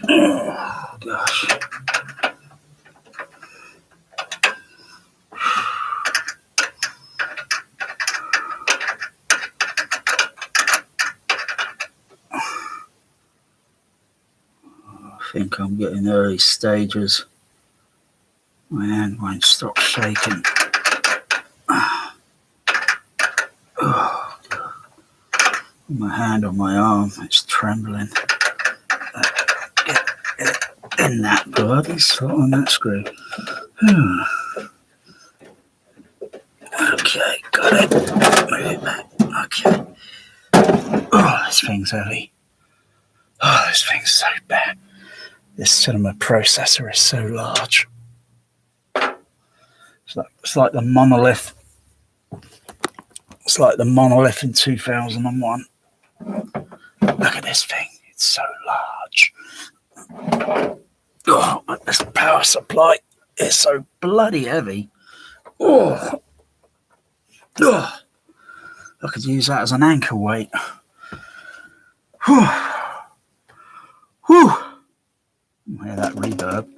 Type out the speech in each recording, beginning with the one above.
Oh, gosh. I think I'm getting early stages. My hand won't stop shaking. Oh, my hand on my arm, it's trembling. Get in that bloody slot on that screw. Okay, got it. Move it back. Okay. Oh, this thing's heavy. Oh, this thing's so bad. This cinema processor is so large. It's like the monolith. It's like the monolith in 2001. Look at this thing. It's so large. Oh, but this power supply is so bloody heavy. Oh. Oh. I could use that as an anchor weight. Whew. Whew. Hear that reverb.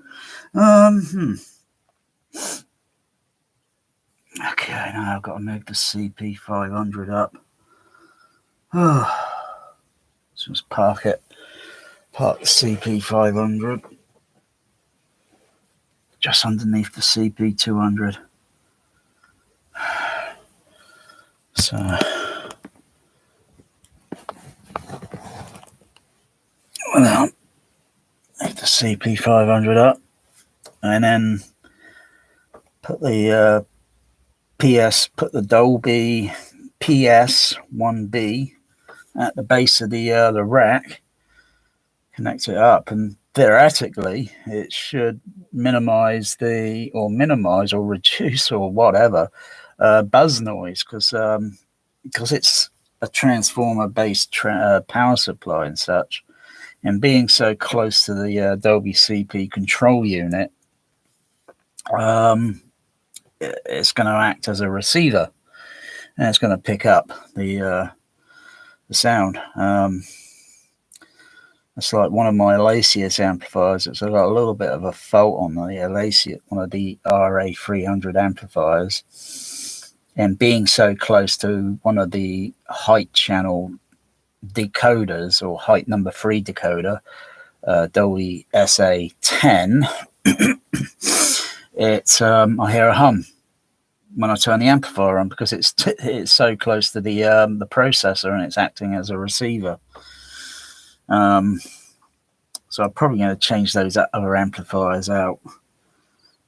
Okay, now I've got to move the CP500 up. Oh. So let's park it. Park the CP500 just underneath the CP200. So well, lift the CP500 up, and then put the Dolby PS1B at the base of the rack. Connect it up, and theoretically it should minimize or reduce or whatever buzz noise, because it's a transformer based power supply and such, and being so close to the Dolby CP control unit, it's going to act as a receiver, and it's going to pick up the sound. It's like one of my Elacius amplifiers. It's got a little bit of a fault on the Elacius, one of the RA300 amplifiers. And being so close to one of the height channel decoders, or height number 3 decoder, Dolby SA10, I hear a hum when I turn the amplifier on, because it's so close to the processor, and it's acting as a receiver. So I'm probably going to change those other amplifiers out,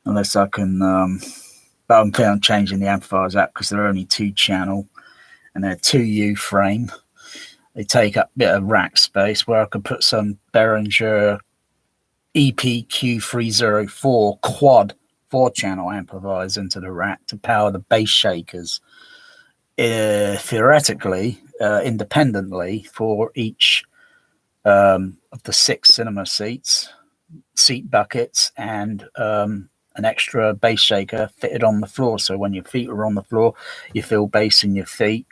unless I can, but I'm planning on changing the amplifiers out because they're only 2-channel and they're 2U frame. They take up a bit of rack space, where I could put some Behringer EPQ304 quad 4-channel amplifiers into the rack to power the bass shakers, theoretically, independently, for each of the 6 cinema seat buckets, and an extra bass shaker fitted on the floor. So when your feet are on the floor, you feel bass in your feet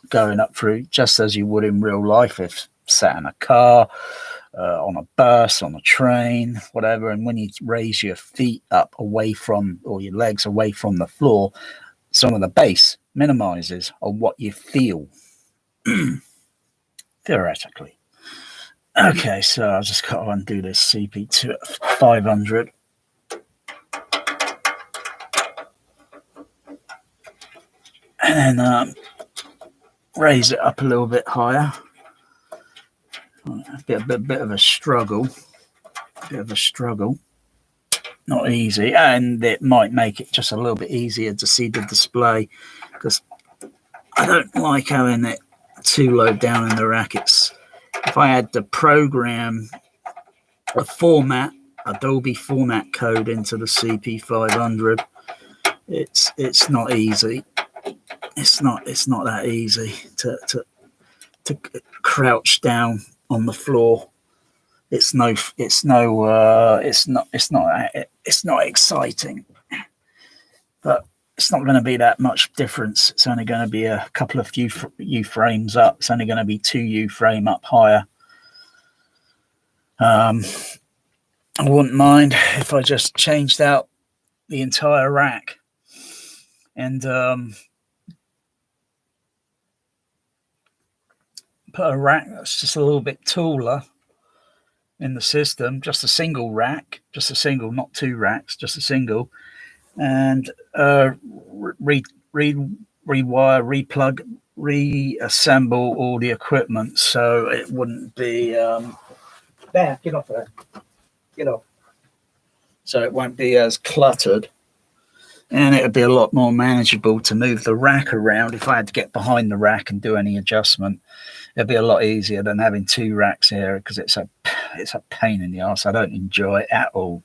going up through, just as you would in real life if sat in a car, on a bus, on a train, whatever. And when you raise your feet up away from, or your legs away from the floor, some of the bass minimizes on what you feel, theoretically. Okay, so I've just got to undo this CP500. And then raise it up a little bit higher. A bit of a struggle. Not easy, and it might make it just a little bit easier to see the display, because I don't like having it too low down in the rack. If I had to program a format, a Dolby format code into the CP500, it's not easy. It's not that easy to crouch down on the floor. It's not exciting, but it's not going to be that much difference. It's only going to be a couple of U frames up. It's only going to be 2 U frame up higher. I wouldn't mind if I just changed out the entire rack and put a rack that's just a little bit taller in the system, just a single rack, just a single, not 2 racks, just a single, and rewire, replug, reassemble all the equipment so it wouldn't be there, get off there, get off, so it won't be as cluttered, and it would be a lot more manageable to move the rack around. If I had to get behind the rack and do any adjustment, it'd be a lot easier than having 2 racks here, because it's a pain in the arse. I don't enjoy it at all.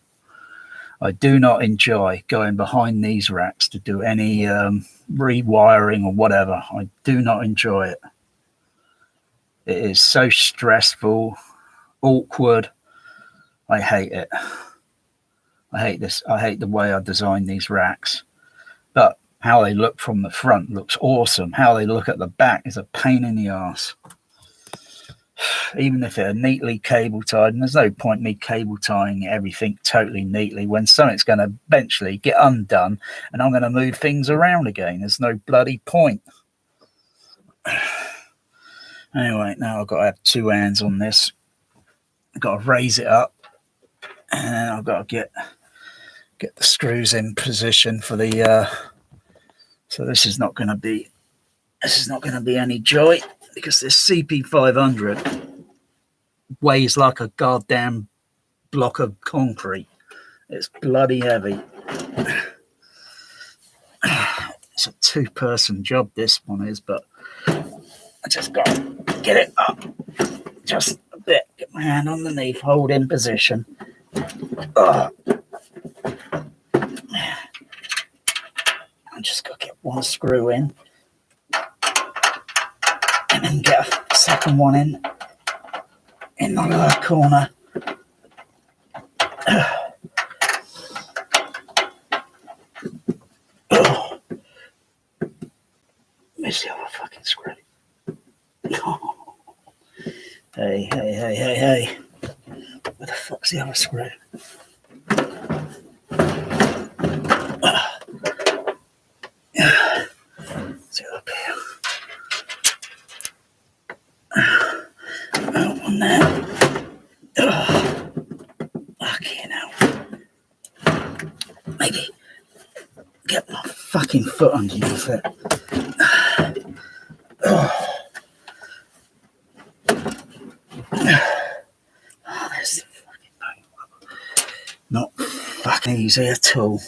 I do not enjoy going behind these racks to do any rewiring or whatever. I do not enjoy it. It is so stressful, awkward. I hate it. I hate this. I hate the way I designed these racks. But how they look from the front looks awesome. How they look at the back is a pain in the arse. Even if they're neatly cable tied, and there's no point me cable tying everything totally neatly when something's going to eventually get undone and I'm going to move things around again. There's no bloody point. Anyway, now I've got to have 2 hands on this. I've got to raise it up, and I've got to get the screws in position for the so this is not going to be any joy, because this CP500 weighs like a goddamn block of concrete. It's bloody heavy. It's a 2-person job, this one is, but I just got to get it up just a bit. Get my hand underneath, hold in position. I just got to get 1 screw in, and then get a second one in the lower corner. Where's the other fucking screw? Hey. Where the fuck's the other screw? It's up here. On there. Fucking hell. Maybe get my fucking foot underneath it. There's the fucking bone. Not fucking easy at all.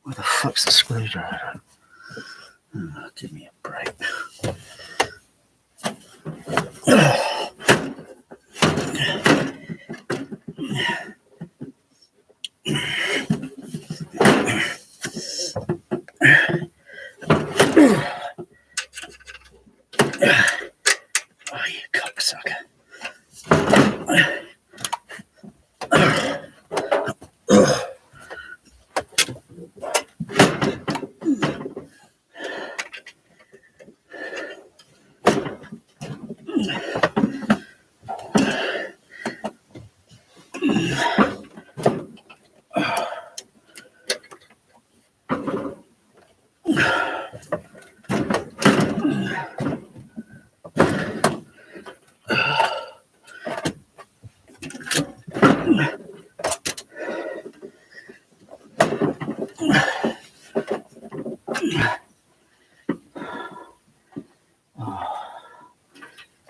Where the fuck's the screwdriver? Give me a break. Oh, you cocksucker.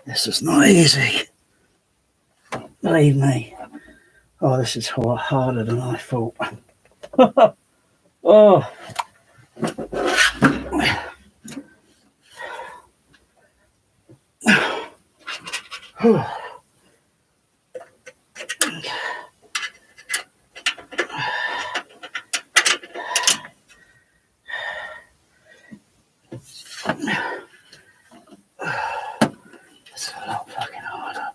This is not easy. Believe me. Oh, this is harder than I thought. Oh. It's a lot fucking harder.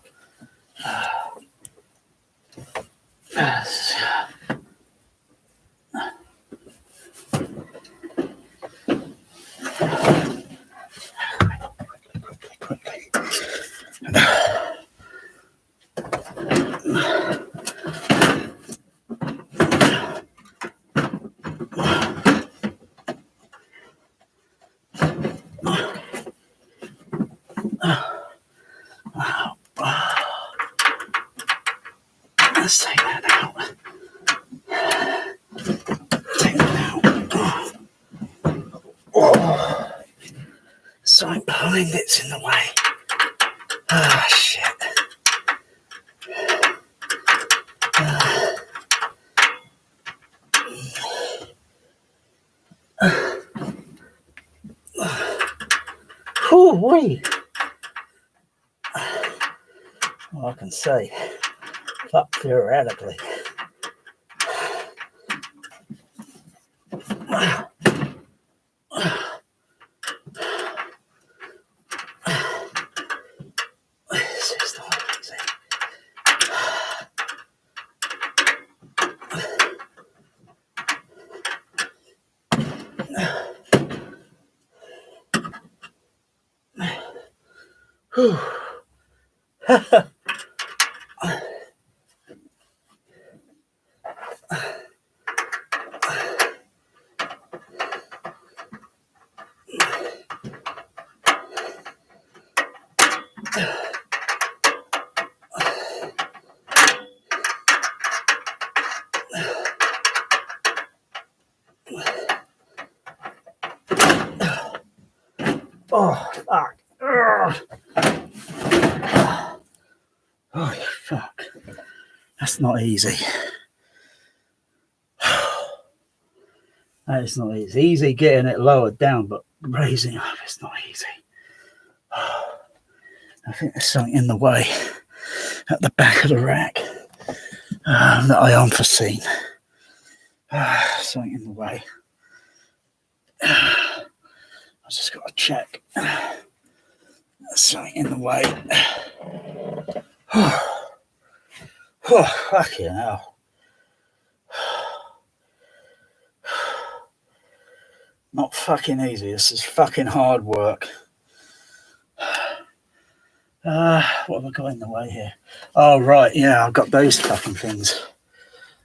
Quickly. Let's take that out. Take that out. Oh. Something behind it's in the way. Ah, shit. Wait. All I can say, fuck theoretically. This is not easy. Oh, fuck. Oh, fuck. That's not easy. That is not easy. Easy getting it lowered down, but raising up is not easy. I think there's something in the way at the back of the rack that I unforeseen. Something in the way. I just got to check. There's something in the way. Fucking hell. Not fucking easy. This is fucking hard work. What have I got in the way here? Oh, right. Yeah, I've got those fucking things.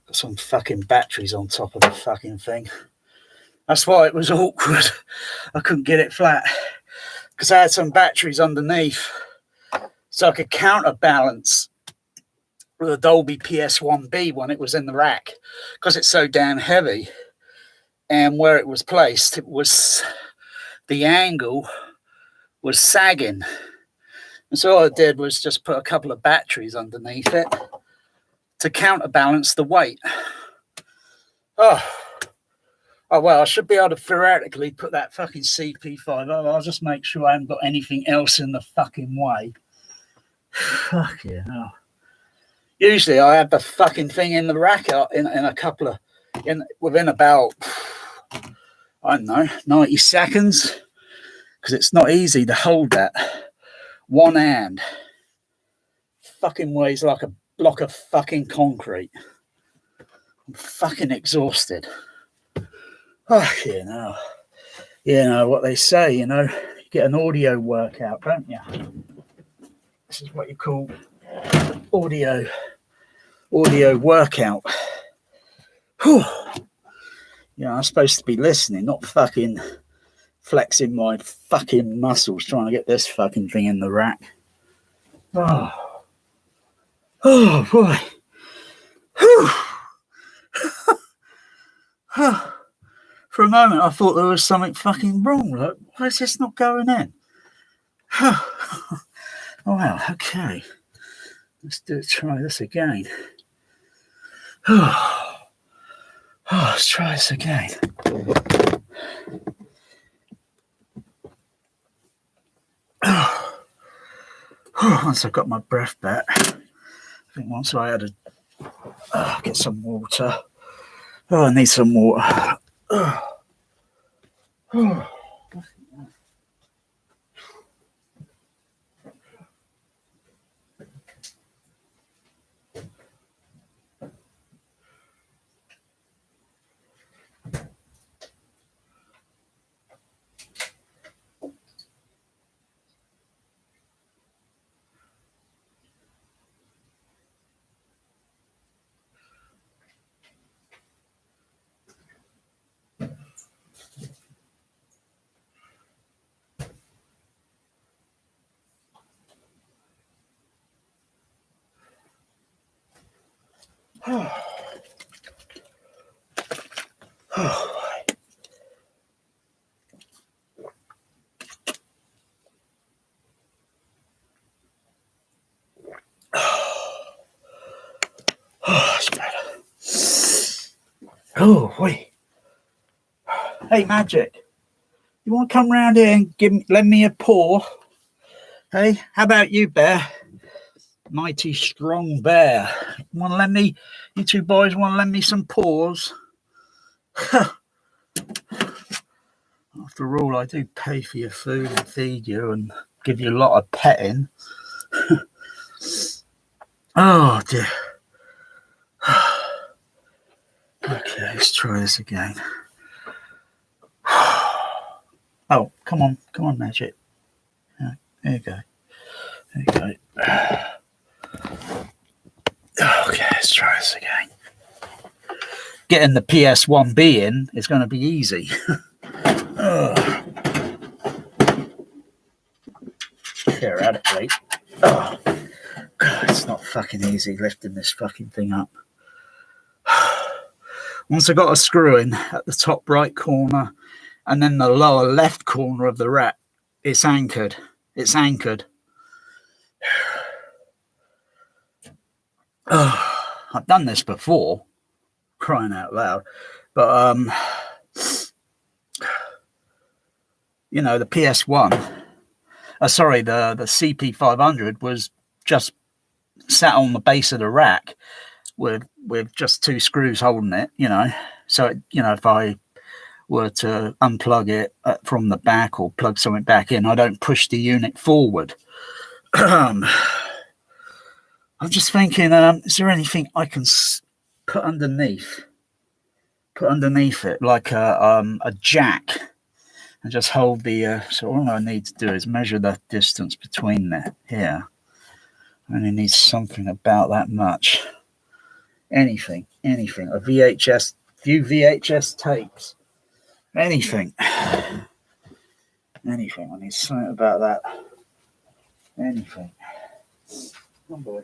Got some fucking batteries on top of the fucking thing. That's why it was awkward. I couldn't get it flat because I had some batteries underneath so I could counterbalance the Dolby PS1B when it was in the rack because it's so damn heavy. And where it was placed, it was the angle was sagging. And so all I did was just put a couple of batteries underneath it to counterbalance the weight. Oh, well, I should be able to theoretically put that fucking CP5 up. I'll just make sure I haven't got anything else in the fucking way. Fuck yeah. Oh. Usually I have the fucking thing in the rack in a couple of, within about, I don't know, 90 seconds. Because it's not easy to hold that. One hand. Fucking weighs like a block of fucking concrete. I'm fucking exhausted. Oh, you know what they say, you get an audio workout, don't you? This is what you call audio workout. Whew. I'm supposed to be listening, not fucking flexing my fucking muscles trying to get this fucking thing in the rack. Oh boy. For a moment, I thought there was something fucking wrong. Like, why is this not going in? Oh, well, okay. Let's try this again. Let's try this again. Once I got my breath back, I think once I had to get some water. Oh, I need some water. It's better. Oh, wait. Hey, Magic. You want to come round here and lend me a paw? Hey, how about you, Bear? Mighty strong bear. Want to lend me? You two boys want to lend me some paws? After all, I do pay for your food and feed you and give you a lot of petting. Oh dear. Okay, let's try this again. Oh, come on, Magic. Yeah, there you go. There you go. Okay, let's try this again. Getting the PS1B in is going to be easy. Here, out of plate. Oh, God, it's not fucking easy lifting this fucking thing up. Once I got a screw in at the top right corner and then the lower left corner of the rack, it's anchored. It's anchored. Oh, I've done this before, crying out loud, but you know, the PS1, sorry, the CP500 was just sat on the base of the rack with just two screws holding it, you know. So it, you know, if I were to unplug it from the back or plug something back in, I don't push the unit forward. I'm just thinking, is there anything I can put underneath it, like a jack, and just hold the. So all I need to do is measure the distance between that here. I only need something about that much. Anything, a VHS, few VHS tapes, anything. I need something about that. Anything. Oh boy.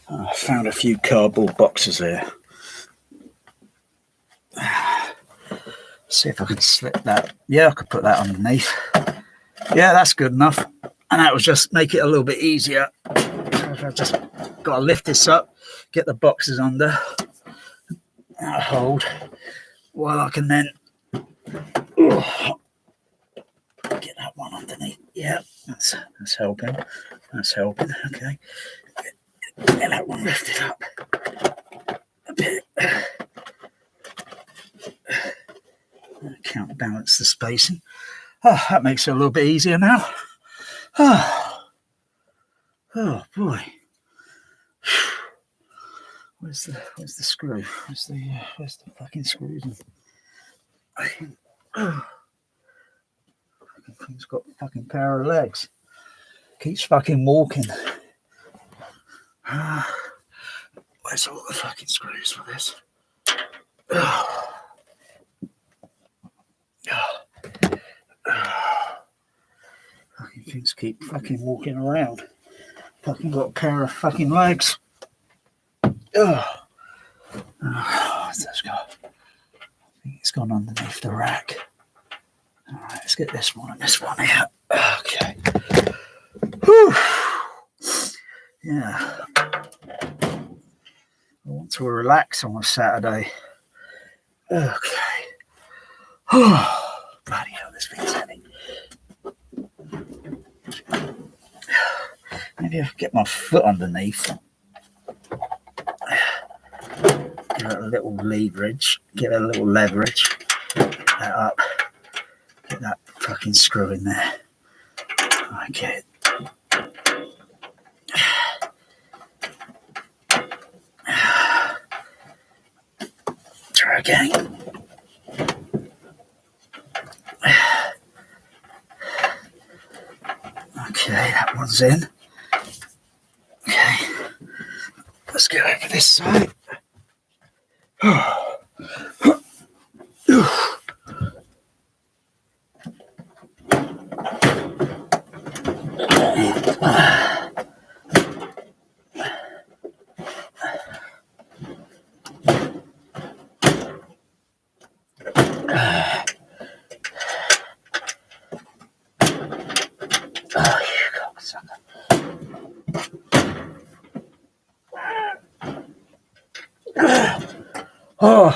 I found a few cardboard boxes here. See if I can slip that. Yeah, I could put that underneath. Yeah, that's good enough. And that will just make it a little bit easier. I've just got to lift this up, get the boxes under, hold, while I can then get that one underneath. Yeah, that's helping. That's helping. Okay. Get that one lifted up a bit. Counterbalance the spacing. Oh, that makes it a little bit easier now. Oh boy. Where's the screw? Where's the fucking screws? Thing's got a fucking pair of legs. Keeps fucking walking. Where's all the fucking screws for this? Fucking things keep fucking walking around. Fucking got a pair of fucking legs. Let's go. I think it's gone underneath the rack. All right, let's get this one and this one here. Okay. Whew. Yeah. I want to relax on a Saturday. Okay. Oh, bloody hell, this thing's heavy. Maybe I'll get my foot underneath. Give it a little leverage. Get a little leverage. Get that up. Get that fucking screw in there. Okay. Try again. Okay, that one's in. Okay. Let's go over this side. Oh, you cocksucker. Oh,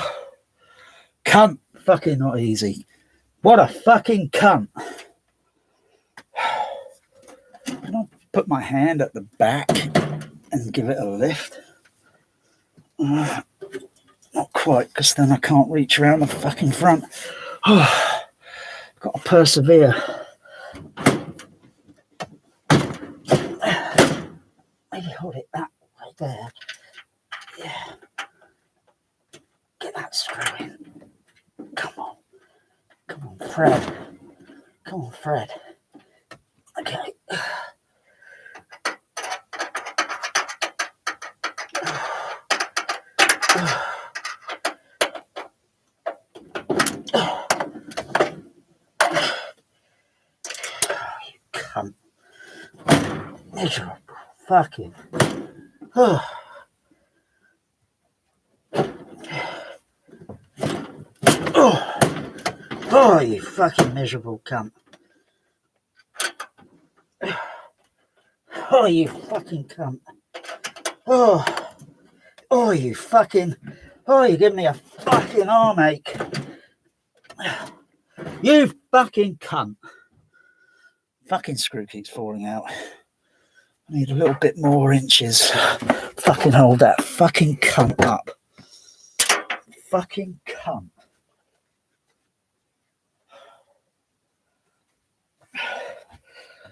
cunt. Fucking not easy. What a fucking cunt. Can I put my hand at the back and give it a lift? Not quite, because then I can't reach around the fucking front. Oh, got to persevere. Maybe hold it that way there. Yeah. Get that screw in. Come on. Come on, Fred. Come on, Fred. Okay. You cunt. Miserable. Fucking. Oh, you fucking miserable cunt. Oh, you fucking cunt. Oh, you fucking. Oh, you give me a fucking arm ache. You fucking cunt. Fucking screw keeps falling out. I need a little bit more inches. Fucking hold that fucking cunt up. Fucking cunt.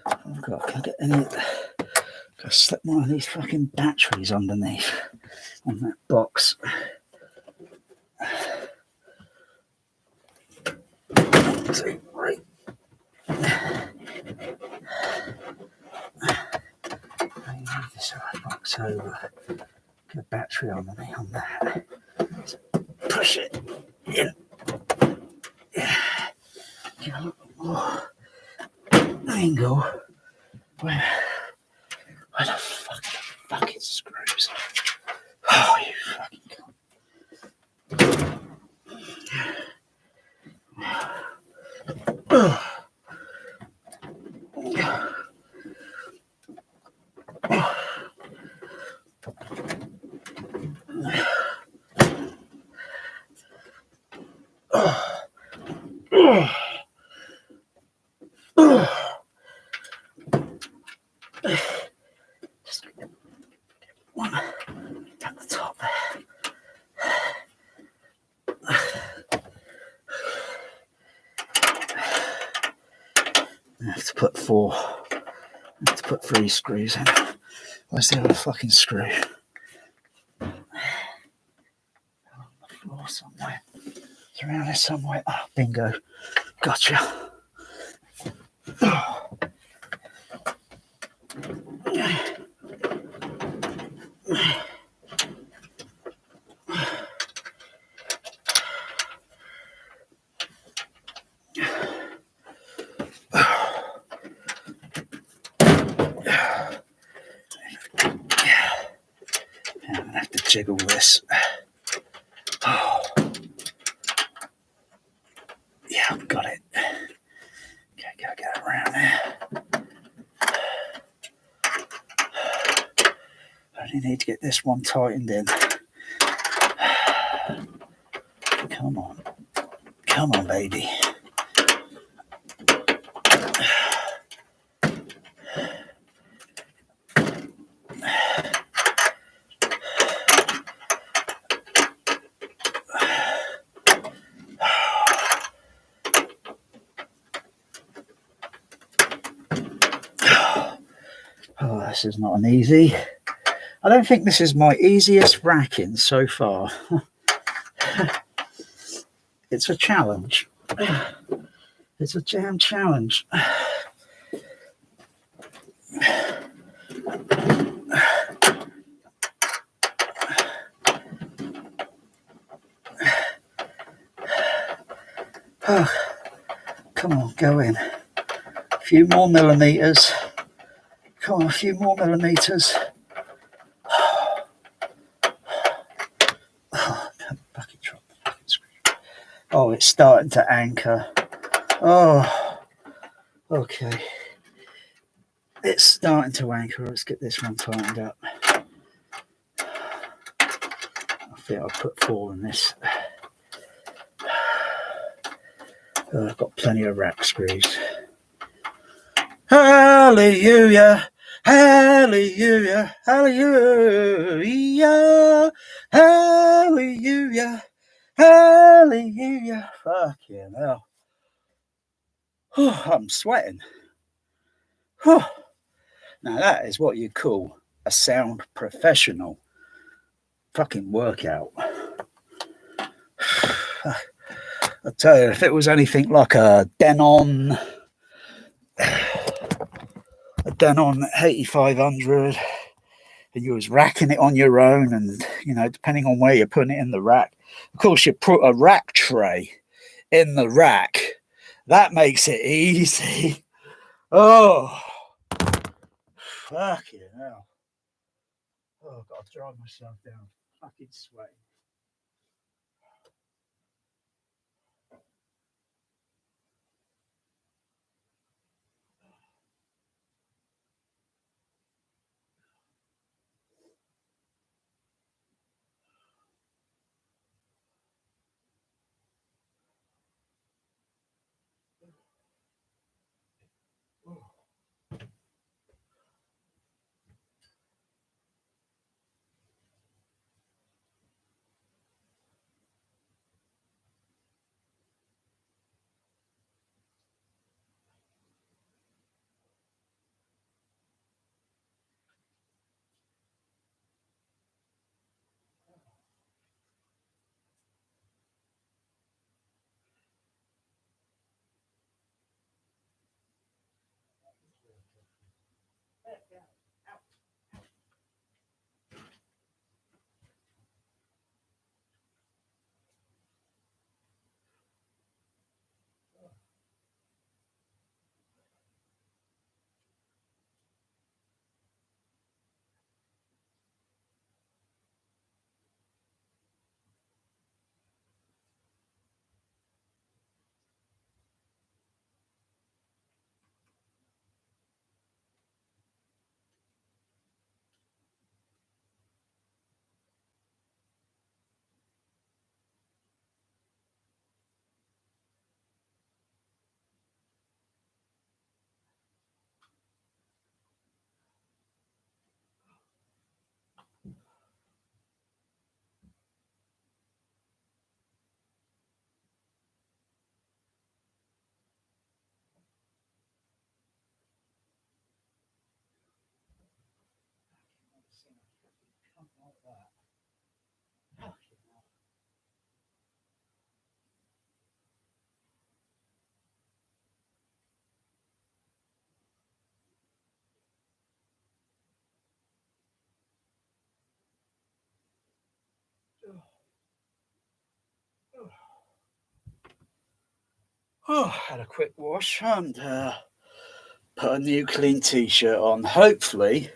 Oh God, can I get any? Gotta slip one of these fucking batteries underneath on that box. 1, 2, 3. I move this box over. Get a battery underneath on that. So push it in. Yeah. Give a little more angle. Where the fucking screws? Oh, you fucking cunt. Just one at the top there. I have to put 4. I have to put 3 screws in. Where's the other fucking screw? On the floor somewhere. It's around here somewhere. Oh, bingo. Gotcha. I'm gonna have to jiggle this. Oh. Yeah, I've got it. Okay, gotta get it around there. really need to get this one tightened in. Come on. Come on, baby. Oh, this is not an easy. I don't think this is my easiest racking so far. It's a challenge. It's a damn challenge. Oh, come on, go in. A few more millimeters. Come on, a few more millimeters. Bucket drop. Oh, it's starting to anchor. Oh, okay. It's starting to anchor. Let's get this one tightened up. I think I'll put 4 in this. I've got plenty of rack screws. Hallelujah, hallelujah, hallelujah, hallelujah, hallelujah. Fucking hell. I'm sweating. Now that is what you call a sound professional fucking workout. I tell you, if it was anything like a Denon 8500 and you was racking it on your own, and you know, depending on where you're putting it in the rack, of course you put a rack tray in the rack, that makes it easy. Oh, fucking hell. Oh, I've got to dry myself down. Fucking sweating. Oh, had a quick wash and put a new clean t-shirt on. Hopefully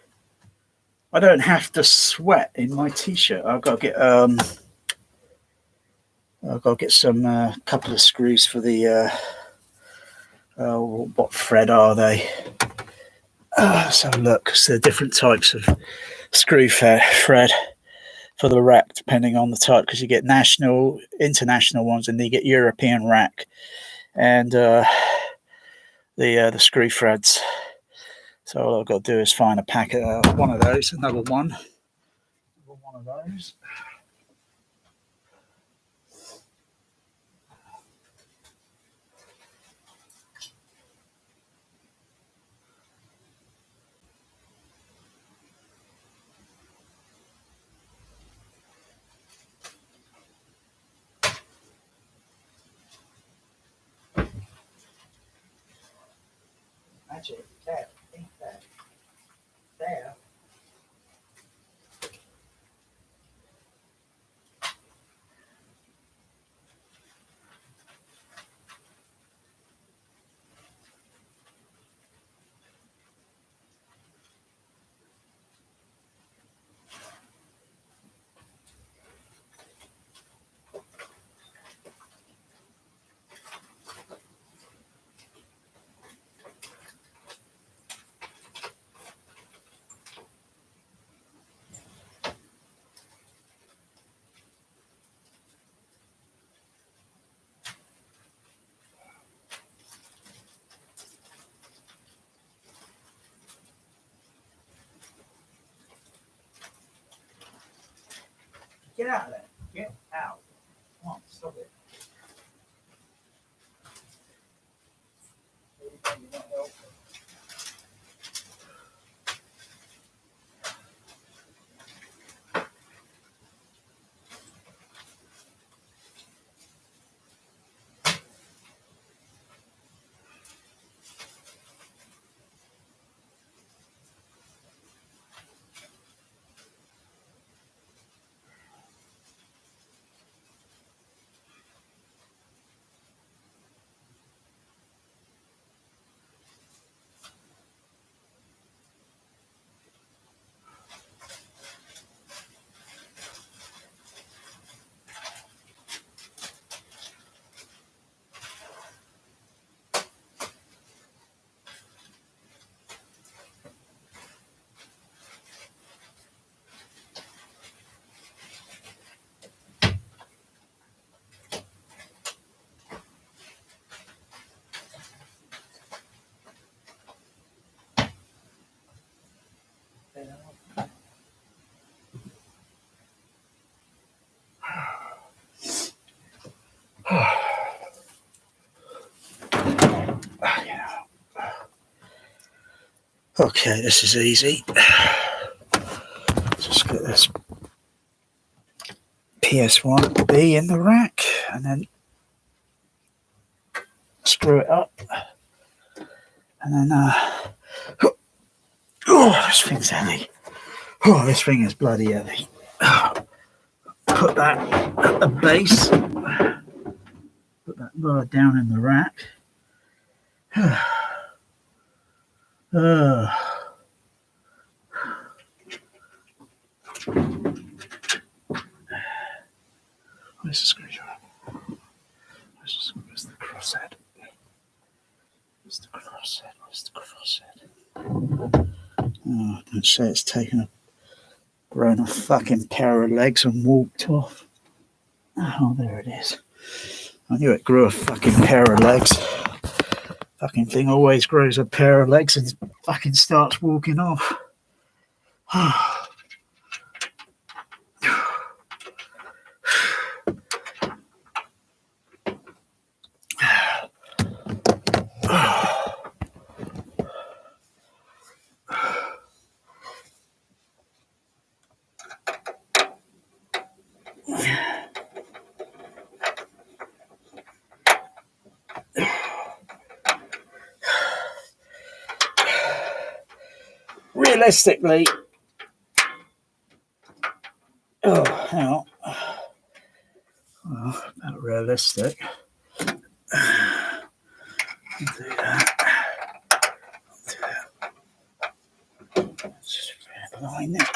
I don't have to sweat in my t-shirt. I've got to get some couple of screws for the what thread are they? So look, so there are different types of screw thread for the rack, depending on the type, because you get national, international ones, and you get European rack, and the screw threads. So all I've got to do is find a packet of one of those, another one of those. Actually, there, I think there. Get out of there. Get out. Come on, stop it. Okay, this is easy. Just get this PS1B in the rack and then screw it up. And then, oh, this thing's heavy. Oh, this thing is bloody heavy. Put that at the base. Put that bar down in the rack. Where's the screwdriver? Where's the crosshead? Where's the crosshead? Where's the crosshead? Oh, don't say it's taken a grown a fucking pair of legs and walked off. Oh, there it is. I knew it grew a fucking pair of legs. Fucking thing always grows a pair of legs and fucking starts walking off. Realistically, hang on. Well, about realistic. I'll do that. Just line it.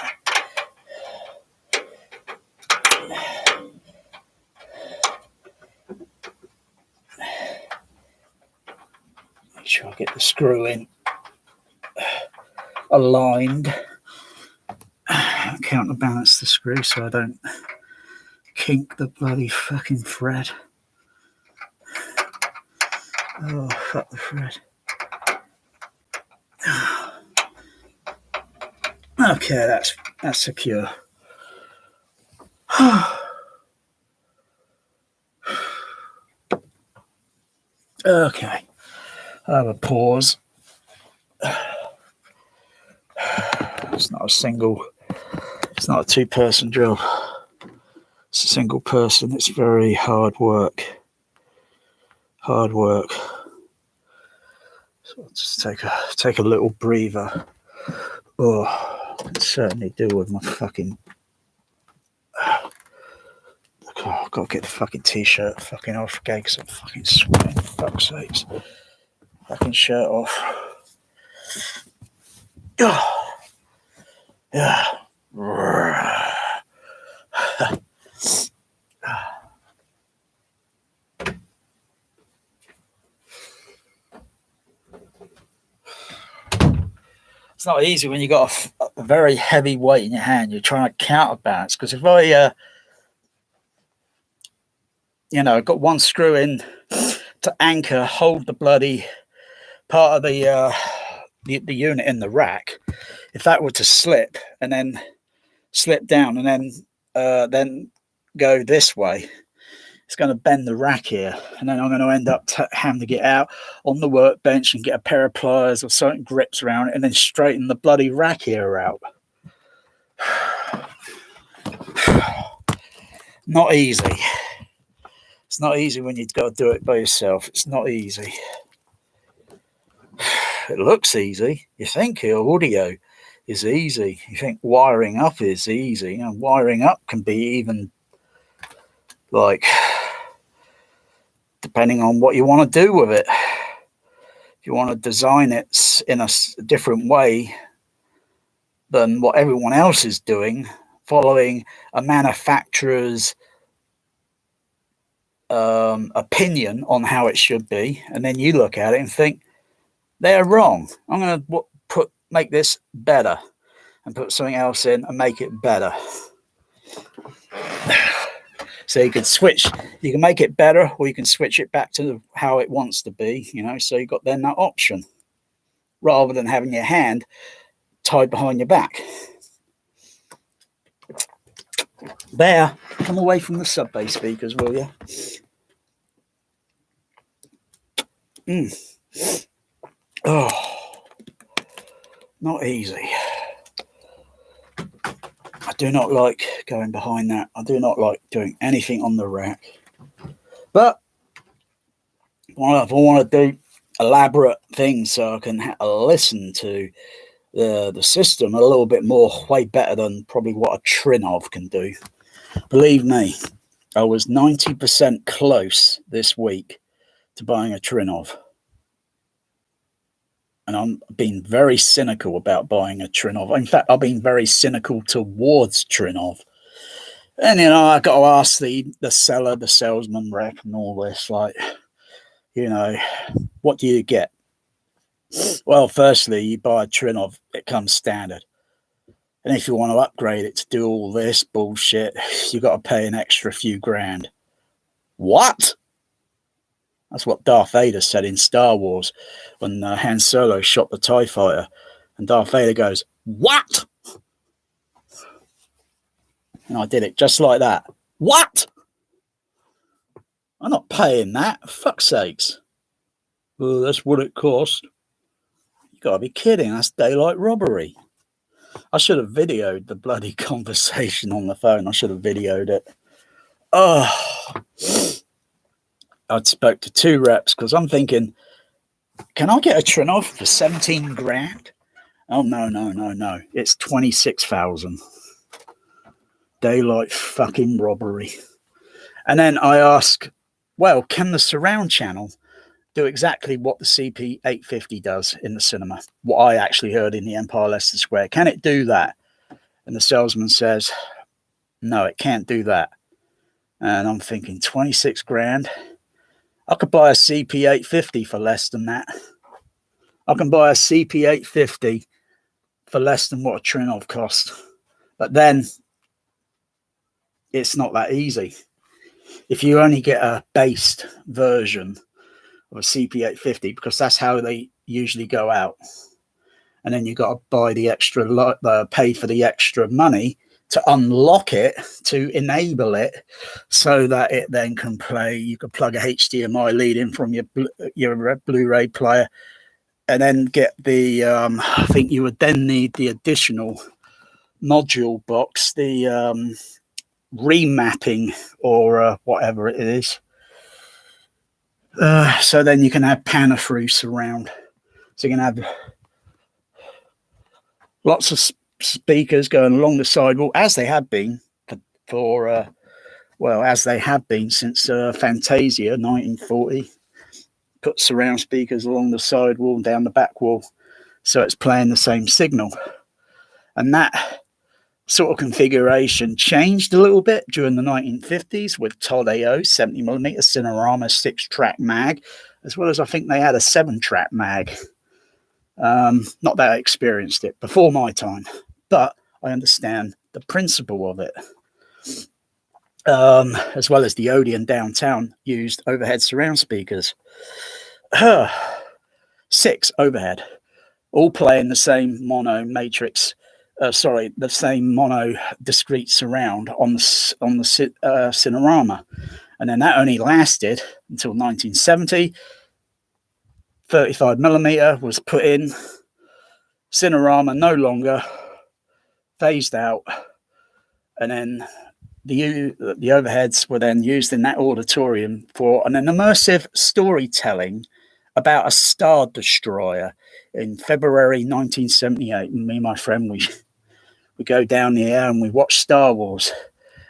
Make sure I get the screw in aligned. counterbalance the screw so I don't kink the bloody fucking thread. Oh, fuck the thread. Okay, that's secure. Okay, I'll have a pause. It's not a two-person job. It's a single person. It's very hard work. So I'll just take a little breather. Oh, I can certainly do with my fucking. Oh, I've got to get the fucking t-shirt fucking off again because I'm fucking sweating. For fuck's sakes. Fucking shirt off. Oh, yeah. It's not easy when you got a very heavy weight in your hand. You're trying to counterbalance. Because if I, got one screw in to anchor, hold the bloody part of the unit in the rack. If that were to slip and then slip down and then go this way, it's going to bend the rack here, and then I'm going to end up having to get out on the workbench and get a pair of pliers or something grips around it and then straighten the bloody rack here out. Not easy. It's not easy when you've got to do it by yourself. It's not easy. It looks easy. You think audio is easy. You think wiring up is easy. Wiring up can be even like, depending on what you want to do with it. If you want to design it in a different way than what everyone else is doing, following a manufacturer's opinion on how it should be, and then you look at it and think, they're wrong. I'm going to make this better and put something else in and make it better. So you can make it better, or you can switch it back to how it wants to be, so you've got then that option rather than having your hand tied behind your back. There, come away from the sub-bass speakers, will you? Oh, not easy. I do not like going behind that. I do not like doing anything on the rack. But if I want to do elaborate things so I can listen to the system a little bit more, way better than probably what a Trinov can do. Believe me, I was 90% close this week to buying a Trinov. And I'm being very cynical about buying a Trinov. In fact, I've been very cynical towards Trinov. And, I got to ask the seller, the salesman rep and all this, like, what do you get? Well, firstly, you buy a Trinov, it comes standard. And if you want to upgrade it to do all this bullshit, you got to pay an extra few grand. What? That's what Darth Vader said in Star Wars when Han Solo shot the TIE fighter. And Darth Vader goes, what? And I did it just like that. What? I'm not paying that. For fuck's sakes. Well, that's what it cost. You got to be kidding. That's daylight robbery. I should have videoed the bloody conversation on the phone. I should have videoed it. Oh. I spoke to two reps because I'm thinking, can I get a Trinov for 17 grand? Oh, no. It's 26,000. Daylight fucking robbery. And then I ask, well, can the surround channel do exactly what the CP850 does in the cinema? What I actually heard in the Empire Leicester Square. Can it do that? And the salesman says, no, it can't do that. And I'm thinking, 26 grand? I could buy a CP850 for less than that. I can buy a CP850 for less than what a Trinov cost. But then it's not that easy. If you only get a based version of a CP850, because that's how they usually go out, and then you got to buy the extra, pay for the extra money to unlock it, to enable it, so that it then can play. You could plug a HDMI lead in from your Blu-ray player, and then get the. I think you would then need the additional module box, the remapping or whatever it is. So then you can have pan-through surround. So you can have lots of speakers going along the sidewall, as they have been as they have been since Fantasia 1940. Put surround speakers along the sidewall and down the back wall, so it's playing the same signal. And that sort of configuration changed a little bit during the 1950s with Todd AO 70mm Cinerama 6-track mag, as well as I think they had a 7-track mag. Not that I experienced it before my time, but I understand the principle of it. As well as the Odeon downtown used overhead surround speakers. 6 overhead, all playing the same mono matrix. The same mono discrete surround on the Cinerama, and then that only lasted until 1970. 35mm was put in. Cinerama no longer, phased out, and then the overheads were then used in that auditorium for an immersive storytelling about a Star Destroyer in February 1978. Me and my friend, we go down the air and we watch Star Wars.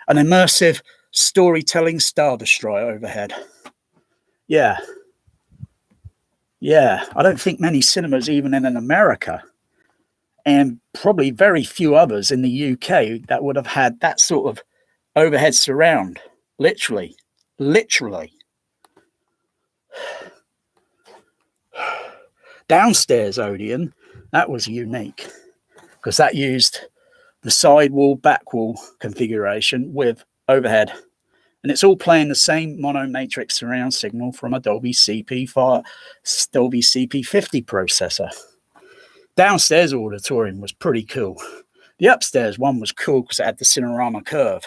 An immersive storytelling Star Destroyer overhead. Yeah. I don't think many cinemas, even in America, and probably very few others in the UK, that would have had that sort of overhead surround. Literally. Downstairs Odeon, that was unique, because that used the side wall, back wall configuration with overhead. And it's all playing the same mono matrix surround signal from a Dolby CP50 processor. Downstairs auditorium was pretty cool. The upstairs one was cool because it had the Cinerama curve.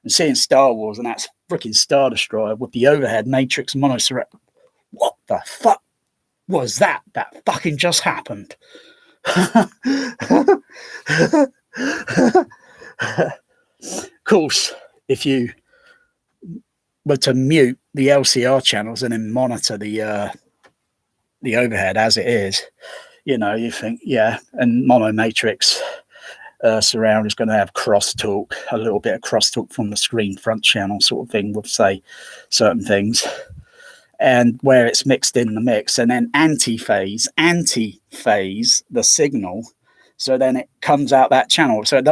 And seeing Star Wars and that freaking Star Destroyer with the overhead matrix mono surround. What the fuck was that? That fucking just happened. Of course, if you were to mute the LCR channels and then monitor the overhead as it is, you think, and mono matrix surround is going to have crosstalk, a little bit of crosstalk from the screen front channel sort of thing, would say certain things, and where it's mixed in the mix, and then anti-phase the signal, so then it comes out that channel. So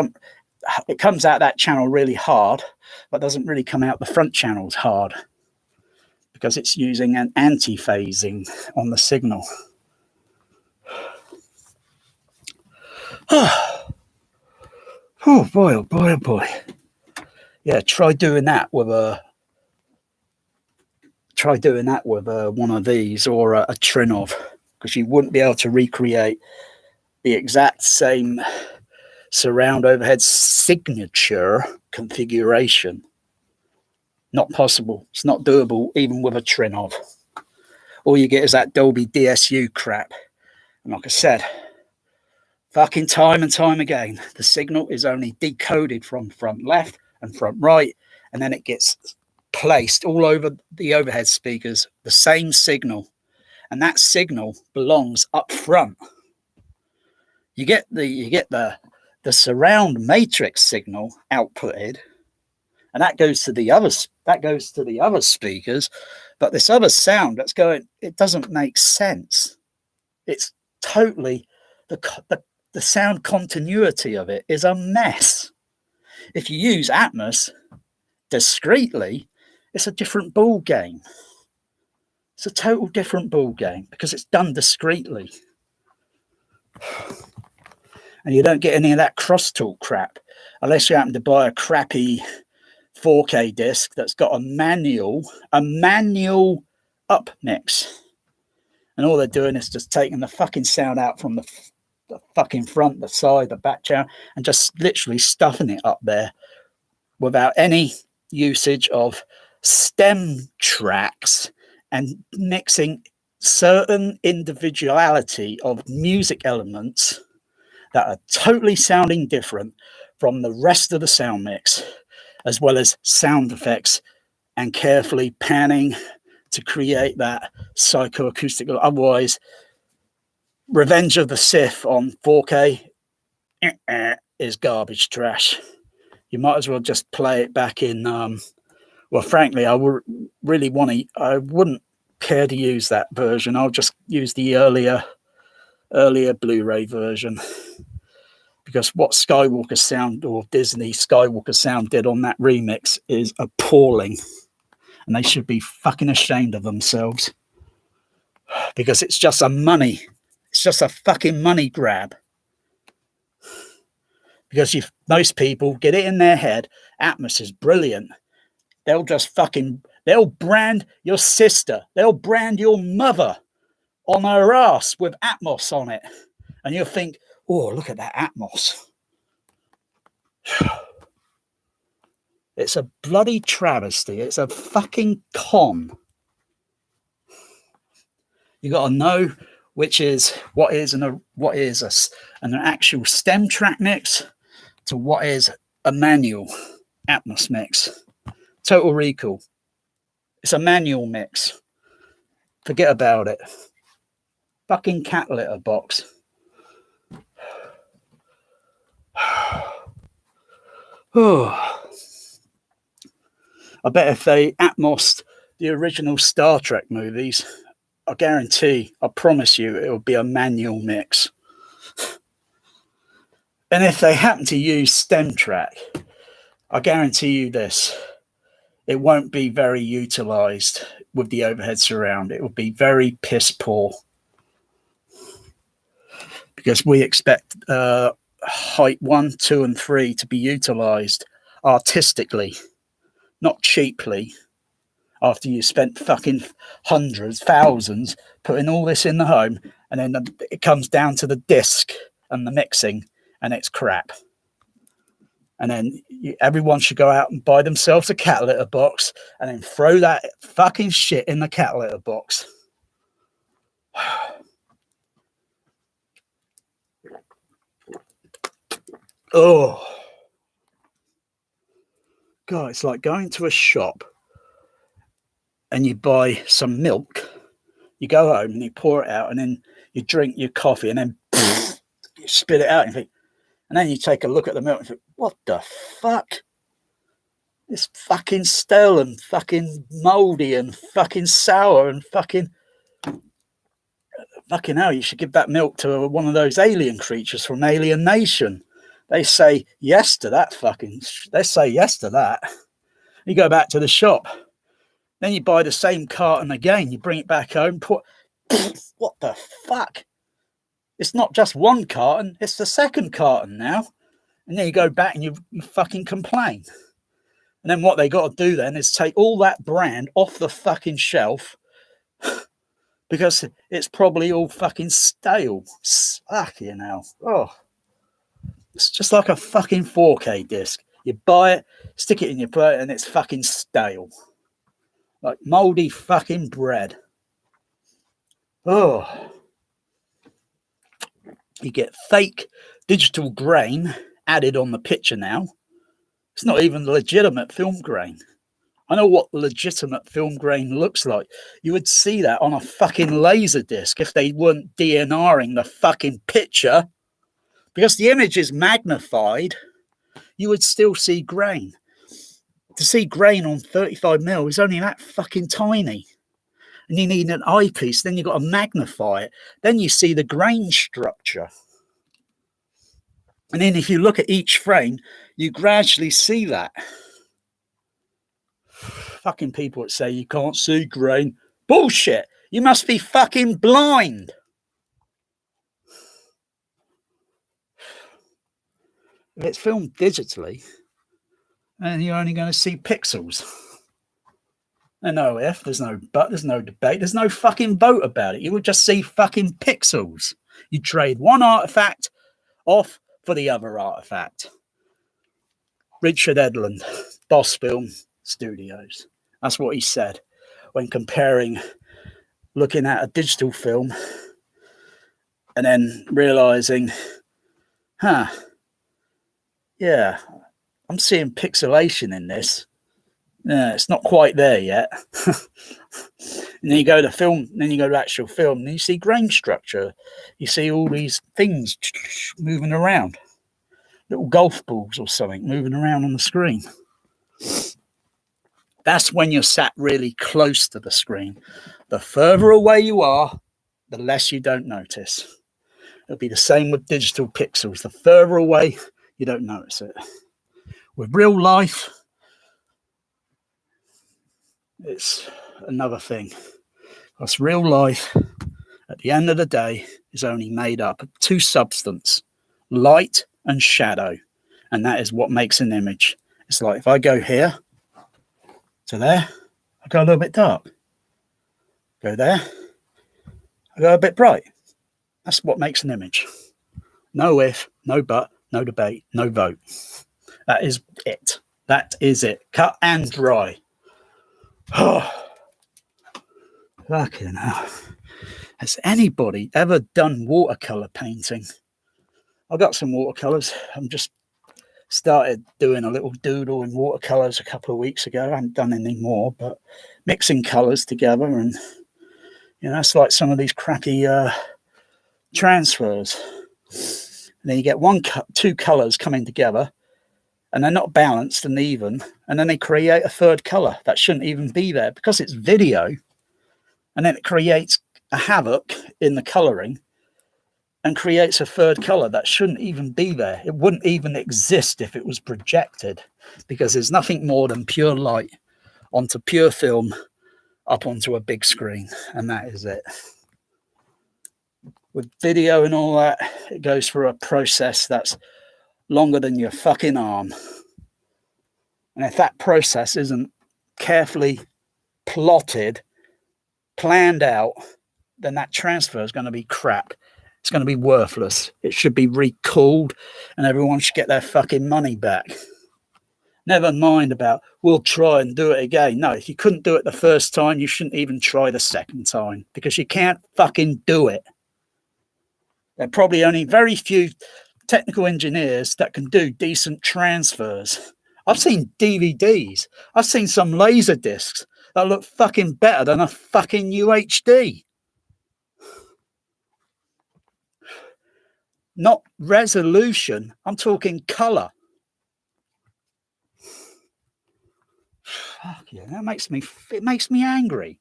it comes out that channel really hard, but doesn't really come out the front channels hard, because it's using an anti-phasing on the signal. Oh boy, oh boy, oh boy. Yeah, try doing that with one of these, or a Trinov, because you wouldn't be able to recreate the exact same surround overhead signature configuration. Not possible. It's not doable even with a Trinov. All you get is that Dolby DSU crap. And like I said, fucking time and time again, the signal is only decoded from front left and front right, and then it gets placed all over the overhead speakers, the same signal, and that signal belongs up front. You get the surround matrix signal outputted, and that goes to the other speakers, but this other sound that's going, it doesn't make sense. It's totally the sound continuity of it is a mess. If you use Atmos discreetly, it's a different ball game. It's a total different ball game because it's done discreetly. And you don't get any of that crosstalk crap unless you happen to buy a crappy 4K disc that's got a manual up mix. And all they're doing is just taking the fucking sound out from the fucking front, the side, the back channel, and just literally stuffing it up there without any usage of stem tracks and mixing certain individuality of music elements that are totally sounding different from the rest of the sound mix, as well as sound effects, and carefully panning to create that psychoacoustic. Otherwise, Revenge of the Sith on 4K is garbage trash. You might as well just play it back in. Well, frankly, I wouldn't care to use that version. I'll just use the earlier Blu-ray version, because what Skywalker Sound or Disney Skywalker Sound did on that remix is appalling, and they should be fucking ashamed of themselves, because it's just a fucking money grab. Because most people get it in their head, Atmos is brilliant. They'll brand your sister, they'll brand your mother on her ass with Atmos on it. And you'll think, oh, look at that Atmos. It's a bloody travesty. It's a fucking con. You got to know what is an actual stem track mix to what is a manual Atmos mix. Total Recall. It's a manual mix. Forget about it. Fucking cat litter box. Oh. I bet if they Atmosed the original Star Trek movies, I promise you, it will be a manual mix. And if they happen to use stem track, I guarantee you this, it won't be very utilized with the overhead surround. It will be very piss poor. Because we expect height 1, 2, and 3 to be utilized artistically, not cheaply, after you spent fucking hundreds, thousands, putting all this in the home, and then it comes down to the disc and the mixing, and it's crap. And then everyone should go out and buy themselves a cat litter box and then throw that fucking shit in the cat litter box. Oh. God, it's like going to a shop and you buy some milk. You go home and you pour it out, and then you drink your coffee, and then you spit it out. And then you take a look at the milk and think, what the fuck? It's fucking stale and fucking moldy and fucking sour and fucking hell. You should give that milk to one of those alien creatures from Alien Nation. They say yes to that You go back to the shop. Then you buy the same carton again. You bring it back home. What the fuck? It's not just one carton. It's the second carton now. And then you go back and you fucking complain. And then what they got to do then is take all that brand off the fucking shelf because it's probably all fucking stale. Fucking hell. Oh. It's just like a fucking 4K disc. You buy it, stick it in your plate, and it's fucking stale. Like moldy fucking bread. Oh. You get fake digital grain added on the picture now. It's not even legitimate film grain. I know what legitimate film grain looks like. You would see that on a fucking laser disc if they weren't DNRing the fucking picture. Because the image is magnified, you would still see grain. To see grain on 35mm is only that fucking tiny. And you need an eyepiece, then you've got to magnify it. Then you see the grain structure. And then if you look at each frame, you gradually see that. Fucking people that say you can't see grain. Bullshit. You must be fucking blind. If it's filmed digitally, then you're only going to see pixels. And no if, there's no but, there's no debate, there's no fucking vote about it. You would just see fucking pixels. You trade one artifact off for the other artifact. Richard Edlund, Boss Film Studios. That's what he said when comparing, looking at a digital film and then realizing, yeah, I'm seeing pixelation in this. Yeah, it's not quite there yet. And then you go to film, then you go to actual film, and you see grain structure. You see all these things moving around, little golf balls or something moving around on the screen. That's when you're sat really close to the screen. The further away you are, the less you don't notice. It'll be the same with digital pixels. The further away, you don't notice it. With real life, it's another thing. Because real life, at the end of the day, is only made up of two substances, light and shadow. And that is what makes an image. It's like if I go here to there, I go a little bit dark. Go there, I go a bit bright. That's what makes an image. No if, no but, no debate, no vote. That is it. That is it. Cut and dry. Oh, fucking hell. Has anybody ever done watercolor painting? I've got some watercolors. I'm just started doing a little doodle in watercolors a couple of weeks ago. I haven't done any more, but mixing colors together, and you know, that's like some of these crappy transfers. And then you get two colors coming together, and they're not balanced and even, and then they create a third color that shouldn't even be there because it's video, and then it creates a havoc in the coloring and creates a third color that shouldn't even be there. It wouldn't even exist if it was projected, because there's nothing more than pure light onto pure film up onto a big screen, and that is it. With video and all that, it goes through a process that's longer than your fucking arm. And if that process isn't carefully plotted, planned out, then that transfer is going to be crap. It's going to be worthless. It should be recalled and everyone should get their fucking money back. Never mind about, we'll try and do it again. No, if you couldn't do it the first time, you shouldn't even try the second time, because you can't fucking do it. There are probably only very few technical engineers that can do decent transfers. I've seen DVDs. I've seen some laser discs that look fucking better than a fucking UHD. Not resolution. I'm talking color. Fuck yeah, that makes me angry.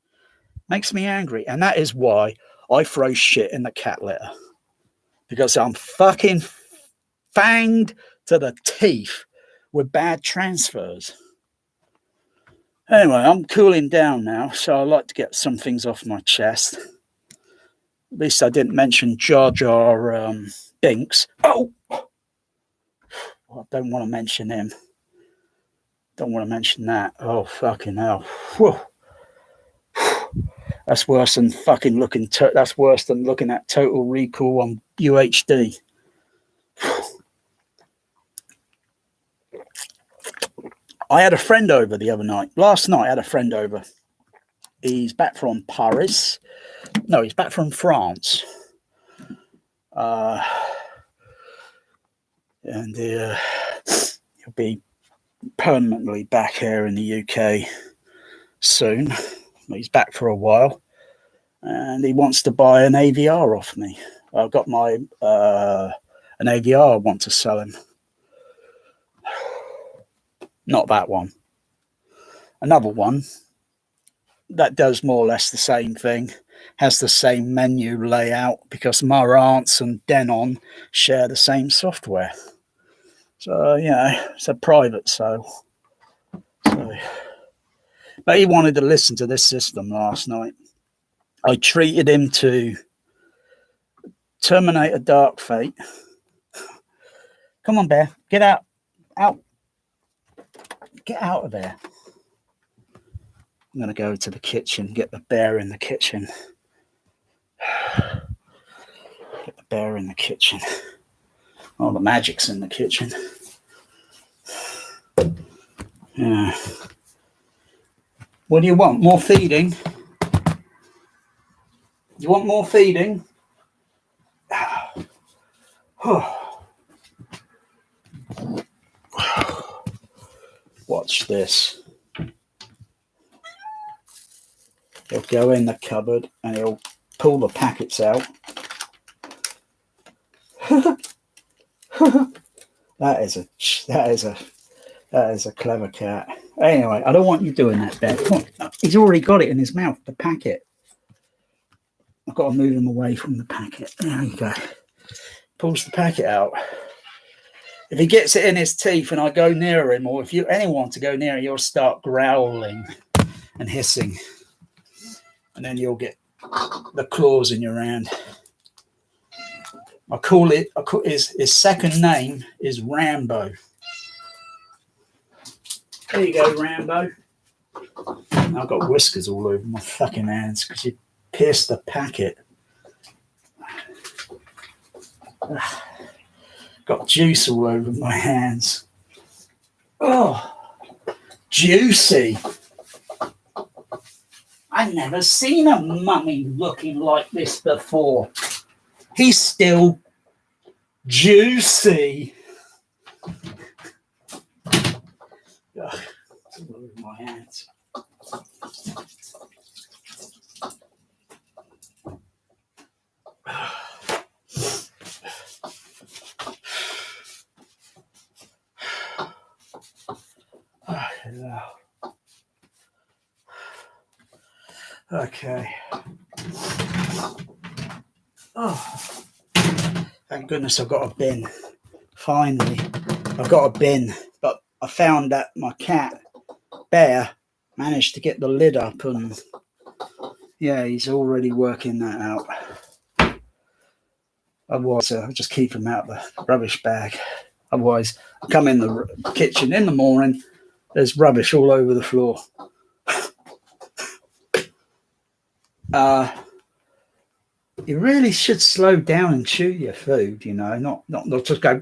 Makes me angry. And that is why I throw shit in the cat litter. Because I'm fucking fanged to the teeth with bad transfers. Anyway, I'm cooling down now, so I like to get some things off my chest. At least I didn't mention Jar Jar Binks. Oh! Well, I don't want to mention him. Don't want to mention that. Oh, fucking hell. Whew. That's worse than fucking looking. That's worse than looking at Total Recall on UHD. I had a friend over the other night. Last night, I had a friend over. He's back from Paris. No, he's back from France. And he'll be permanently back here in the UK soon. He's back for a while, and he wants to buy an AVR off me. I've got my an AVR I want to sell him. Not that one. Another one that does more or less the same thing, has the same menu layout, because Marantz and Denon share the same software. So, you know, it's a private sale. So, but he wanted to listen to this system last night. I treated him to Terminator Dark Fate, Come on, bear. Get out. Out. Get out of there. I'm going to go to the kitchen, get the bear in the kitchen. Get the bear in the kitchen. Oh, the magic's in the kitchen. Yeah. What do you want? More feeding? You want more feeding? Watch this. He'll go in the cupboard and he'll pull the packets out. That is a clever cat. Anyway, I don't want you doing that, Ben. Come on. He's already got it in his mouth, the packet. I've got to move him away from the packet. There you go. Pulls the packet out. If he gets it in his teeth and I go near him, or if anyone want to go near him, he'll start growling and hissing. And then you'll get the claws in your hand. His second name is Rambo. There you go, Rambo. I've got whiskers all over my fucking hands because you pierced the packet. Got juice all over my hands. Oh, juicy. I've never seen a mummy looking like this before. He's still juicy. Ugh, it's all over my hands. Okay. Oh, thank goodness I've got a bin. Finally, I've got a bin, but I found that my cat, Bear, managed to get the lid up, and yeah, he's already working that out. Otherwise, I'll just keep him out of the rubbish bag. Otherwise, I come in the kitchen in the morning, there's rubbish all over the floor. You really should slow down and chew your food, you know, not just go.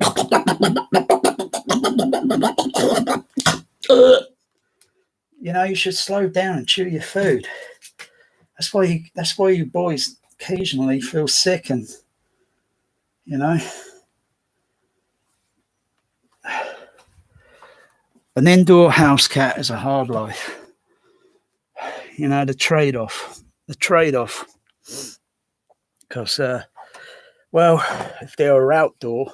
You know, you should slow down and chew your food. That's why you boys occasionally feel sick, and you know, an indoor house cat is a hard life. You know, the trade-off. Because, well, if they were outdoor,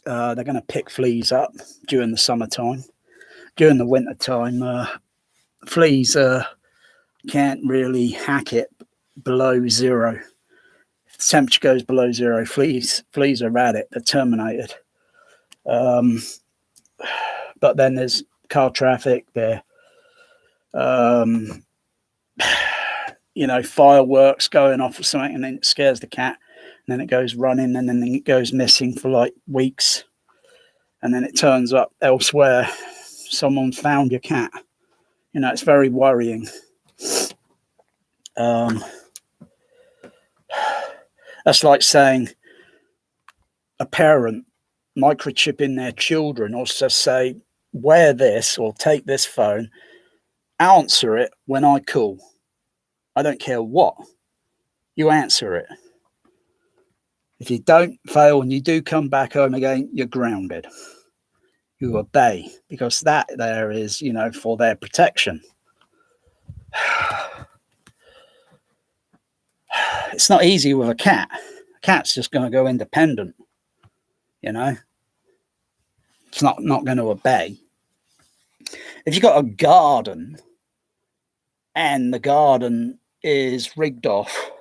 they're going to pick fleas up during the summertime. During the wintertime, fleas can't really hack it below zero. If the temperature goes below zero, fleas are at it. They're terminated. But then there's car traffic there. You know, fireworks going off or something, and then it scares the cat, and then it goes running, and then it goes missing for like weeks, and then it turns up elsewhere. Someone found your cat. You know, it's very worrying. That's like saying a parent microchipping their children, or just say, wear this or take this phone, answer it when I call. I don't care what. You answer it. If you don't fail and you do come back home again, you're grounded. You obey, because that there is, you know, for their protection. It's not easy with a cat. A cat's just going to go independent, you know. It's not going to obey. If you've got a garden and the garden is rigged off,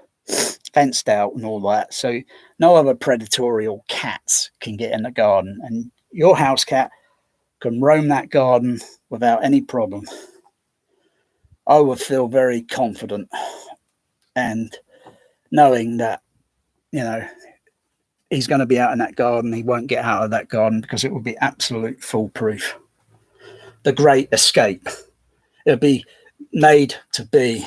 fenced out and all that, so no other predatory cats can get in the garden, and your house cat can roam that garden without any problem, I would feel very confident, and knowing that, you know, he's going to be out in that garden. He won't get out of that garden because it will be absolute foolproof. The Great Escape. It'll be made to be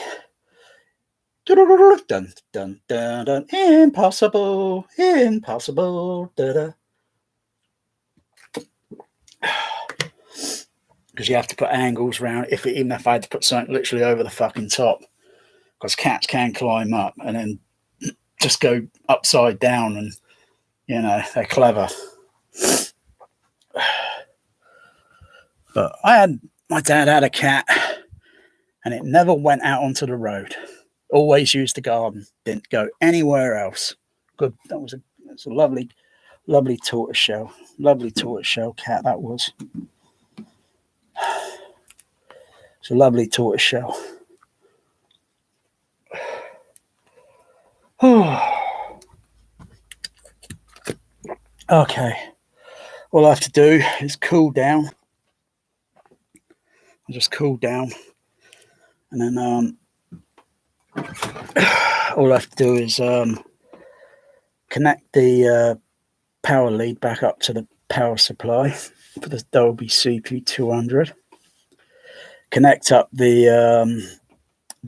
dun, dun, dun, dun, impossible, impossible. Because you have to put angles around it, even if I had to put something literally over the fucking top. Because cats can climb up and then just go upside down, and you know, they're clever. But my dad had a cat, and it never went out onto the road. Always used the garden. Didn't go anywhere else. Good. That was a lovely, lovely tortoiseshell. Lovely tortoiseshell cat that was. It's a lovely tortoiseshell. Okay. All I have to do is cool down. I'll just cool down, and then all I have to do is connect the power lead back up to the power supply for the Dolby CP200. Connect up the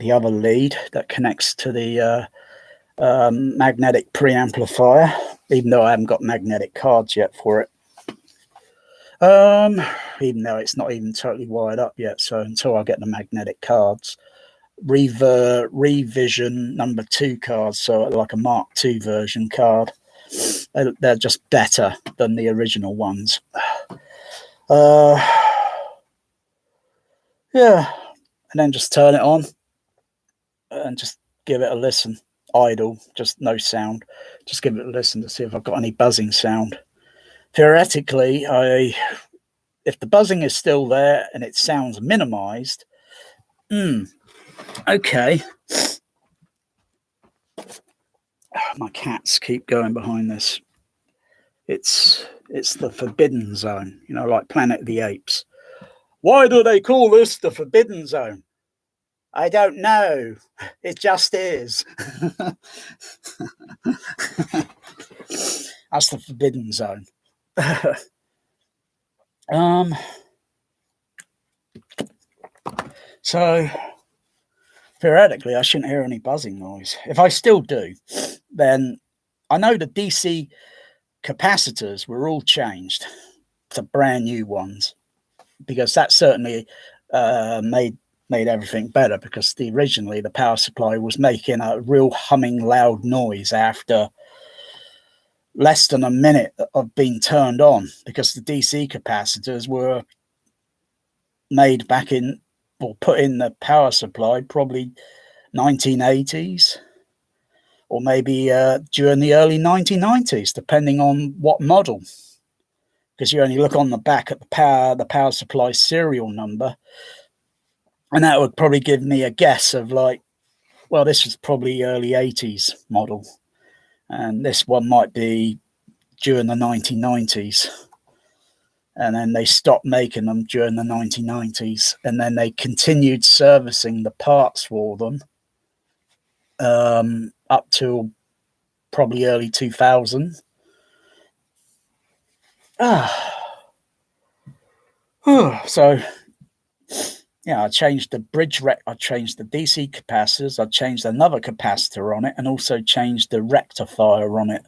other lead that connects to the magnetic preamplifier, even though I haven't got magnetic cards yet for it. Even though it's not even totally wired up yet, so until I get the magnetic cards, revision number 2 cards, so like a Mark II version card, they're just better than the original ones. Yeah, and then just turn it on and just give it a listen. Idle, just no sound. Just give it a listen to see if I've got any buzzing sound. Theoretically, if the buzzing is still there and it sounds minimized, okay. My cats keep going behind this. It's the Forbidden Zone, you know, like Planet of the Apes. Why do they call this the Forbidden Zone? I don't know. It just is. That's the Forbidden Zone. So theoretically, I shouldn't hear any buzzing noise. If I still do, then I know the DC capacitors were all changed to brand new ones, because that certainly made everything better, because originally the power supply was making a real humming loud noise after less than a minute of being turned on, because the DC capacitors were made back in, or put in the power supply probably 1980s, or maybe during the early 1990s, depending on what model, because you only look on the back at the power supply serial number, and that would probably give me a guess of like, well, this was probably early 80s model, and this one might be during the 1990s. And then they stopped making them during the 1990s, and then they continued servicing the parts for them up to probably early 2000. So yeah, I changed the I changed the DC capacitors, I changed another capacitor on it, and also changed the rectifier on it.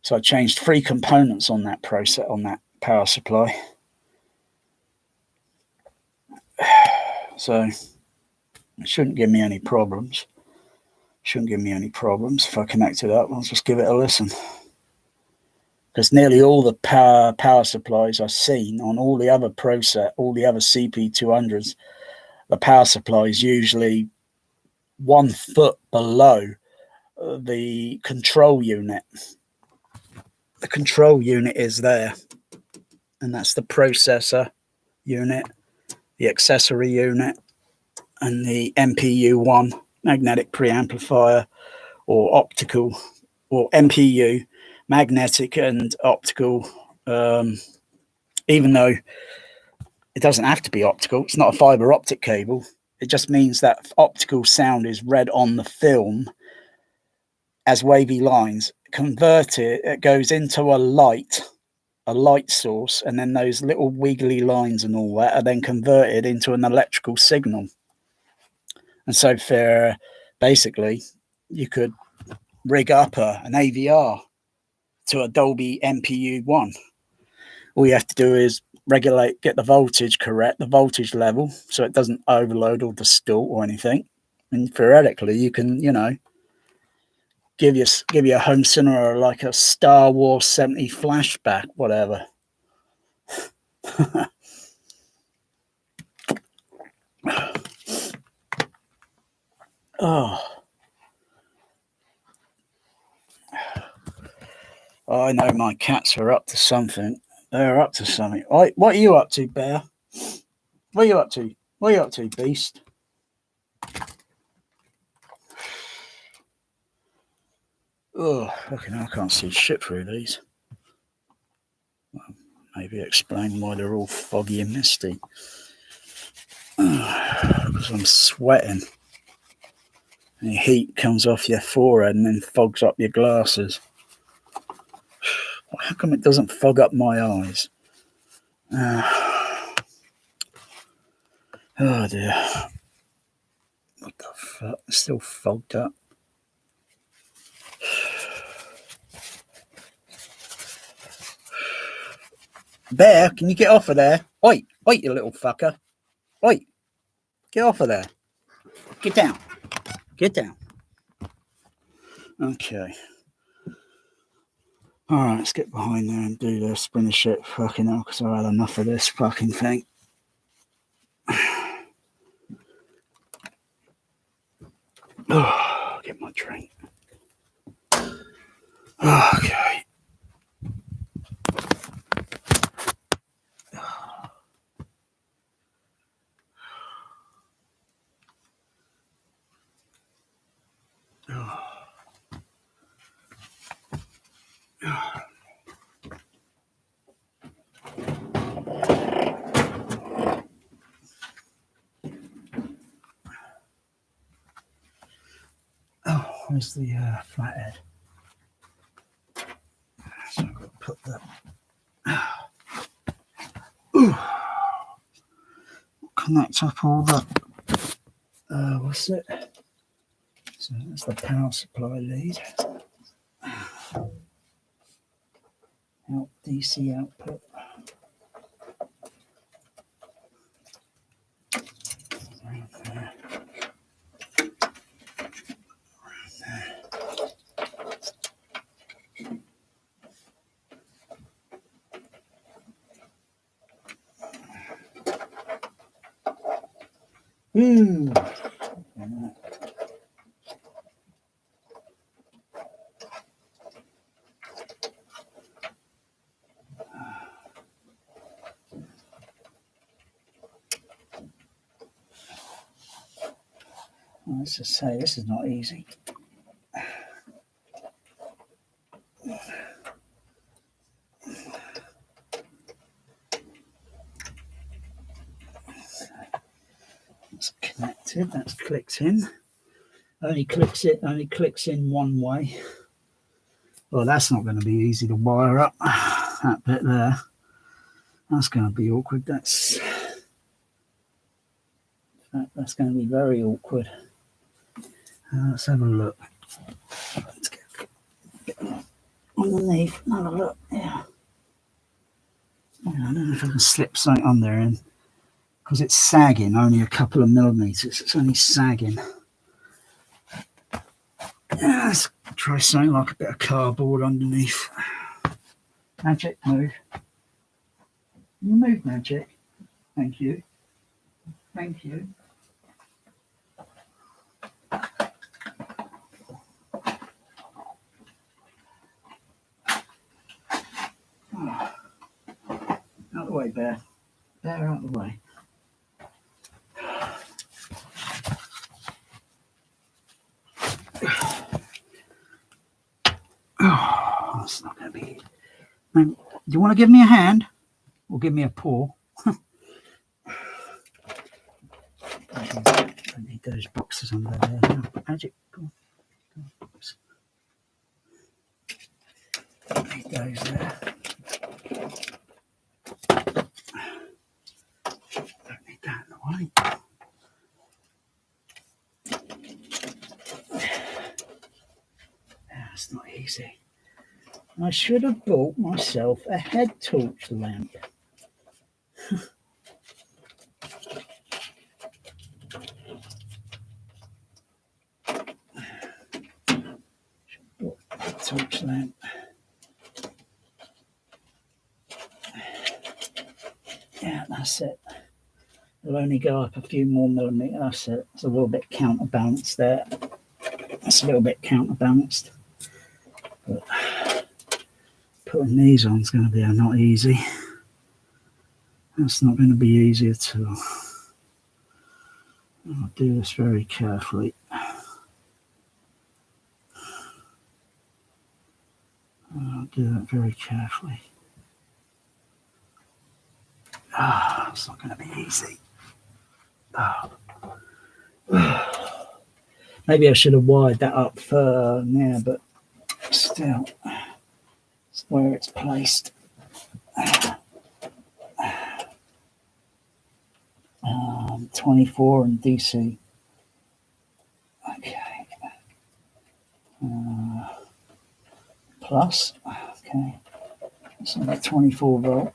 So I changed 3 components on that process, on that power supply. So it shouldn't give me any problems. If I connect it up, I'll just give it a listen. Because nearly all the power supplies I've seen on all the other CP200s, the power supply is usually 1 foot below the control unit. The control unit is there, and that's the processor unit, the accessory unit, and the MPU1 magnetic preamplifier, or optical, or MPU, magnetic and optical, even though it doesn't have to be optical. It's not a fiber optic cable. It just means that optical sound is read on the film as wavy lines, convert it goes into a light source, and then those little wiggly lines and all that are then converted into an electrical signal. And so for basically you could rig up an AVR to a Dolby MPU1. All you have to do is get the voltage correct, the voltage level, so it doesn't overload or distort or anything. And theoretically, you can, give you a home cinema like a Star Wars 70 flashback, whatever. Oh, I know my cats are up to something. They're up to something. What are you up to, Bear? What are you up to? What are you up to, Beast? Oh, fucking hell, I can't see shit through these. Well, maybe explain why they're all foggy and misty. Because I'm sweating. And the heat comes off your forehead and then fogs up your glasses. How come it doesn't fog up my eyes? Oh dear. What the fuck? It's still fogged up. Bear, can you get off of there? Oi, you little fucker. Oi, get off of there. Get down. Get down. Okay. Alright, let's get behind there and do this. Spin the shit fucking hell, because I've had enough of this fucking thing. Oh, get my drink. Okay. Oh, where's the flathead? So I've got to put that. Connect up all the. What's it? So that's the power supply lead. Out DC output. Right there. Let's just say this is not easy. That's connected, that's clicked in. Only clicks in one way. Well, that's not going to be easy to wire up. That bit there. That's going to be awkward. That's going to be very awkward. Let's have a look. Let's get underneath. Have a look. Yeah. I don't know if I can slip something on there in, because it's sagging only a couple of millimeters. It's only sagging. Yeah, let's try something like a bit of cardboard underneath. Magic, move. Move, Magic. Thank you. Thank you. Oh. Out the way, Bear. Bear, out the way. Oh, that's not going to be. Do you want to give me a hand or give me a paw? I need those boxes under there. No, Magic. Go on. goes there. Don't need that in the way. That's not easy. I should have bought myself a head torch lamp. Torch lamp. Yeah, that's it. It'll only go up a few more millimeters. That's it. It's a little bit counterbalanced there. That's a little bit counterbalanced. But putting these on is going to be not easy. That's not going to be easy at all. I'll do this very carefully. I'll do that very carefully. It's not going to be easy. Maybe I should have wired that up for now, but still, it's where it's placed. 24 and DC. Okay. Plus. Okay. So that 24 volt.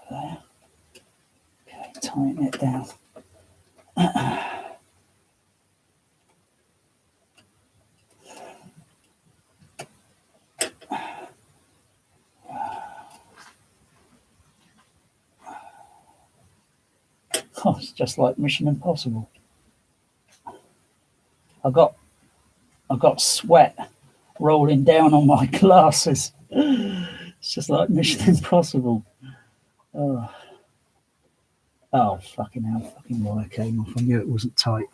There. Okay, tighten it down. Oh, it's just like Mission Impossible. I got sweat rolling down on my glasses. It's just like Mission Impossible. Oh, fucking hell! Fucking wire came off. I knew it wasn't tight.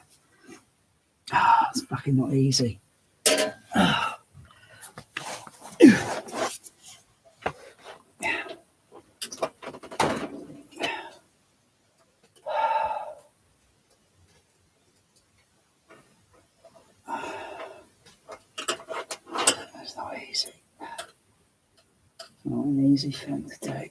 It's fucking not easy. It's not easy. It's not an easy thing to do.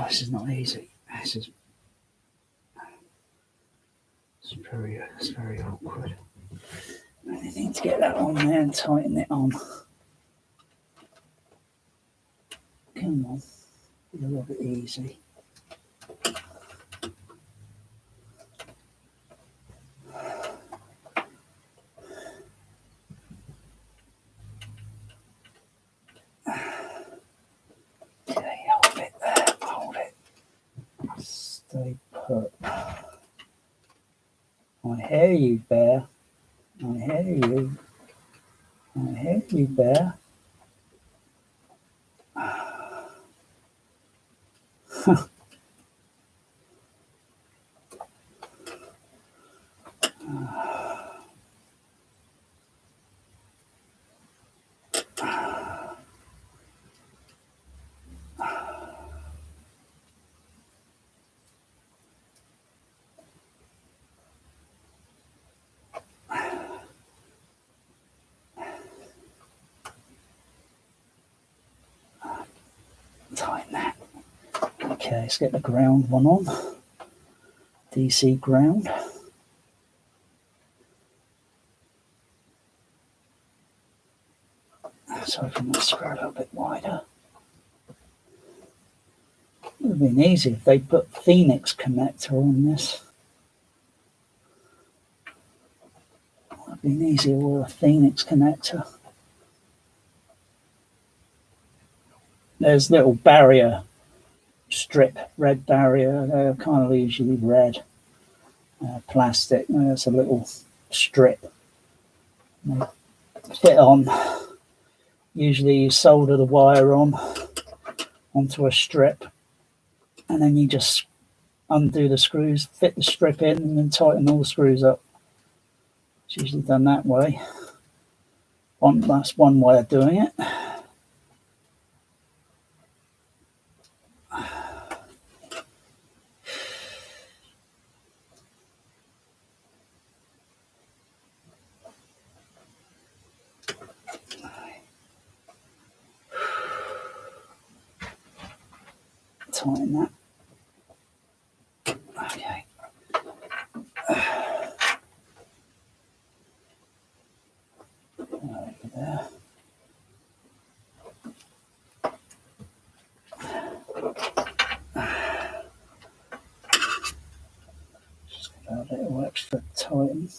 This is not easy. It's very awkward. I need to get that on there and tighten it on. Come on, be a little bit easy. Stay put. I hear you, bear. I hear you. I hear you, bear. Tighten that. Okay, let's get the ground one on. DC ground. So if I'm going to screw a little bit wider. It would have been easy if they put Phoenix connector on this. It would have been easier with a Phoenix connector. There's little barrier strip, red barrier. They're kind of usually red plastic. There's a little strip. They fit on Usually you solder the wire onto a strip, and then you just undo the screws, fit the strip in, and then tighten all the screws up. It's usually done that way. That's one way of doing it. Tighten that. Okay. Over there. Just give that a little extra tighten.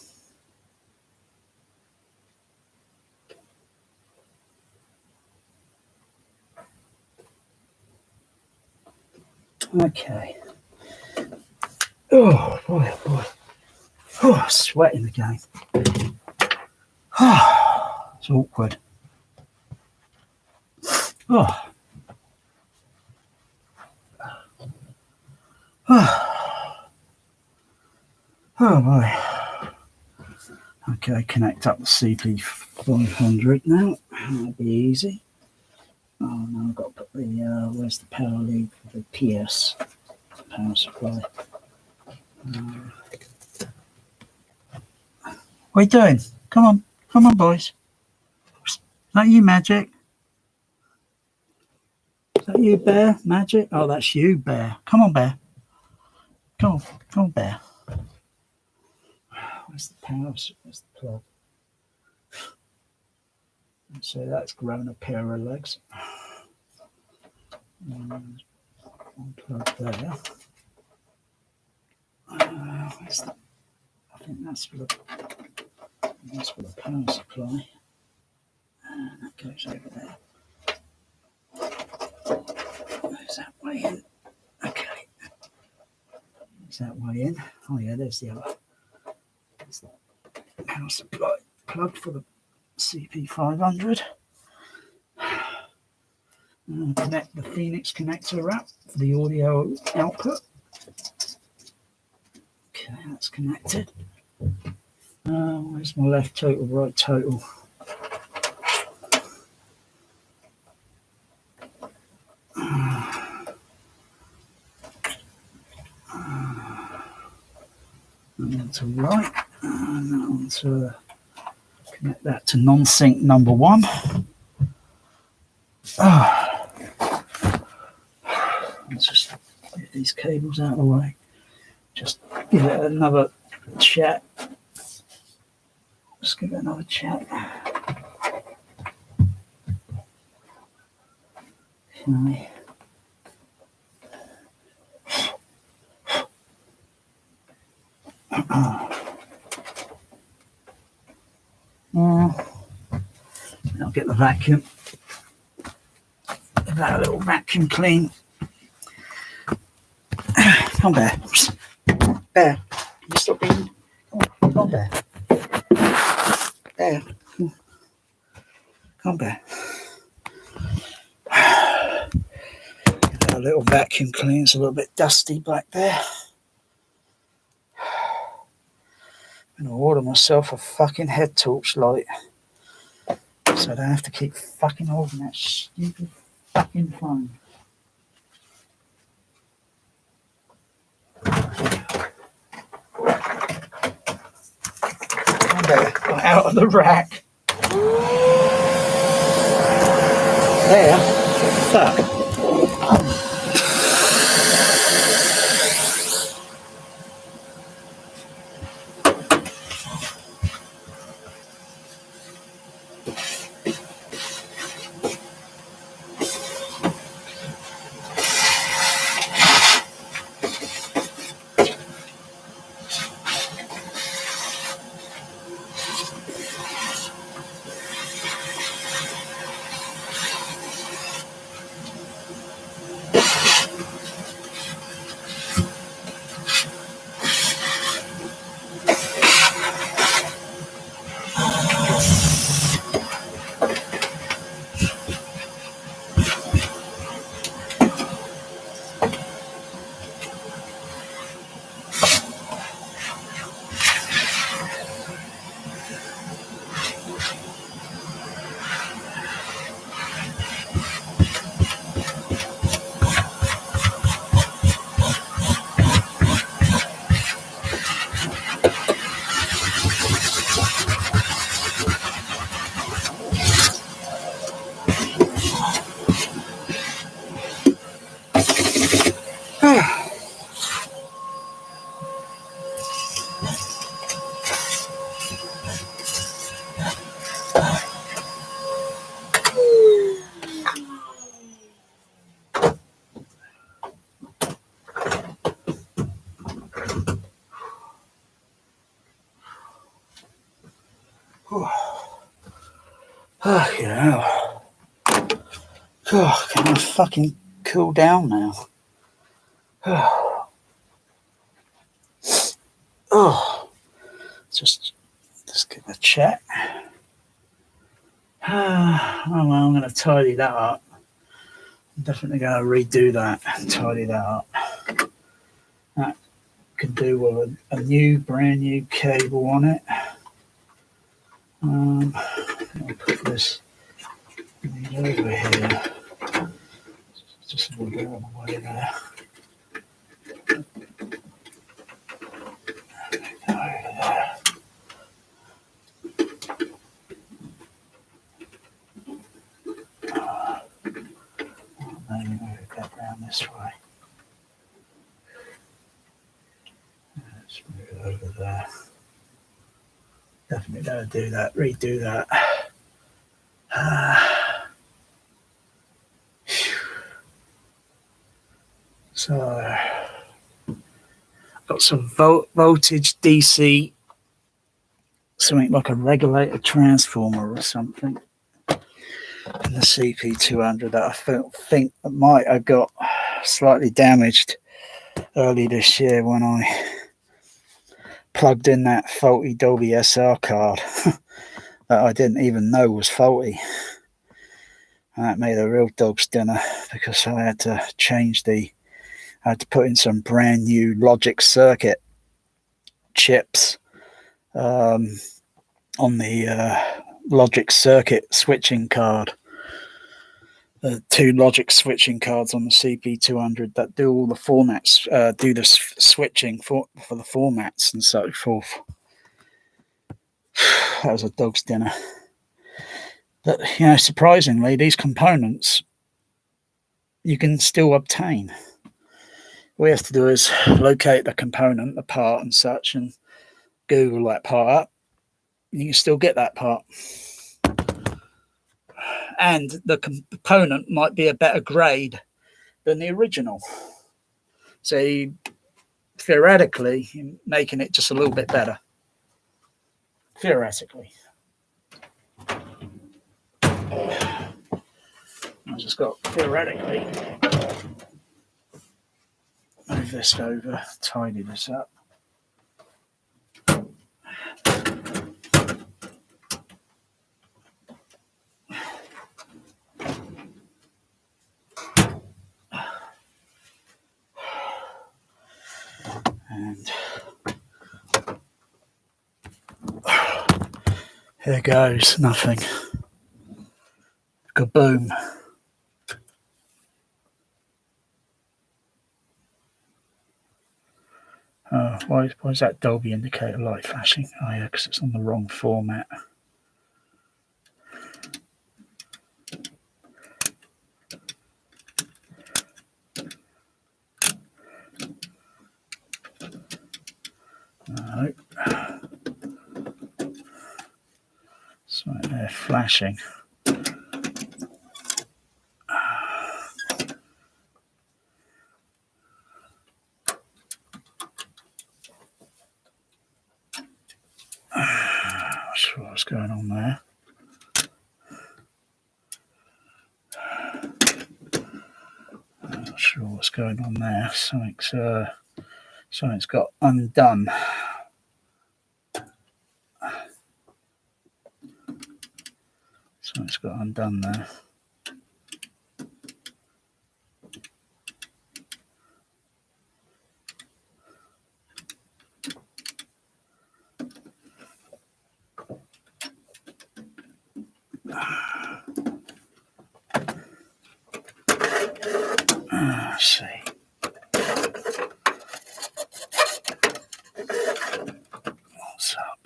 Okay. Oh boy, oh boy. Oh, sweating again. Oh, it's awkward. Oh. Oh. Oh boy. Okay, connect up the CP500 now. That'll be easy. Oh no, I've got to put the where's the power lead for the PS power supply. What are you doing? Come on, boys. Is that you, Magic? Is that you, Bear? Magic? Oh, that's you, Bear. Come on, Bear. Come on, Bear. Where's the power? Where's the plug? So that's grown a pair of legs. One plug there. Where's the, I think that's for the power supply. And that goes over there. Is that way in? Okay. Is that way in? Oh yeah, there's the other. There's the power supply plug for the CP500. And connect the Phoenix connector up for the audio output. Okay, that's connected. Where's my left total, right total? And onto right, and onto connect that to non-sync number 1. Let's just get these cables out of the way. Just give it another check. Just give it another check. Okay. I'll get the vacuum. Give that a little vacuum clean. Come on, Bear. Bear, can you stop being? Come on, Bear. Bear. Come on, Bear. Give that a little vacuum clean. It's a little bit dusty back there. I'm going to order myself a fucking head torch light so I don't have to keep fucking holding that stupid fucking phone. I'm there, out of the rack. There. Fuck. Oh, you know. God, can I fucking cool down now? Oh, just give it a check. Oh, well, I'm going to tidy that up. I'm definitely going to redo that and tidy that up. That can do with a brand new cable on it. I'll put this over here. Just a little bit on the way there. Over there. Maybe move that round this way. Let's move it over there. Definitely gotta do that, redo that. So, got some voltage DC, something like a regulator transformer or something in the CP200 that I think might have got slightly damaged early this year when I plugged in that faulty Dolby SR card that I didn't even know was faulty. And that made a real dog's dinner because I had to I had to put in some brand new logic circuit chips on the logic circuit switching card. The two logic switching cards on the CP200 that do all the formats, do the switching for the formats and so forth. That was a dog's dinner. But, surprisingly, these components you can still obtain. All you have to do is locate the component, the part and such, and Google that part up. You can still get that part. And the component might be a better grade than the original. So theoretically, you're making it just a little bit better. Theoretically. I just got theoretically move this over, tidy this up. And here goes, nothing. Kaboom. Why is that Dolby indicator light flashing? Oh yeah, because it's on the wrong format. No. So they're flashing. Not sure what's going on there. Not sure what's going on there. Something's got undone. Something's got undone there. Let's see. What's up?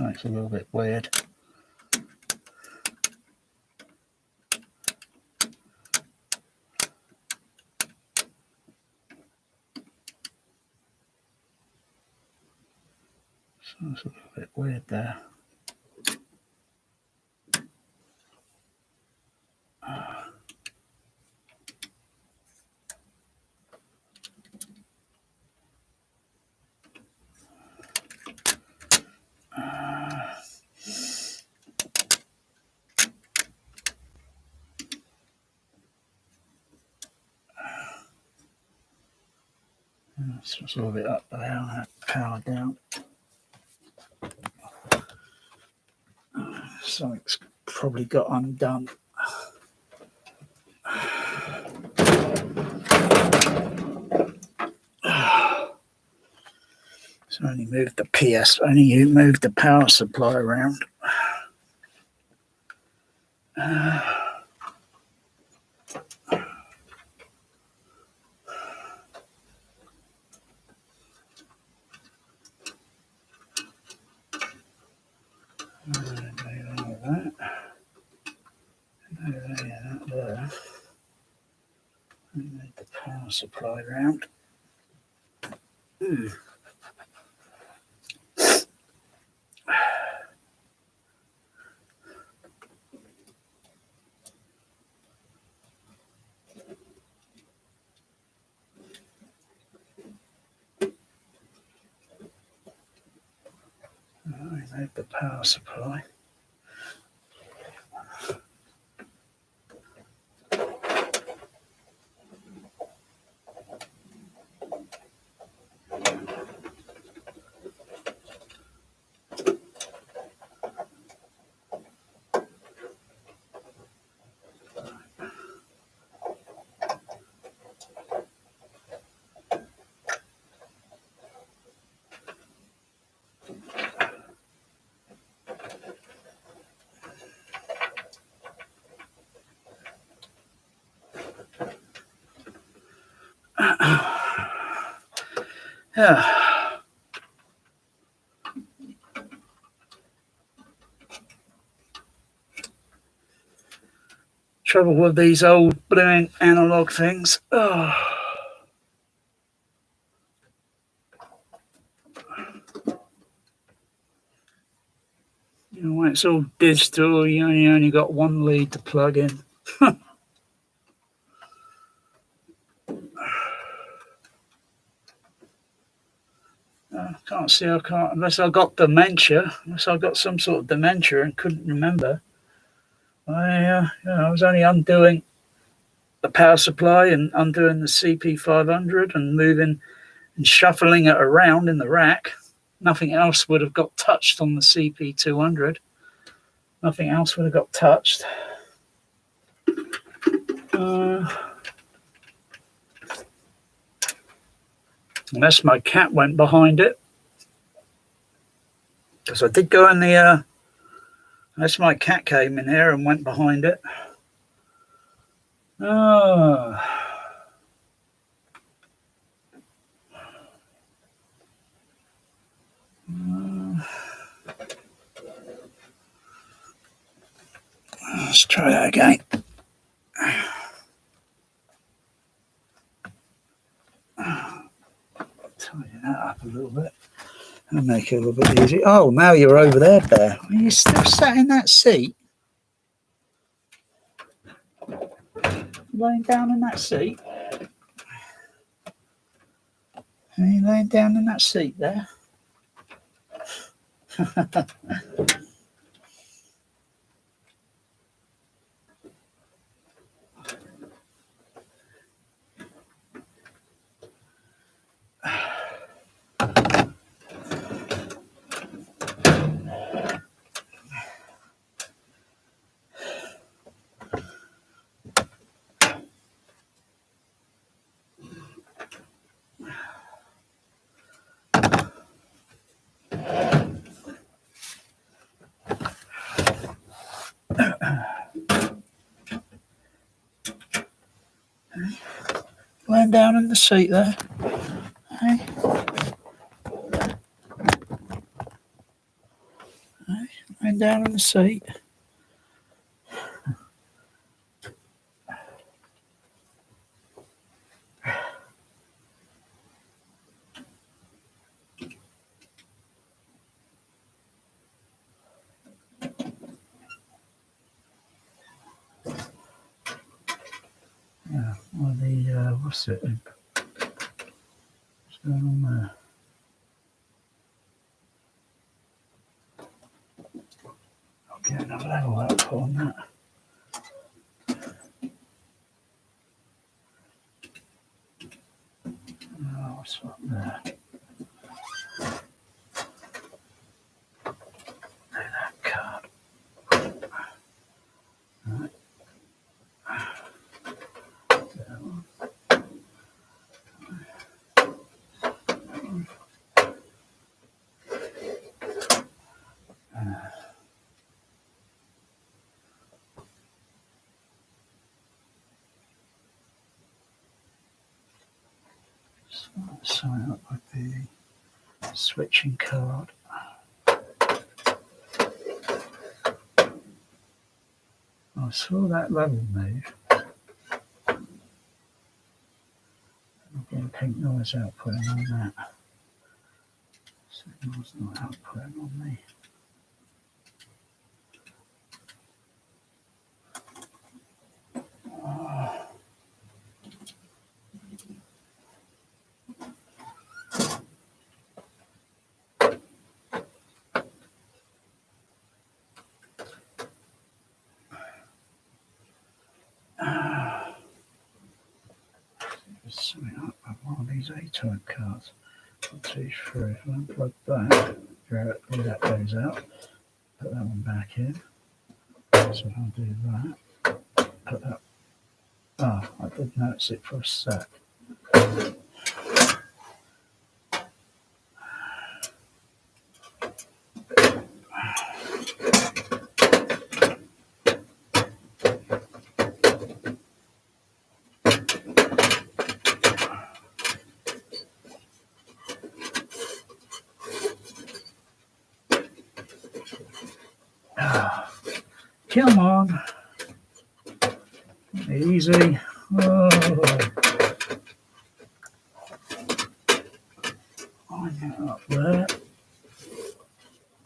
Something's a little bit weird. Something's a little bit weird there. It's just a little bit up there. I'll have power down. Something's probably got undone. So only moved the power supply around. Move the power supply around. Remove the power supply. Yeah. Trouble with these old brilliant analog things. Oh. You know, when it's all digital, you only got one lead to plug in. I can't, unless I got dementia, unless I got some sort of dementia and couldn't remember. I was only undoing the power supply and undoing the CP500 and moving and shuffling it around in the rack. Nothing else would have got touched on the CP200. Nothing else would have got touched. Unless my cat went behind it. Because I did go in the... unless my cat came in here and went behind it. Let's try that again. Tighten that up a little bit and make it a little bit easier. Oh, now you're over there, Bear. Are you still sat in that seat? Laying down in that seat? Are you laying down in that seat there? Laying down in the seat there. Hey. lying down in the seat. Yeah, well, what's it? What's going on there? I'll get another level output on that. Oh, what's up there? That card. Right. Sign up with the switching card. I saw that level move. I'm getting pink noise outputting on that. Signal's not outputting on me. Something up with one of these A-type cards. 1, 2, 3. If I unplug that, that goes out. Put that one back in. So I'll do that. Put that. Oh, I did notice it for a sec. Come on. Easy. Oh. Line that up there.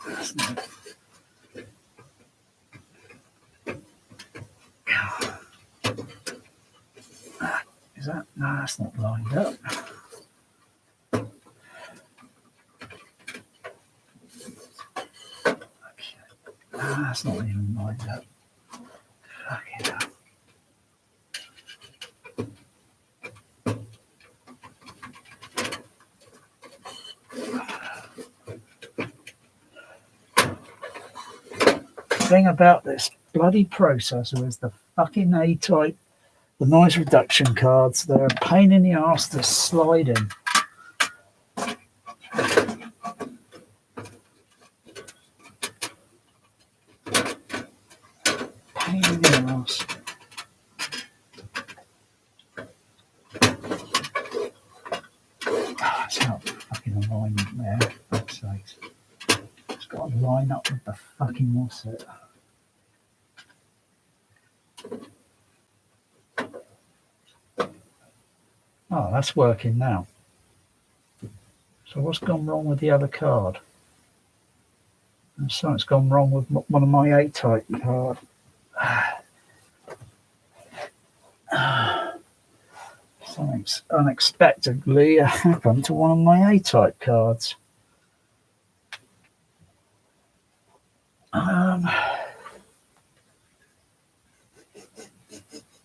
That's not. Is that? No, that's not lined up. Okay. No, that's not even lined up. Fucking hell. The thing about this bloody processor is the fucking A-type, the noise reduction cards. They're a pain in the arse to slide in. Pain in the arse. It's not fucking alignment there. For fuck's sakes. It's got to line up with the fucking what's it. Oh, that's working now. So what's gone wrong with the other card? And something's gone wrong with one of my A-type cards. Something's unexpectedly happened to one of my A-type cards.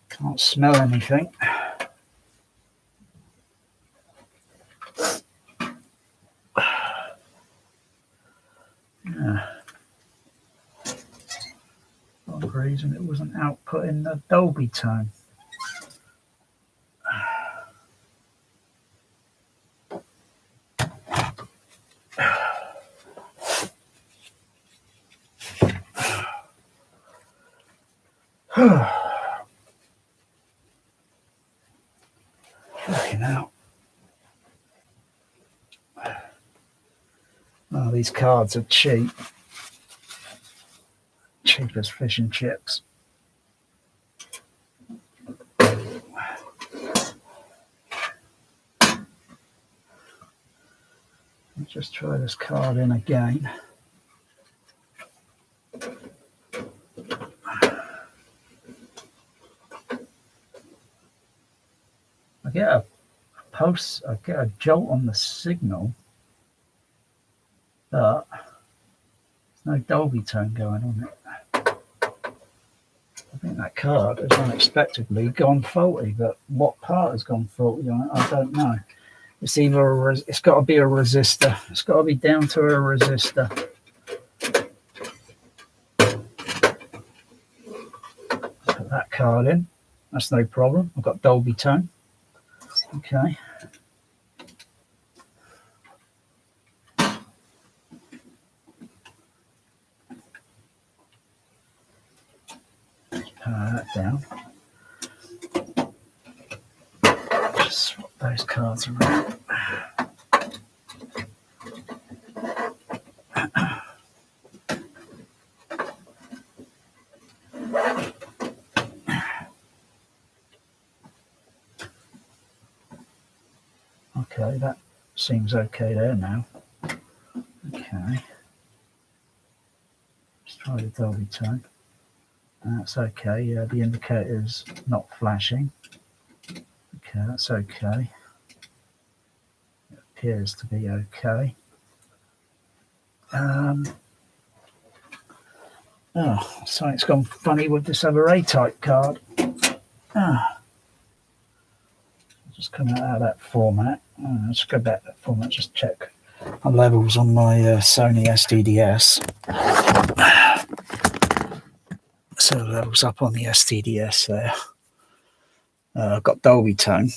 Can't smell anything. Yeah. For some reason it wasn't outputting the Dolby tone. Fucking hell. Oh, these cards are cheap. cheap as fish and chips. Let's just try this card in again. I get a pulse, I get a jolt on the signal, but there's no Dolby tone going on it. I think that card has unexpectedly gone faulty, but what part has gone faulty on it, I don't know. It's either it's got to be a resistor. It's got to be down to a resistor. Put that card in. That's no problem. I've got Dolby tone. Okay. Power that down. Just swap those cards around. Okay, that seems okay there now. Okay. Let's try the Dolby tone. That's okay. Yeah, the indicator's not flashing. Okay, that's okay. It appears to be okay. Oh, something's gone funny with this other A-type card. Just come out of that format. Let's go back to that format, just check my levels on my Sony SDDS. So levels up on the SDDS there. I've got Dolby tone.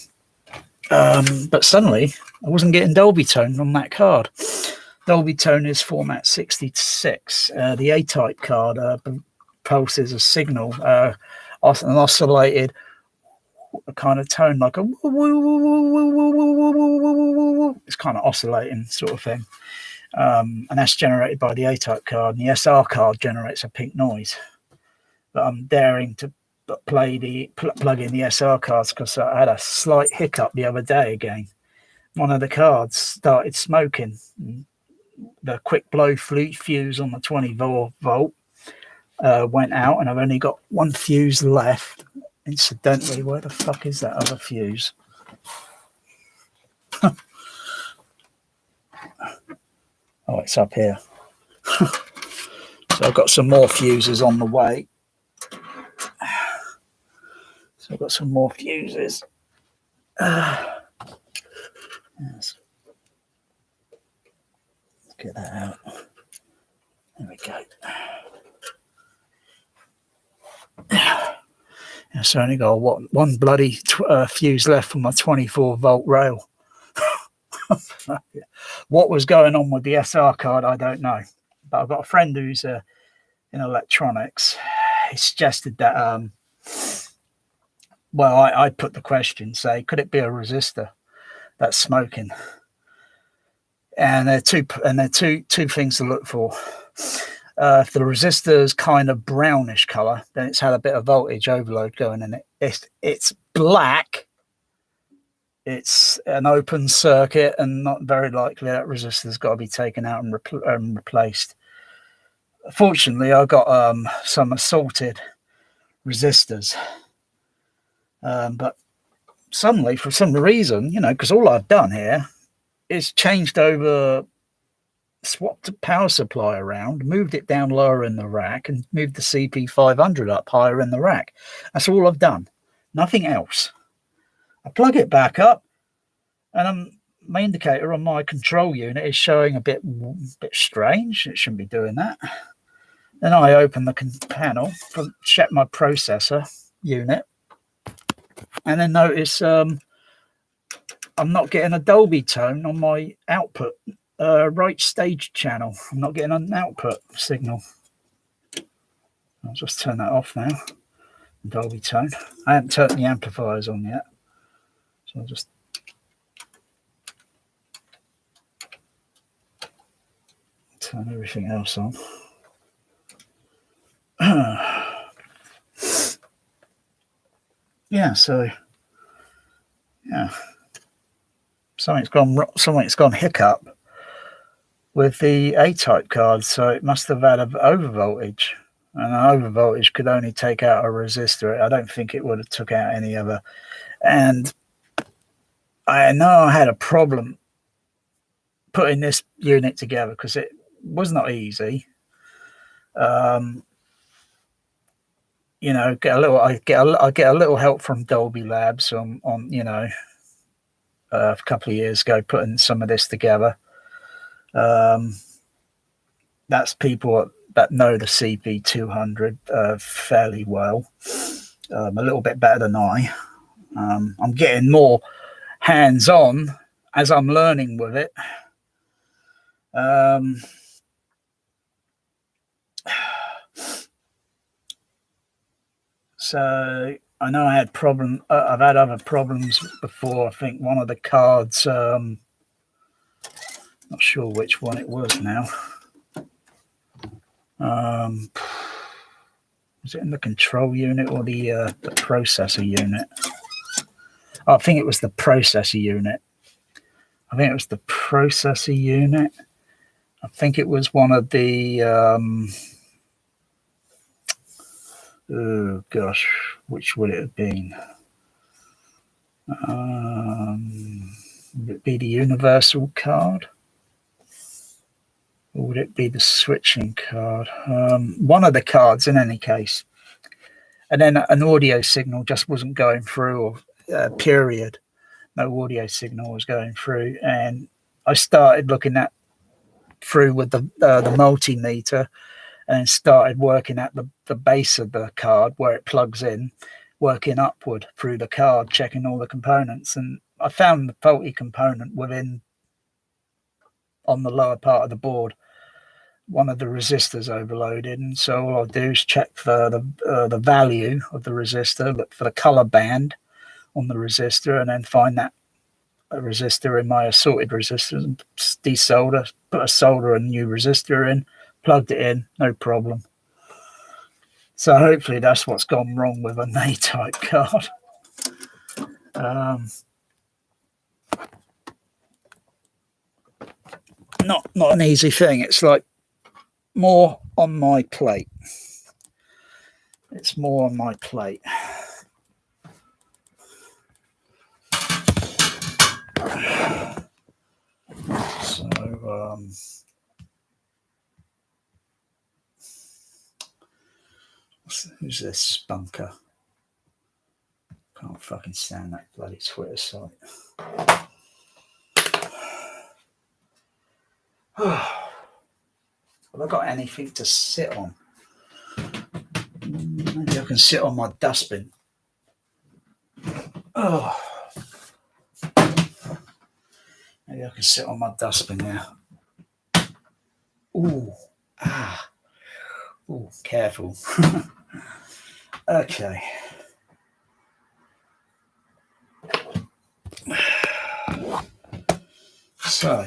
But suddenly I wasn't getting Dolby tone on that card. Dolby tone is format 66. The A-type card pulses a signal, an oscillated kind of tone, like a it's kind of oscillating sort of thing. And that's generated by the A-type card. And the SR card generates a pink noise. But I'm daring to plug in the SR cards because I had a slight hiccup the other day again. One of the cards started smoking. The quick blow fuse on the 24 volt went out, and I've only got one fuse left. Incidentally, where the fuck is that other fuse? Oh, it's up here. So I've got some more fuses on the way. So I've got some more fuses. Yes. Let's get that out. There we go. So I only got one bloody fuse left from my 24 volt rail. What was going on with the SR card, I don't know. But I've got a friend who's in electronics. He suggested that, well, I put the question, say, could it be a resistor that's smoking? And there are two things to look for. If the resistor is kind of brownish color, then it's had a bit of voltage overload going in it. It's black. It's an open circuit, and not very likely that resistor's got to be taken out and replaced. Fortunately, I got some assorted resistors, but suddenly, for some reason, because all I've done here is changed over. Swapped the power supply around, moved it down lower in the rack, and moved the CP500 up higher in the rack. That's all I've done. Nothing else. I plug it back up, and my indicator on my control unit is showing a bit strange. It shouldn't be doing that. Then I open the panel, check my processor unit, and then notice I'm not getting a Dolby tone on my output. Right stage channel. I'm not getting an output signal. I'll just turn that off now. Dolby tone. I haven't turned the amplifiers on yet, so I'll just turn everything else on. yeah, so yeah, something's gone hiccup with the A-type card, so it must have had an overvoltage, and an overvoltage could only take out a resistor. I don't think it would have took out any other. And I know I had a problem putting this unit together because it was not easy. You know, I get a little help from Dolby Labs on you know, a couple of years ago, putting some of this together. That's people that know the CP200 fairly well, a little bit better than I. I'm getting more hands-on as I'm learning with it. So I know I had I've had other problems before. I think one of the cards, not sure which one it was now. Was it in the control unit or the processor unit? Oh, I think it was the processor unit. I think it was one of the oh gosh, which would it have been? Would it be the universal card? Or would it be the switching card? One of the cards in any case. And then an audio signal just wasn't going through, or period. No audio signal was going through. And I started looking at through with the multimeter and started working at the base of the card where it plugs in, working upward through the card, checking all the components. And I found the faulty component on the lower part of the board. One of the resistors overloaded, and so all I'll do is check for the value of the resistor, look for the color band on the resistor, and then find that a resistor in my assorted resistors and desolder, solder a new resistor in, plugged it in, no problem. So hopefully that's what's gone wrong with an A-type card. Not an easy thing. It's like more on my plate. It's more on my plate. So who's this spunker? Can't fucking stand that bloody Twitter site. Have I got anything to sit on? Maybe I can sit on my dustbin. Oh, maybe I can sit on my dustbin now. Ooh, ooh, careful. Okay. So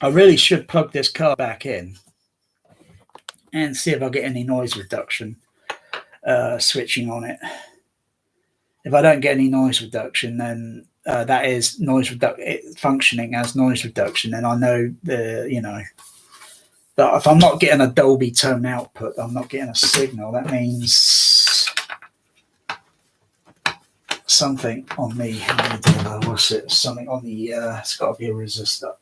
I really should plug this car back in and see if I get any noise reduction switching on it. If I don't get any noise reduction, then that is functioning as noise reduction, and I know that if I'm not getting a Dolby tone output, I'm not getting a signal. That means something on the what's it? Something on the it's got to be a resistor.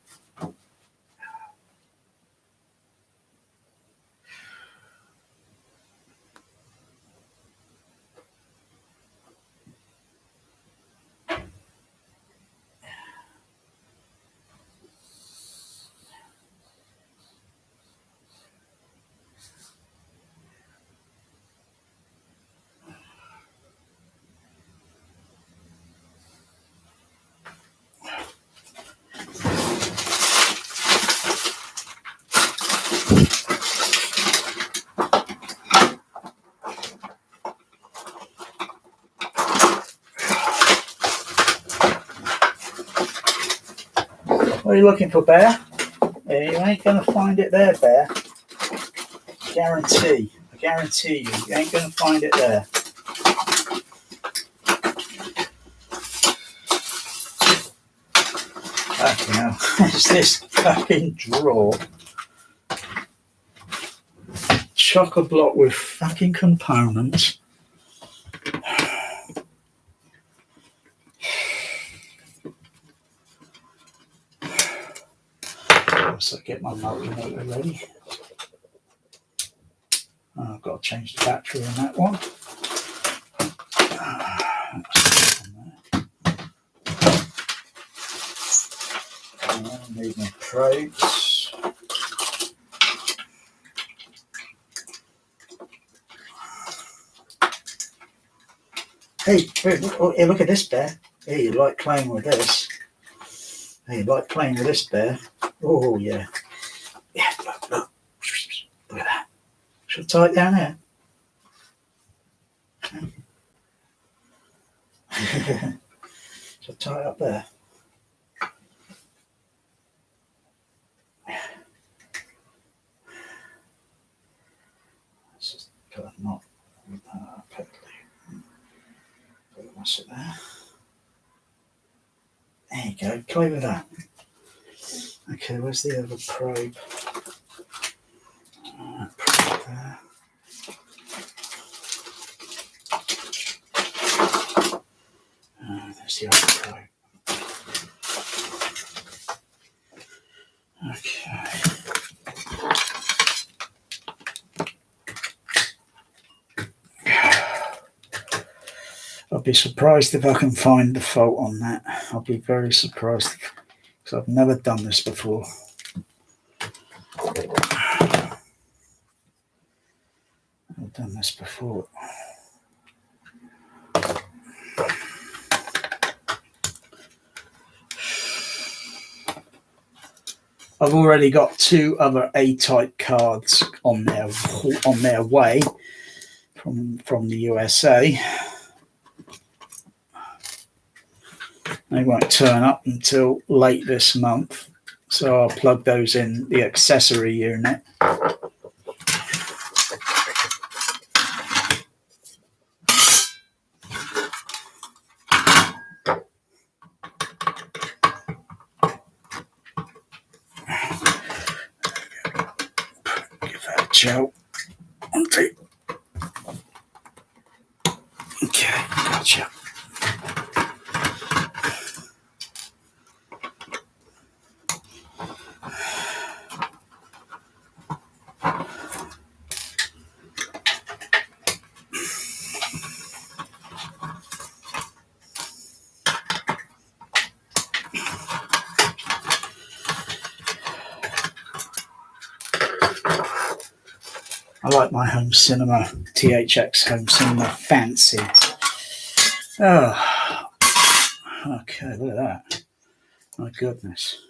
What are you looking for, Bear? Yeah, you ain't going to find it there, Bear. Guarantee. I guarantee you ain't going to find it there. Fucking hell. It's this fucking drawer. Chock-a-block with fucking components. Once I get my multimeter ready. Oh, I've got to change the battery on that one. I need my probes. Hey, look at this bear. Hey, you like playing with this? Hey, you like playing with this bear? Oh, yeah. Yeah, look. Look at that. Shall I tie it down here? Shall I tie it up there? Let's just put a knot. What's it there? There you go, play with that. Okay, where's the other probe? Probe there. There's the other probe. Okay. I'll be surprised if I can find the fault on that. I'll be very surprised because I've never done this before. I've done this before. I've already got 2 other A-type cards on their way from the USA. They won't turn up until late this month, so I'll plug those in the accessory unit. Give that a chow. Okay, gotcha. I like my home cinema, THX home cinema fancy. Oh, okay, look at that. My goodness.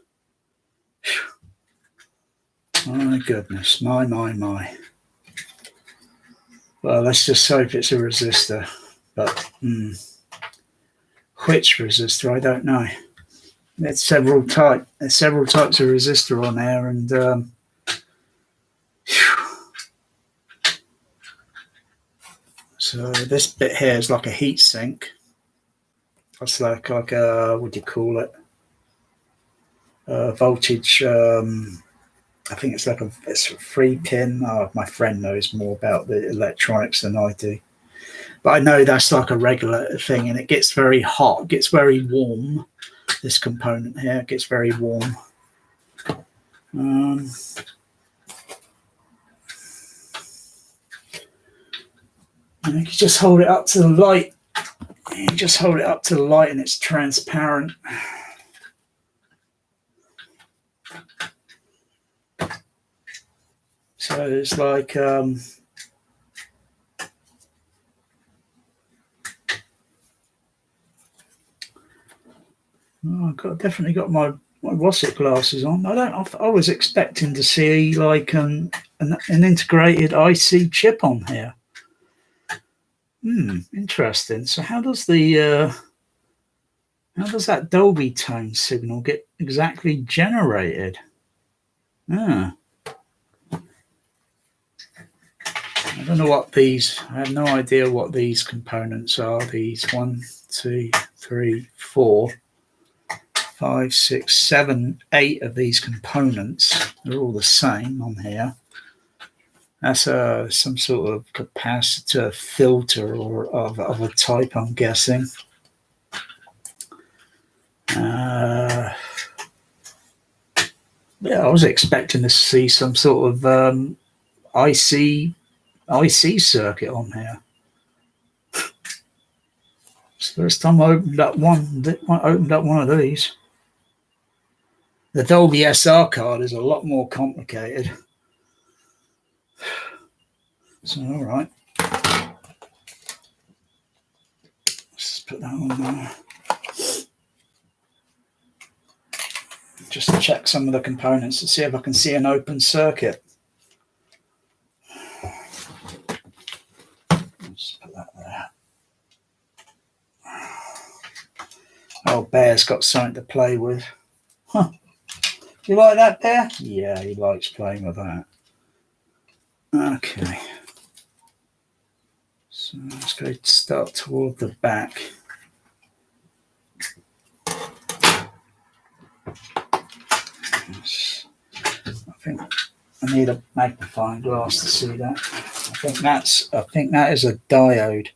My goodness, my. Well, let's just hope it's a resistor, but which resistor, I don't know. There's several types of resistor on there, and so this bit here is like a heat sink. That's like a, what do you call it? Voltage. I think it's like it's a 3-pin. Oh, my friend knows more about the electronics than I do. But I know that's like a regular thing, and it gets very hot. It gets very warm. This component here gets very warm. And you just hold it up to the light. You just hold it up to the light, and it's transparent. So it's like I've definitely got my what's it glasses on. I was expecting to see like an integrated IC chip on here. Interesting. So how does that Dolby tone signal get exactly generated? I don't know what these, I have no idea what these components are. These 1, 2, 3, 4, 5, 6, 7, 8 of these components. They're all the same on here. That's some sort of capacitor filter or of a type, I'm guessing. Yeah, I was expecting to see some sort of IC circuit on here. It's the first time I opened up one of these. The Dolby SR card is a lot more complicated. So all right, let's put that on there. Just to check some of the components to see if I can see an open circuit. Just put that there. Oh, Bear's got something to play with. Huh. Do you like that, Bear? Yeah, he likes playing with that. Okay. So let's go start toward the back. I think I need a magnifying glass to see that. I think that is a diode.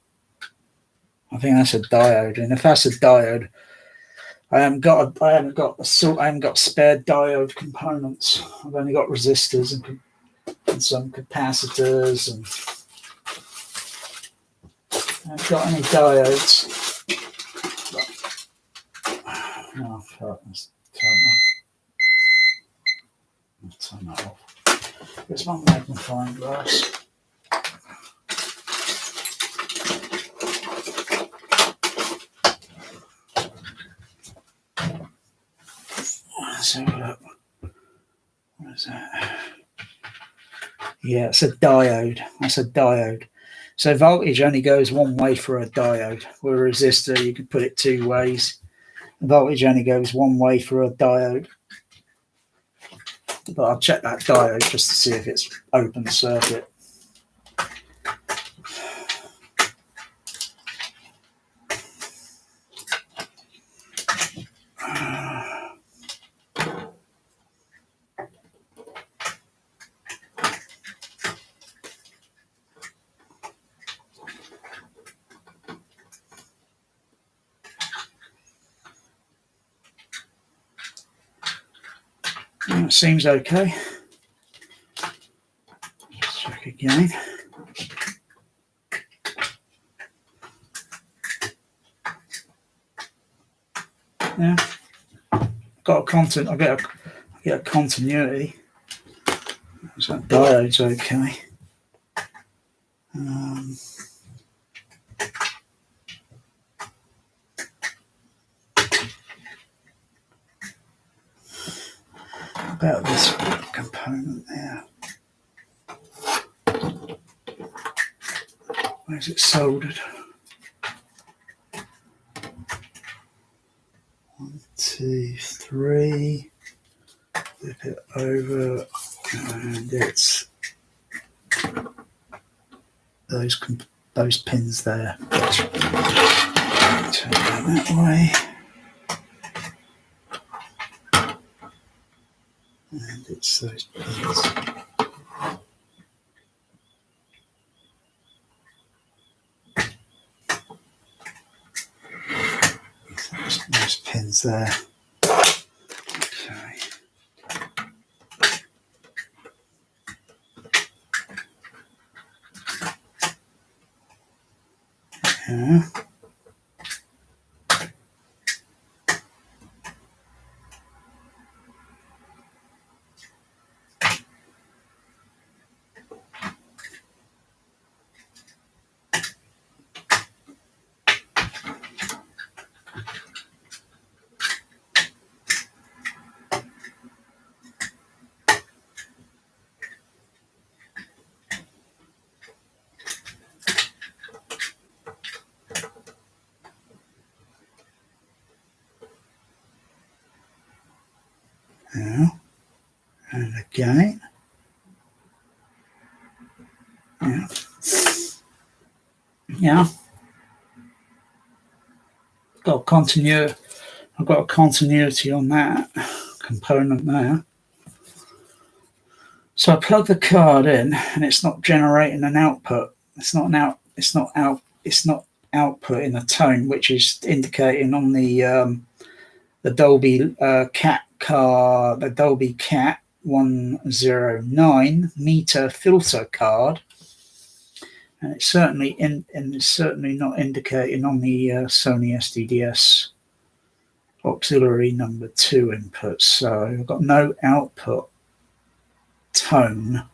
I think that's a diode, and if that's a diode, I haven't got spare diode components. I've only got resistors and some capacitors, and I haven't got any diodes. Oh, fuck, let's turn that off. There's my magnifying glass. Let's have a look. What is that? Yeah, it's a diode. That's a diode. So voltage only goes one way for a diode. With a resistor, you can put it two ways. Voltage only goes one way for a diode. But I'll check that diode just to see if it's open circuit. It seems okay. Let's check again. Yeah, got a content. I get a continuity. So that diode's okay. About this component there. Where's it soldered? 1, 2, 3. Flip it over, and it's those pins there. Turn that way. And it's those pins. Those pins there. Okay. Yeah. Yeah. And again. Yeah. Yeah, got continuity. I've got a continuity on that component there. So I plug the card in, and it's not generating an output. It's not outputting a tone, which is indicating on the Dolby Cat card, the Dolby Cat 109 meter filter card, and it's certainly not indicating on the Sony SDDS auxiliary number 2 input. So I've got no output tone.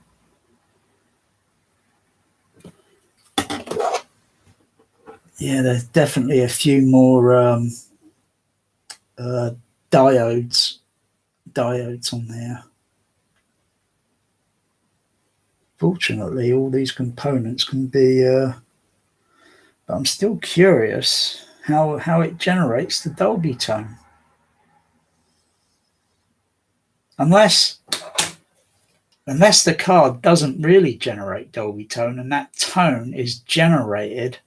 Yeah, there's definitely a few more diodes on there. Fortunately, all these components can be, but I'm still curious how it generates the Dolby tone. Unless the card doesn't really generate Dolby tone, and that tone is generated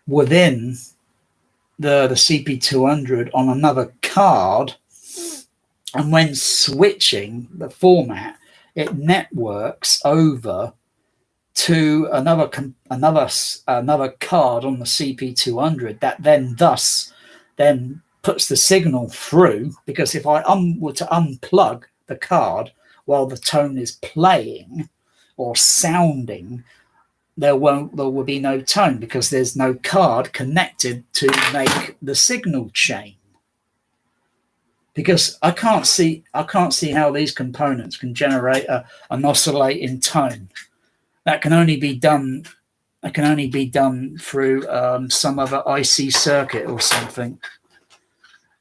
within the CP200 on another card, and when switching the format, it networks over to another card on the CP200 that then puts the signal through. Because if I were to unplug the card while the tone is playing or sounding, there will be no tone, because there's no card connected to make the signal chain. Because I can't see how these components can generate an oscillating tone. That can only be done through some other IC circuit or something.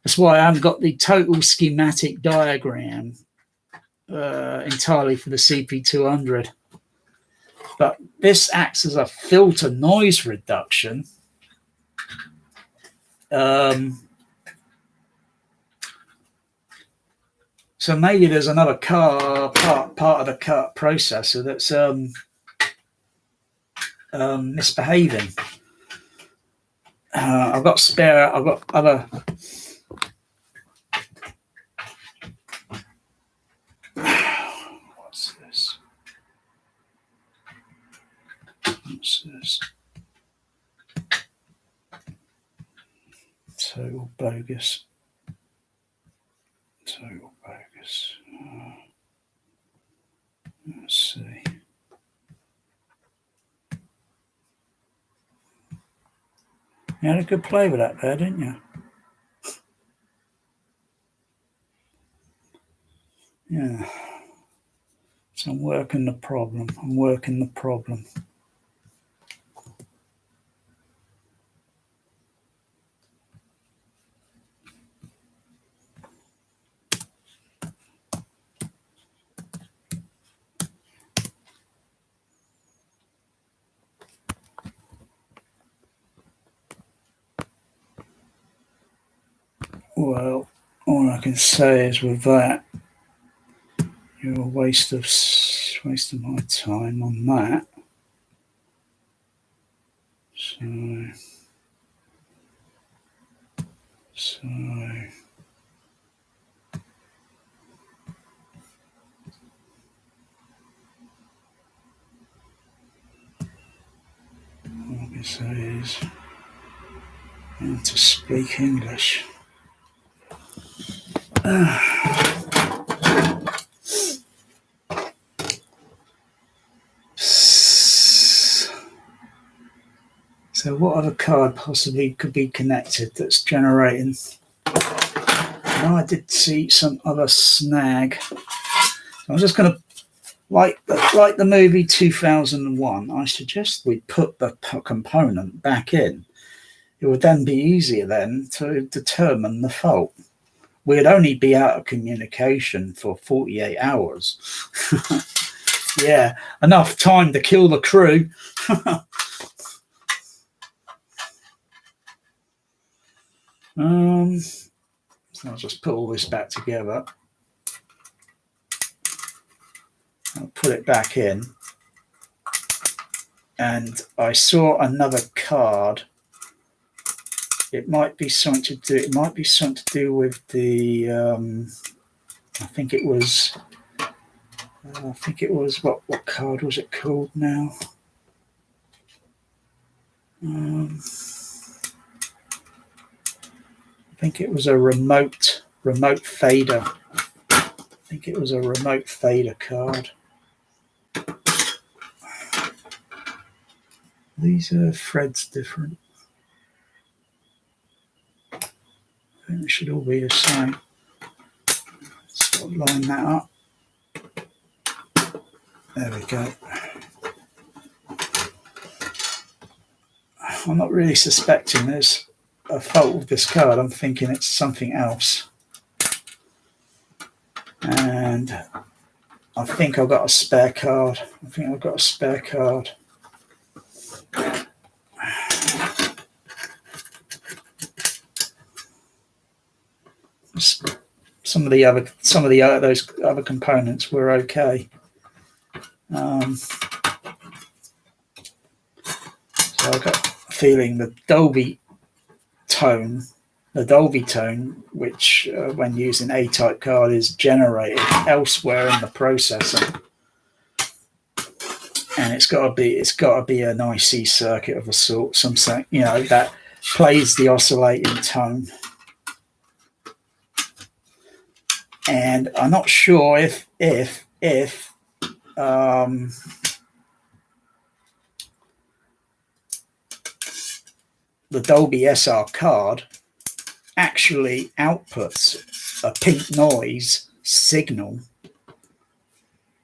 That's why I haven't got the total schematic diagram entirely for the CP200. But this acts as a filter noise reduction. So maybe there's another part of the cart processor that's misbehaving. I've got other. What's this? Total bogus. Let's see. You had a good play with that there, didn't you? Yeah. So I'm working the problem. Well, all I can say is with that, you're a waste of my time on that. So all I can say is how to speak English. So what other card possibly could be connected that's generating? No, I did see some other snag. So I'm just going to, like the movie 2001, I suggest we put the component back in. It would then be easier then to determine the fault. We'd only be out of communication for 48 hours. Yeah, enough time to kill the crew. So I'll just put all this back together. I'll put it back in. and I saw another card. It might be something to do. It might be something to do with the. I think it was. What card was it called now? I think it was a remote fader. I think it was a remote fader card. These are threads different. I think they should all be the same. Sort of line that up. There we go. I'm not really suspecting there's a fault with this card. I'm thinking it's something else. And I think I've got a spare card. Some of those other components were okay. So I got a feeling the Dolby tone, which when using A-type card is generated elsewhere in the processor, and it's got to be an IC circuit of a sort, something that plays the oscillating tone. And I'm not sure if the Dolby SR card actually outputs a pink noise signal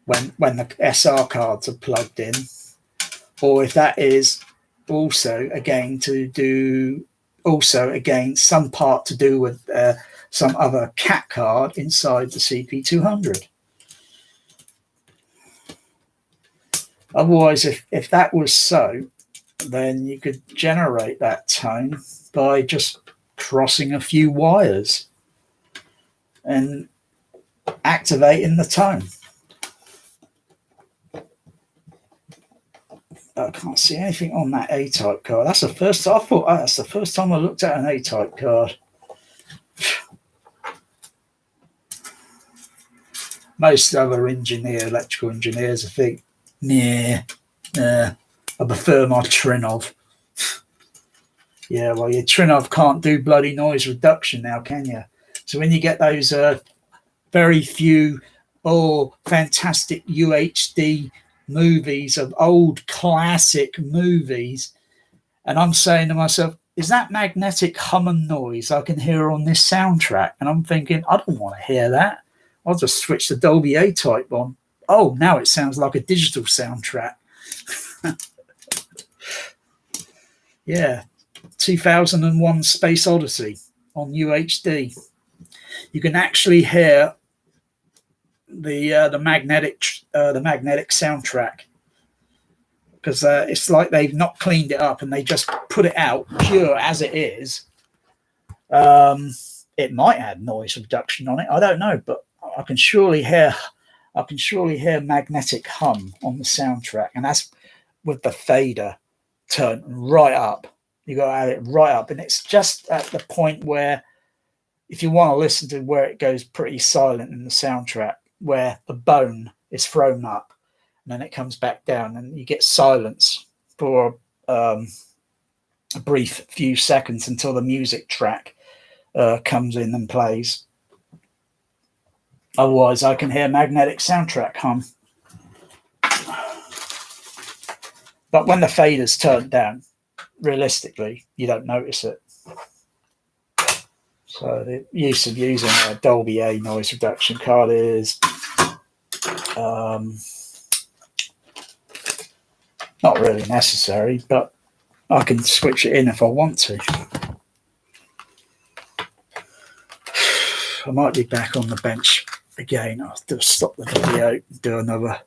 when the SR cards are plugged in, or if that is also some part to do with some other CAT card inside the CP200. Otherwise, if that was so, then you could generate that tone by just crossing a few wires and activating the tone. I can't see anything on that A-type card. That's the first time I looked at an A-type card. Most other electrical engineers, I think, I prefer my Trinov. Yeah, well, your Trinov can't do bloody noise reduction now, can you? So when you get those very few fantastic UHD movies of old classic movies, and I'm saying to myself, is that magnetic hum and noise I can hear on this soundtrack? And I'm thinking, I don't want to hear that. I'll just switch the Dolby A-type on. Oh, now it sounds like a digital soundtrack. Yeah, 2001 Space Odyssey on UHD. You can actually hear the magnetic soundtrack, because it's like they've not cleaned it up and they just put it out pure as it is. It might add noise reduction on it, I don't know, but I can surely hear magnetic hum on the soundtrack, and that's with the fader turned right up. You got to add it right up, and it's just at the point where, if you want to listen to where it goes pretty silent in the soundtrack, where the bone is thrown up and then it comes back down, and you get silence for a brief few seconds until the music track comes in and plays. Otherwise, I can hear magnetic soundtrack hum. But when the fader's turned down, realistically, you don't notice it. So the use of using a Dolby A noise reduction card is not really necessary, but I can switch it in if I want to. I might be back on the bench again. I'll just stop the video, do another.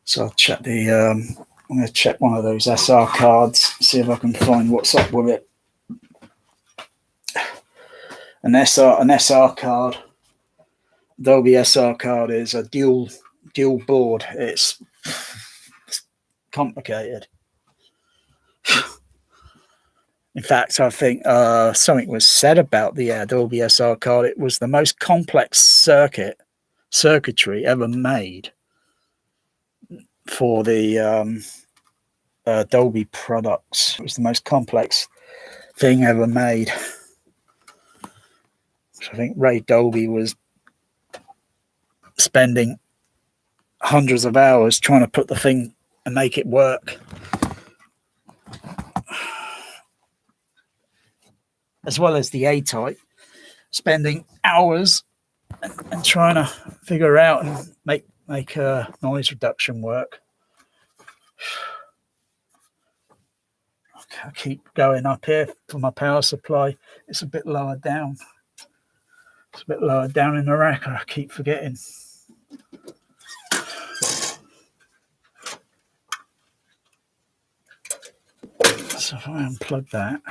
So I'll check I'm going to check one of those SR cards, see if I can find what's up with it. An SR card, Dolby SR card, is a dual board. It's complicated. In fact, I think something was said about the Dolby SR card. It was the most complex circuitry ever made for the Dolby products. It was the most complex thing ever made. So I think Ray Dolby was spending hundreds of hours trying to put the thing and make it work. As well as the A-Type, spending hours and trying to figure out and make noise reduction work. I keep going up here for my power supply. It's a bit lower down. It's a bit lower down in the rack. I keep forgetting. So if I unplug that,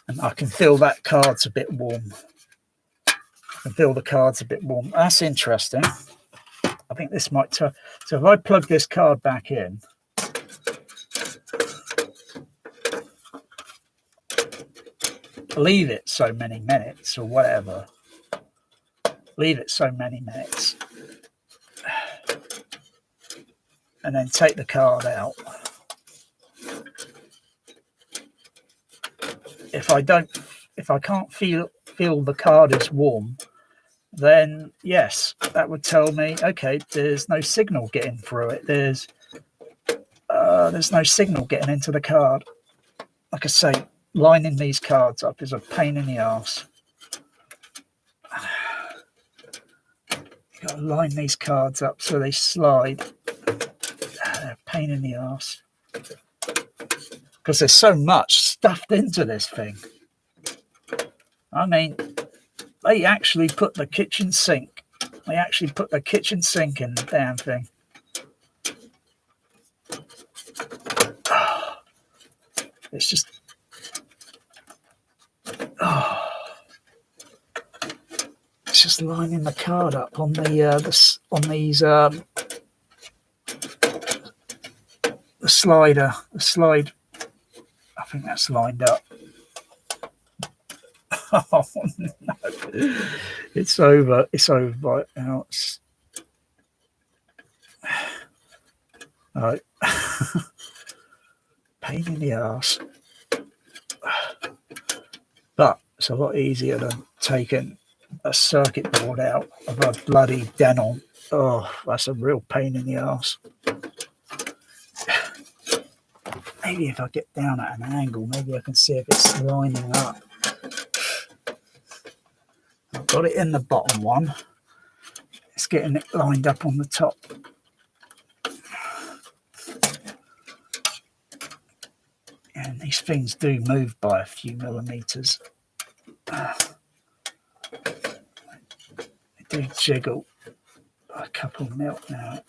and I can feel that card's a bit warm. I can feel the card's a bit warm. That's interesting. I think this might turn. So if I plug this card back in, leave it so many minutes or whatever. Leave it so many minutes. And then take the card out. If I can't feel the card is warm, then yes, that would tell me, okay, there's no signal getting through it. There's no signal getting into the card. Like I say, lining these cards up is a pain in the arse. You've got to line these cards up so they slide. They're a pain in the arse. Because there's so much stuffed into this thing. I mean, they actually put the kitchen sink. They actually put the kitchen sink in the damn thing. Oh, it's just... Oh, it's just lining the card up on the slider. The slide. I think that's lined up. Oh no! It's over. It's over right now. All right. Pain in the arse. But it's a lot easier than taking a circuit board out of a bloody Denon. Oh, that's a real pain in the arse. Maybe if I get down at an angle, maybe I can see if it's lining up. I've got it in the bottom one. It's getting it lined up on the top. And these things do move by a few millimeters. They do jiggle by a couple of mil now.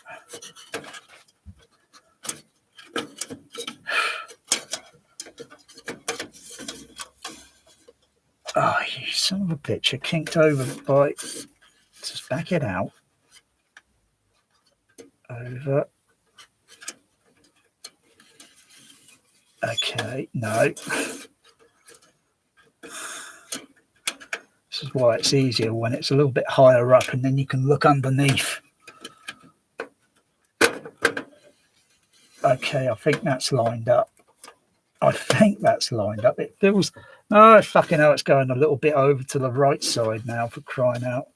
Oh, you son of a bitch, I kinked over by... Just back it out. Over. Okay, no. This is why it's easier when it's a little bit higher up and then you can look underneath. Okay, I think that's lined up. It feels... Oh, fucking hell, it's going a little bit over to the right side now, for crying out.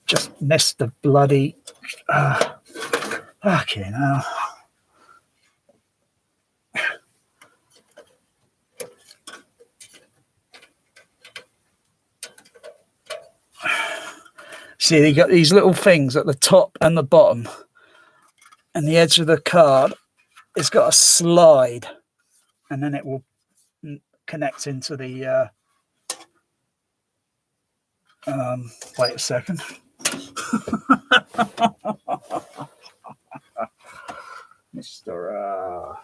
Just missed the bloody... fucking hell. See, you got these little things at the top and the bottom, and the edge of the card, it's got a slide, and then it will connect into the... wait a second. Mr.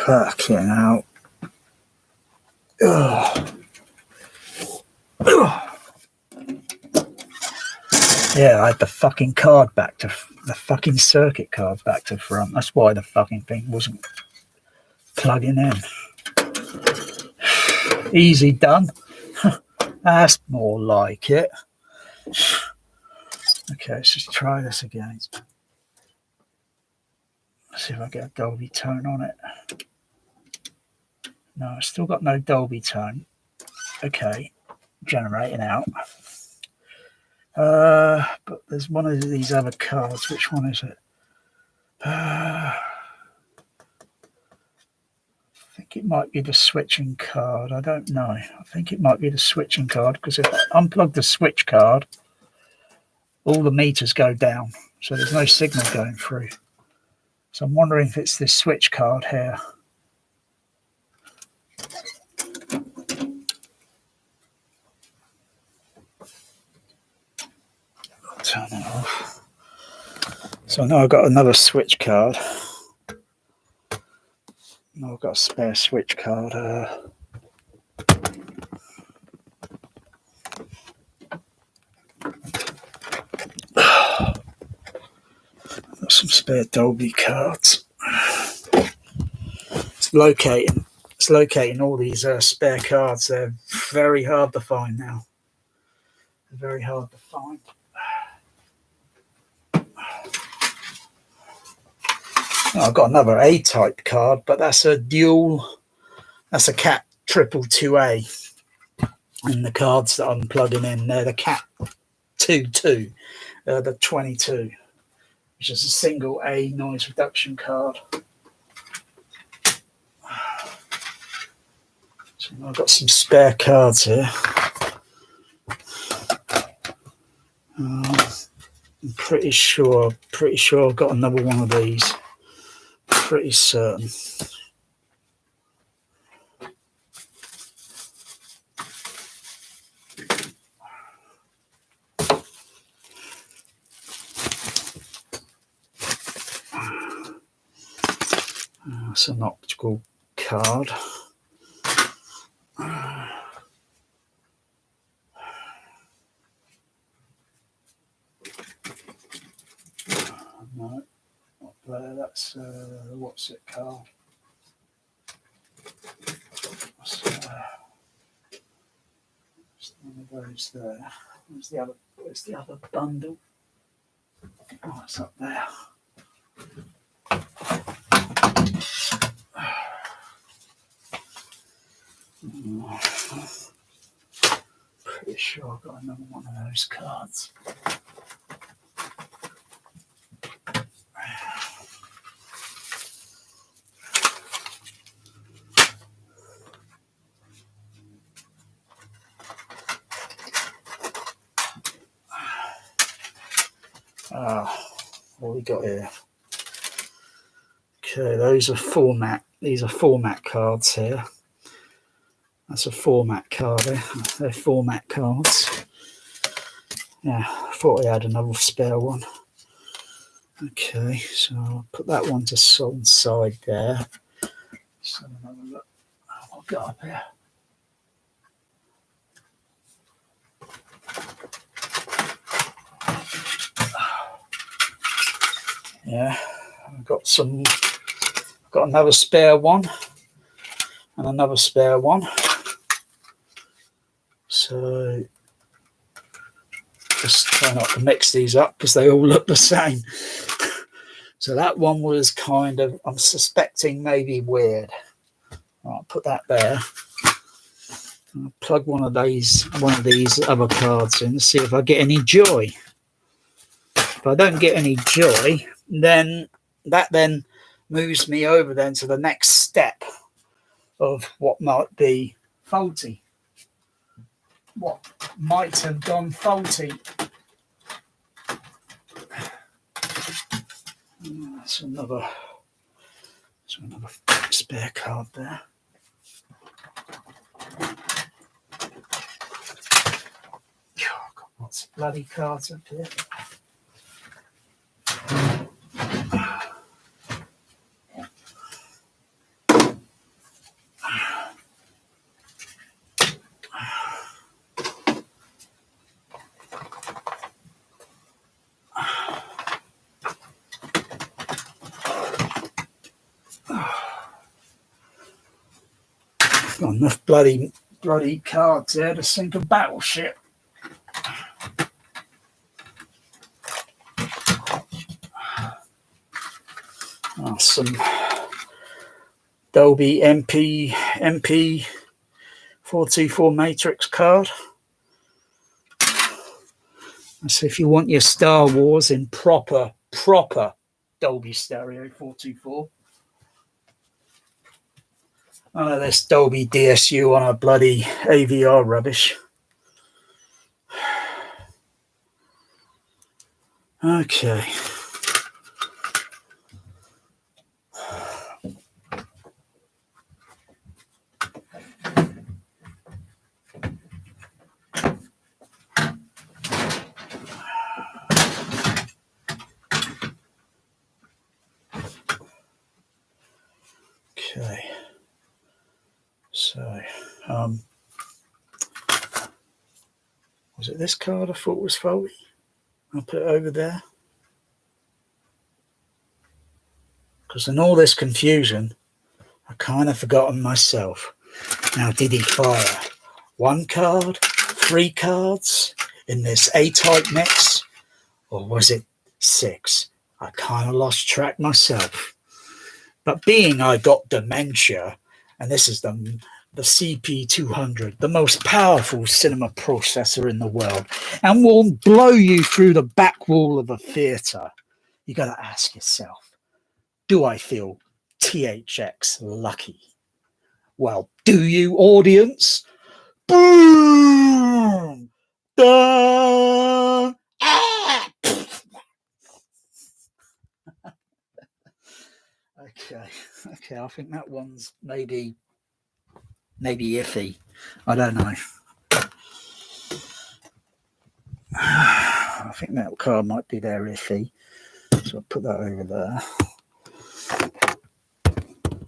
Fucking hell. Yeah, I had the fucking card back to the fucking circuit card back to front. That's why the fucking thing wasn't plugging in. Easy done. That's more like it. Okay, let's just try this again. Let's see if I get a Dolby tone on it. No, I've still got no Dolby tone. Okay, generating out. But there's one of these other cards. Which one is it? I think it might be the switching card. I don't know. I think it might be the switching card because if I unplug the switch card, all the meters go down. So there's no signal going through. So I'm wondering if it's this switch card here. turn it off. So now I've got another switch card. Now I've got a spare switch card. Got some spare Dolby cards. It's locating all these spare cards. They're very hard to find now. They're very hard to find. I've got another A-type card, but that's a dual. That's a Cat 222A. And the cards that I'm plugging in, they're the Cat 22, the 22, which is a single A noise reduction card. So I've got some spare cards here. I'm pretty sure I've got another one of these. Pretty certain. That's an optical card. No, not there. That's what's it called? What's one of those there? Where's the other bundle? Oh, it's up there. Pretty sure I've got another one of those cards. What we got here? Okay, those are format. These are format cards here. That's a format card. They're format cards. Yeah, I thought I had another spare one. Okay, so I'll put that one to one side there. So another look. What I've got up here. Yeah, I've got another spare one and another spare one. So just try not to mix these up because they all look the same. So that one was kind of, I'm suspecting maybe weird. I'll put that there. I'll plug one of these other cards in to see if I get any joy. If I don't get any joy, then that moves me over then to the next step of what might be faulty. What might have gone faulty. That's another spare card there. I've got lots of bloody cards up here. Got enough bloody cards there to sink a battleship. Oh, some Dolby MP 424 matrix card. So if you want your Star Wars in proper Dolby stereo 424. None of this Dolby DSU on a bloody AVR rubbish. Okay. So, was it this card I thought was faulty? I'll put it over there. Because in all this confusion, I kind of forgotten myself. Now, did he fire 1 card, 3 cards in this A-type mix? Or was it 6? I kind of lost track myself. But being I got dementia, and this is the CP200, the most powerful cinema processor in the world, and will blow you through the back wall of a theatre, you got to ask yourself, do I feel THX lucky? Well, do you, audience? Boom! Da! Ah! Okay, I think that one's maybe iffy. I don't know. I think that card might be there iffy. So I'll put that over there.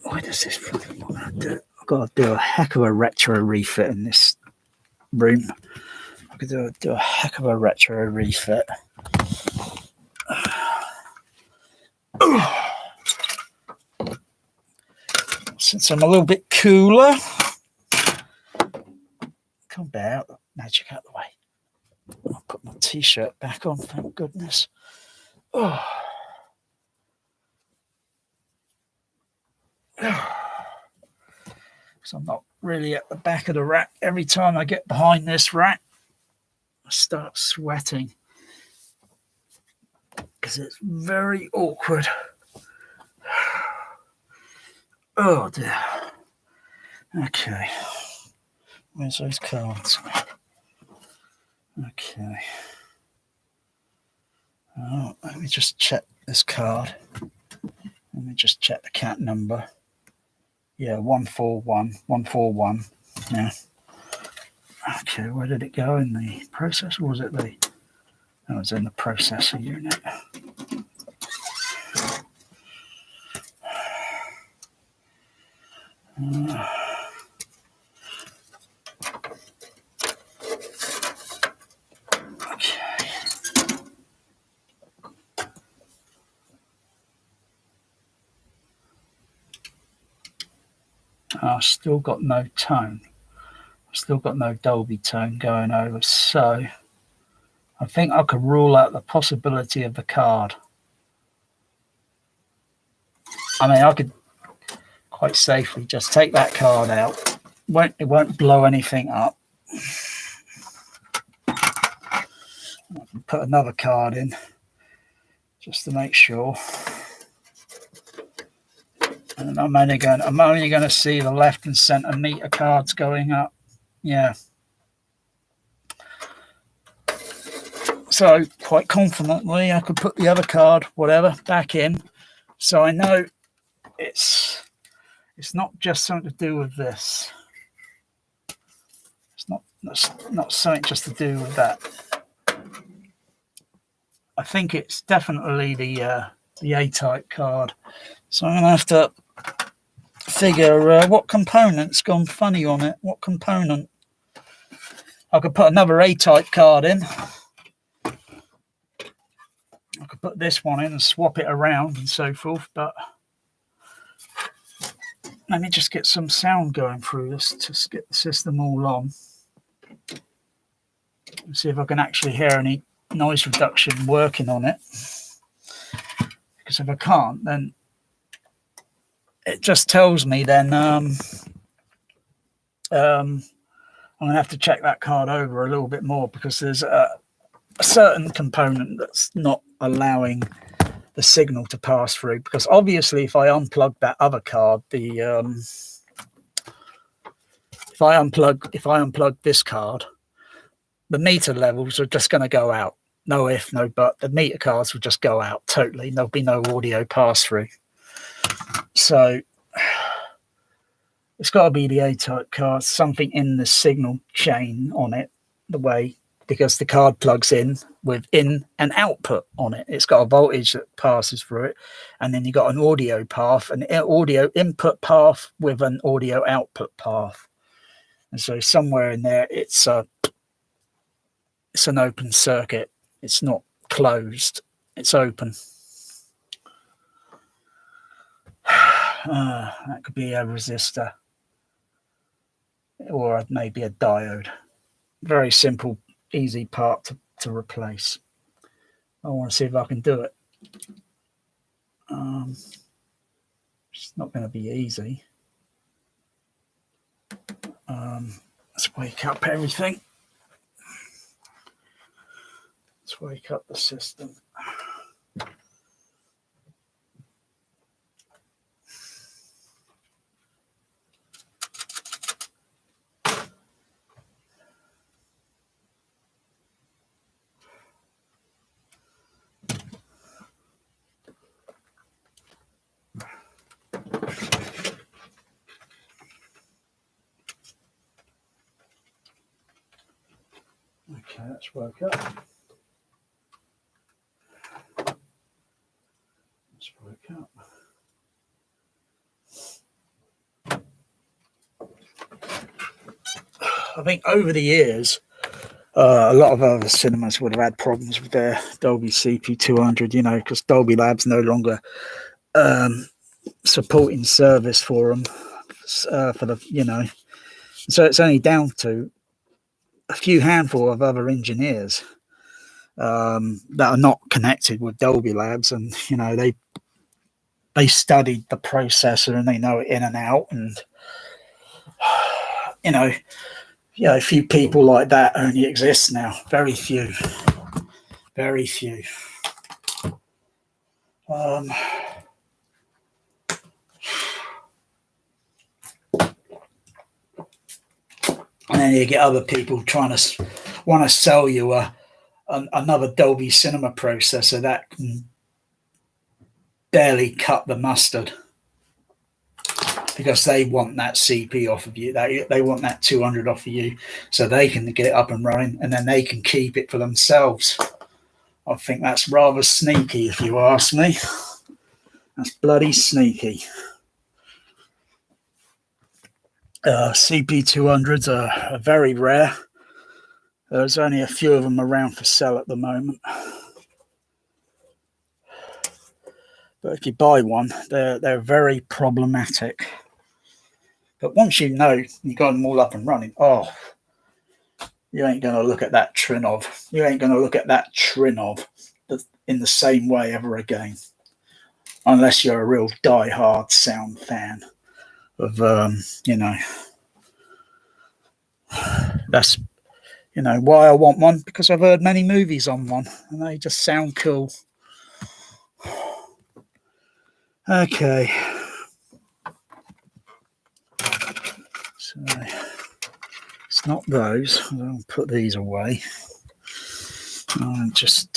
Why does this fucking want to do? I've got to do a heck of a retro refit in this room. I could do a heck of a retro refit. Since I'm a little bit cooler, come back, magic out of the way. I'll put my t-shirt back on, thank goodness. Because I'm not really at the back of the rack. Every time I get behind this rack, I start sweating because it's very awkward. Oh dear. Okay. Where's those cards? Okay. Oh, let me just check this card. Let me just check the cat number. Yeah, 141. 141. Yeah. Okay, where did it go in the processor? Or was it the? That was in the processor unit. I've still got no tone. I've still got no Dolby tone going over, so I think I could rule out the possibility of the card. I mean, I could quite safely just take that card out. It won't blow anything up. I can put another card in just to make sure. And I'm only going to see the left and center meter cards going up. Yeah. So quite confidently, I could put the other card, whatever, back in. So I know it's not just something to do with this. It's not something just to do with that. I think it's definitely the A-type card. So I'm going to have to figure what component's gone funny on it. What component? I could put another A-type card in. I could put this one in and swap it around and so forth, but let me just get some sound going through this to get the system all on. And see if I can actually hear any noise reduction working on it. Because if I can't, then it just tells me then I'm going to have to check that card over a little bit more, because there's a certain component that's not allowing the signal to pass through. Because obviously if I unplug that other card, if I unplug this card, the meter levels are just going to go out. No if, no but. The meter cards will just go out totally. There'll be no audio pass through. So it's got to be the A-type card, something in the signal chain on it, the way, because the card plugs in with in and output on it. It's got a voltage that passes through it, and then you've got an audio path, an audio input path with an audio output path. And so somewhere in there, it's an open circuit. It's not closed. It's open. That could be a resistor or maybe a diode. Very simple, easy part to replace. I want to see if I can do it. It's not going to be easy. Let's wake up everything. Let's wake up the system. Okay, let's woke up. Let's woke up. I think over the years, a lot of other cinemas would have had problems with their Dolby CP200, you know, because Dolby Labs no longer supporting service for them, for the, you know. So it's only down to a few handful of other engineers that are not connected with Dolby Labs, and you know they studied the processor and they know it in and out, and you know, a few people like that only exist now. Very few. Very few. And then you get other people trying to want to sell you another Dolby Cinema processor that can barely cut the mustard, because they want that CP off of you. They want that 200 off of you so they can get it up and running, and then they can keep it for themselves. I think that's rather sneaky, if you ask me. That's bloody sneaky. CP200s are very rare. There's only a few of them around for sale at the moment. But if you buy one, they're very problematic. But once you know you got them all up and running, oh, you ain't going to look at that Trinov. You ain't going to look at that Trinov in the same way ever again. Unless you're a real die-hard sound fan of, you know, that's, you know, why I want one, because I've heard many movies on one and they just sound cool. Okay. So it's not those. I'll put these away. Just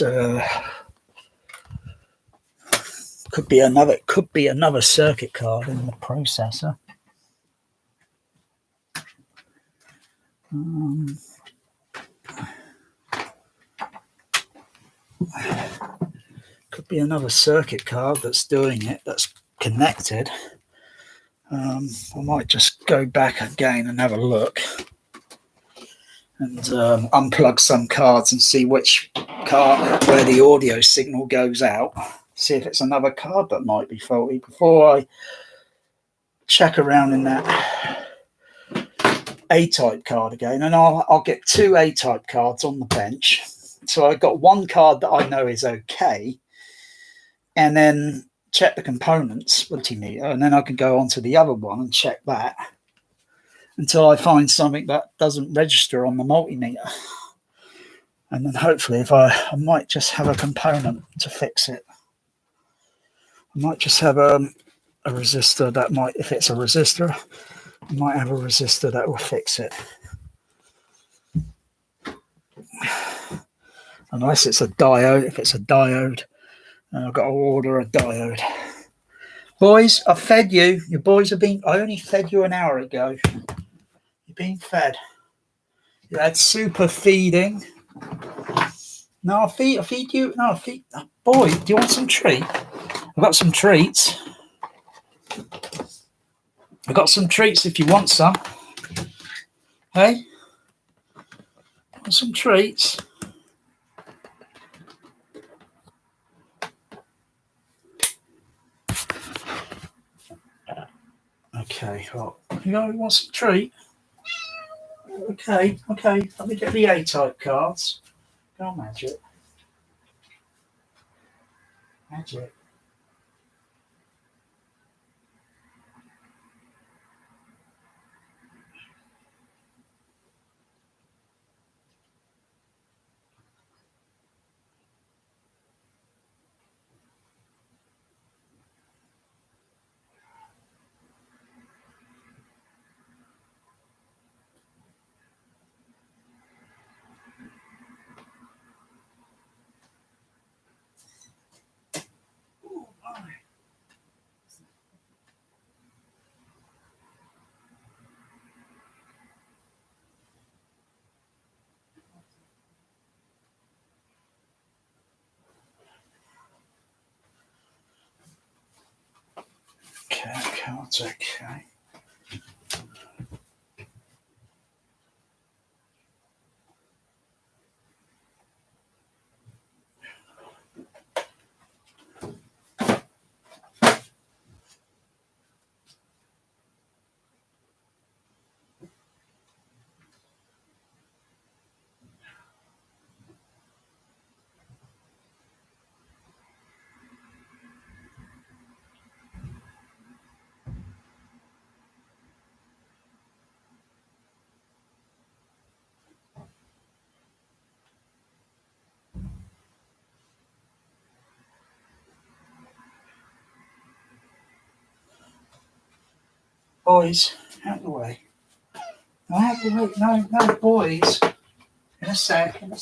could be another circuit card in the processor. Could be another circuit card that's doing it, that's connected. I might just go back again and have a look and unplug some cards and see which card where the audio signal goes out. See if it's another card that might be faulty before I check around in that A-type card again. And I'll get two A-type cards on the bench. So I've got one card that I know is okay, and then check the components, multimeter, and then I can go on to the other one and check that until I find something that doesn't register on the multimeter. And then hopefully if I might just have a component to fix it. I might just have a resistor that might, if it's a resistor, I might have a resistor that will fix it. Unless it's a diode. If it's a diode, I've got to order a diode. Boys, I fed you. Your boys have been, I only fed you an hour ago. You're being fed. You had super feeding. No, I'll feed you. No, I'll feed. Oh, boy, do you want some treat? I've got some treats. I've got some treats if you want some. Hey, want some treats? Okay, well, you want some treat? Okay, let me get the A-type cards. Go on, Magic. Magic. Okay, cards, okay. Boys, out of the way. No, out of the way. No, boys. In a second.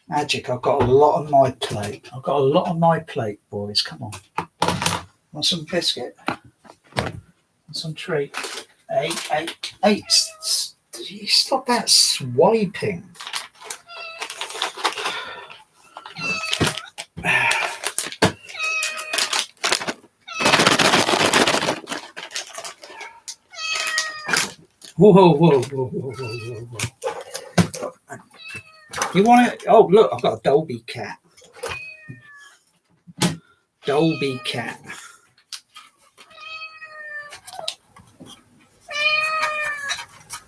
Magic, I've got a lot on my plate. Boys. Come on. Want some biscuit? Want some treat? Hey, stop that swiping. Whoa. You want it? Oh, look, I've got a Dolby cat. Dolby cat.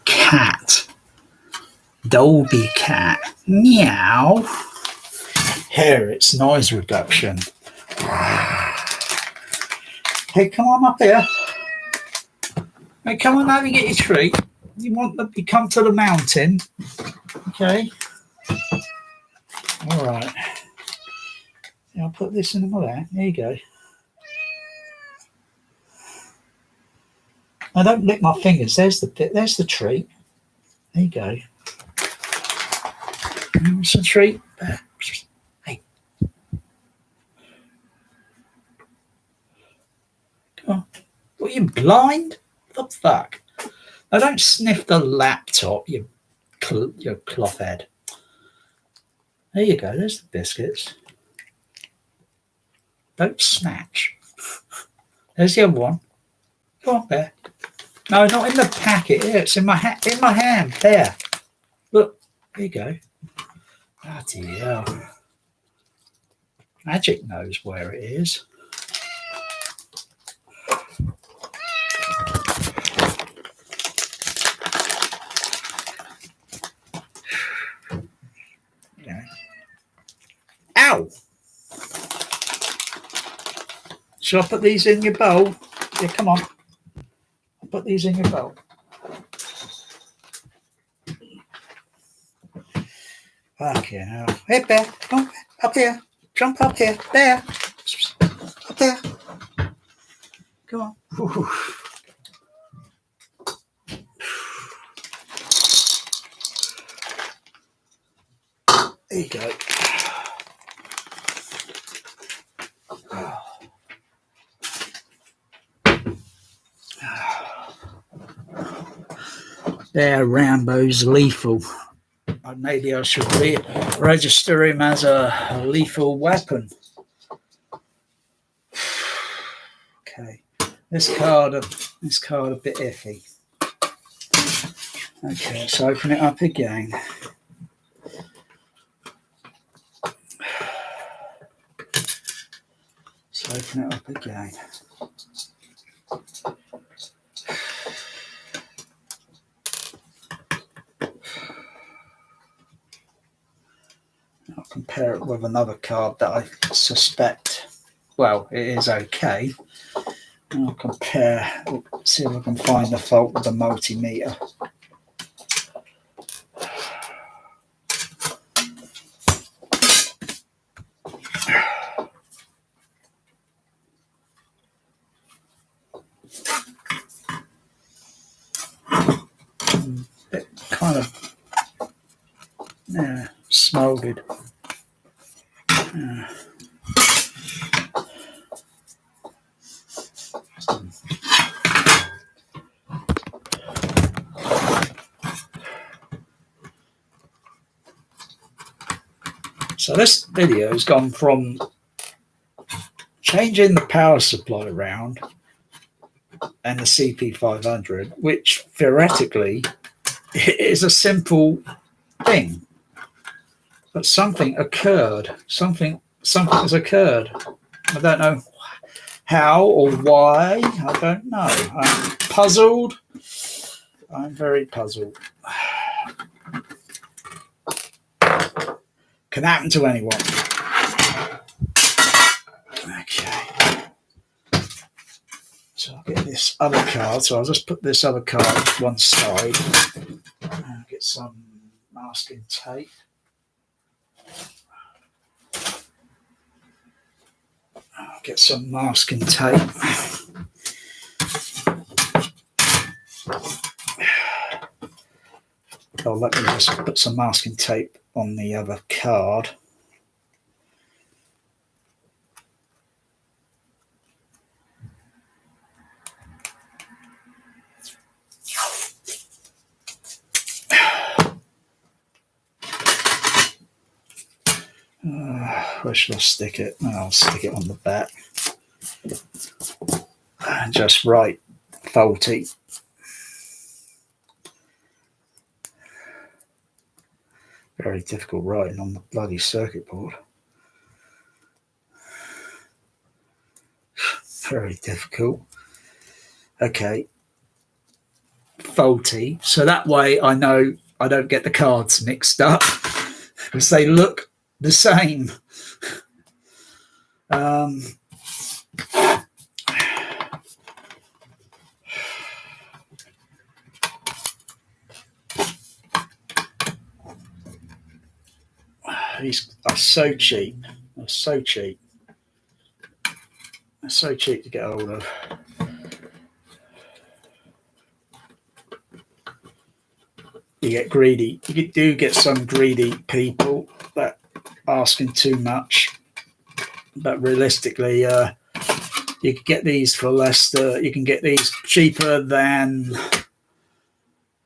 Cat. Dolby cat. Meow. Here, it's noise reduction. Hey, come on up here. Hey, come on over and get your treat. You come to the mountain. Okay. All right. I'll put this in my bag. There you go. Now don't lick my fingers. There's the treat. There you go. There's a treat. Hey. Come on. What, are you blind? What the fuck? I don't sniff the laptop, you cloth head. There you go. There's the biscuits. Don't snatch. There's the other one. Go on there. No, not in the packet. Here, it's in my in my hand. There. Look. There you go. Bloody hell. Magic knows where it is. Yeah. Ow! Shall I put these in your bowl? Yeah, come on. I'll put these in your bowl. Fucking hell. Hey, Bear. Come on, up here. Jump up here. There. Up there. Come on. Ooh. There you go. There, Rambo's lethal. Maybe I should register him as a lethal weapon. Okay, this card a bit iffy. Okay, let's open it up again. Let's open it up again. I'll compare it with another card that I suspect, well, it is okay. And I'll compare, see if I can find the fault with the multimeter. Bit kind of smoulded. So this video has gone from changing the power supply around and the CP500, which theoretically is a simple thing, but something occurred. Something has occurred. I don't know how or why. I don't know. I'm puzzled. I'm very puzzled. Can happen to anyone. Okay. So I'll get this other card. So I'll just put this other card to one side. And get some masking tape. I'll get some masking tape. Oh, let me just put some masking tape on the other card. Where should I stick it? I'll stick it on the back. And just write faulty. Very difficult writing on the bloody circuit board. Very difficult. Okay. Faulty. So that way I know I don't get the cards mixed up because they look the same. These are so cheap. They're so cheap. They're so cheap to get hold of. You get greedy. You do get some greedy people that are asking too much. But realistically, you can get these for less. You can get these cheaper than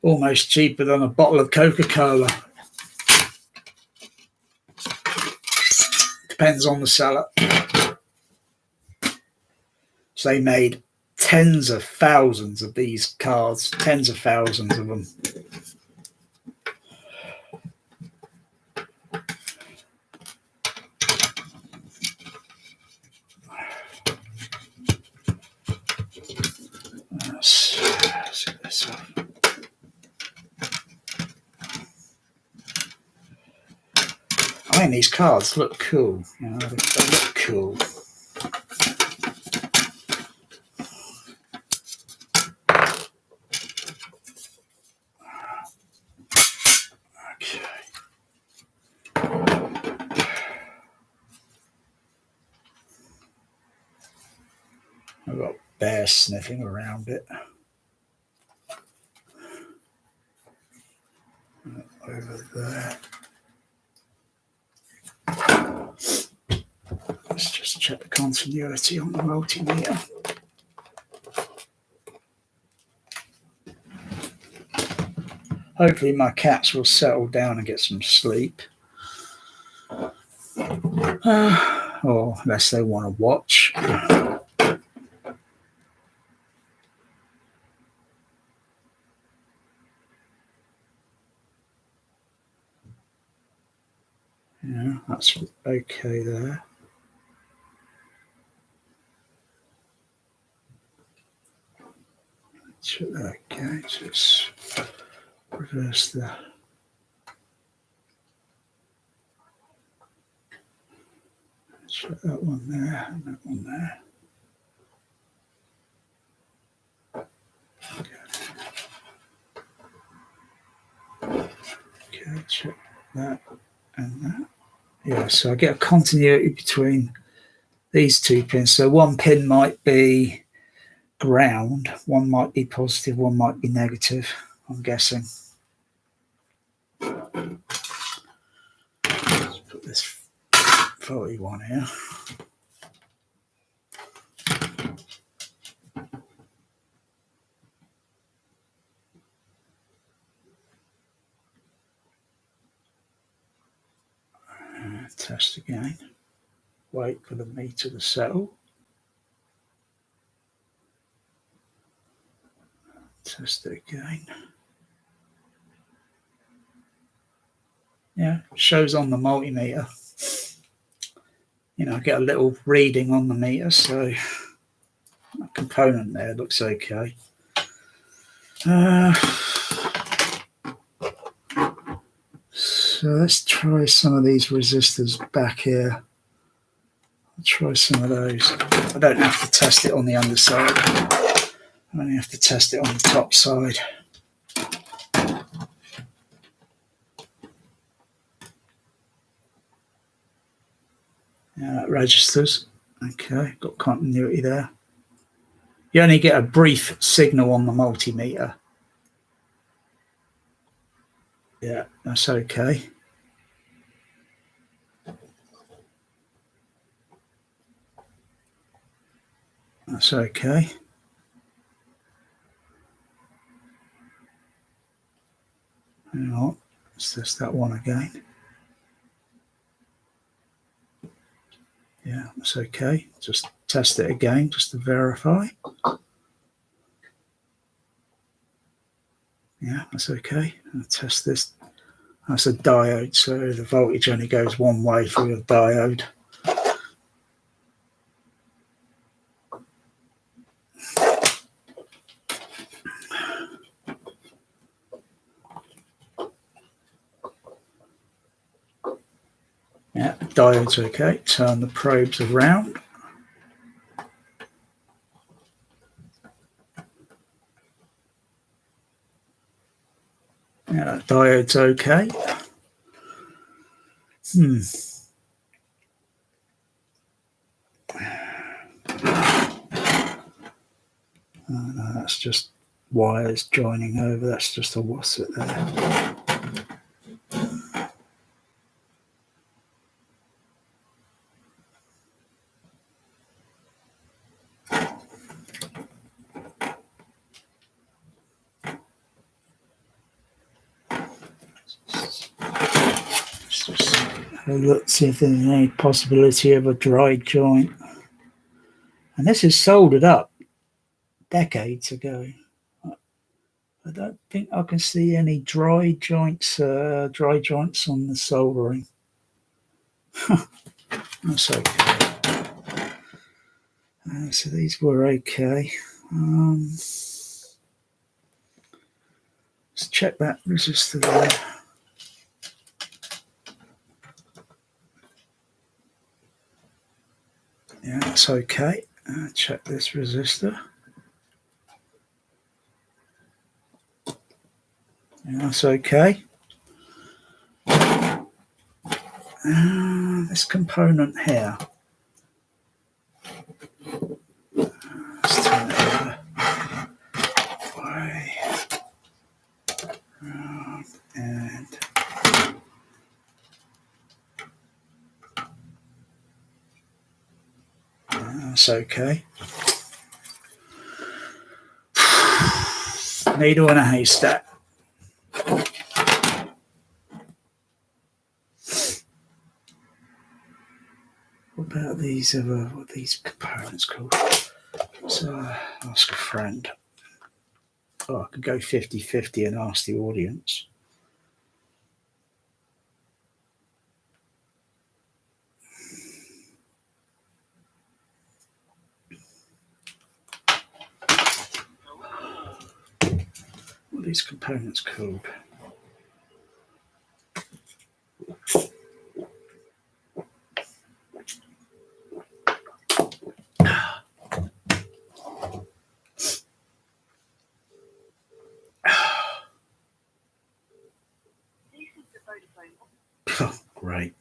almost cheaper than a bottle of Coca-Cola. Depends on the seller. So they made tens of thousands of these cards, tens of thousands of them. Let's get this off. I mean, these cards look cool. You know, they look cool. Okay. I've got bears sniffing around it. Over there. Let's just check the continuity on the multimeter. Hopefully my cats will settle down and get some sleep. Or unless they want to watch. Yeah, that's okay there. Okay, so let's reverse that. Check that one there and that one there. Okay, check that and that. Yeah, so I get a continuity between these two pins. So one pin might be ground, one might be positive, one might be negative, I'm guessing. Let's put this 41 here. Test again. Wait for the meter to settle. Test it again. Yeah, shows on the multimeter. You know, I get a little reading on the meter, so that component there looks okay. So let's try some of these resistors back here. I'll try some of those. I don't have to test it on the underside. I only have to test it on the top side. Yeah, that registers. Okay, got continuity there. You only get a brief signal on the multimeter. Yeah, that's okay. That's okay. Hang on, let's test that one again. Yeah, that's okay. Just test it again just to verify. Yeah, that's okay. I'll test this. That's a diode, so the voltage only goes one way through the diode. Yeah, diode's okay. Turn the probes around. Yeah, diode's okay. No, that's just wires joining over. That's just a wasset there. Let's see if there's any possibility of a dry joint. And this is soldered up decades ago. I don't think I can see any dry joints on the soldering. That's okay. So these were okay. Let's check that resistor there. Yeah, that's okay. Check this resistor. Yeah, that's okay. This component here. Let's turn it over. And that's okay. Needle in a haystack. What about these other, what are these components called? So ask a friend. Oh, I could go 50-50 and ask the audience. What are these components called? Oh, great.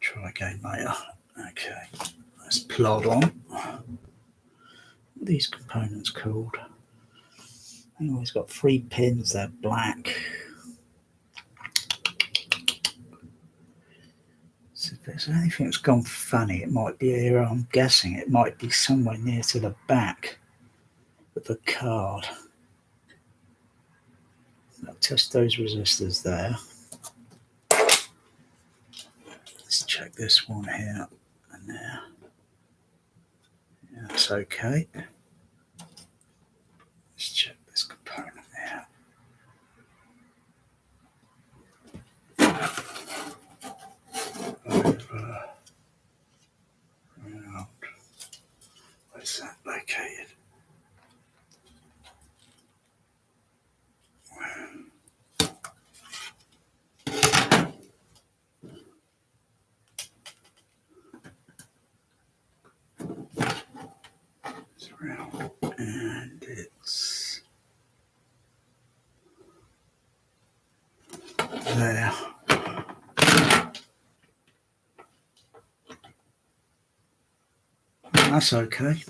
Try again later. Okay, let's plod on. What are these components called? Oh, it's got 3 pins, they're black. So if there's anything that's gone funny, it might be here. I'm guessing it might be somewhere near to the back of the card. I'll test those resistors there. Let's check this one here and there. Yeah, that's okay. Let's check this component there. Over, around. Where's that located? It's around, and it's there. That's okay.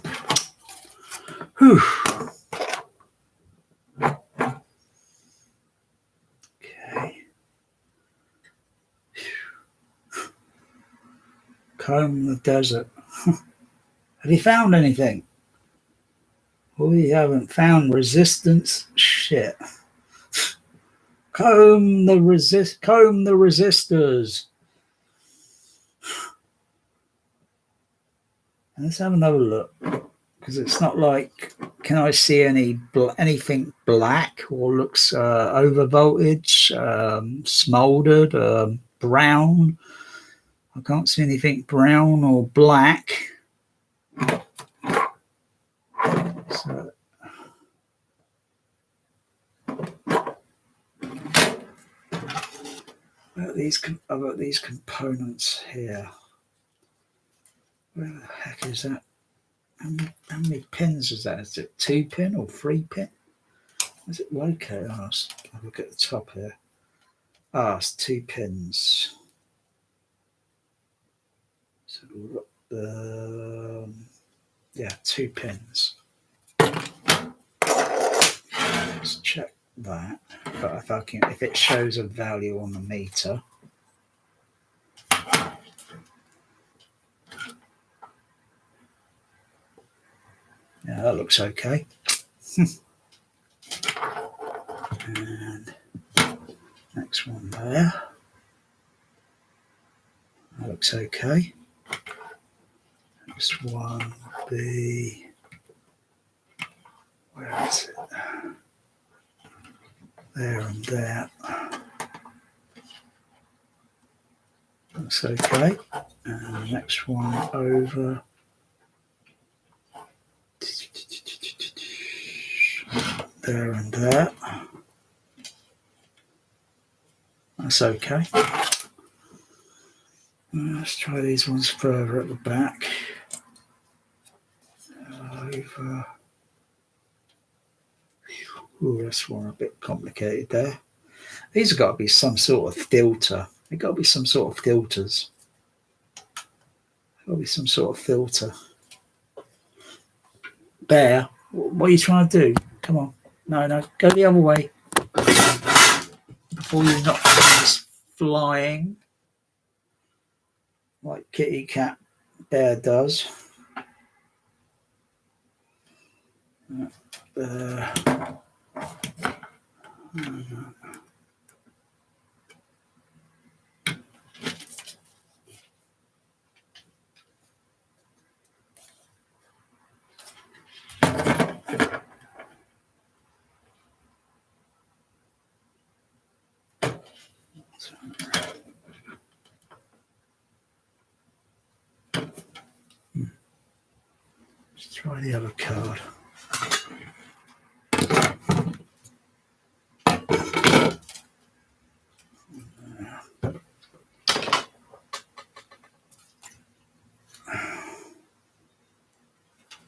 Whew. Okay. Comb the desert. Have you found anything? We haven't found resistance. Shit. Comb the resistors. Let's have another look, because it's not like, can I see anything black or looks over voltage, smoldered, brown? I can't see anything brown or black. So I've got these components here. Where the heck is that? How many pins is that? Is it 2 pin or 3 pin? Is it located? Oh, let's have a look at the top here. It's 2 pins. So we've got the 2 pins. Let's check that. But if it shows a value on the meter. Yeah, that looks okay. And Next one there. That looks okay. Next one will be, where is it? There and there. Looks okay. And the next one over. There and there. That's okay. Let's try these ones further at the back. Over. Ooh, that's one a bit complicated there. These have got to be some sort of filter. They've got to be some sort of filters. Got to be some sort of filter. Bear, what are you trying to do? Come on. No, go the other way. Before you knock things flying. Like kitty cat bear does. Let's try the other card.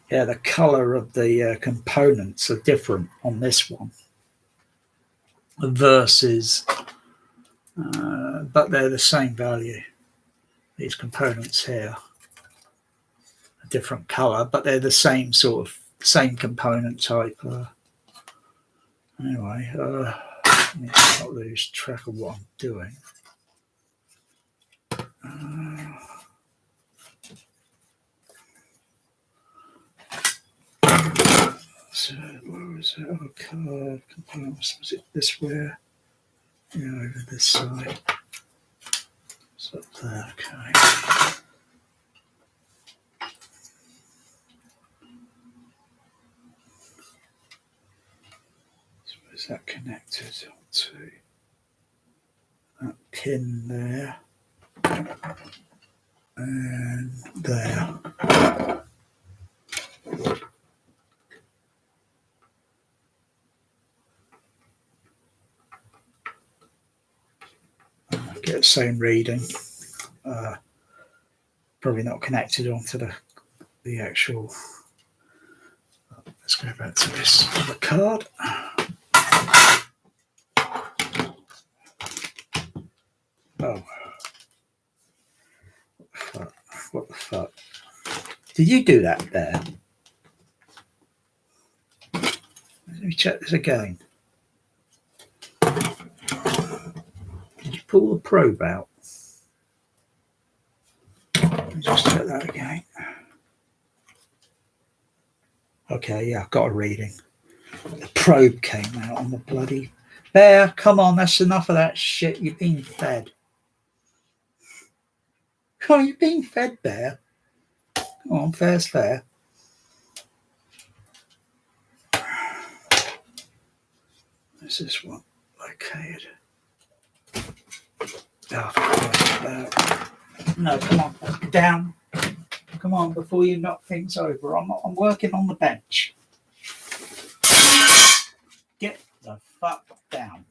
Yeah, the colour of the components are different on this one versus, but they're the same value. These components here, a different colour, but they're the same sort of component type. Anyway, let me not lose track of what I'm doing. So where was it? Oh, card components. Was it this way? Yeah, over this side. It's up there. Okay. So where's that connected to? That pin there and there. Get the same reading. Probably not connected onto the actual. Let's go back to this other card. Oh, what the fuck? Did you do that there? Let me check this again. Did you pull the probe out? Let me just check that again. Okay, yeah, I've got a reading. The probe came out on the bloody bear. Come on, that's enough of that shit. You've been fed. Oh, you've been fed, bear. Come on, fair's fair. Where's this one located? Oh, no, come on, down. Come on, before you knock things over. I'm working on the bench. Get the fuck down.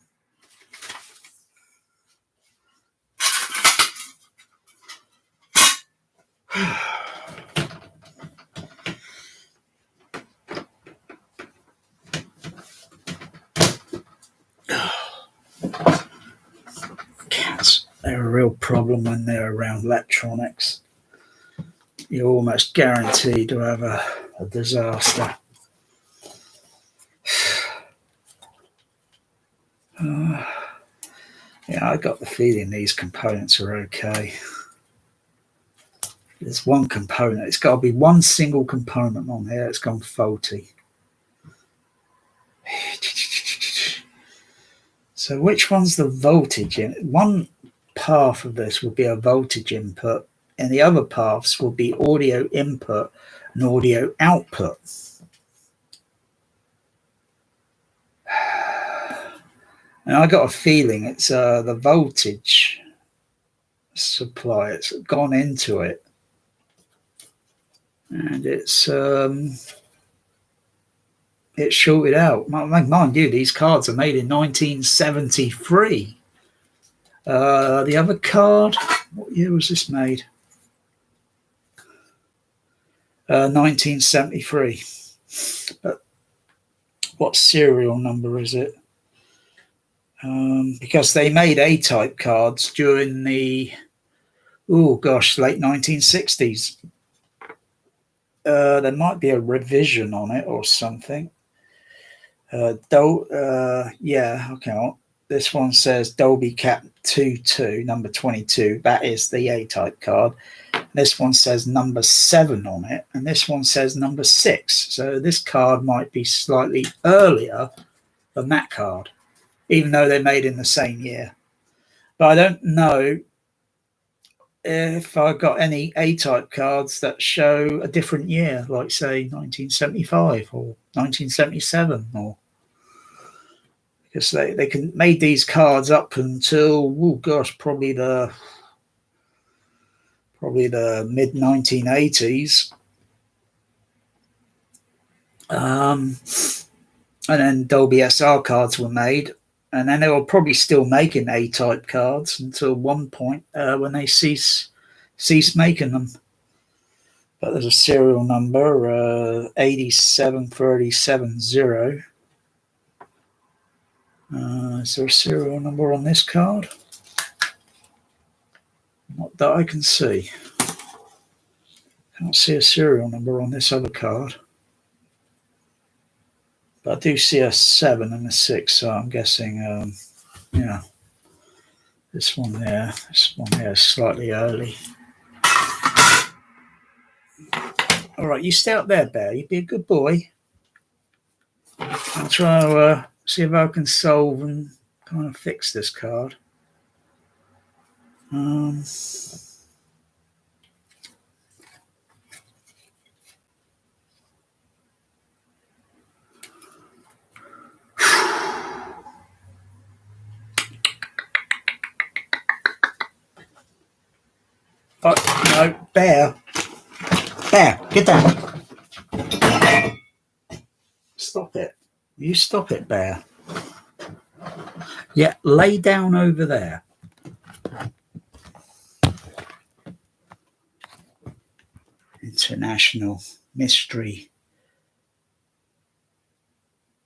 Cats, they're a real problem when they're around electronics. You're almost guaranteed to have a disaster. Yeah, I got the feeling these components are okay. There's one component. It's got to be one single component on here. It's gone faulty. Let's So which one's the voltage in? One path of this will be a voltage input, and the other paths will be audio input and audio output. And I got a feeling it's the voltage supply. It's gone into it, and it's shorted out. Mind you, these cards are made in 1973. The other card, what year was this made? 1973. But what serial number is it? Because they made A-type cards during the, late 1960s. There might be a revision on it or something. This one says Dolby Cap 22, number 22. That is the A-type card. This one says number 7 on it, and this one says number 6. So this card might be slightly earlier than that card, even though they're made in the same year. But I don't know if I've got any A-type cards that show a different year, like say 1975 or 1977, or because they can made these cards up until probably the mid 1980s. And then Dolby SR cards were made, and then they were probably still making A-type cards until one point when they ceased making them. But there's a serial number, 87370. Is there a serial number on this card? Not that I can see. Can't see a serial number on this other card. But I do see a 7 and a 6, so I'm guessing, this one there is slightly early. All right, you stay up there, Bear. You be a good boy. I'll try to see if I can solve and kind of fix this card. Oh, no, Bear, get down. Stop it. You stop it, Bear. Yeah, lay down over there. International Mystery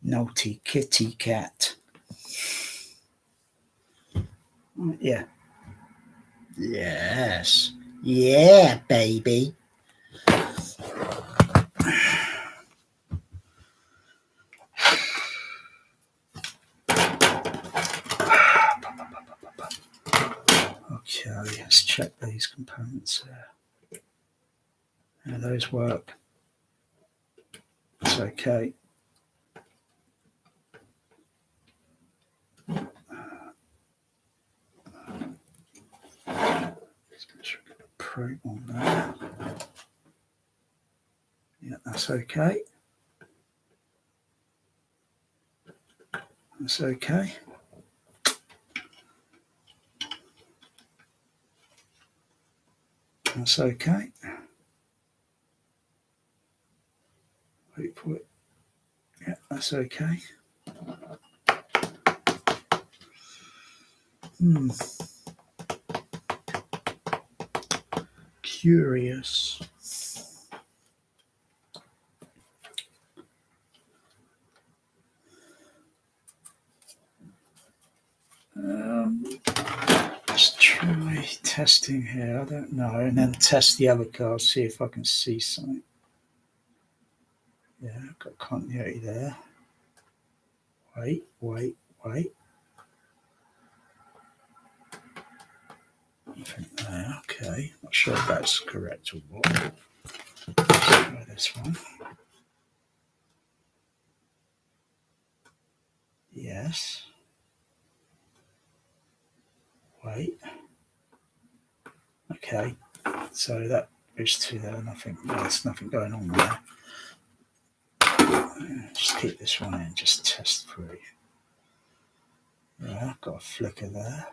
Naughty Kitty Cat. Yeah. Yes. Yeah, baby. Okay, let's check these components there. How those work. It's okay. Probe on that. Yeah, that's okay. That's okay. That's okay. Wait for it. Yeah, that's okay. Curious. Let's try testing here. I don't know, and then test the other card. See if I can see something. Yeah, I've got continuity there. Wait. Nothing there. Okay, not sure if that's correct or what. Let's try this one. Yes. Wait. Okay, so that goes to there. Nothing. There's nothing going on there. Just keep this one in. Just test through. Yeah, got a flicker there.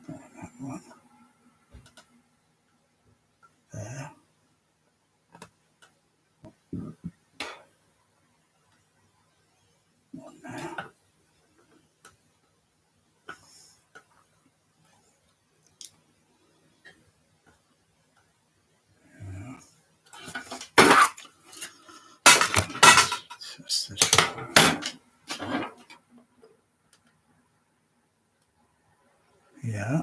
That one. There. One there. Test this one. Yeah.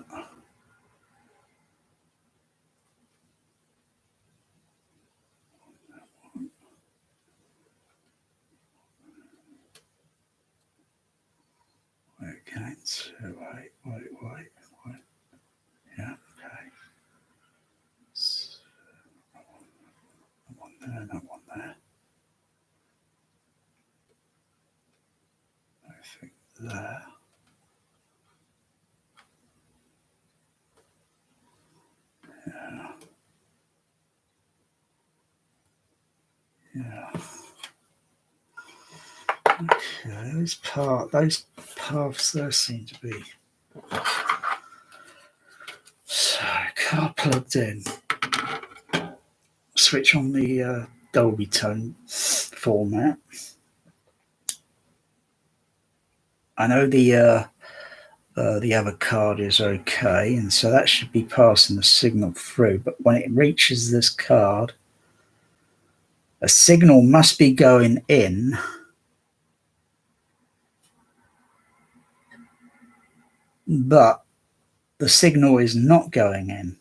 Okay, so wait. Yeah, okay. So, that one there, that one there. I think there. Yeah. Yeah. Okay, those paths there seem to be. So, car plugged in. Switch on the Dolby tone format. I know the other card is okay, and so that should be passing the signal through. But when it reaches this card, a signal must be going in. But the signal is not going in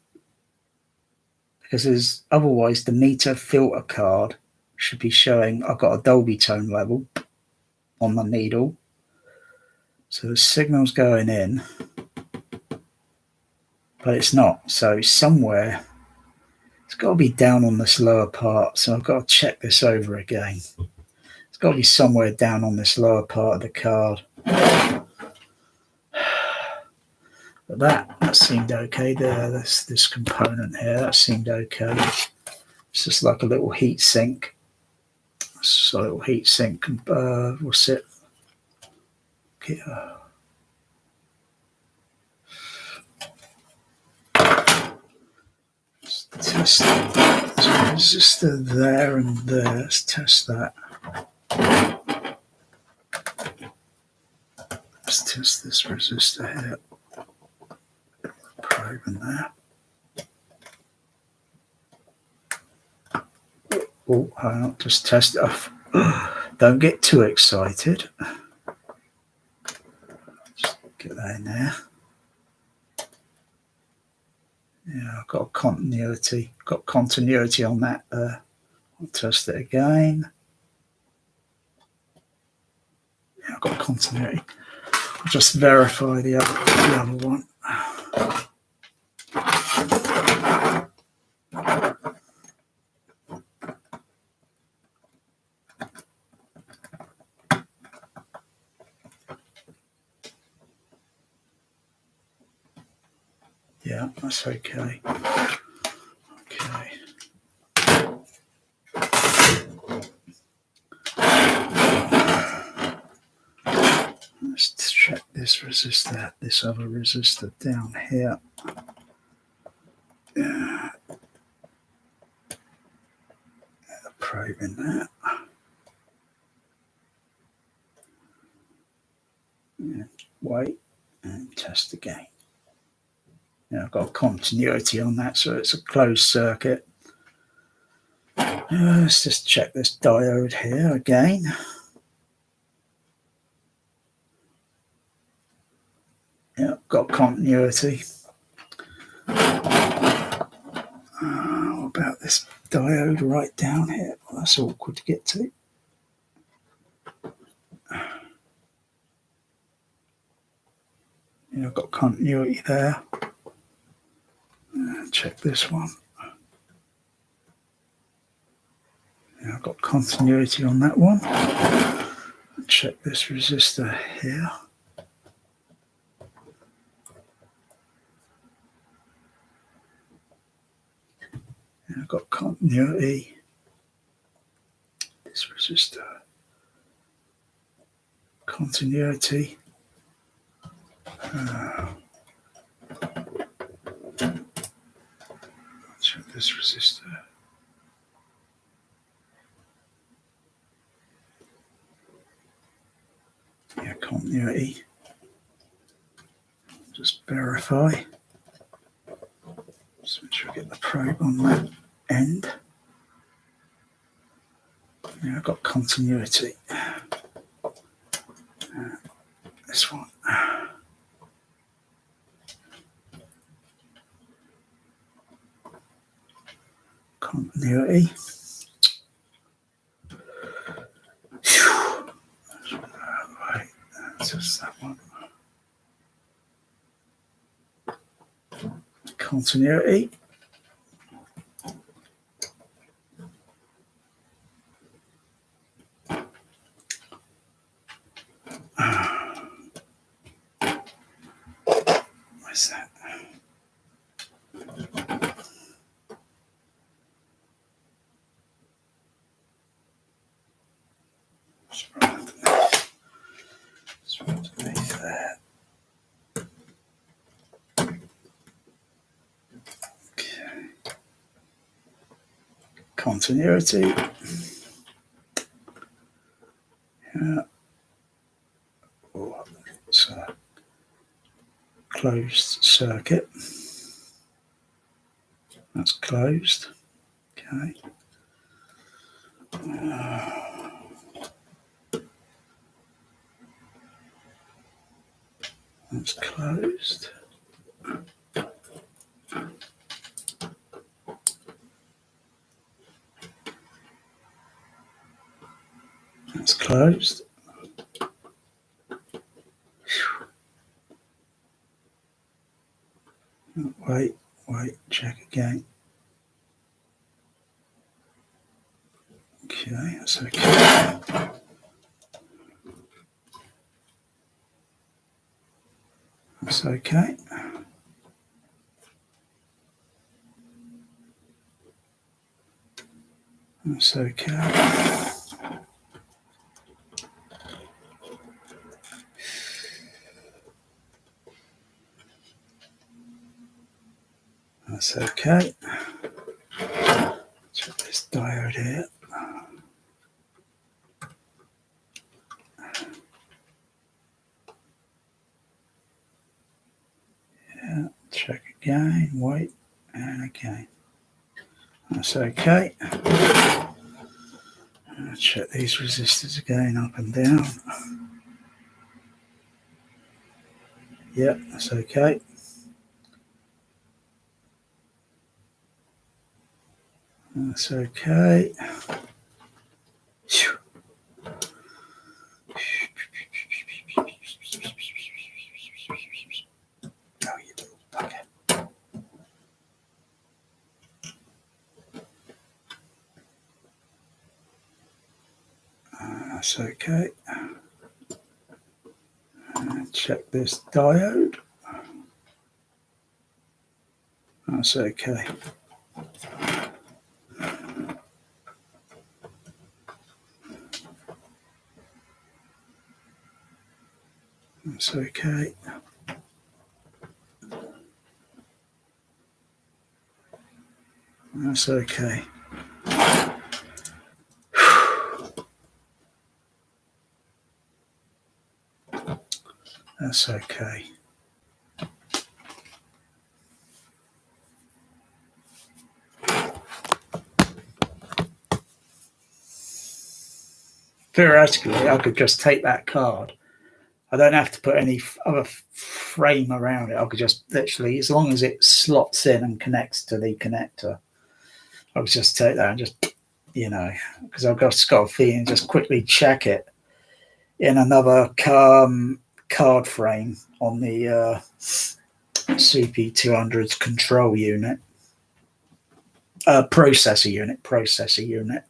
because otherwise the meter filter card should be showing I've got a Dolby tone level on my needle. So the signal's going in, but it's not. So somewhere it's got to be down on this lower part. So I've got to check this over again. It's got to be somewhere down on this lower part of the card. But that seemed okay there. This component here, that seemed okay. It's just like a little heat sink. It's a little heat sink. What's it? Okay, let's test the resistor there and there. Let's test that. Let's test this resistor here. Probe in there. Oh, hang on, just test it off. Don't get too excited. Just get that in there. Yeah, I've got continuity. Got continuity on that there. I'll test it again. Yeah, I've got continuity. I'll just verify the other one. Yeah, that's okay. Okay. Let's check this resistor, this other resistor down here. Yeah. Probe in that. Yeah. Wait and test again. Yeah, I've got continuity on that, so it's a closed circuit. Let's just check this diode here again. Yeah, got continuity. What about this diode right down here? Well, that's awkward to get to. Yeah, I've got continuity there. Check this one. Yeah, I've got continuity on that one. Check this resistor here. And I've got continuity. This resistor. Continuity. Check this resistor. Yeah, continuity. Just verify. Just make sure I get the probe on that end. Yeah, I've got continuity. This one. Continuity. Right, that's just that one. Continuity. Where's that? It's right underneath that. Okay. Continuity. Yeah. Oh, it's a closed circuit. That's closed. Okay. That's closed. That's closed. Wait, check again. Okay, that's okay. That's okay. That's okay. That's okay. Check this diode here. Yeah, check again, wait, and again. That's okay. Check these resistors again, up and down. Yep, that's okay. That's okay. Oh, you little bugger. That's okay. Check this diode. That's okay. That's okay. That's okay. That's okay. Theoretically, I could just take that card. I don't have to put any other frame around it. I could just literally, as long as it slots in and connects to the connector, I could just take that and just, because I've just got a feeling, just quickly check it in another card frame on the CP200's control unit, processor unit.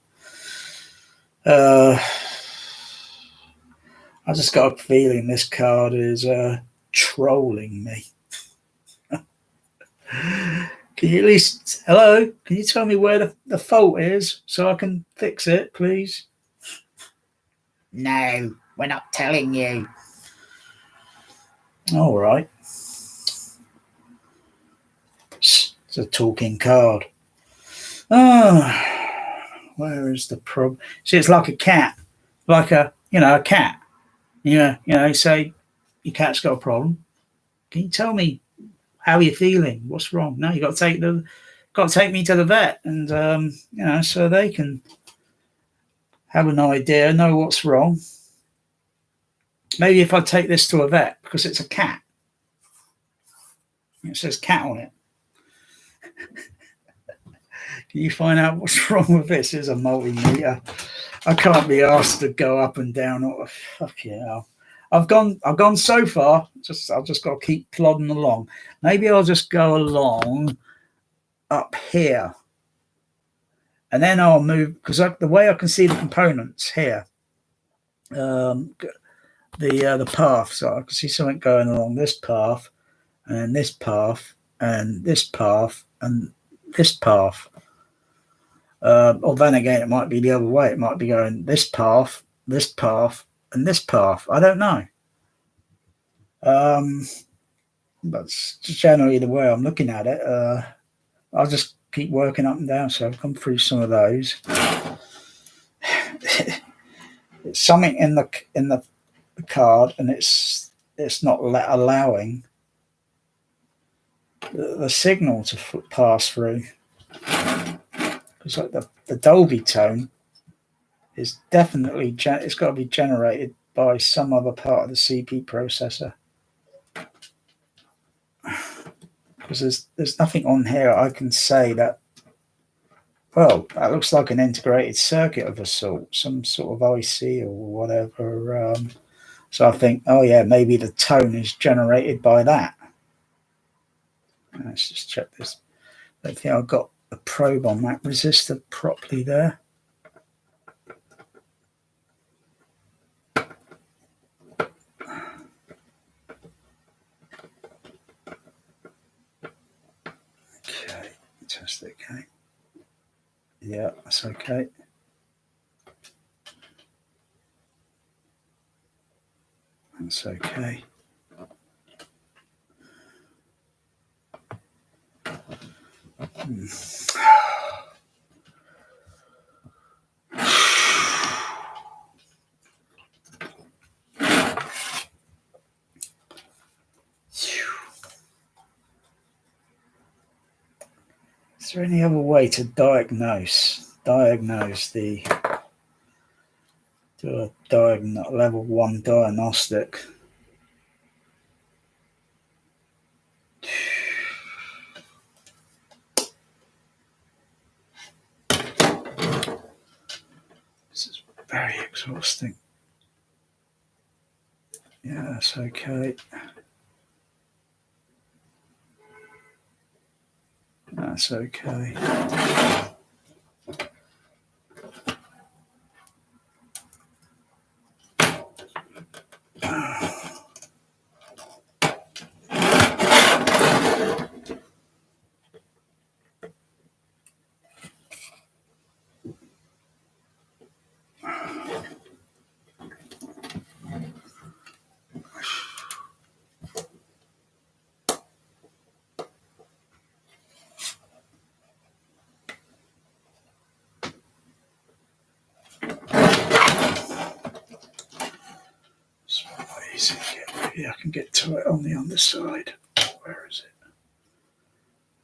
I just got a feeling this card is trolling me. Can you at least, hello? Can you tell me where the fault is so I can fix it, please? No, we're not telling you. All right. It's a talking card. Oh, where is the problem? See, it's like a cat, like a cat. You say your cat's got a problem. Can you tell me how you're feeling? What's wrong? No, you got to take me to the vet, and so they can have an idea, know what's wrong. Maybe if I take this to a vet because it's a cat. It says cat on it. Can you find out what's wrong with this? Is a multimeter. I can't be asked to go up and down. Or fuck yeah. I've gone so far. I've just got to keep plodding along. Maybe I'll just go along up here, and then I'll move because the way I can see the components here, the path. So I can see something going along this path, and this path, and this path, and this path. Or then again, it might be the other way. It might be going this path, and this path. I don't know. That's generally the way I'm looking at it. I'll just keep working up and down. So I've come through some of those. It's something in the card, and it's not allowing the signal to pass through. It's like the Dolby tone is definitely it's got to be generated by some other part of the CP processor. Because there's nothing on here I can say that. Well, that looks like an integrated circuit of a sort, some sort of IC or whatever. So I think, oh yeah, maybe the tone is generated by that. Let's just check this. I think I've got a probe on that resistor properly there. Okay, test it again. Yeah, that's okay. That's okay. Is there any other way to diagnose the do a level 1 diagnostic? This is very exhausting. Yeah, that's okay. That's okay. Maybe I can get to it on the underside. Where is it?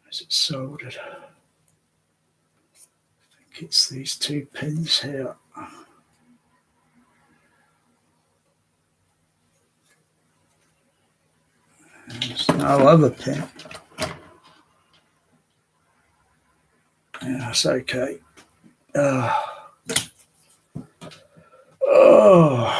Is it soldered? I think it's these two pins here. There's no other pin. Yeah, that's okay. Oh. Oh.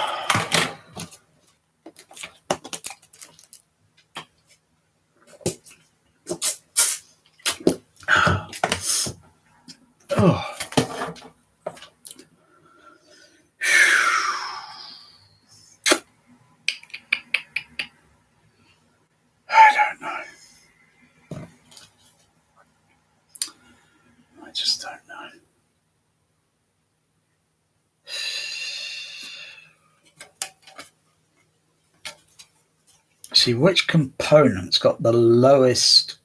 See which component's got the lowest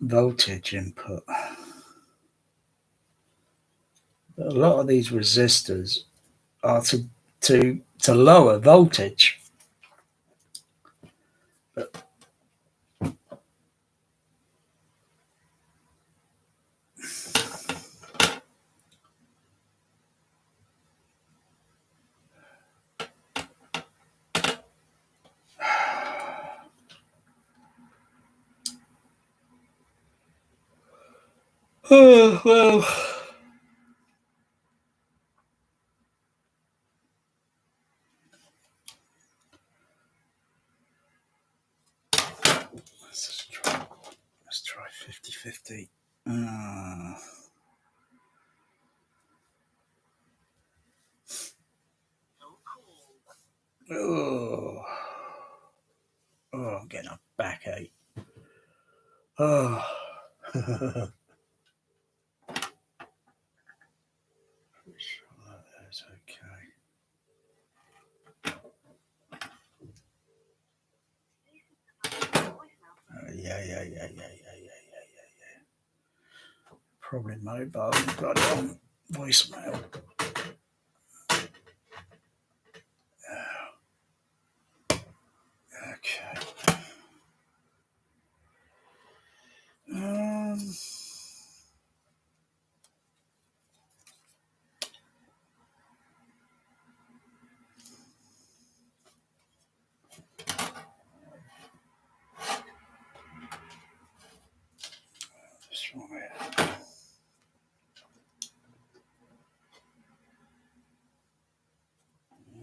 voltage input. A lot of these resistors are to lower voltage. But oh, well, let's try 50-50. Oh, I'm getting a backache. Oh. That's okay. Yeah. Probably mobile. Got it on voicemail. Okay.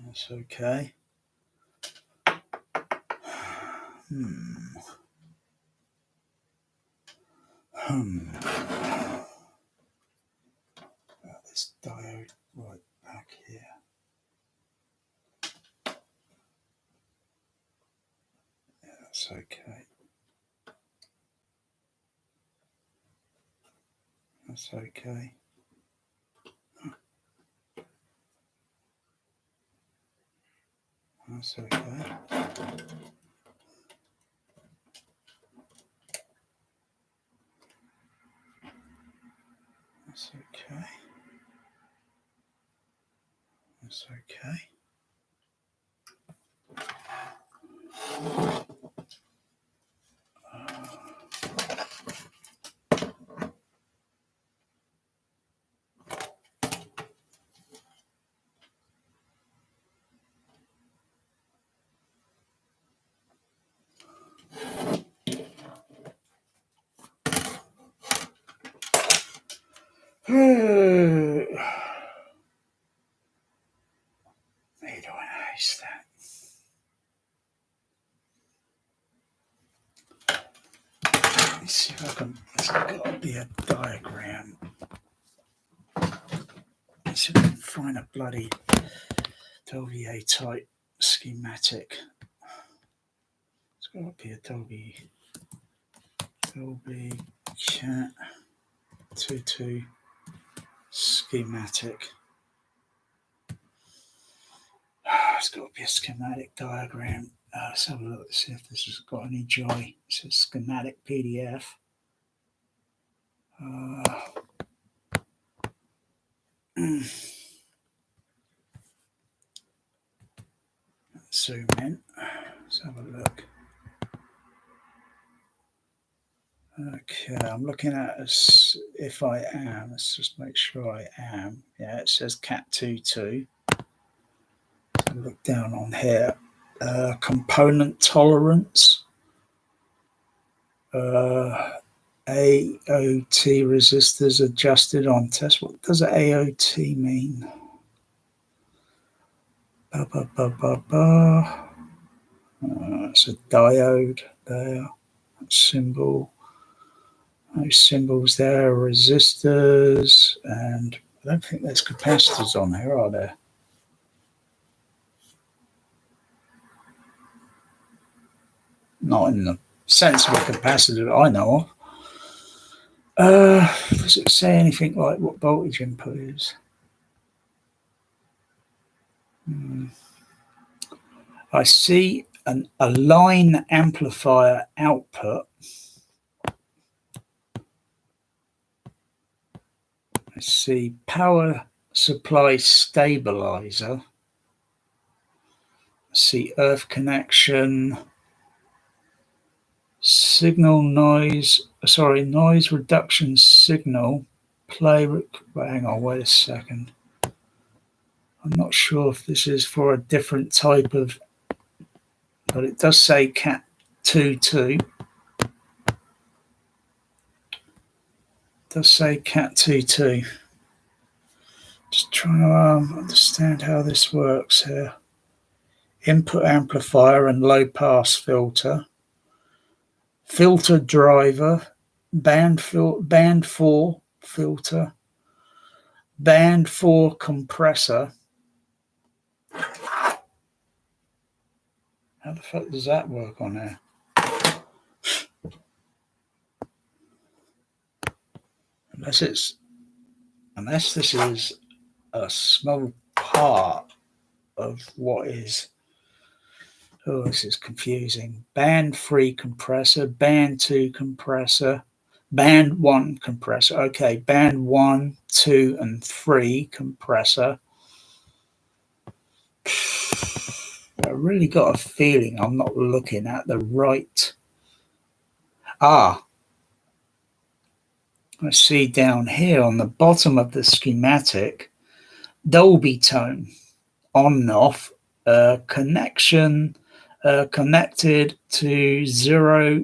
That's okay. This diode right back here. Yeah, that's okay. That's okay. That's okay. That's okay. That's okay. Where do I ace that? Let's see if I can. There's got to be a diagram. Let's see if I can find a bloody Dolby A type schematic. It's got to be a Dolby Cat 22 schematic. It's got to be a schematic diagram. Let's have a look, see if this has got any joy. It's a schematic PDF. Zoom in. Let's have a look. Okay, I'm looking at as if I am. Let's just make sure I am. Yeah, it says Cat 22. So look down on here. Component tolerance. AOT resistors adjusted on test. What does AOT mean? It's a diode there. Symbol. Those symbols there are resistors, and I don't think there's capacitors on here, are there? Not in the sense of a capacitor that I know of. Does it say anything like what voltage input is? I see a line amplifier output. I see power supply stabilizer. I see earth connection, signal noise, noise reduction signal, hang on, wait a second. I'm not sure if this is for a different type of, but it does say Cat 2.2. It does say Cat 2.2. Just trying to understand how this works here. Input amplifier and low pass filter. Filter driver, band 4 filter, band 4 compressor. How the fuck does that work on there? Unless this is a small part of what is. Oh, this is confusing. Band 3 compressor, band 2 compressor, band 1 compressor. Okay, band 1, 2, and 3 compressor. I really got a feeling I'm not looking at the right. I see down here on the bottom of the schematic, Dolby tone, on and off, connection, connected to 0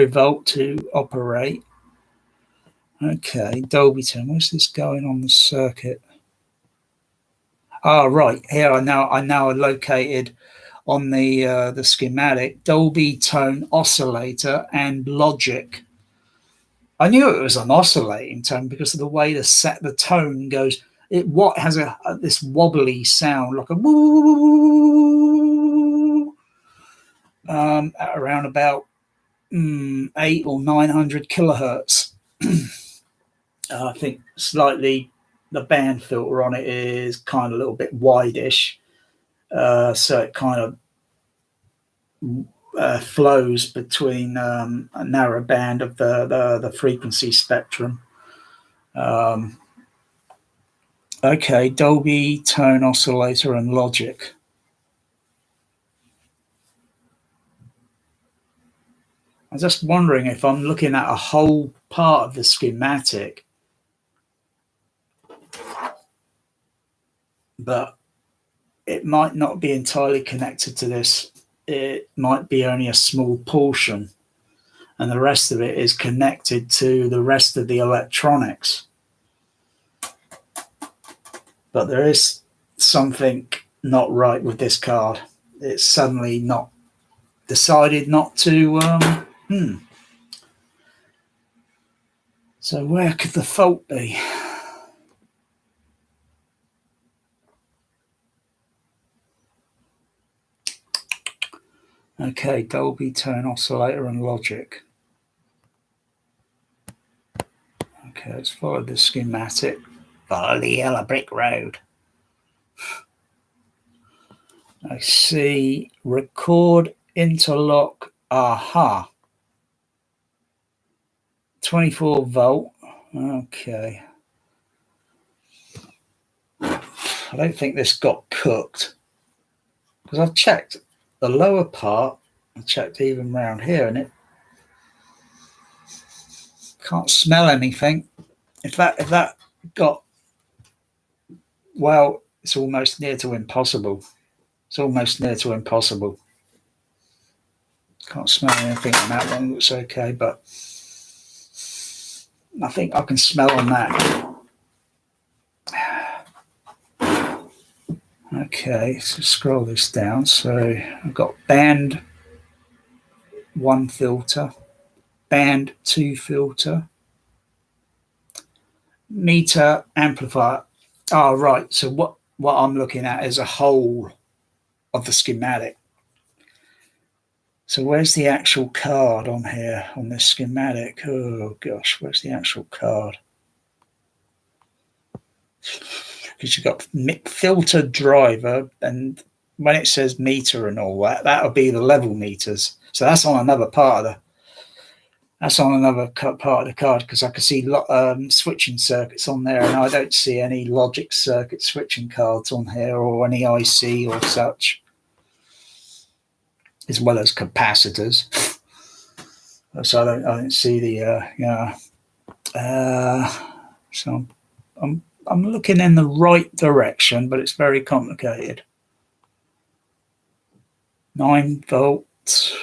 volt to operate. Okay, Dolby tone. Where's this going on the circuit? Right here. I now located on the schematic Dolby tone oscillator and logic. I knew it was an oscillating tone because of the way the tone goes. It has this wobbly sound, like a woo, at around about 800 or 900 kilohertz. I think slightly the band filter on it is kind of a little bit wideish, so it kind of flows between a narrow band of the frequency spectrum. Okay, Dolby tone oscillator and logic. I'm just wondering if I'm looking at a whole part of the schematic, but it might not be entirely connected to this. It might be only a small portion, and the rest of it is connected to the rest of the electronics. But there is something not right with this card. It's suddenly not decided not to. So where could the fault be? Okay, Dolby tone oscillator and logic. Okay, let's follow the schematic. Follow the yellow brick road. I see record interlock. 24 volt. Okay. I don't think this got cooked because I've checked the lower part. I checked even around here, and it can't smell anything. If that got, well, it's almost near to impossible. It's almost near to impossible. Can't smell anything on that one. Looks okay, but I think I can smell on that. Okay, so scroll this down. So I've got band 1 filter, band 2 filter, meter amplifier. Right. So what I'm looking at is a whole of the schematic. So where's the actual card on here on this schematic? Oh gosh, where's the actual card? Because you've got filter driver and when it says meter and all that, that'll be the level meters. So that's on another part of the card, because I can see switching circuits on there, and I don't see any logic circuit switching cards on here, or any IC or such, as well as capacitors. So I don't see the so I'm looking in the right direction, but it's very complicated. 9 volts.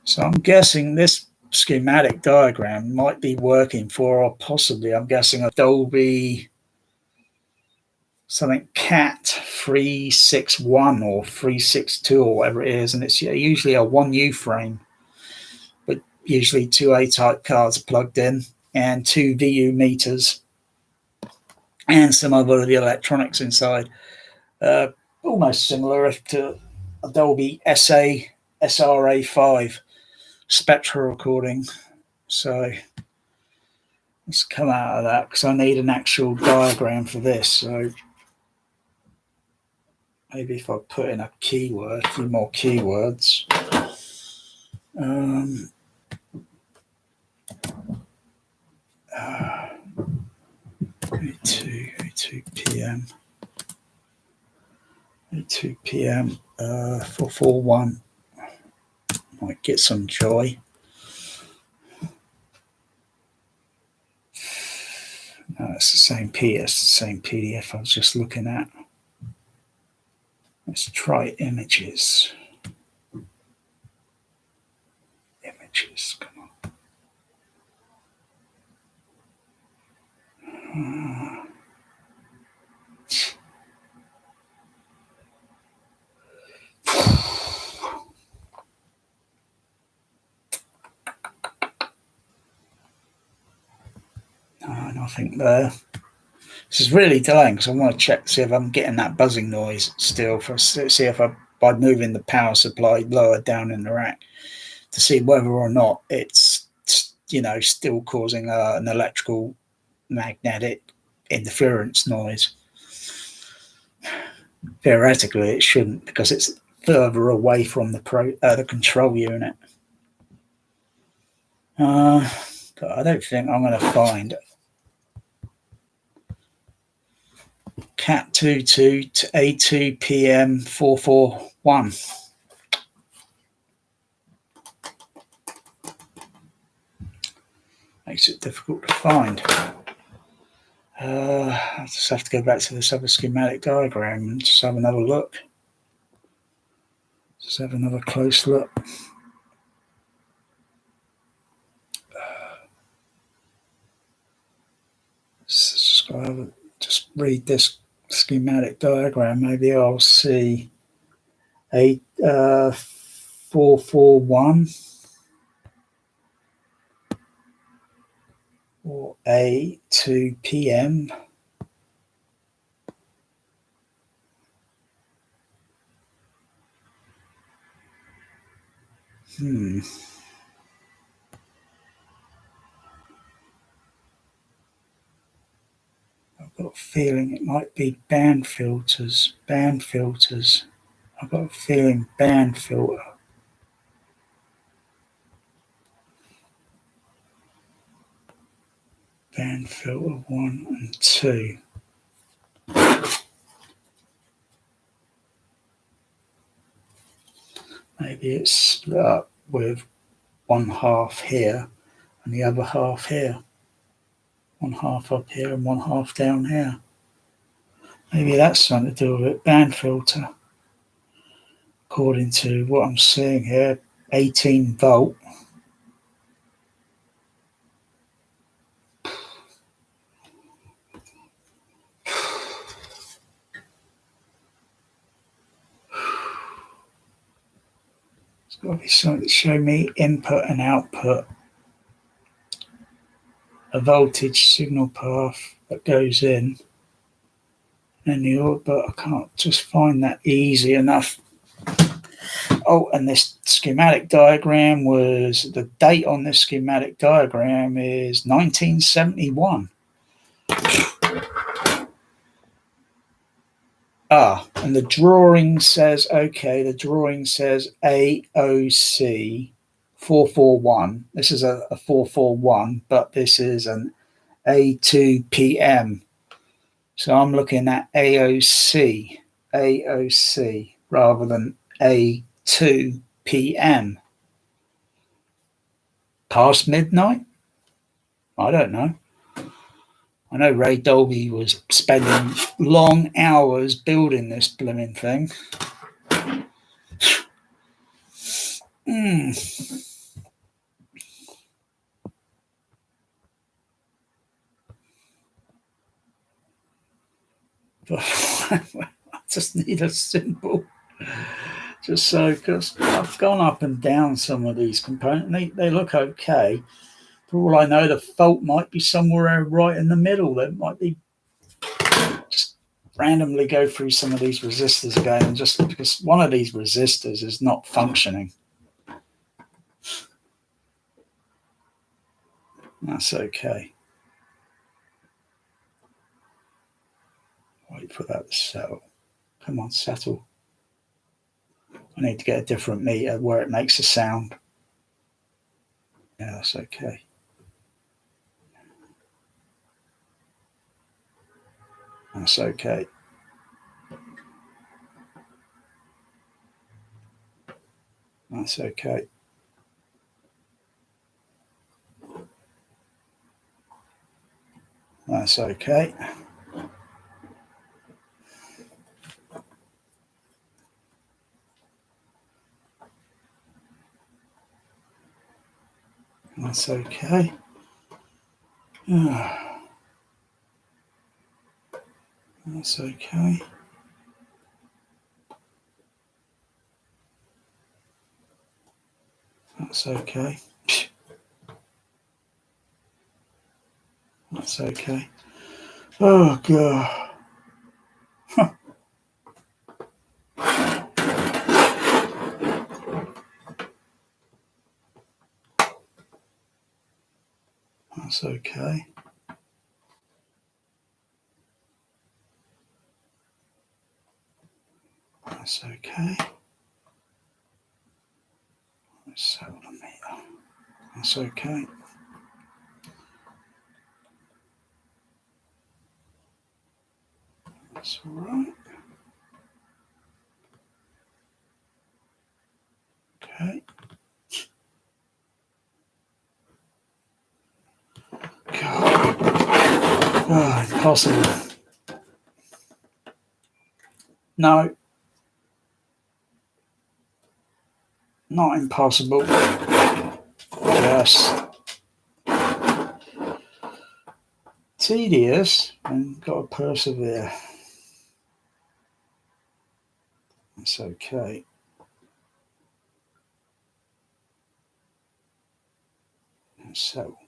So I'm guessing this schematic diagram might be working for, or possibly, I'm guessing, a Dolby something CAT 361 or 362 or whatever it is, and it's usually a 1U frame, but usually 2 A-type cards plugged in and 2 VU meters and some other of the electronics inside. Almost similar to a Dolby SRA5 spectral recording. So let's come out of that, because I need an actual diagram for this. So maybe if I put in a keyword, a few more keywords. A2 p.m. A2 p.m. 441. Might get some joy. No, it's the same PS, the same PDF I was just looking at. Let's try images. Images, come on. No, nothing there. This is really delaying, because I want to check to see if I'm getting that buzzing noise still, see if by moving the power supply lower down in the rack, to see whether or not it's still causing an electrical magnetic interference noise. Theoretically, it shouldn't, because it's further away from the control unit. But I don't think I'm going to find CAT22 to A2 PM 441. Makes it difficult to find. I just have to go back to this other schematic diagram and just have another look. Just have another close look. Just read this schematic diagram. Maybe I'll see a 441 or A2 PM. I've got a feeling it might be band filters. I've got a feeling band filter. Band filter 1 and 2. Maybe it's split up with one half here and the other half here. One half up here and one half down here. Maybe that's something to do with it. Band filter. According to what I'm seeing here, 18 volt. It's got to be something to show me input and output. A voltage signal path that goes in. But I can't just find that easy enough. Oh, and this schematic diagram the date on this schematic diagram is 1971. And the drawing says, okay, the drawing says AOC 441. This is a 441, but this is an A2PM. So I'm looking at AOC rather than A2PM. Past midnight? I don't know. I know Ray Dolby was spending long hours building this blooming thing. I just need a symbol. Just so, because I've gone up and down some of these components. They look okay. For all I know, the fault might be somewhere right in the middle. That might be just randomly go through some of these resistors again, and just because one of these resistors is not functioning. That's okay. Wait for that to settle. Come on, settle. I need to get a different meter where it makes a sound. Yeah, that's okay. That's okay. That's okay. That's okay. That's okay. That's okay. That's okay. That's okay. Oh, God. That's okay. That's okay. Let's settle the meter. That's okay. That's all right. Okay. God. Oh, impossible. No. Not impossible. Just tedious and got to persevere. It's okay. Settle.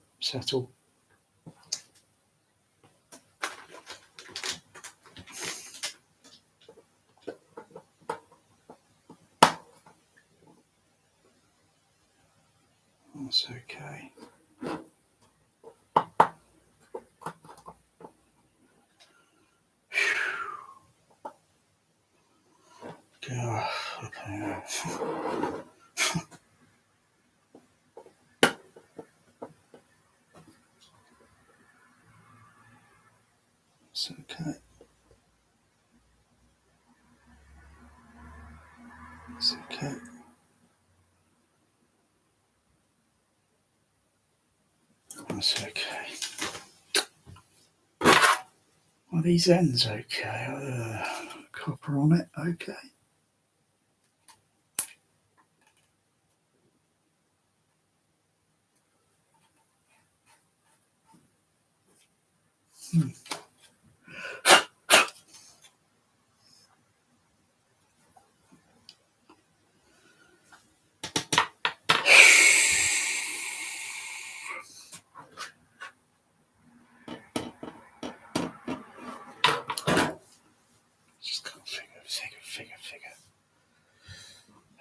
That's okay. God. Okay. It's okay. It's okay. That's okay. Are these ends okay? Copper on it, okay. Just can't figure.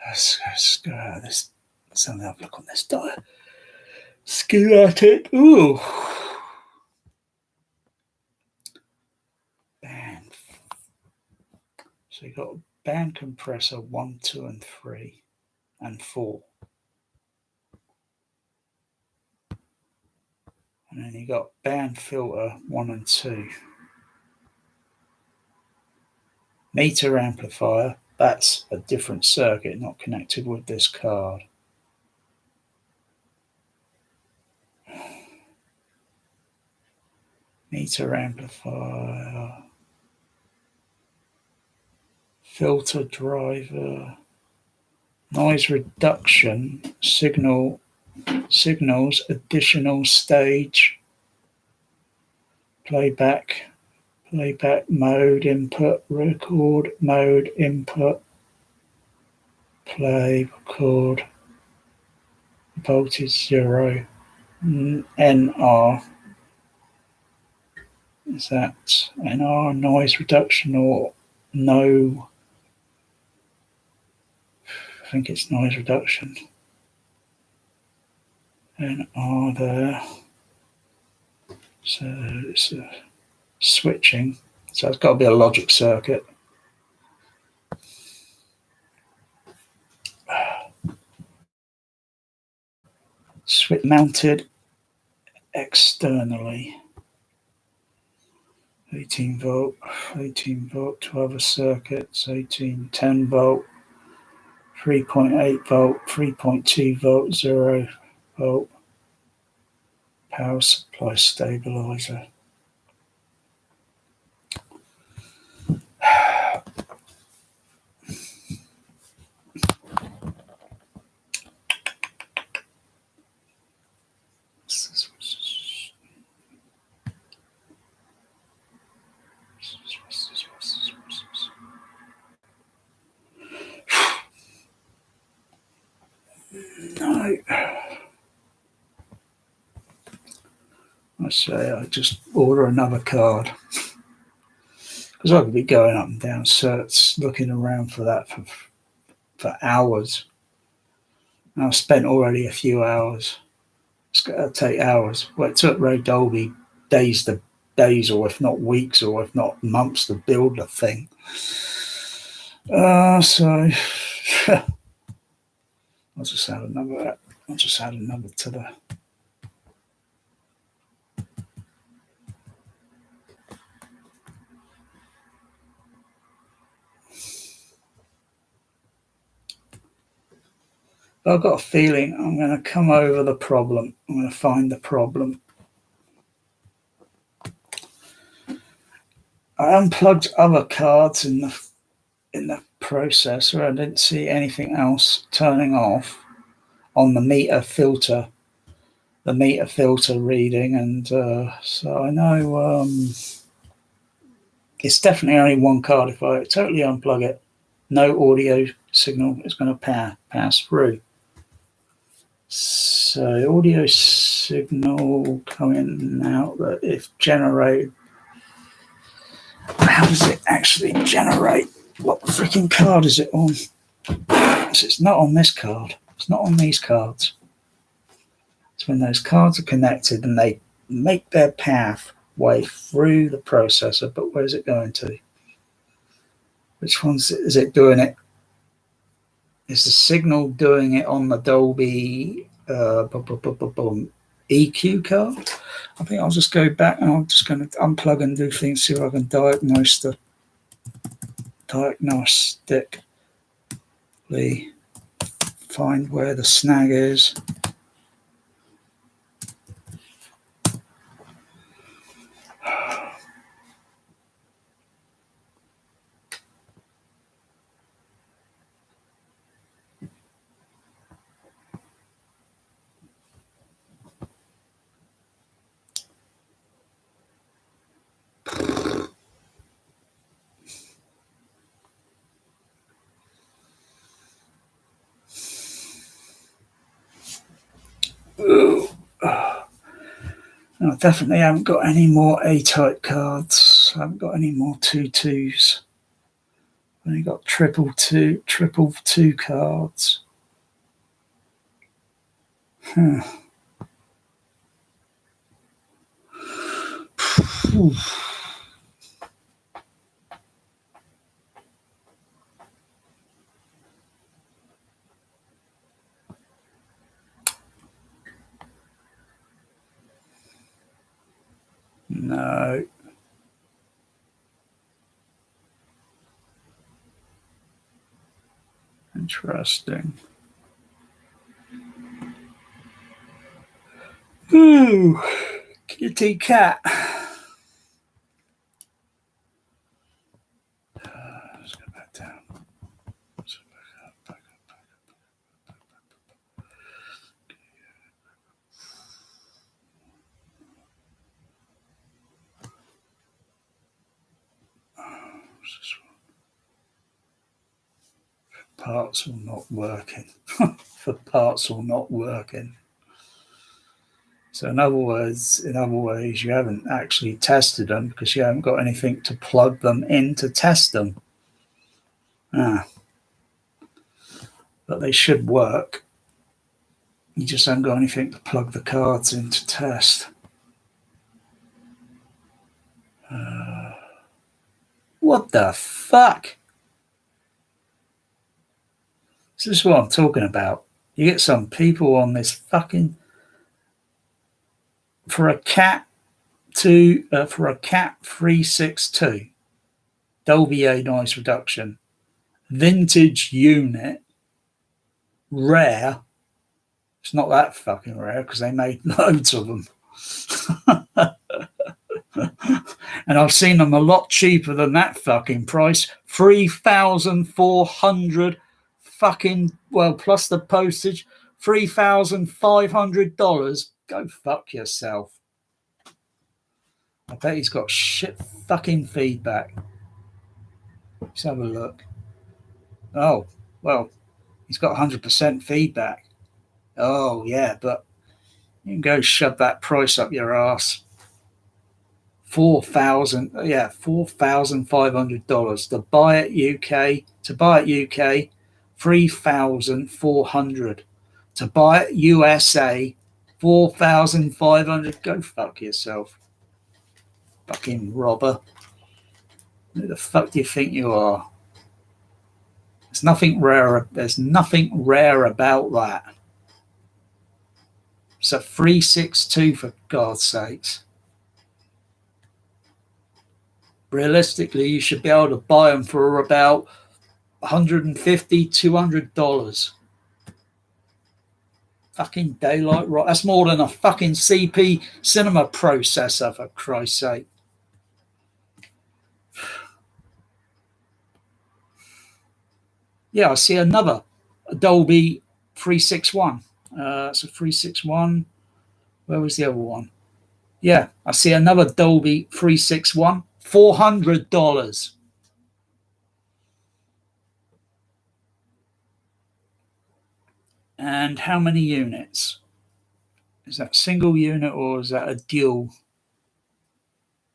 Let's go out of this. Let's have a look on this dial. Schematic. Ooh. Band. So you've got band compressor 1, 2, and 3, and 4. And then you got band filter 1 and 2. Meter amplifier, that's a different circuit, not connected with this card. Meter amplifier, filter driver, noise reduction, signals, additional stage, playback mode input, record mode input, play, record, voltage 0, NR. Is that NR, noise reduction, or no? I think it's noise reduction. NR there. So it's switching. So it's got to be a logic circuit. Switch mounted externally. 18 volt, 2 other circuits, 10 volt, 3.8 volt, 3.2 volt, 0 volt, power supply stabilizer. No. I say I just order another card. Because I could be going up and down certs, looking around for that for hours. And I've spent already a few hours. It's going to take hours. Well, it took Ray Dolby days, or if not weeks, or if not months to build the thing. So I'll just add another to the. I've got a feeling I'm going to come over the problem. I'm going to find the problem. I unplugged other cards in the processor. I didn't see anything else turning off on the meter filter reading, and so I know it's definitely only one card. If I totally unplug it, no audio signal is going to pass through. So audio signal coming out, that if generated, how does it actually generate? What freaking card is it on? It's not on this card. It's not on these cards. It's when those cards are connected and they make their pathway through the processor, but where's it going to? Which ones is it doing it? Is the signal doing it on the Dolby EQ card? I think I'll just go back and I'm just going to unplug and do things, see if I can diagnostically find where the snag is. I definitely haven't got any more A-type cards. I haven't got any more 2-2s. I've only got triple two cards. No. Interesting. Ooh, kitty cat. Let's go back down. Let's go back up. What's this one? Parts are not working. For parts are not working. So in other ways, you haven't actually tested them because you haven't got anything to plug them in to test them. But they should work. You just haven't got anything to plug the cards in to test. What the fuck? This is what I'm talking about. You get some people on this fucking for a cat 362 Dolby A noise reduction vintage unit, rare. It's not that fucking rare because they made loads of them. And I've seen them a lot cheaper than that fucking price. 3,400 fucking, well, plus the postage, $3,500. Go fuck yourself. I bet he's got shit fucking feedback. Let's have a look. Oh, well, he's got 100% feedback. Oh, yeah, but you can go shove that price up your ass. $4,500 to buy it UK. To buy it UK, 3,400. To buy it USA, 4,500. Go fuck yourself, fucking robber. Who the fuck do you think you are? There's nothing rare. There's nothing rare about that. It's a 362 for God's sakes. Realistically, you should be able to buy them for about $150, $200. Fucking daylight rock. That's more than a fucking CP cinema processor, for Christ's sake. Yeah, I see another Dolby 361. It's a 361. Where was the other one? Yeah, I see another Dolby 361. $400. And how many units? Is that single unit or is that a dual?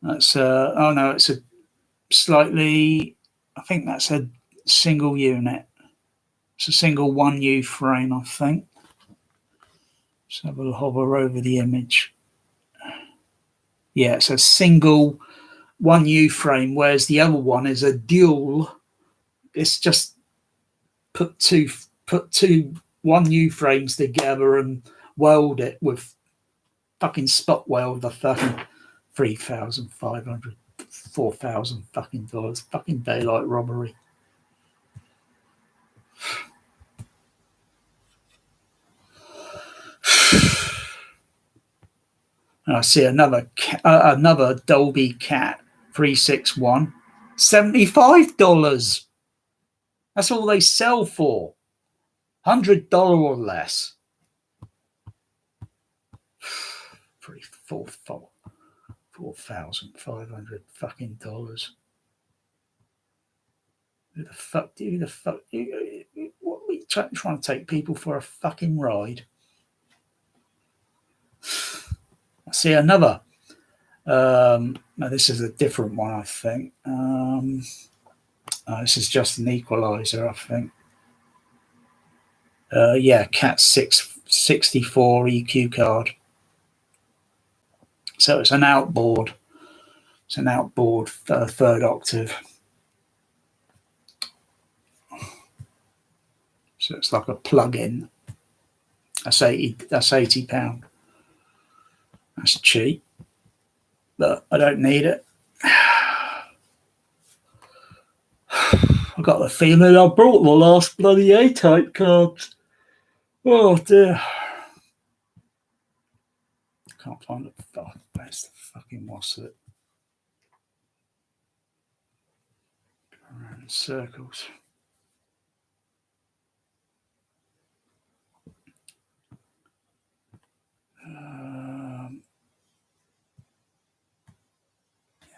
That's oh no, it's a slightly, I think that's a single unit. It's a single 1U frame, I think. Let's have a hover over the image. Yeah, it's a single 1U frame, whereas the other one is a dual. It's just put two 1U frames together and weld it with fucking spot weld the fucking 3,500, 4,000 fucking dollars. Fucking daylight robbery. And I see another Dolby Cat 361, $75. That's all they sell for. $100 or less. 4,500 fucking dollars. Who the fuck? What are we trying to take people for a fucking ride? I see another. No, this is a different one, I think. This is just an equalizer, I think. Yeah, Cat 664 EQ card. So it's an outboard. It's an outboard third octave. So it's like a plug-in. That's £80. That's cheap. but I don't need it. I got the feeling I brought the last bloody A-type cards. Oh dear. Can't find it. Oh, where's the fucking what's it? Around in circles.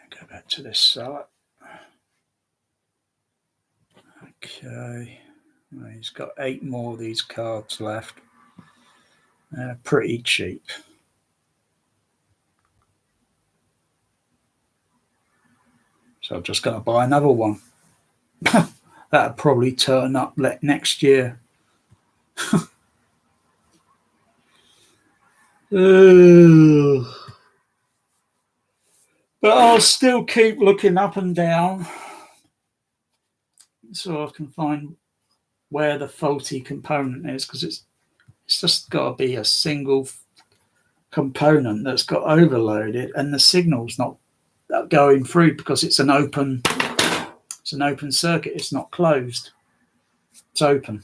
Go back to this side. Okay. Well, he's got 8 more of these cards left. They're pretty cheap. So I'm just going to buy another one. That'll probably turn up next year. But I'll still keep looking up and down so I can find where the faulty component is, because it's just got to be a single component that's got overloaded and the signal's not going through because it's an open circuit. It's not closed. It's open.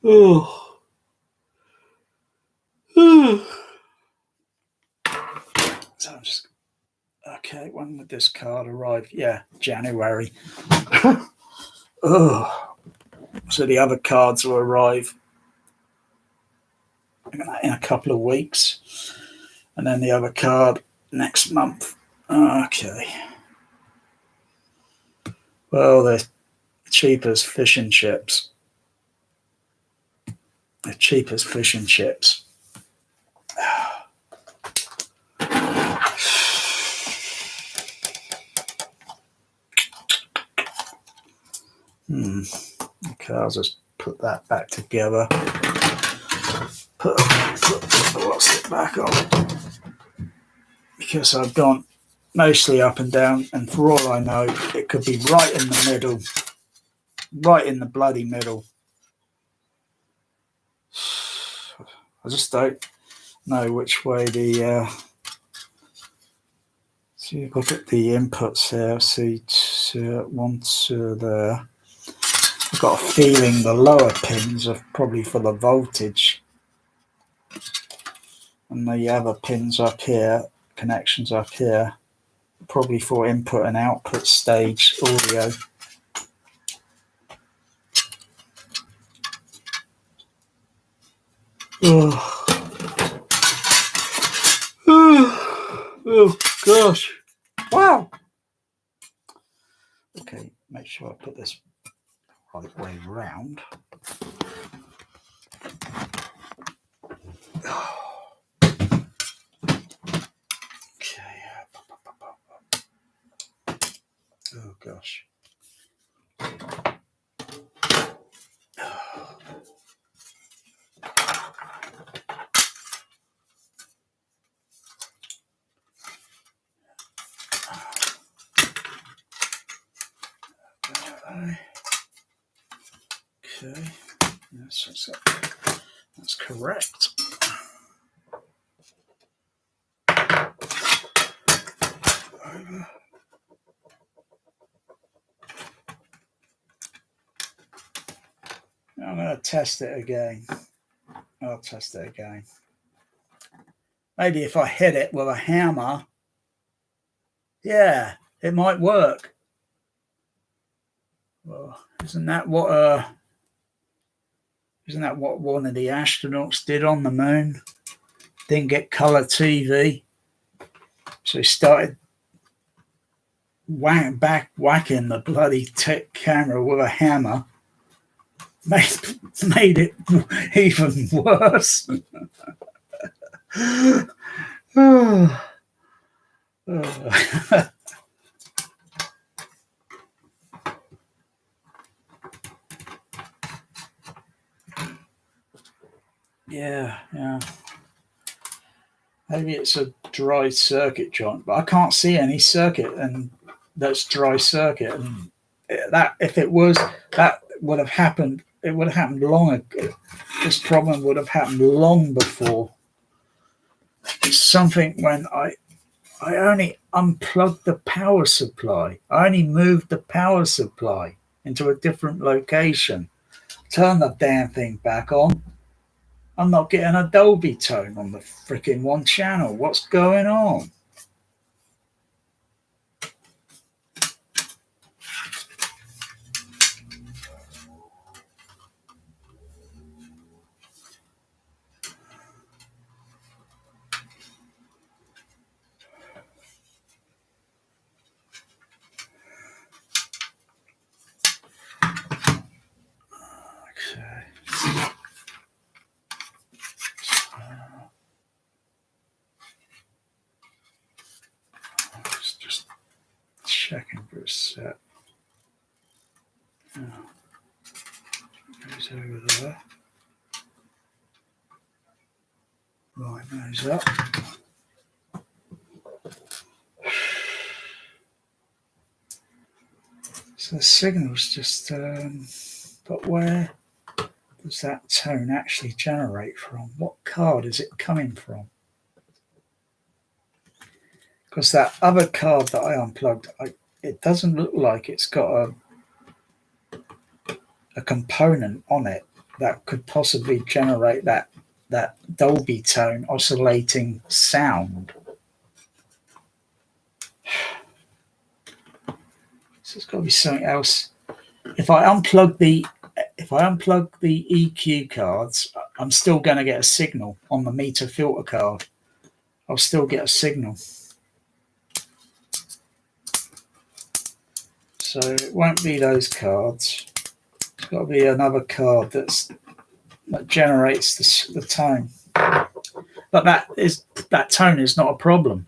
Oh. So I'm just okay. When would this card arrive? Yeah, January. Oh, so the other cards will arrive in a couple of weeks, and then the other card next month. Okay. Well, they're cheap as fish and chips. They're cheap as fish and chips. Okay, I'll just put that back together. Put what's it back on? Because I've gone mostly up and down, and for all I know, it could be right in the middle. Right in the bloody middle. I just don't know which way the... so you look at the inputs here. See, one to there. I've got a feeling the lower pins are probably for the voltage. And the other pins up here, connections up here, probably for input and output stage audio. Oh gosh. Wow. Okay, make sure I put this right way round. Okay. Oh gosh. Okay, that's correct. Over. I'm going to test it again. I'll test it again. Maybe if I hit it with a hammer, yeah, it might work. Well, isn't that what one of the astronauts did on the moon? Didn't get color TV, so he started whacking the bloody camera with a hammer. Made it even worse. Yeah. Maybe it's a dry circuit joint, but I can't see any circuit, and that's dry circuit. And that, if it was, that would have happened. It would have happened long ago. This problem would have happened long before. It's something when I only unplugged the power supply. I only moved the power supply into a different location. Turn the damn thing back on. I'm not getting a Dolby tone on the freaking one channel. What's going on? Okay. Just checking for a set. Oh, goes over there. Right, nose up. So the signal's just, but where does that tone actually generate from? What card is it coming from? Because that other card that I unplugged, it doesn't look like it's got a component on it that could possibly generate that Dolby tone oscillating sound. So it's got to be something else. If I unplug the EQ cards, I'm still going to get a signal on the meter filter card. I'll still get a signal. So it won't be those cards. It's got to be another card that generates the tone. But that tone is not a problem.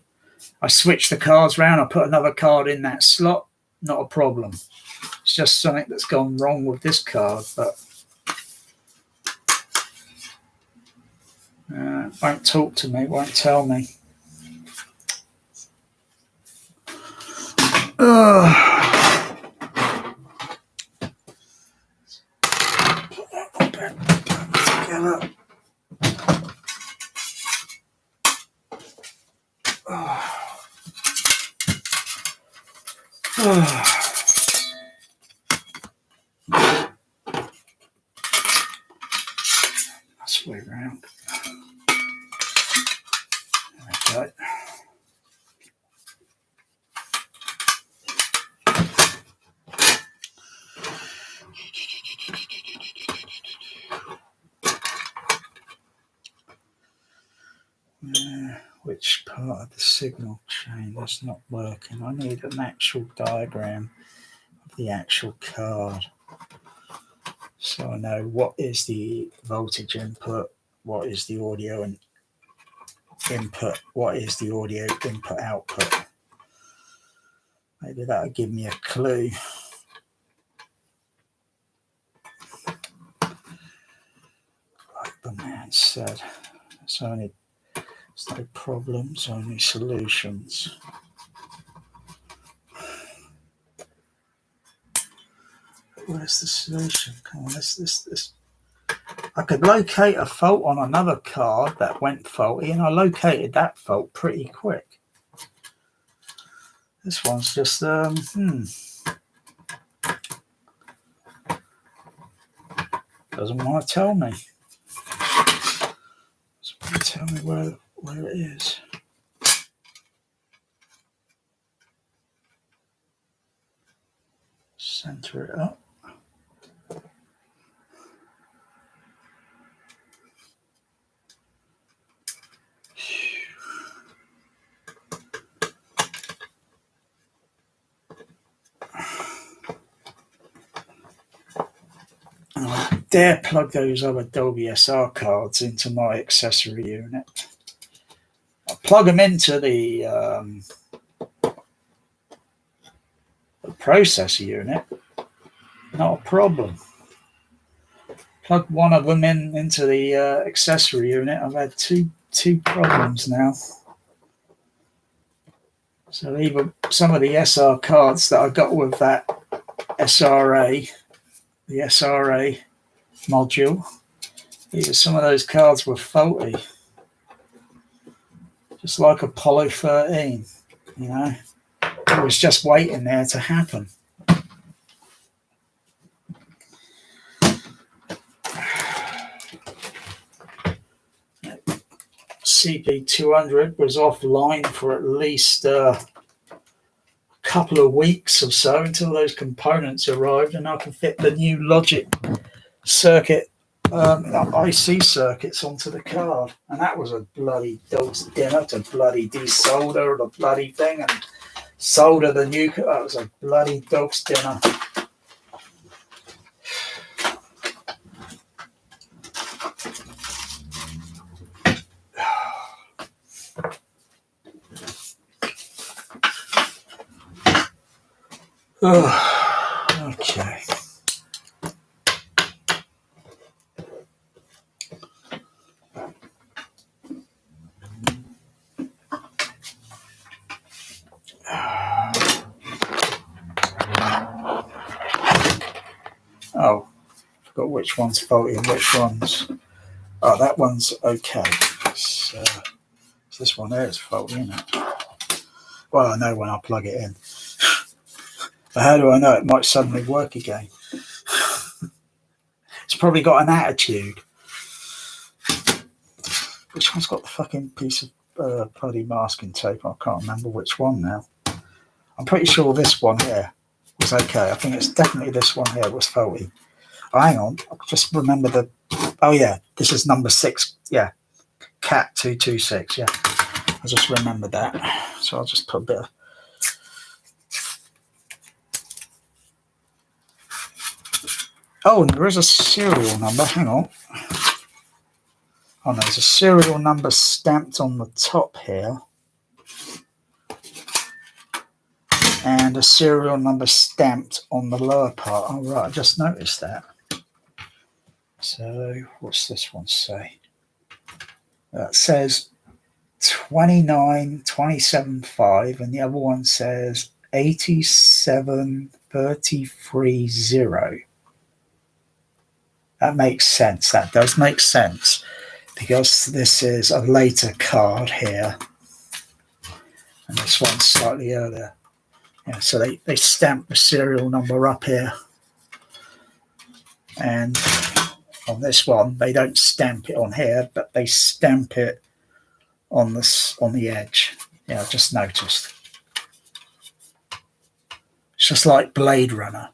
I switch the cards around. I put another card in that slot. Not a problem. It's just something that's gone wrong with this card, but won't talk to me, won't tell me. That's way around. There we go. Which part of the signal chain is not working? I need an actual diagram of the actual card so I know what is the voltage input, what is the audio and input, what is the audio input output. Maybe that'll give me a clue. Like the man said, it's no problems, only solutions. Where's the solution? Come on, this. I could locate a fault on another card that went faulty, and I located that fault pretty quick. This one's just doesn't want to tell me. Doesn't want to tell me where it is. Center it up. I dare plug those other Dolby SR cards into my accessory unit. I plug them into the processor unit, not a problem. Plug one of them into the accessory unit. I've had two problems now. So either some of the SR cards that I got with that SRA the SRA module. Either some of those cards were faulty, just like Apollo 13, you know. It was just waiting there to happen. CP200 was offline for at least a couple of weeks or so until those components arrived and I could fit the new logic circuit, IC circuits onto the card. And that was a bloody dog's dinner to bloody desolder the bloody thing and solder the new. That was a bloody dog's dinner. Oh, okay. Oh, forgot which one's faulty and which one's. Oh, that one's okay. So this one there is faulty, isn't it? Well, I know when I plug it in. But how do I know it might suddenly work again? It's probably got an attitude. Which one's got the fucking piece of bloody masking tape? I can't remember which one now. I'm pretty sure this one here was okay. I think it's definitely this one here was faulty. Oh, hang on. I just remember the... Oh, yeah. This is number 6. Yeah. Cat 226. Yeah. I just remembered that. So I'll just put a bit of... Oh, and there is a serial number. Hang on. Oh, no, there's a serial number stamped on the top here. And a serial number stamped on the lower part. Oh, right. I just noticed that. So, what's this one say? It says 29275, and the other one says 87330. That makes sense. That does make sense because this is a later card here, and this one's slightly earlier. Yeah, so they stamp the serial number up here, and on this one they don't stamp it on here, but they stamp it on the edge. Yeah, I just noticed. It's just like Blade Runner.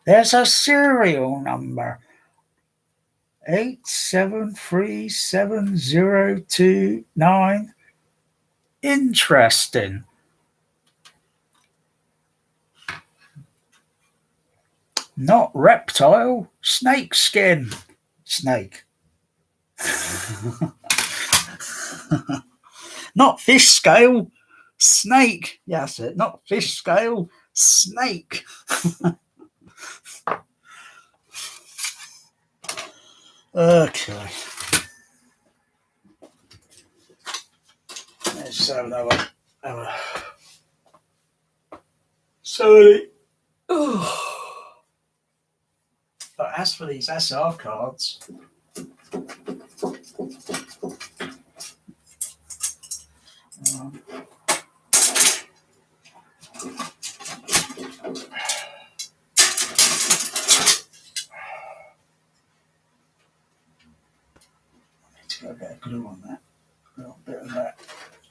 There's a serial number. 8737029. Interesting. Not reptile, snake skin. Snake. Not fish scale, snake. Yeah, that's it. Not fish scale, snake. Okay. Let's have another. So, but as for these SR cards, a bit of glue on that, a little bit of that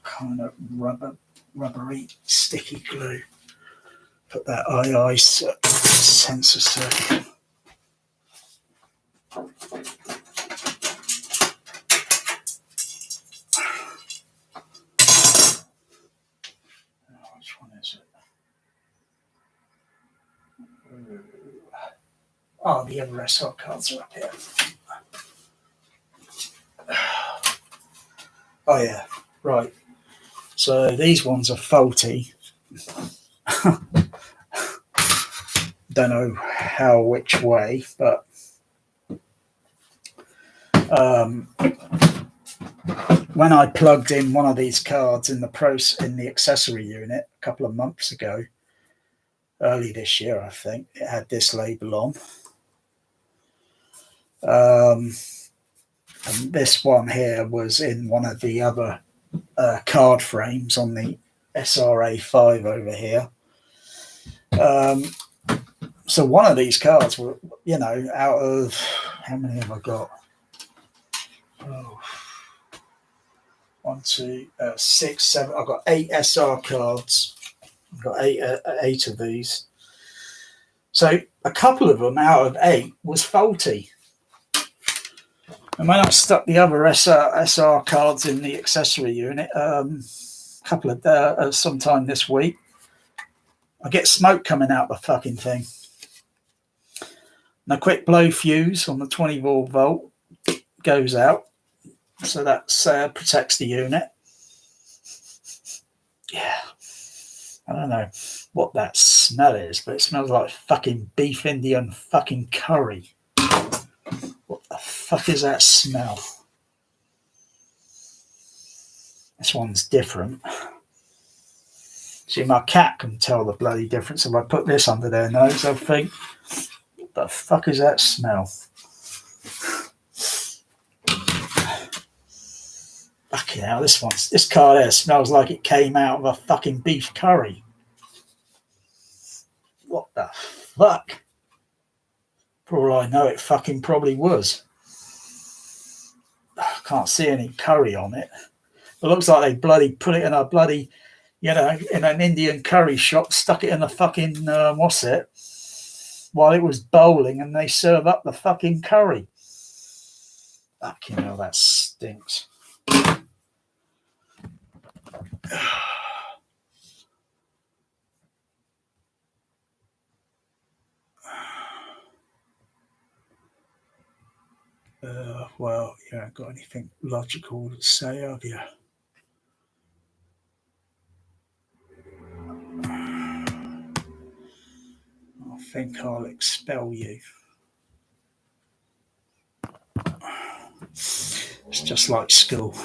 kind of rubbery, sticky glue. Put that II sensor circuit. Which one is it? Oh, the other SR cards are up here. Oh yeah, right. So these ones are faulty. Don't know how, which way, but when I plugged in one of these cards in the accessory unit a couple of months ago, early this year, I think, it had this label on. And this one here was in one of the other card frames on the SRA5 over here. So one of these cards were, out of, how many have I got? Oh, 1, 2, 6, 7. I've got 8 SR cards. I've got eight of these. So a couple of them out of 8 was faulty. And when I stuck the other SR cards in the accessory unit, sometime this week, I get smoke coming out the fucking thing. And a quick blow fuse on the 24-volt goes out, so that protects the unit. Yeah, I don't know what that smell is, but it smells like fucking beef Indian fucking curry. What the fuck is that smell? This one's different. See, my cat can tell the bloody difference. If I put this under their nose, they'll think, what the fuck is that smell? Fucking hell, this car there smells like it came out of a fucking beef curry. What the fuck? For all I know, it fucking probably was. I can't see any curry on it. It looks like they bloody put it in a bloody, in an Indian curry shop, stuck it in the fucking, while it was bowling, and they serve up the fucking curry. Fucking hell, that stinks. Well, you haven't got anything logical to say, have you? I think I'll expel you. It's just like school.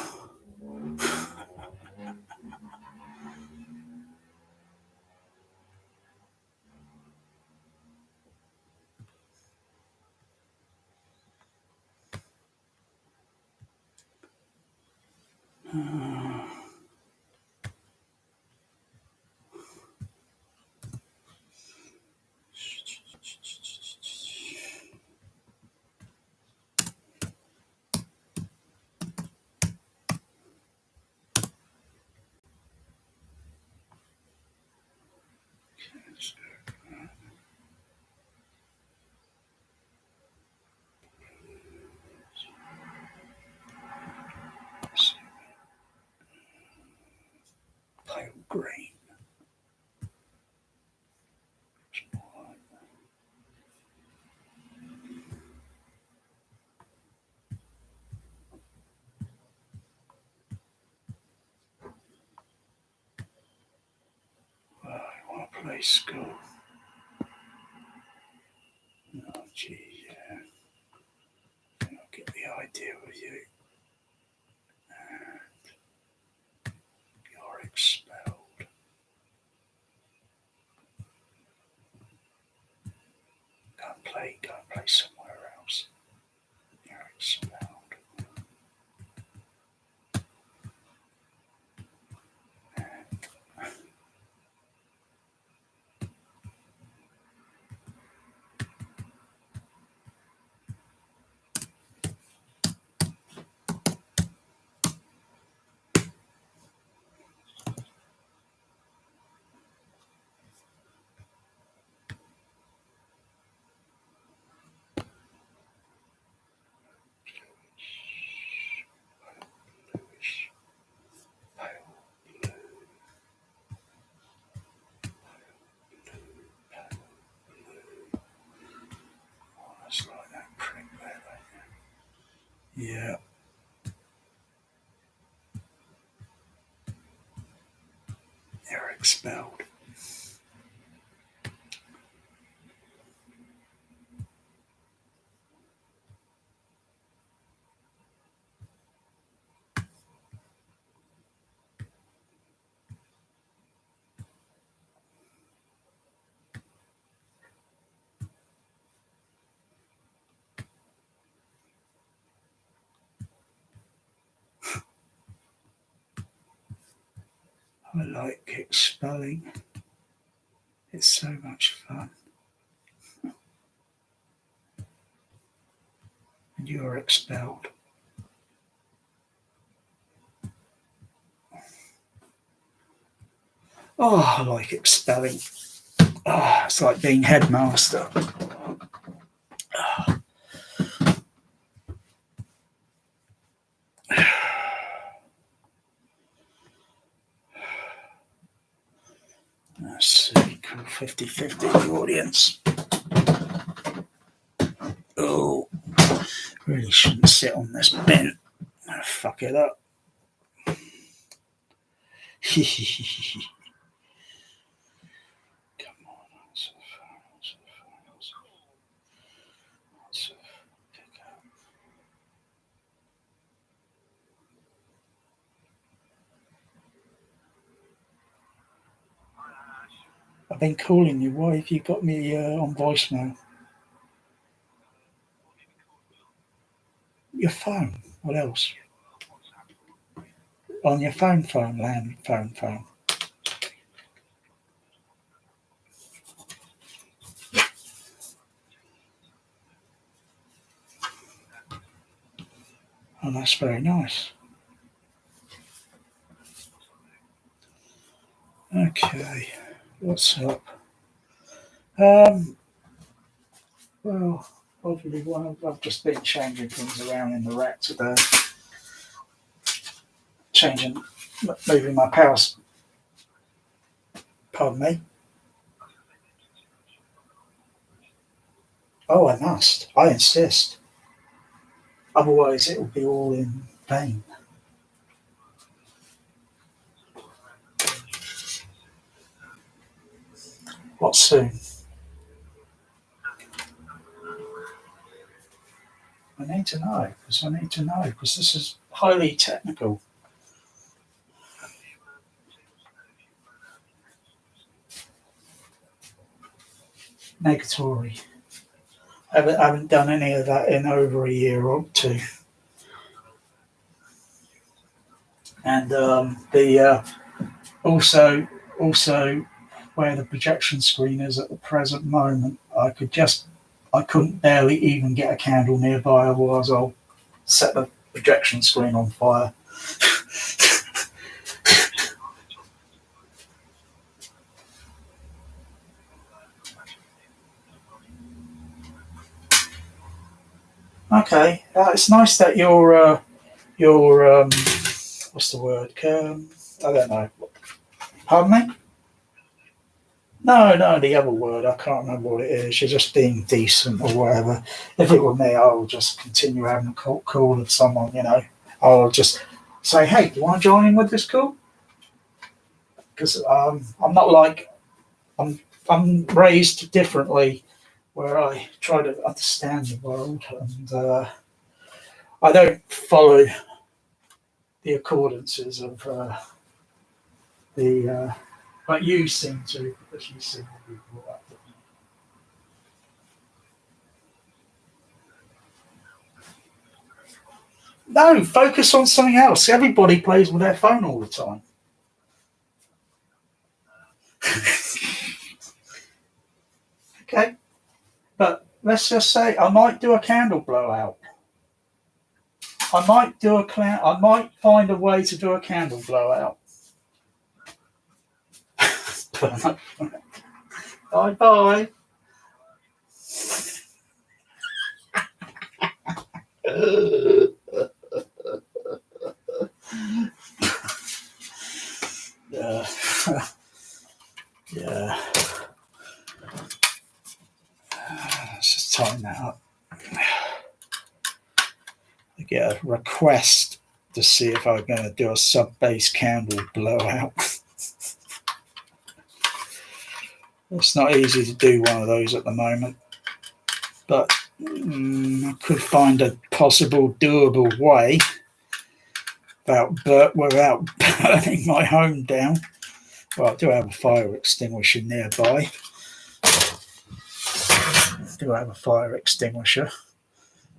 Pale green. I want to play school. Oh, gee, yeah. I'll get the idea with you. And you're expelled. Go and play somewhere else. You're expelled. It's like that print there, yeah. You're expelled. I like expelling. It's so much fun. And you're expelled. Oh, I like expelling. Oh, it's like being headmaster. Oh. Let's see, cool 50-50 the audience. Oh, really shouldn't sit on this bin. I'll fuck it up. Come on. I've been calling you. Why have you got me on voicemail? Your phone. What else? On your phone, land phone. Oh, that's very nice. Okay, what's up? Well, obviously, I've just been changing things around in the rack today. Moving my power. Pardon me. Oh, I must. I insist. Otherwise, it will be all in vain. What soon? I need to know because this is highly technical. Negatory. I haven't done any of that in over a year or two. And also where the projection screen is at the present moment, I couldn't barely even get a candle nearby, otherwise I'll set the projection screen on fire. Okay, it's nice that you're what's the word? I don't know. Pardon me? No, the other word. I can't remember what it is. You're just being decent or whatever. If it were me, I would just continue having a call with someone, I'll just say, hey, do you want to join in with this call? Because I'm not like, I'm raised differently where I try to understand the world and I don't follow the accordances of but you seem to, because you seem to be brought up. No, focus on something else. Everybody plays with their phone all the time. Okay, but let's just say I might do a candle blowout. I might find a way to do a candle blowout. Bye. Yeah. Let's just tighten that up. I get a request to see if I'm going to do a sub-bass candle blowout. It's not easy to do one of those at the moment, but I could find a possible doable way without burning my home down. Well, I do have a fire extinguisher nearby.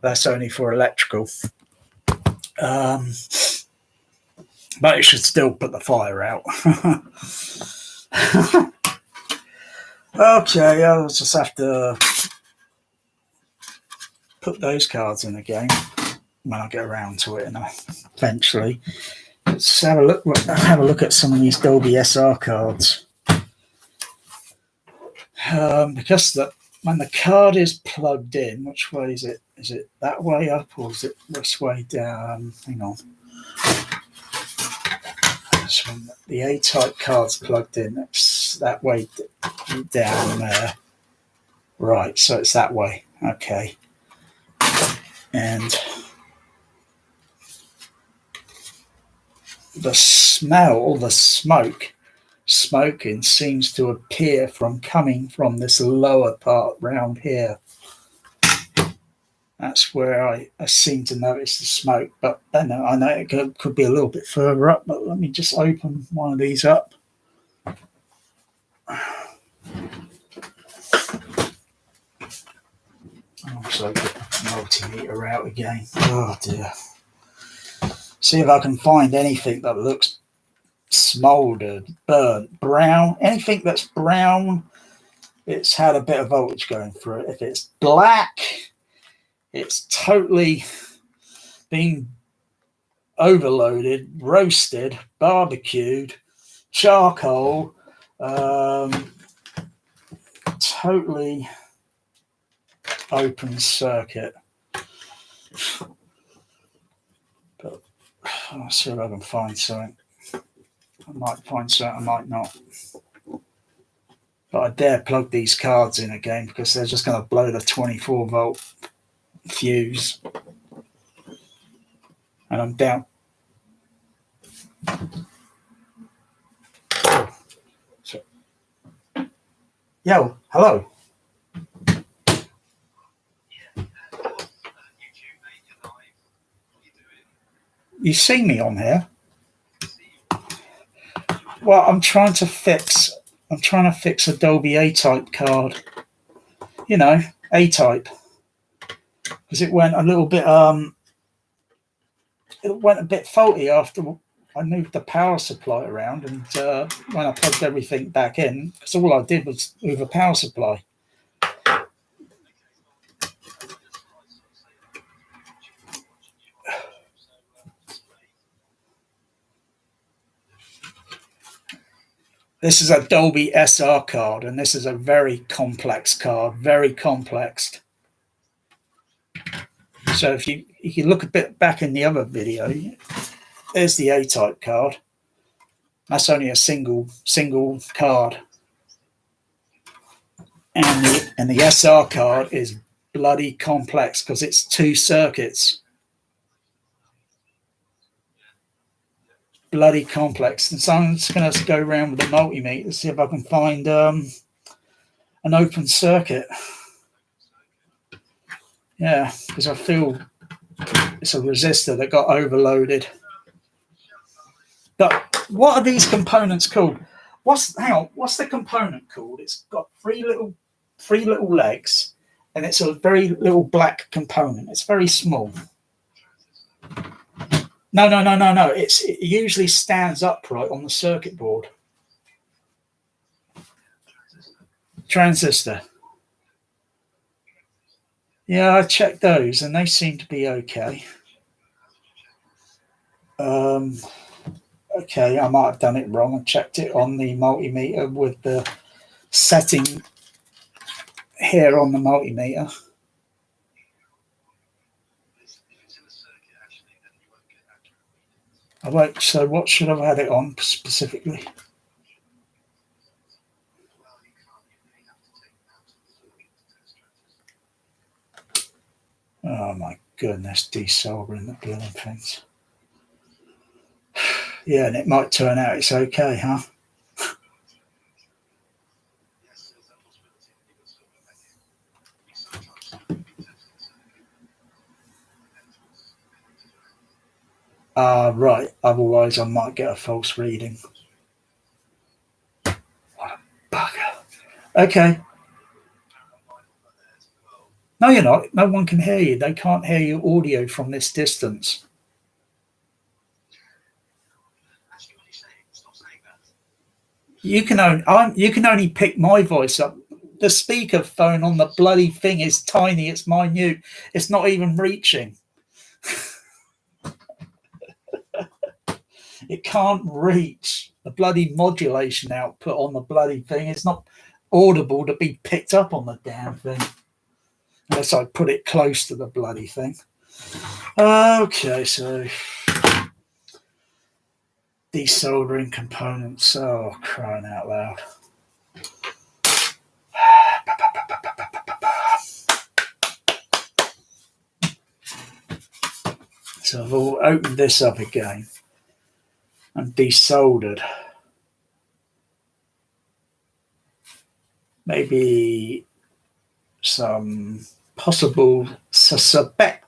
That's only for electrical. but it should still put the fire out. Okay, I'll just have to put those cards in again when I get around to it, and eventually. Let's have a look. Have a look at some of these Dolby SR cards, because when the card is plugged in, which way is it? Is it that way up or is it this way down? Hang on. So when the A-type card's plugged in, it's that way down there. Right, so it's that way. Okay. And the smell, or the smoking seems to appear from coming from this lower part round here. That's where I seem to notice the smoke, but then I know it could be a little bit further up, but let me just open one of these up. Also get the multimeter out again. Oh dear. See if I can find anything that looks smoldered, burnt, brown. Anything that's brown, it's had a bit of voltage going through it. If it's black, it's totally been overloaded, roasted, barbecued, charcoal, totally open circuit. But I'll see if I can find something. I might find something, I might not. But I dare plug these cards in again because they're just going to blow the 24 volt fuse. And I'm down. So, yo, hello. You see me on here? Well, I'm trying to fix a Dolby A-type card. You know, A-type. Because it went a little bit faulty after I moved the power supply around, and when I plugged everything back in, because all I did was move a power supply. This is a Dolby SR card, and this is a very complex card, very complex. So if you look a bit back in the other video, there's the A-type card. That's only a single card. And the SR card is bloody complex because it's 2 circuits. Bloody complex. And so I'm just going to go around with the multimeter to see if I can find an open circuit. Yeah, because I feel it's a resistor that got overloaded. But what are these components called? What's the component called? It's got three little legs, and it's a very little black component. It's very small. No. It usually stands upright on the circuit board. Transistor. Yeah, I checked those, and they seem to be okay. Okay, I might have done it wrong. I checked it on the multimeter with the setting here on the multimeter. I won't. So, what should I have had it on specifically? Oh my goodness, desoldering the blooming things. Yeah, and it might turn out it's okay, huh? Right. Otherwise, I might get a false reading. What a bugger. Okay. No, you're not. No one can hear you. They can't hear your audio from this distance. you can only pick my voice up. The speaker phone on the bloody thing is tiny. It's minute. It's not even reaching. It can't reach the bloody modulation output on the bloody thing. It's not audible to be picked up on the damn thing unless I put it close to the bloody thing. Okay, so desoldering components. Oh, crying out loud. So I've opened this up again and desoldered. Maybe some possible suspect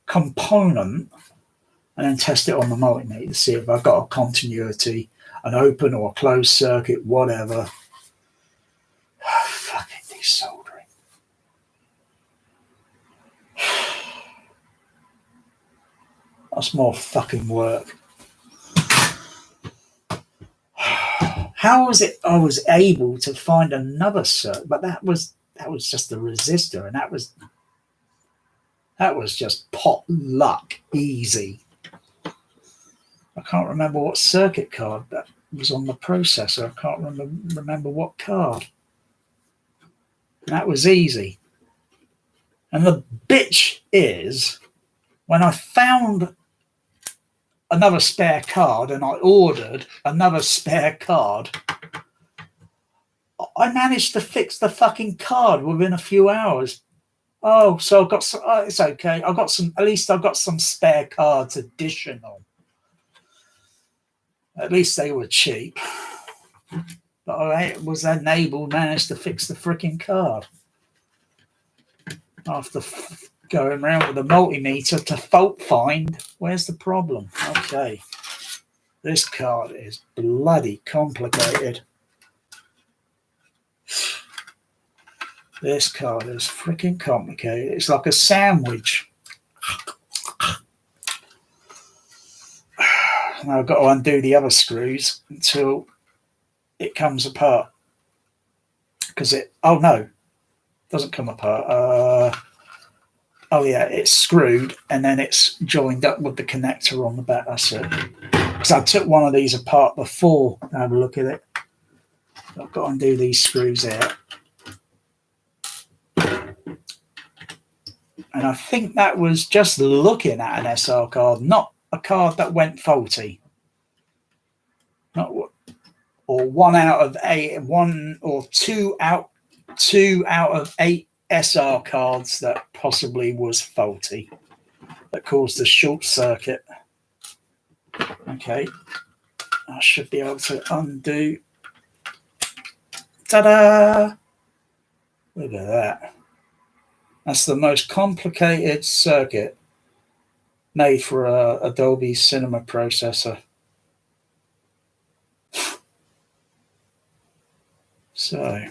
component, and then test it on the multimeter to see if I've got a continuity, an open or a closed circuit, whatever. Fucking desoldering. That's more fucking work. How was it I was able to find another circuit? But that was just a resistor, and that was just pot luck, easy. I can't remember what circuit card that was on the processor. I can't remember what card. And that was easy. And the bitch is, when I found another spare card and I ordered another spare card, I managed to fix the fucking card within a few hours. Oh, so I've got some, it's okay. I've got some, at least I've got some spare cards additional. At least they were cheap. But I was managed to fix the freaking card. After going around with a multimeter to fault find, where's the problem? Okay. This card is bloody complicated. This card is freaking complicated. It's like a sandwich. Now I've got to undo the other screws until it comes apart. Because oh no, doesn't come apart. Oh yeah, it's screwed and then it's joined up with the connector on the back. That's it. Because I took one of these apart before to have a look at it. I've got to undo these screws out. And I think that was just looking at an SR card, not a card that went faulty. Not or one or two out of 8 SR cards that possibly was faulty that caused a short circuit. Okay, I should be able to undo. Ta-da! Look at that. That's the most complicated circuit made for a Dolby Cinema processor. So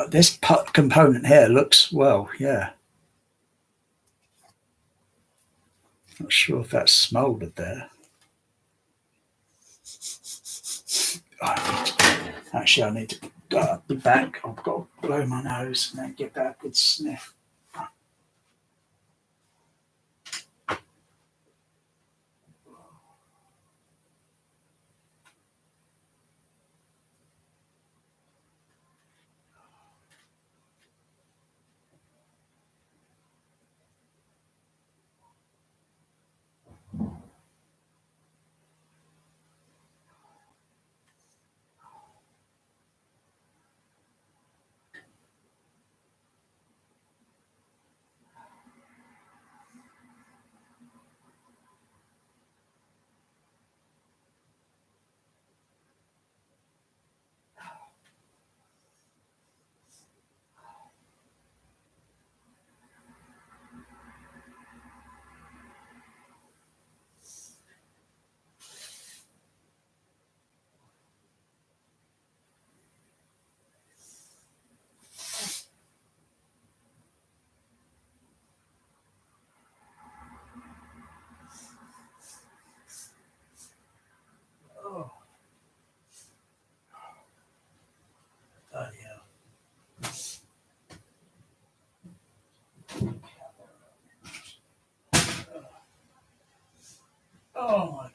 this component here looks, well, yeah. Not sure if that's smoldered there. Actually, I need to be back. I've got to blow my nose and then get that good sniff.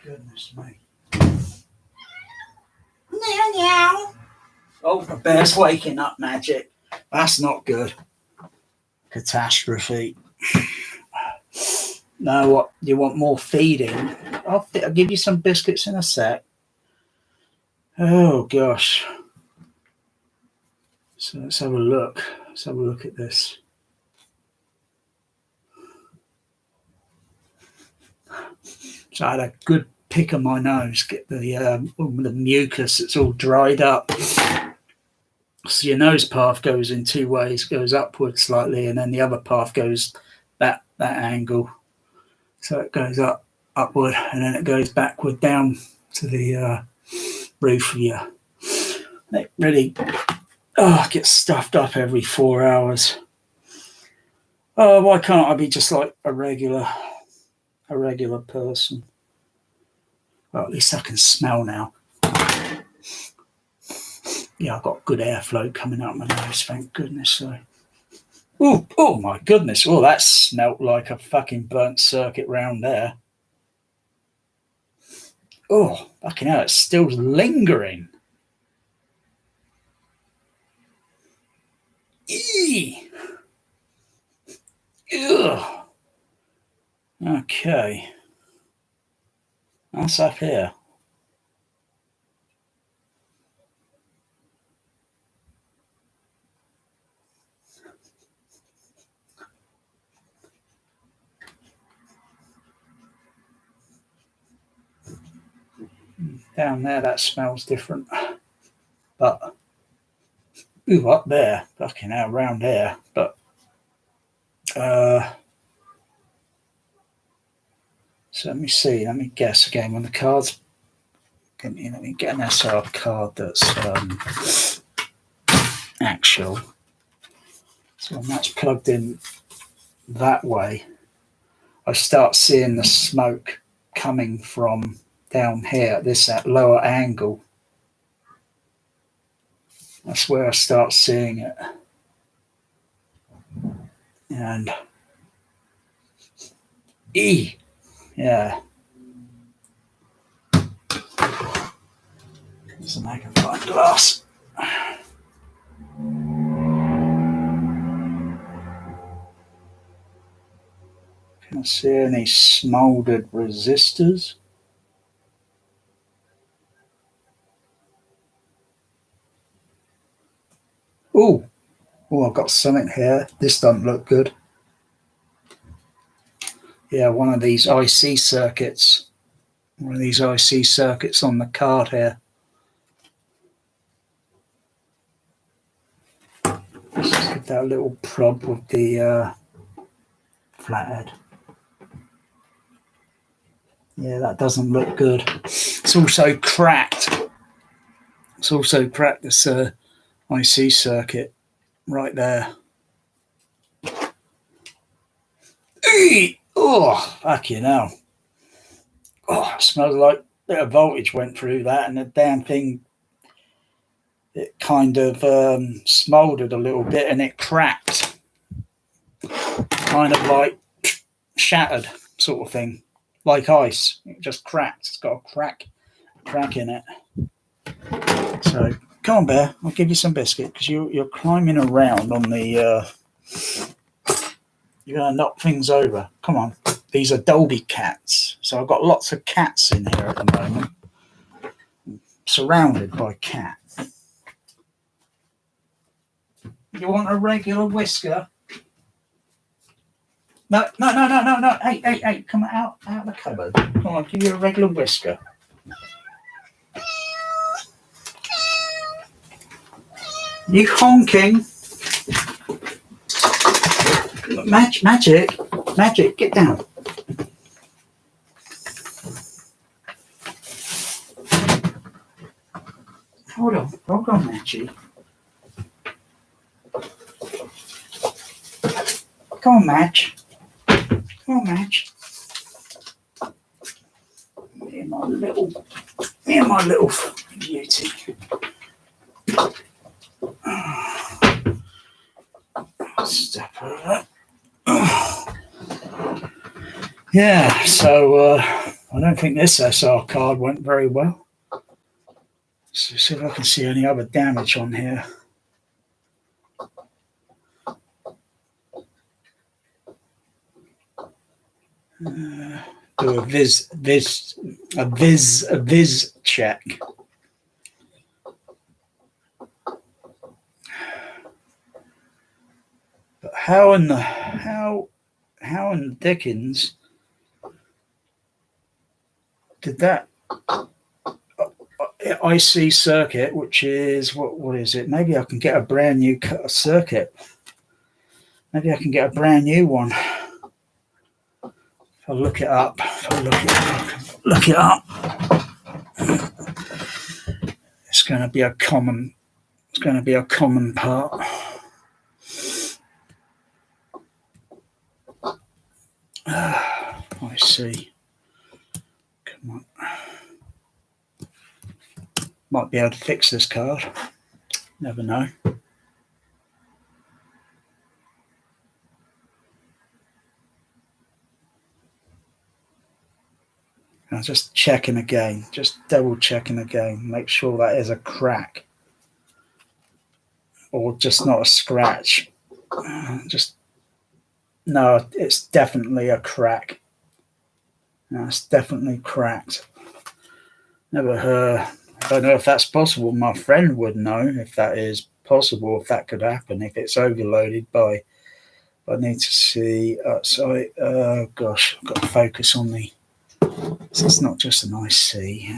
Goodness me. Meow, meow. Oh, the bear's waking up, Magic. That's not good. Catastrophe. Now, what? You want more feeding? I'll give you some biscuits in a sec. Oh, gosh. So let's have a look. Let's have a look at this. So I had a good pick of my nose, get the mucus that's all dried up. So your nose path goes in two ways, goes upward slightly, and then the other path goes that angle. So it goes upward, and then it goes backward down to the roof of you. It really gets stuffed up every 4 hours. Oh, why can't I be just like a regular person? Well, at least I can smell now. Yeah, I've got good airflow coming out my nose, thank goodness. So, oh my goodness! Oh, that smelt like a fucking burnt circuit round there. Oh, fucking hell! It's still lingering. Eee. Ugh. Okay, that's up here. Down there, that smells different. But, up there, fucking hell, round there. But, so let me see, let me guess again. When the cards, let me get an SR card that's actual. So when that's plugged in that way, I start seeing the smoke coming from down here, that lower angle. That's where I start seeing it. And yeah. There's a magnifying glass. Can I see any smoldered resistors? Oh, I've got something here. This doesn't look good. Yeah, one of these IC circuits. One of these IC circuits on the card here. Let's just get that little prob with the flathead. Yeah, that doesn't look good. It's also cracked. This IC circuit right there. Oh, fucking hell. Oh, it smells like a bit of voltage went through that, and the damn thing, it kind of smoldered a little bit and it cracked. Kind of like shattered sort of thing. Like ice. It just cracked. It's got a crack in it. So, come on, Bear. I'll give you some biscuit because you're climbing around on the... you're going to knock things over. Come on. These are Dolby cats. So I've got lots of cats in here at the moment. I'm surrounded by cats. You want a regular whisker? No. Hey. Come out of the cupboard. Come on, give you a regular whisker. You honking. Magic, get down. Hold on, Magic. Come on, Match. Me and my little beauty. Step over. Yeah, so I don't think this SR card went very well. So see if I can see any other damage on here. Do a viz check. But how in the dickens did that IC circuit, which is what is it? Maybe I can get a brand new circuit. Maybe I can get a brand new one. If I look it up, look it up. It's going to be a common part. I see. Come on. Might be able to fix this card. Never know. I'm just checking again. Just double checking again. Make sure that is a crack. Or just not a scratch. No, it's definitely a crack. No, it's definitely cracked. Never heard. I don't know if that's possible. My friend would know if that is possible, if that could happen, if it's overloaded by. I need to see. Sorry. Gosh, I've got to focus on the. So it's not just an IC.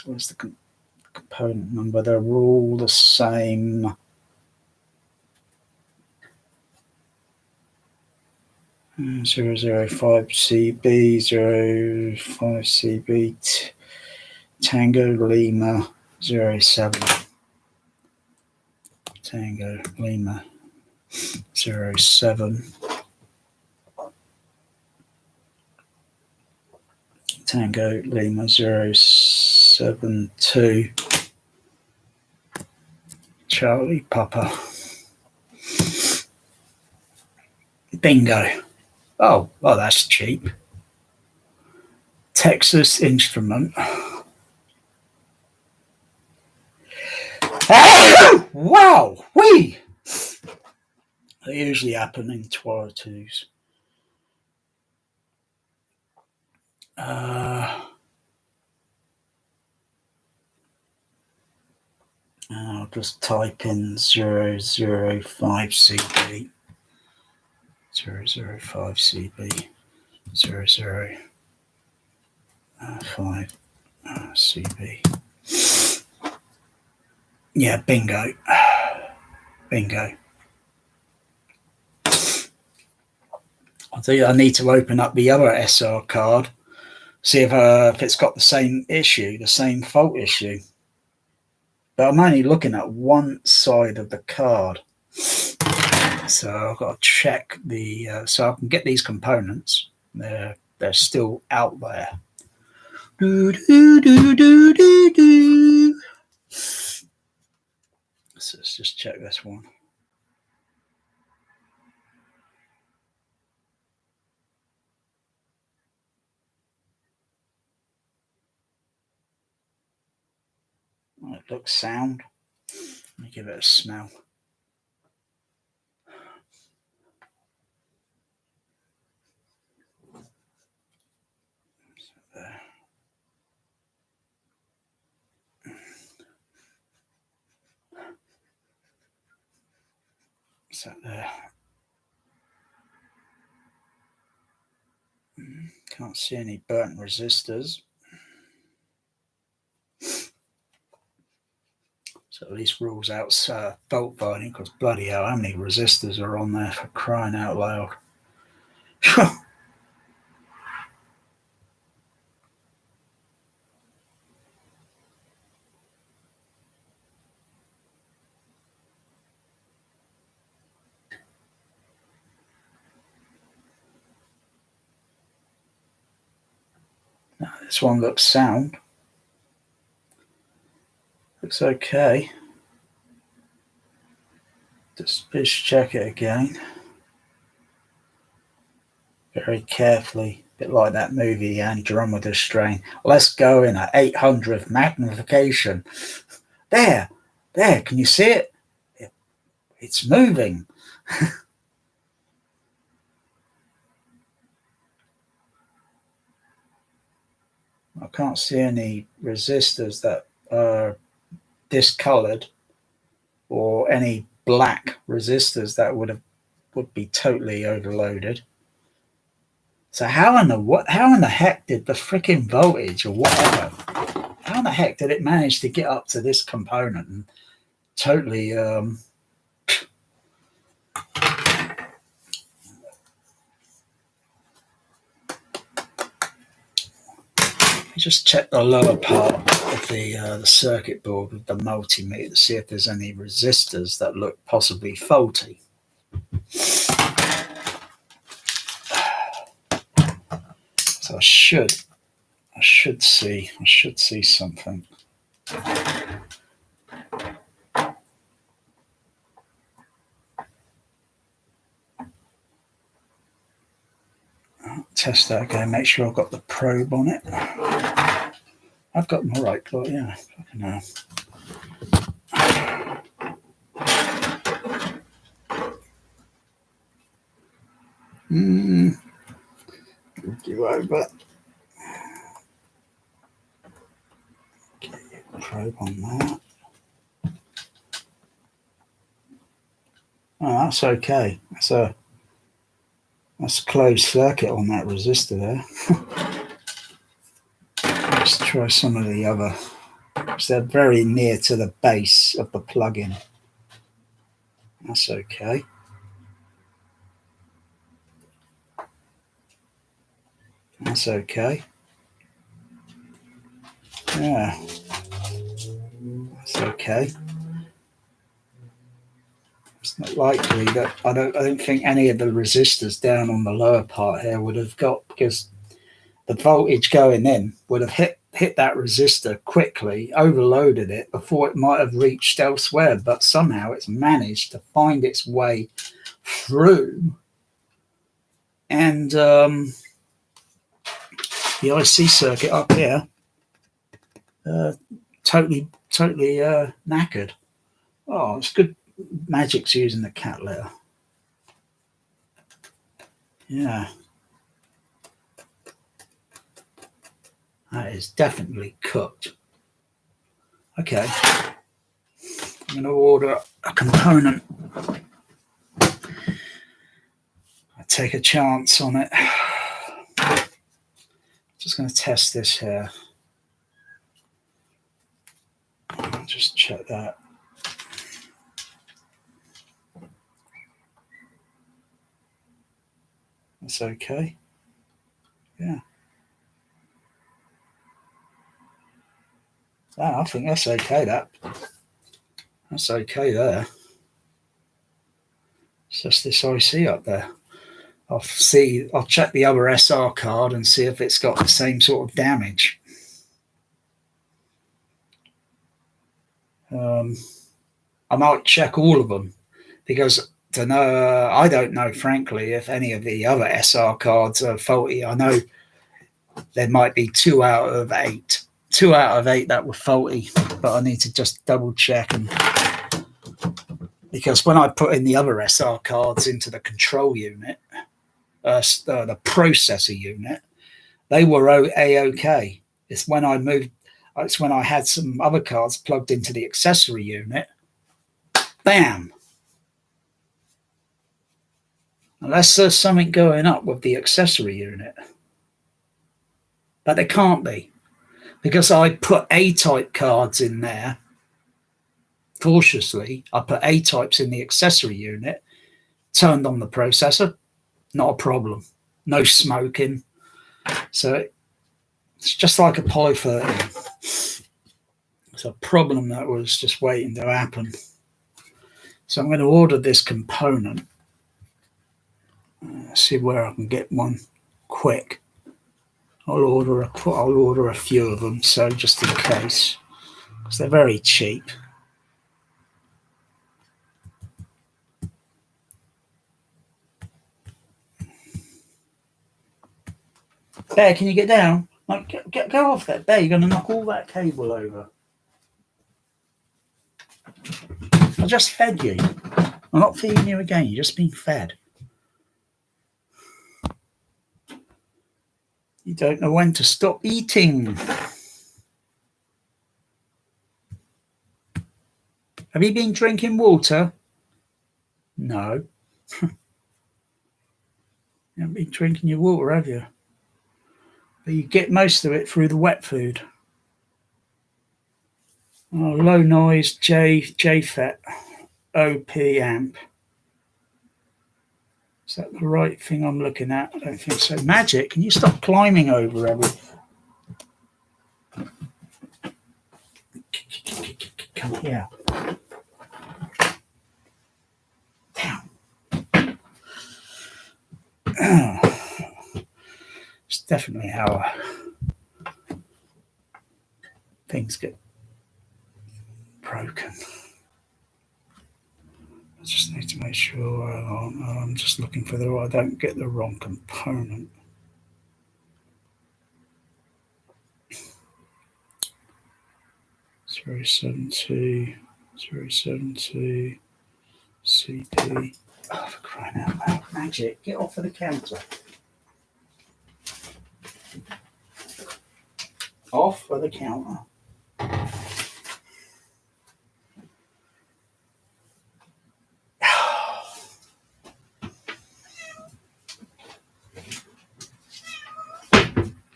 Where's the component number? They're all the same. 005CB, 05CB, Tango Lima 07. Tango Lima 07. Tango Lima 072. Charlie Papa. Bingo. Oh, well, that's cheap. Texas Instrument. Wow! Wee! They usually happen in 2 I'll just type in 005CB. 005CB. 005 CB. Yeah, bingo. Bingo. I think I need to open up the other SR card, see if it's got the same issue, the same fault issue. But I'm only looking at one side of the card. So I've got to check so I can get these components. They're still out there. So let's just check this one. Oh, it looks sound. Let me give it a smell. Is that there? Can't see any burnt resistors. So at least rules out fault finding, because bloody hell, how many resistors are on there, for crying out loud? Now, this one looks sound. Looks okay. Just check it again. Very carefully bit like that movie Andromeda Strain. Let's go in at 800th magnification. There, can you see it? It's moving. I can't see any resistors that are discolored or any black resistors that would be totally overloaded. So how in the heck did the freaking voltage or whatever? How in the heck did it manage to get up to this component and totally just check the lower part of the circuit board with the multimeter to see if there's any resistors that look possibly faulty. So I should see something. Test that again, make sure I've got the probe on it. I've got my right plot, yeah. You over. Get your probe on that. Oh, that's okay. That's a closed circuit on that resistor there. Let's try some of the other, because they're very near to the base of the plug-in. That's okay. That's okay. Yeah. That's okay. It's not likely that I don't think any of the resistors down on the lower part here would have got, because the voltage going in would have hit that resistor quickly, overloaded it before it might have reached elsewhere, but somehow it's managed to find its way through, and the IC circuit up here totally knackered. Oh, it's good. Magic's using the cat litter. Yeah. That is definitely cooked. Okay. I'm going to order a component. I take a chance on it. Just going to test this here. Just check that. That's okay. Yeah. I think that's okay. That's okay there. It's just this IC up there. I'll check the other SR card and see if it's got the same sort of damage. I might check all of them, because I don't know, frankly, if any of the other SR cards are faulty. I know there might be 2 out of 8. 2 out of 8 that were faulty, but I need to just double check. Because when I put in the other SR cards into the control unit, the processor unit, they were A-OK. It's when I had some other cards plugged into the accessory unit, bam. Unless there's something going up with the accessory unit. But there can't be, because I put A-type cards in there cautiously. I put A-types in the accessory unit, turned on the processor, not a problem. No smoking. So it's just like Apollo 13. It's a problem that was just waiting to happen. So I'm going to order this component. See where I can get one quick. I'll order a few of them, so just in case, because they're very cheap. Bear, can you get down? Like, go off that, Bear. You're going to knock all that cable over. I just fed you. I'm not feeding you again. You're just being fed. You don't know when to stop eating. Have you been drinking water? No. You haven't been drinking your water, have you? But you get most of it through the wet food. Oh, low noise JFET OP amp. Is that the right thing I'm looking at? I don't think so. Magic, can you stop climbing over everything? Come here. Down. It's definitely how things get broken. I just need to make sure I'm just looking for I don't get the wrong component. Zero 072 CP. Oh, for crying out loud. Magic, get off of the counter. Off of the counter.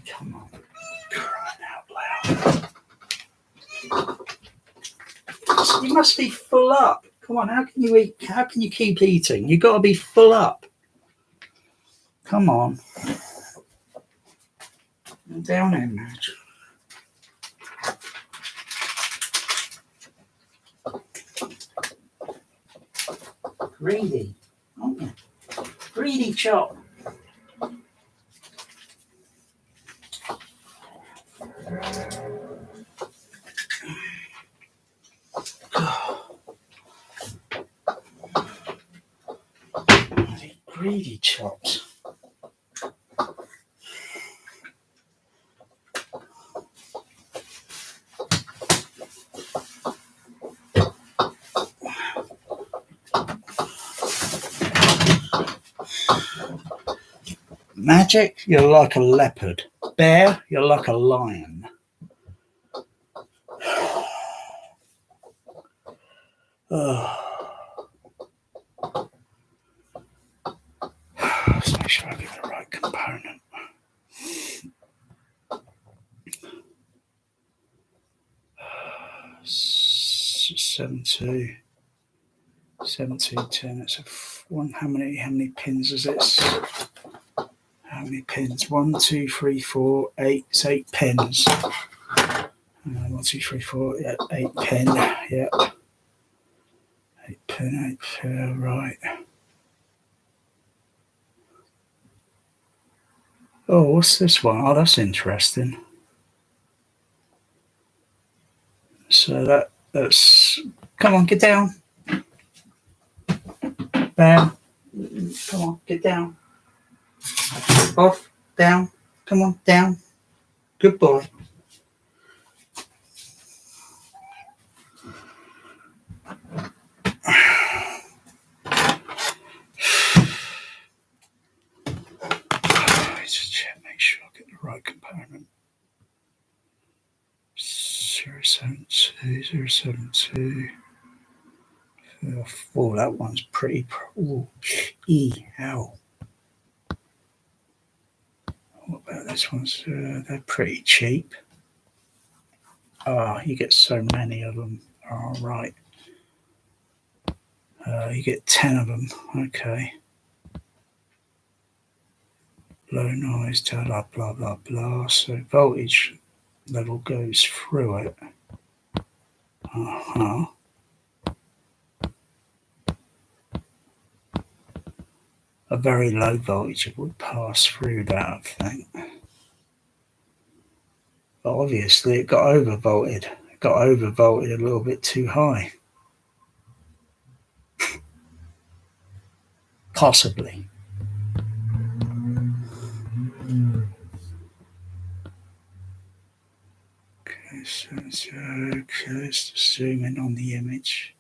Come on. Crying out loud. You must be full up. Come on, how can you eat? How can you keep eating? You've got to be full up. Come on. Down in, Madge. Greedy, aren't you? Greedy chop. Greedy chops. Magic, you're like a leopard. Bear, you're like a lion. Let's make sure I get the right component. 72, 10. It's a one. How many pins is this? How many pins? 1, 2, 3, 4, 8. It's 8 pins. 1, 2, 3, 4. Yeah, 8 pin. Yeah. 8 pin. Right. Oh, what's this one? Oh, that's interesting. So that's. Come on, get down. Bam. Come on, get down. Off, down. Come on, down. Good boy. Just check, make sure I get the right component. 072, 072. Oh, that one's pretty. Ooh, ow. What about this one? They're pretty cheap. Oh, you get so many of them. All right. You get 10 of them. Okay. Low noise, blah, blah, blah, blah. So voltage level goes through it. Uh-huh. A very low voltage would pass through that, I think. But obviously it got overvolted. It got overvolted a little bit too high. Possibly. Okay, let's just zoom in on the image.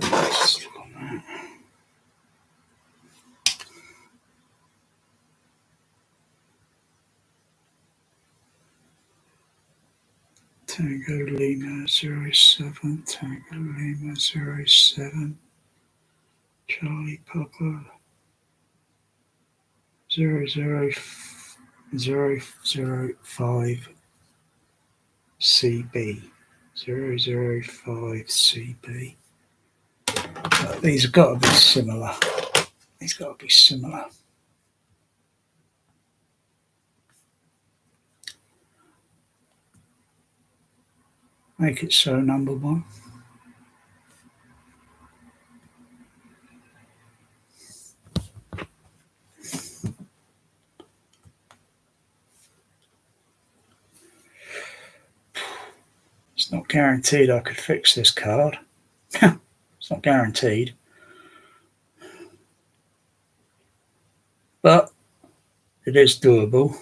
Let's look on that. Tango Lima 07, Tango Lima 07, Charlie Papa 00005 CB 005 CB. These have got to be similar. These got to be similar. Make it so, number one. It's not guaranteed I could fix this card. It's not guaranteed. But it is doable.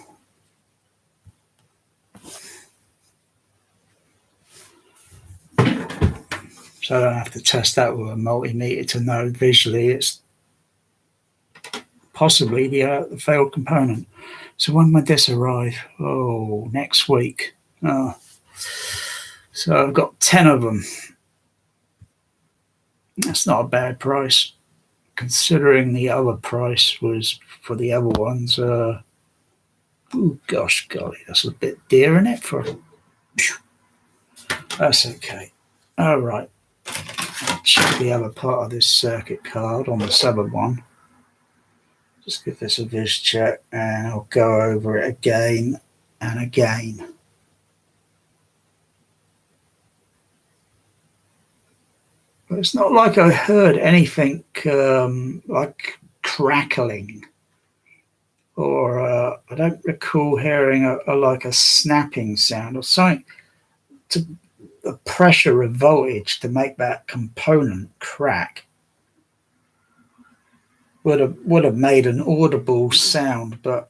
So I don't have to test that with a multimeter to know visually it's possibly the failed component. So when would this arrive? Oh, next week. Oh. So I've got 10 of them. That's not a bad price, considering the other price was for the other ones. Oh gosh, golly, that's a bit dear, isn't it? That's okay. All right. Check the other part of this circuit card on the severed one. Just give this a vis check and I'll go over it again and again. But it's not like I heard anything like crackling, or I don't recall hearing like a snapping sound or something. The pressure of voltage to make that component crack would have made an audible sound, but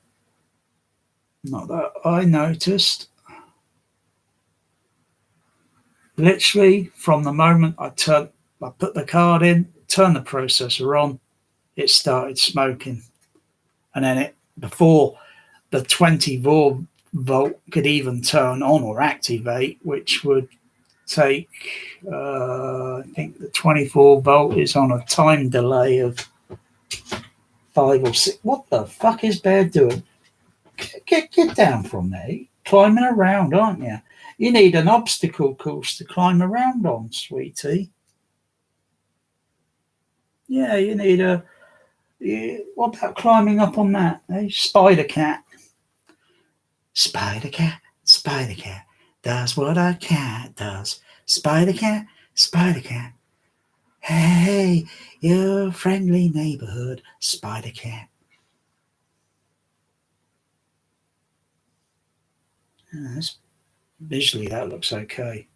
not that I noticed. Literally from the moment I put the card in, turned the processor on, it started smoking, and then before the 24 volt could even turn on or activate, which would take, I think the 24 volt is on a time delay of 5 or 6. What the fuck is Bear doing? Get down from there. Climbing around, aren't you? You need an obstacle course to climb around on, sweetie. Yeah, you need what about climbing up on that? Spider cat. Spider cat, does what a cat does. Spider cat, hey, your friendly neighborhood spider cat. Visually, that looks okay.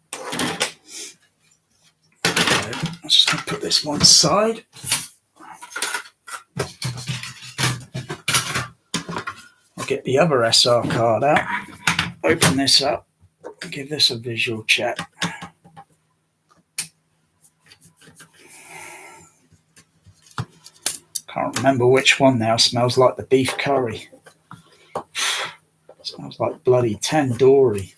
I'm just going to put this one side. I'll get the other SR card out, open this up, give this a visual check. Can't remember which one now. Smells like the beef curry. Smells like bloody tandoori.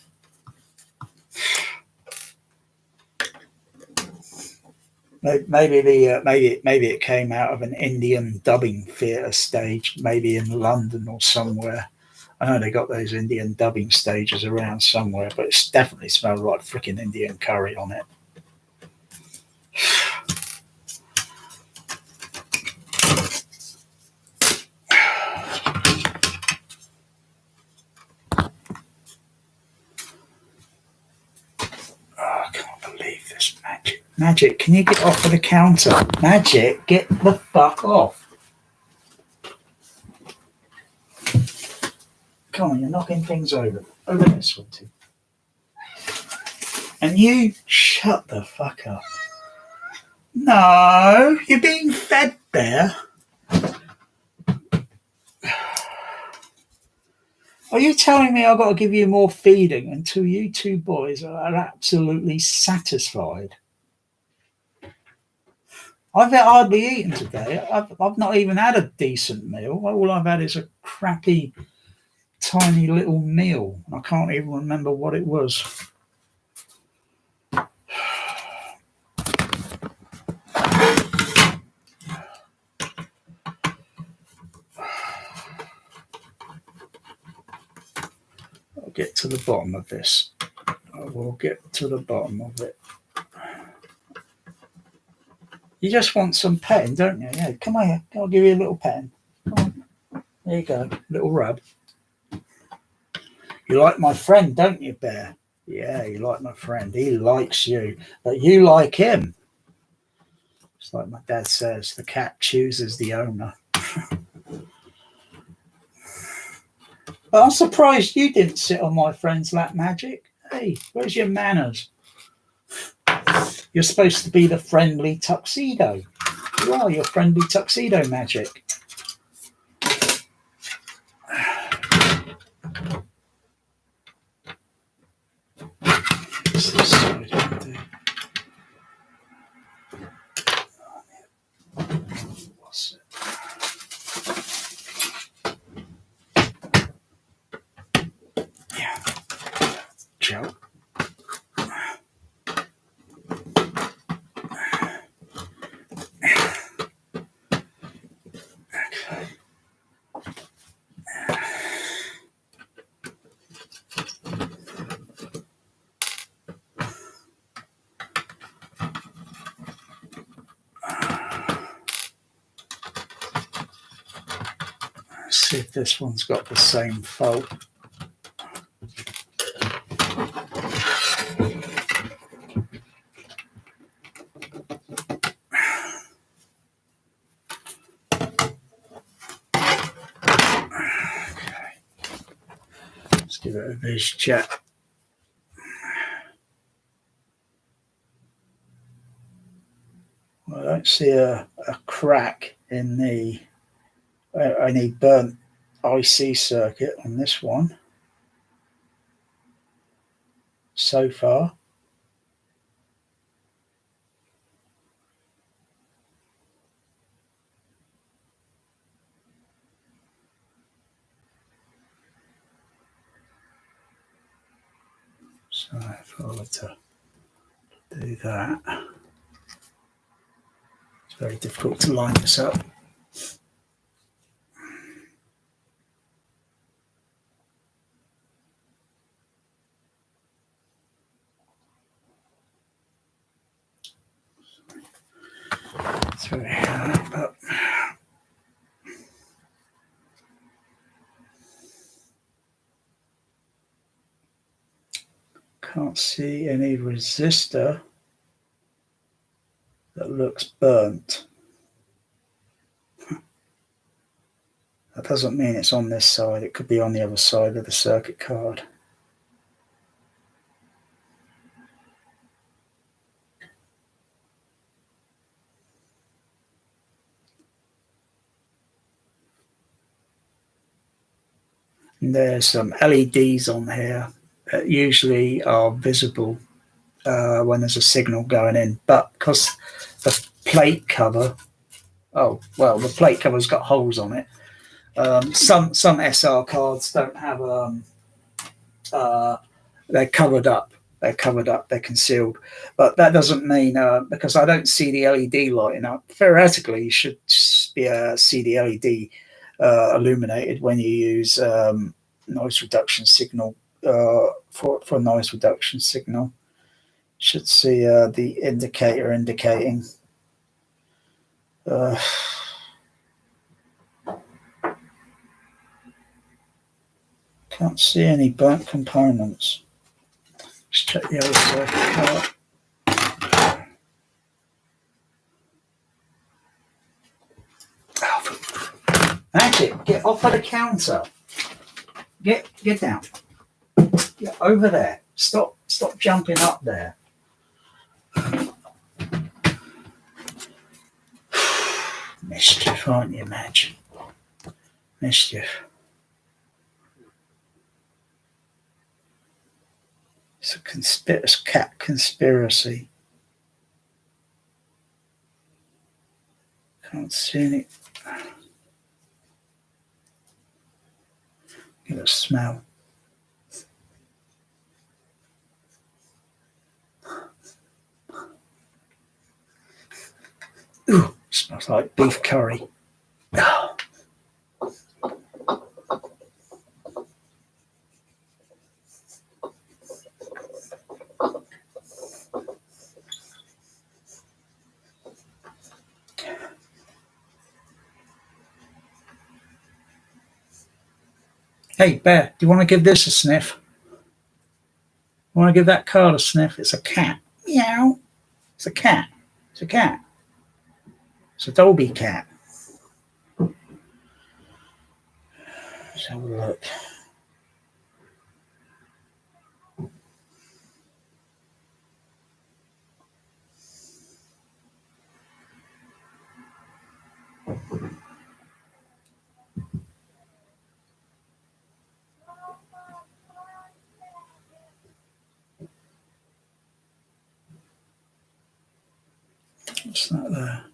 Maybe it came out of an Indian dubbing theatre stage, maybe in London or somewhere. I know they got those Indian dubbing stages around somewhere, but it definitely smells like freaking Indian curry on it. I can't believe this magic. Magic, can you get off of the counter? Magic, get the fuck off. Come on, you're knocking things over. Over this one too. And you shut the fuck up. No, you're being fed there. Are you telling me I've got to give you more feeding until you two boys are absolutely satisfied? I've hardly eaten today. I've not even had a decent meal. All I've had is a crappy, tiny little meal. I can't even remember what it was. I'll get to the bottom of this. I will get to the bottom of it. You just want some petting, don't you? Yeah, come on here. I'll give you a little petting. Come on. There you go. Little rub. You like my friend, don't you, Bear? Yeah, you like my friend. He likes you, but you like him. It's like my dad says, the cat chooses the owner. But I'm surprised you didn't sit on my friend's lap, Magic. Hey, where's your manners? You're supposed to be the friendly tuxedo. You are your friendly tuxedo, Magic. What's this side I do? What's it? Yeah. Joe. See if this one's got the same fault. Okay. Let's give it a viz check. Well, I don't see a crack in the any burnt IC circuit on this one so far. So if I were to do that, it's very difficult to line this up. It's very hard, but can't see any resistor that looks burnt. That doesn't mean it's on this side. It could be on the other side of the circuit card. And there's some LEDs on here that usually are visible when there's a signal going in, but because the plate cover, the plate cover's got holes on it. Some SR cards don't have they're covered up. They're concealed. But that doesn't mean, because I don't see the LED lighting up, theoretically you should see the LED illuminated when you use noise reduction signal for noise reduction signal. Should see the indicator indicating. Can't see any burnt components. Let's check the other circuit card. Magic, get off of the counter. Get down. Get over there. Stop jumping up there. Mischief, aren't you, Madge? Mischief. It's a cat conspiracy. Can't see any. Give it a smell. Ooh, smells like beef curry. Oh. Hey, Bear, do you want to give this a sniff? You want to give that card a sniff? It's a cat. Meow. It's a cat. It's a cat. It's a Dolby cat. Let's have a look. What's that there?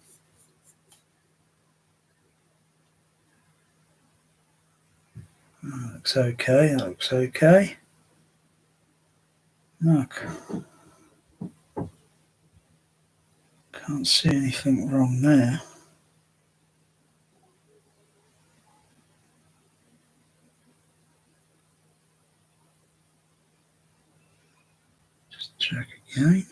That looks okay. That looks okay. Look. Can't see anything wrong there. Just check again.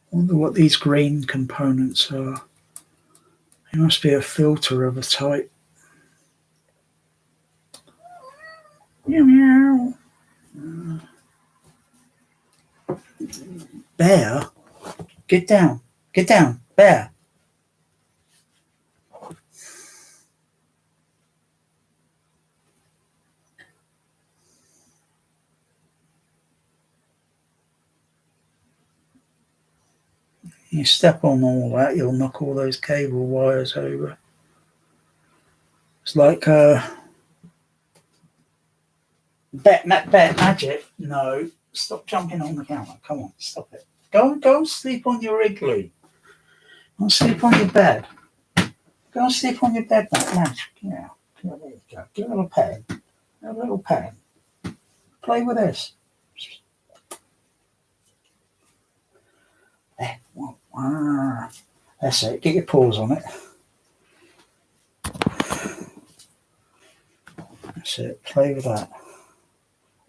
I wonder what these green components are. It must be a filter of a type. Meow meow. Bear? Get down. Get down. Bear. You step on all that, you'll knock all those cable wires over. It's like bet magic. No, stop jumping on the counter. Come on, stop it. Go and sleep on your igloo. Go and sleep on your bed. Go and sleep on your bed, Magic. Yeah, there you go. Get a little pen. A little pen. Play with this. That's it. Get your paws on it. That's it. Play with that.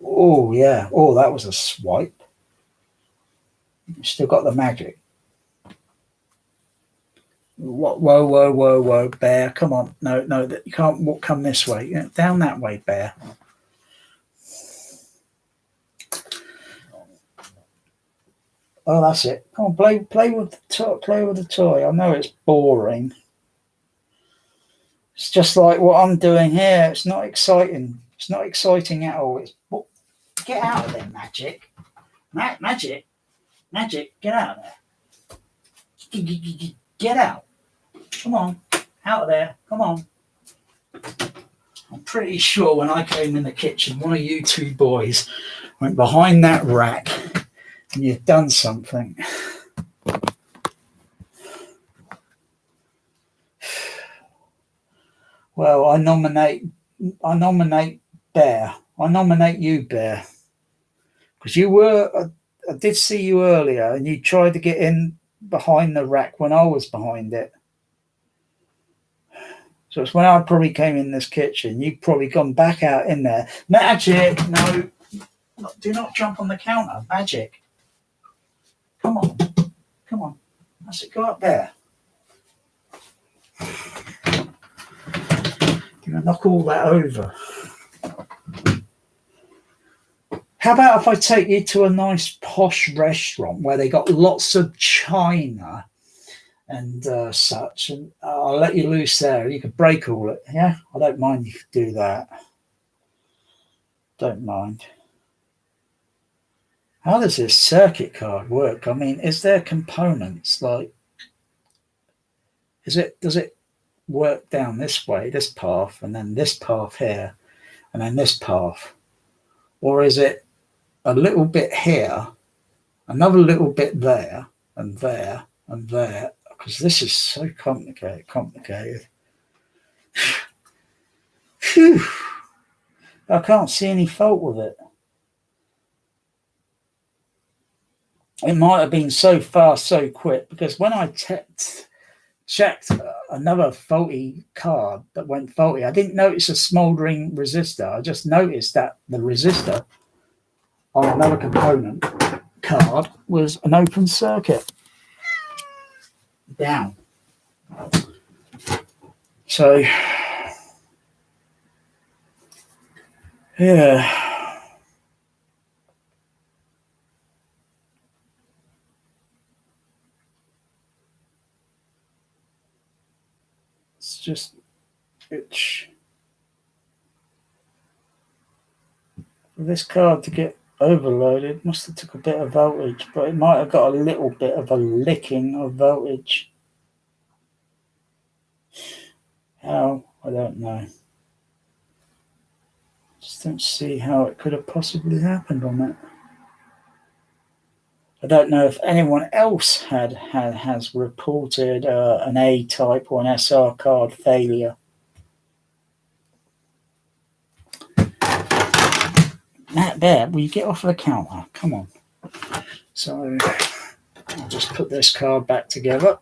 Oh, yeah. Oh, that was a swipe. You still got the magic. Whoa, Bear. Come on. No, you can't come this way. Down that way, Bear. Oh, that's it. Come on, play with the toy. I know it's boring. It's just like what I'm doing here. It's not exciting. It's not exciting at all. Get out of there, Magic. Magic, get out of there. Get out. Come on, out of there. Come on. I'm pretty sure when I came in the kitchen, one of you two boys went behind that rack and you've done something. Well, I nominate Bear. I nominate you, Bear. Because I did see you earlier and you tried to get in behind the rack when I was behind it. So it's when I probably came in this kitchen. You've probably gone back out in there. Magic, no. Do not jump on the counter. Magic. Come on. That's it. Go up there. You're going to knock all that over. How about if I take you to a nice posh restaurant where they got lots of china and such, and I'll let you loose there. You could break all it. Yeah, I don't mind. You could do that. Don't mind. How does this circuit card work? I mean, is there components like? Does it work down this way, this path, and then this path here, and then this path, or is it a little bit here, another little bit there, and there, and there? Because this is so complicated. Phew. I can't see any fault with it. It might have been so fast, so quick, because when I checked another faulty card that went faulty, I didn't notice a smouldering resistor. I just noticed that the resistor on another component card was an open circuit. Down. So, yeah. It's just, it's for this card to get overloaded, must have took a bit of voltage, but it might have got a little bit of a licking of voltage. How? I don't know. Just don't see how it could have possibly happened on it. I don't know if anyone else has reported an A-type or an SR card failure. Matt, there, will you get off the counter? Come on. So I'll just put this card back together.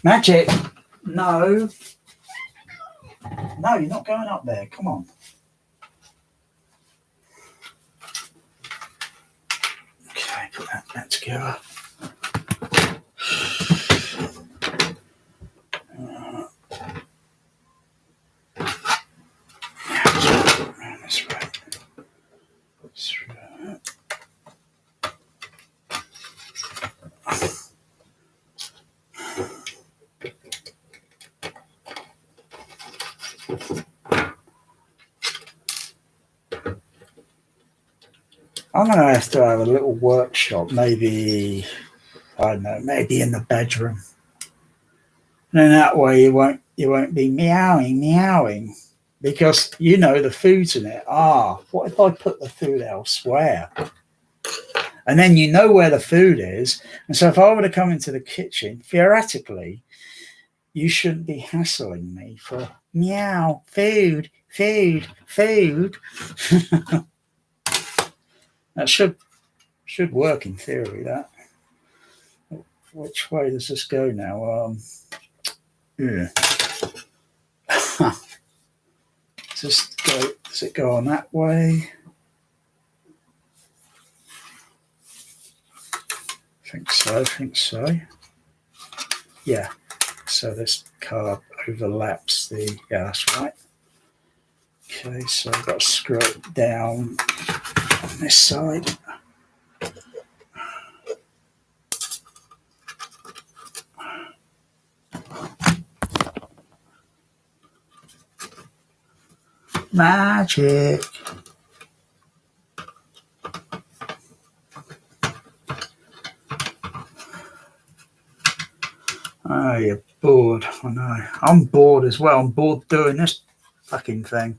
Magic! No. No, you're not going up there. Come on. Okay, put that back together. That's right. That's right. I'm going to have a little workshop, maybe, I don't know, maybe in the bedroom. And then that way you won't be meowing, because you know the food's in it. What if I put the food elsewhere? And then you know where the food is. And so if I were to come into the kitchen, theoretically, you shouldn't be hassling me for meow, food. That should work in theory. That. Which way does this go now? Yeah. Does it go on that way? I think so. Yeah. So this card overlaps the. Yeah, that's right. Okay, so I've got to screw it down on this side. Magic. Oh, you're bored. I know. I'm bored as well. I'm bored doing this fucking thing.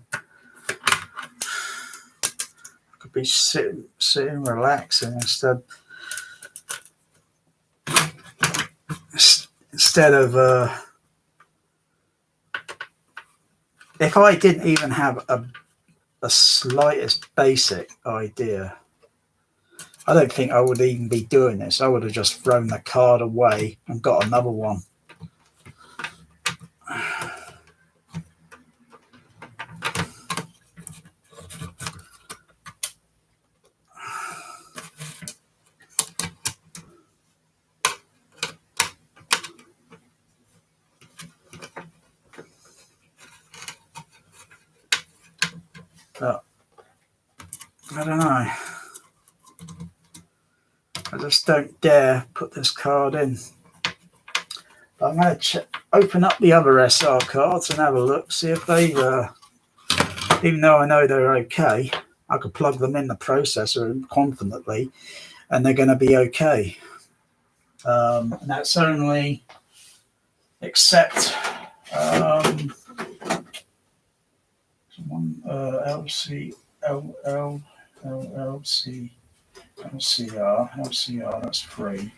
I could be sitting relaxing instead of if I didn't even have a slightest basic idea, I don't think I would even be doing this. I would have just thrown the card away and got another one. But I don't know. I just don't dare put this card in. But I'm going to open up the other SR cards and have a look, see if they, even though I know they're okay, I could plug them in the processor confidently and they're going to be okay. And that's only except LC, LC, LCR, that's 3.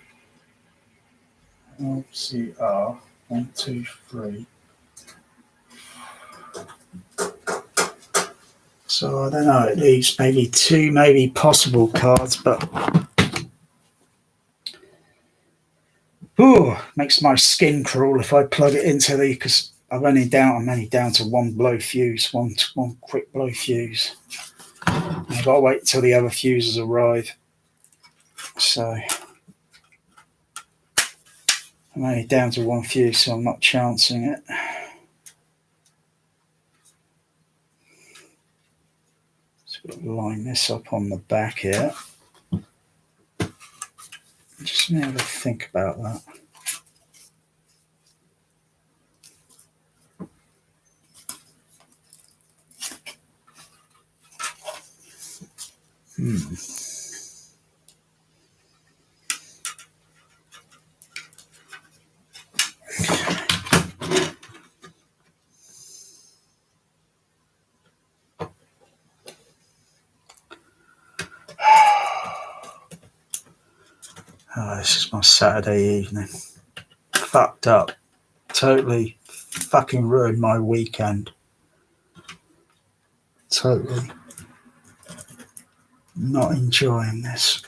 LCR, 1, 2, 3. So I don't know, it leaves maybe 2 maybe possible cards, but makes my skin crawl if I plug it into the, because I'm only down to one blow fuse, one quick blow fuse. I've got to wait till the other fuses arrive. So I'm only down to one fuse, so I'm not chancing it. So we'll line this up on the back here. Just need to think about that. Oh, this is my Saturday evening. Fucked up. Totally fucking ruined my weekend. Totally not enjoying this.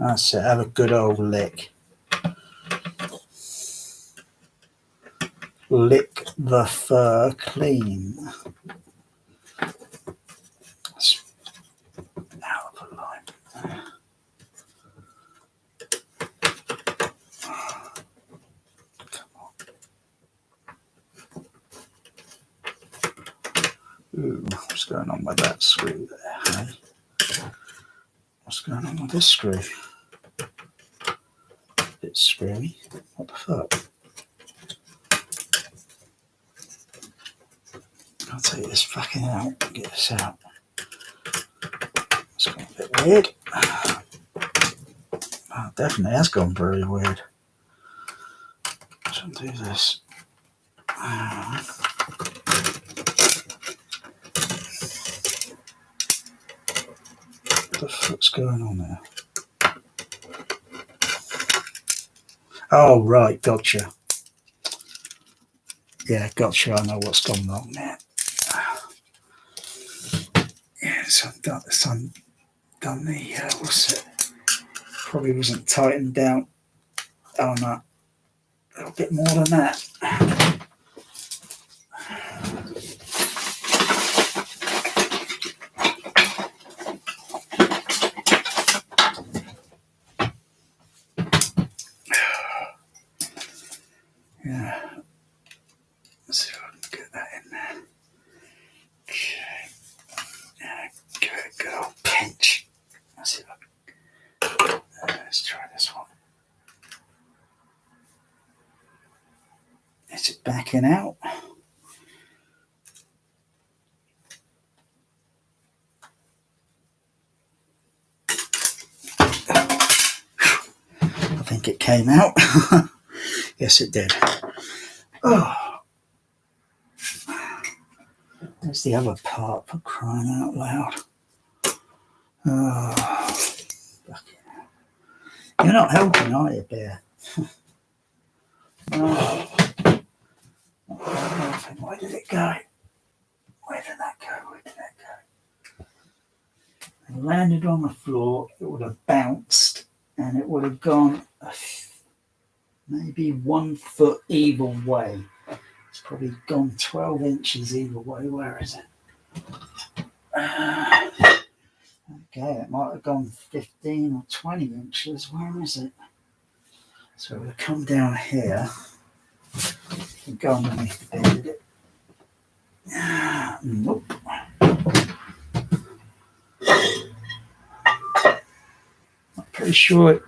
That's it, have a good old lick. Lick the fur clean. That's out of alignment. Come on. Ooh, what's going on with that screw there, hey? What's going on with this screw? Bit screwy. What the fuck? I'll take this fucking out. Get this out. It's gone a bit weird. Oh, definitely has gone very weird. Let's undo this. What the fuck's going on there? Oh, right, gotcha. Yeah, gotcha. I know what's gone wrong there. Yeah, so I've done the, what's it? Probably wasn't tightened down. Oh, no. A little bit more than that. Yeah. Let's see if I can get that in there. Okay. Yeah, give it a good old pinch. Let's see if I can. Let's try this one. Is it backing out? I think it came out. Yes, it did. Oh. There's the other part, for crying out loud. Oh. You're not helping, are you, Bear? Oh. Where did it go? Where did that go? Where did that go? It landed on the floor, it would have bounced, and it would have gone maybe 1 foot either way. It's probably gone 12 inches either way. Where is it? Okay, it might have gone 15 or 20 inches. Where is it? So we'll come down here and go underneath the bed. Nope. I'm pretty sure it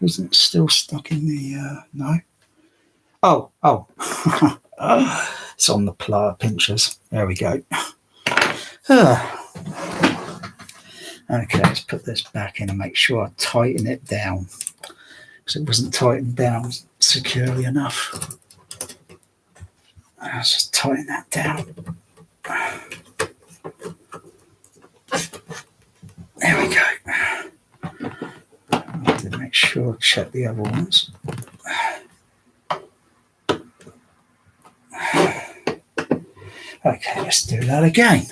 wasn't still stuck in the, no. Oh. It's on the plier pinchers. There we go. Okay, let's put this back in and make sure I tighten it down, because it wasn't tightened down securely enough. Let's just tighten that down. There we go. I need to make sure, check the other ones. Okay, let's do that again.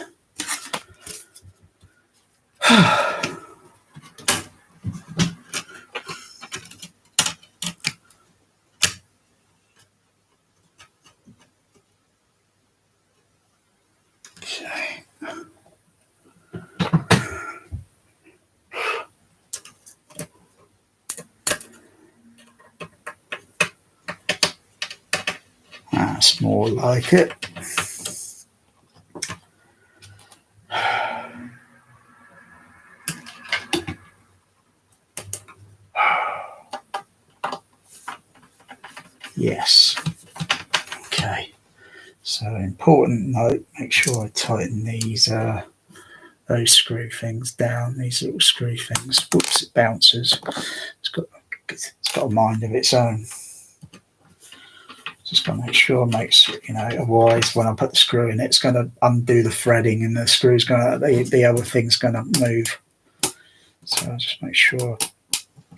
Okay. That's more like it. Yes. Okay. So important note, make sure I tighten these those screw things down, these little screw things. Whoops, it bounces. It's got a mind of its own. Just got to make sure it makes, otherwise when I put the screw in, it's going to undo the threading and the screw's going to, the other thing's going to move. So I'll just make sure,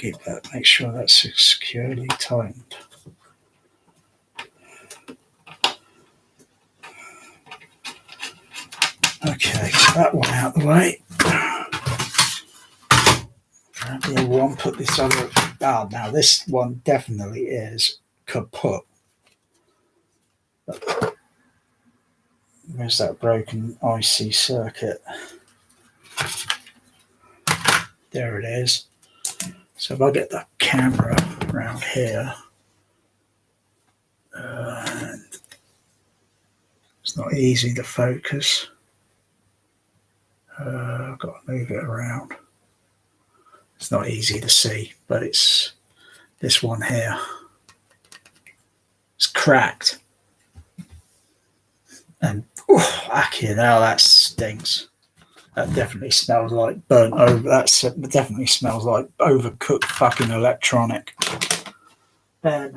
make sure that's securely tightened. Okay, that one out of the way. Grab the other one, put this other. Oh, now this one definitely is kaput. Where's that broken IC circuit? There it is. So if I get the camera around here, it's not easy to focus. I've got to move it around. It's not easy to see, but it's this one here. It's cracked. And now that stinks. That definitely smells like burnt over. That definitely smells like overcooked fucking electronic. There.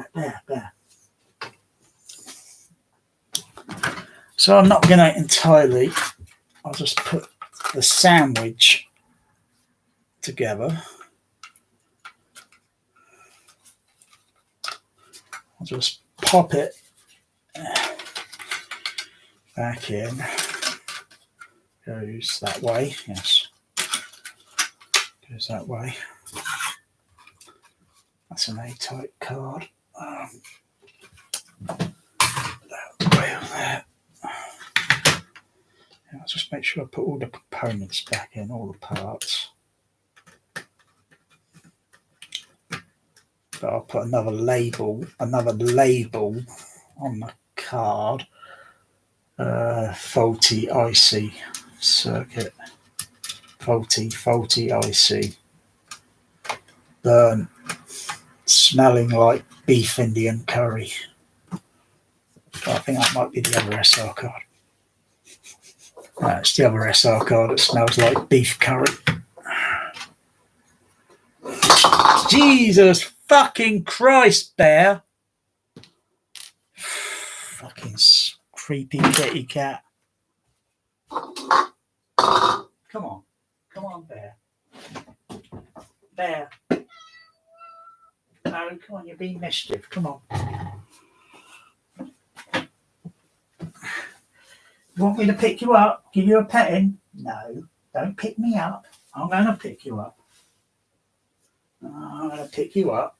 So I'm not going to entirely. I'll just put the sandwich together. I'll just pop it back in. Goes that way, yes. Goes that way. That's an A-type card. That way on there. I'll just make sure I put all the components back in, all the parts. But I'll put another label on the card. Faulty IC circuit. Faulty IC. Burnt. Smelling like beef Indian curry. But I think that might be the other SR card. No, it's the other SR card that smells like beef curry. Jesus fucking Christ, Bear. Fucking creepy kitty cat. Come on, Bear. Bear. No, come on, you're being mischief. Come on. You want me to pick you up? Give you a petting? No, don't pick me up. I'm going to pick you up. I'm going to pick you up.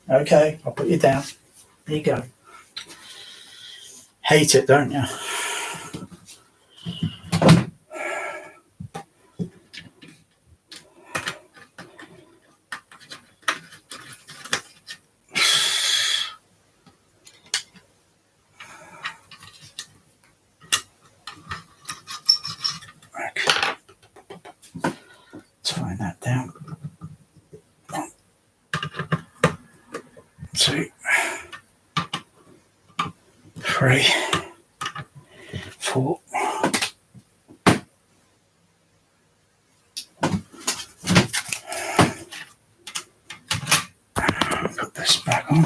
Okay, I'll put you down. There you go. Hate it, don't you? Tying that down. 1, 2, 3, 4. Put this back on.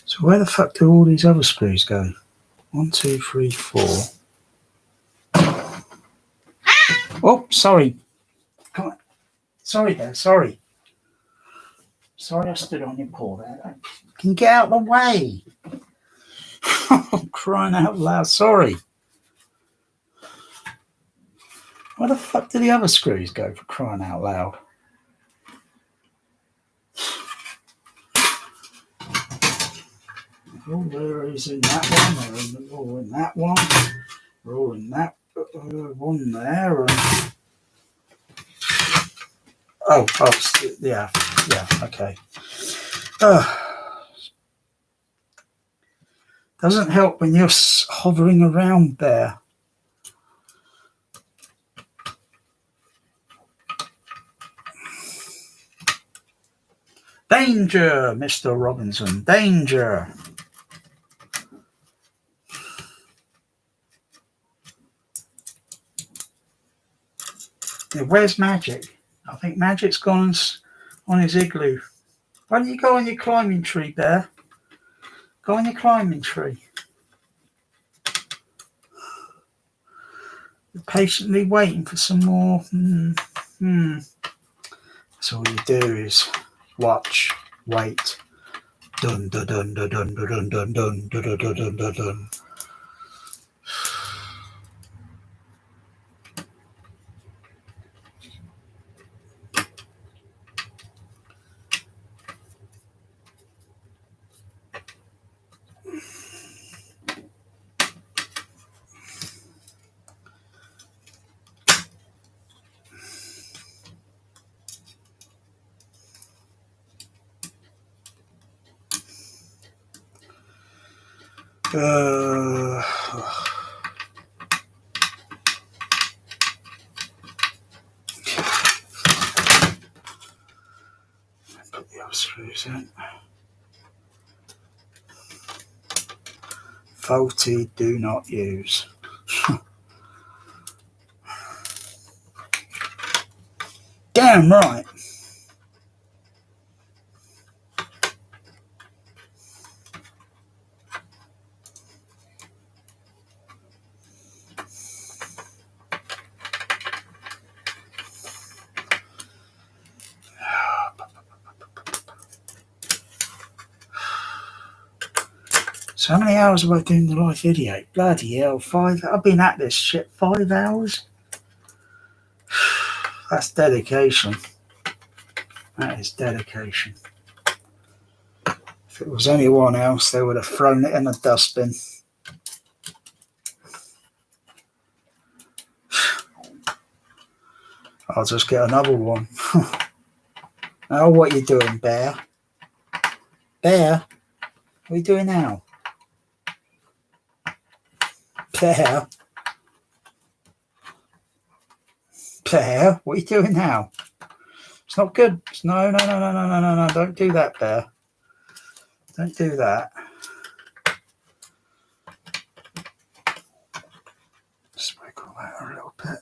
So where the fuck do all these other screws go? 1, 2, 3, 4. Oh, sorry. Come on. Sorry there, sorry. Sorry I stood on your paw there. Can you get out of the way? I'm crying out loud, sorry. Where the fuck do the other screws go, for crying out loud? Oh, there is in that one, they're all in that one, they're all in that one there. And... Oh, yeah, okay. Doesn't help when you're hovering around there. Danger, Mr. Robinson, danger. Yeah, where's Magic? I think Magic's gone on his igloo. Why don't you go on your climbing tree, Bear? Go on your climbing tree. You're patiently waiting for some more. So all you do is watch, wait. Dun dun dun dun dun dun dun dun dun dun dun dun dun. Put the other screws in. Faulty, do not use. Damn right. So how many hours have I doing the live video? Bloody hell, 5. I've been at this shit 5 hours. That's dedication. That is dedication. If it was anyone else, they would have thrown it in the dustbin. I'll just get another one. Now, what are you doing, Bear? Bear? What are you doing now? Bear? Bear? What are you doing now? It's not good. No. Don't do that, Bear. Don't do that. Just wiggle that a little bit.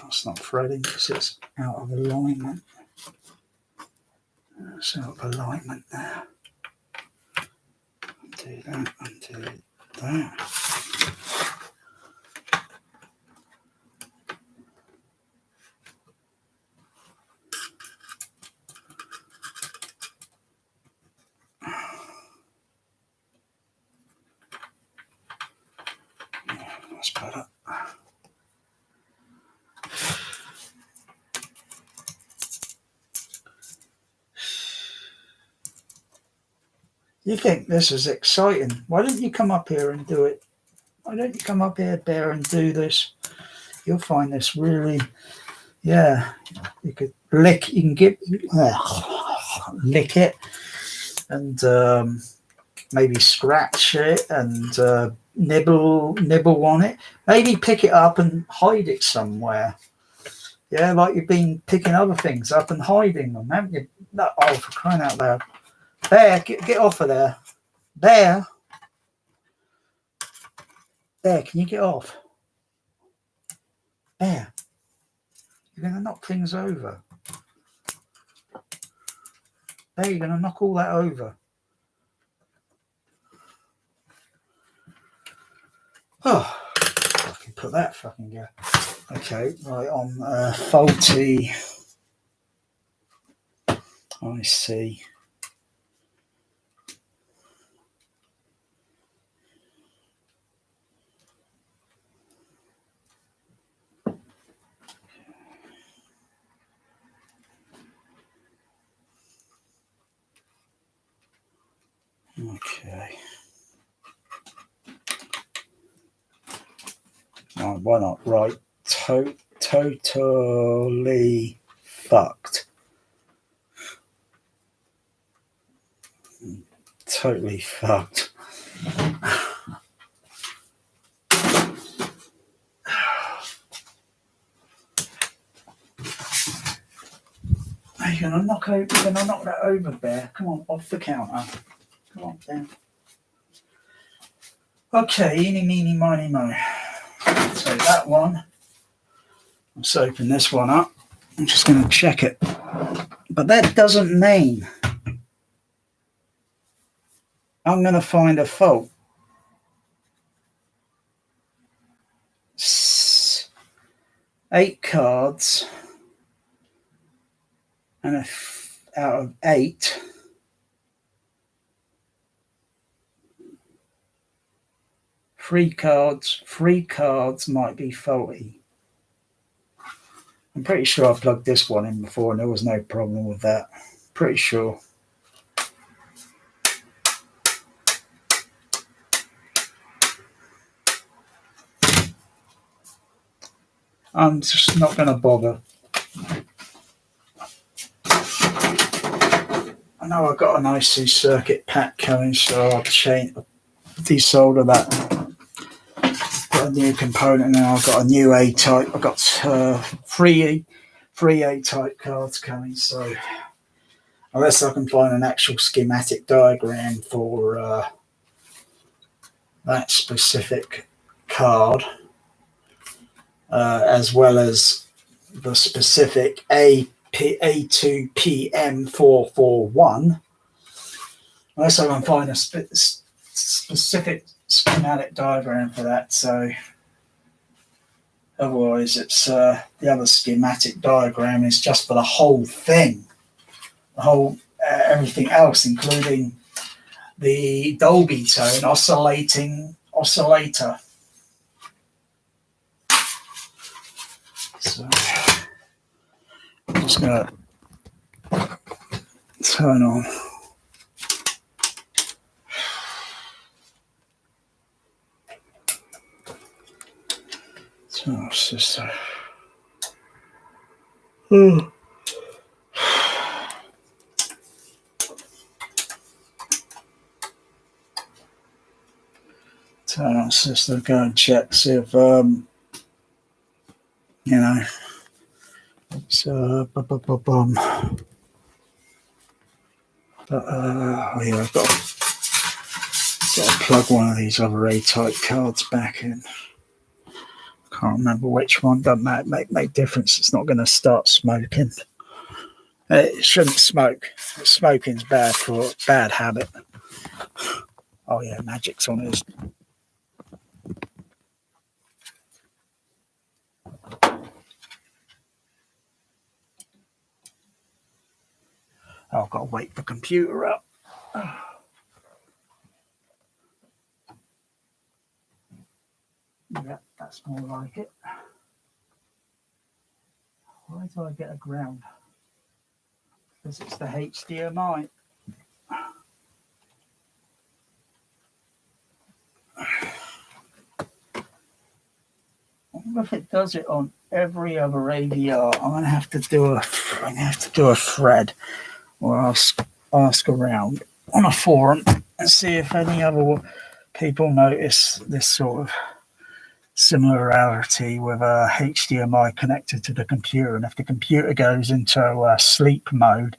It's not threading because it's out of alignment. set up alignment there. Undo that, undo that. That's better. You think this is exciting? Why don't you come up here and do it? Why don't you come up here, Bear, and do this? You'll find this really, yeah. You could lick. You can get lick it, and maybe scratch it and nibble on it. Maybe pick it up and hide it somewhere. Yeah, like you've been picking other things up and hiding them, haven't you? No, oh, for crying out loud. Bear, get off of there. Bear. Bear, can you get off? Bear. You're going to knock things over. Bear, you're going to knock all that over. Oh, I can put that fucking go. Okay, right on faulty. I see. Okay. Oh, why not? Right. Totally fucked. Totally fucked. You're gonna knock that over, Bear. Come on, off the counter. Come on, then. Okay, eeny, meeny, miny, mo. So that one. Let's open this one up. I'm just going to check it. But that doesn't mean I'm going to find a fault. 8 cards. And out of 8, 3 cards might be faulty. I'm pretty sure I plugged this one in before and there was no problem with that. Pretty sure. I'm just not going to bother. I know I've got an IC circuit pack coming, so I'll desolder that. Got a new component now. I've got a new A-type. I've got 3 A-type cards coming, so unless I can find an actual schematic diagram for that specific card, as well as the specific A2PM441, unless I can find a specific schematic diagram for that. So otherwise it's the other schematic diagram is just for the whole thing, the whole everything else, including the Dolby tone oscillator. So I'm just going to turn on. So it's just turn on system, go and check, see if it's yeah, I've got to plug one of these other A-type cards back in. Can't remember which one. Doesn't make difference. It's not going to start smoking. It shouldn't smoke. Smoking's bad habit. Oh yeah, Magic's on his. Oh, I've got to wake the computer up. Yeah, that's more like it. Why do I get a ground? Because it's the HDMI. I wonder if it does it on every other AVR. I'm gonna have to do a thread or ask around on a forum and see if any other people notice this sort of similarity with a HDMI connected to the computer. And if the computer goes into sleep mode,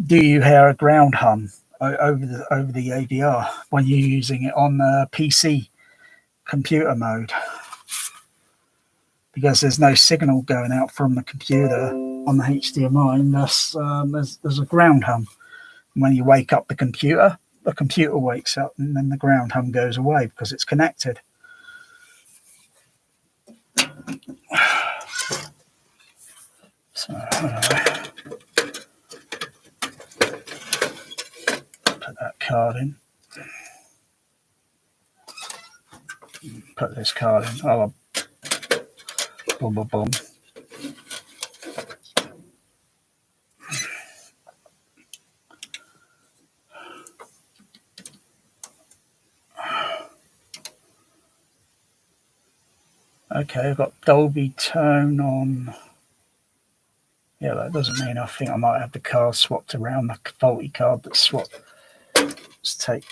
do you hear a ground hum over the AVR when you're using it on the PC computer mode? Because there's no signal going out from the computer on the HDMI, and thus there's a ground hum. When you wake up the computer wakes up, and then the ground hum goes away because it's connected. So put that card in. Put this card in. Oh, boom, boom, boom. Okay, I've got Dolby Tone on. Yeah, that doesn't mean I think I might have the card swapped around, the faulty card that's swapped. Let's take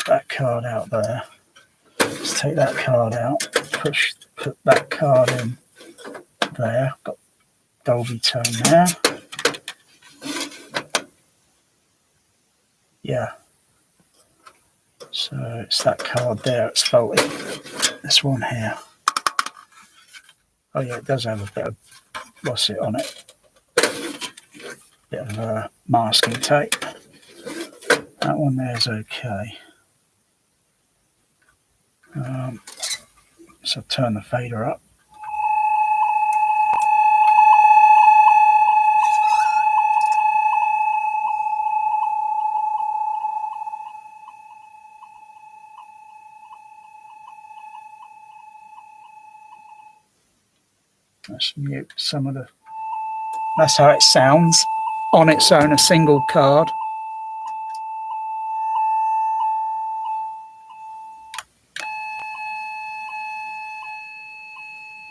that card out there. Let's take that card out. Put that card in there. Got Dolby Tone there. Yeah. So it's that card there. It's faulty. This one here. Oh yeah, it does have a bit of what's it on it? Bit of masking tape. That one there's okay. So turn the fader up. Let's mute some of the. That's how it sounds on its own, a single card.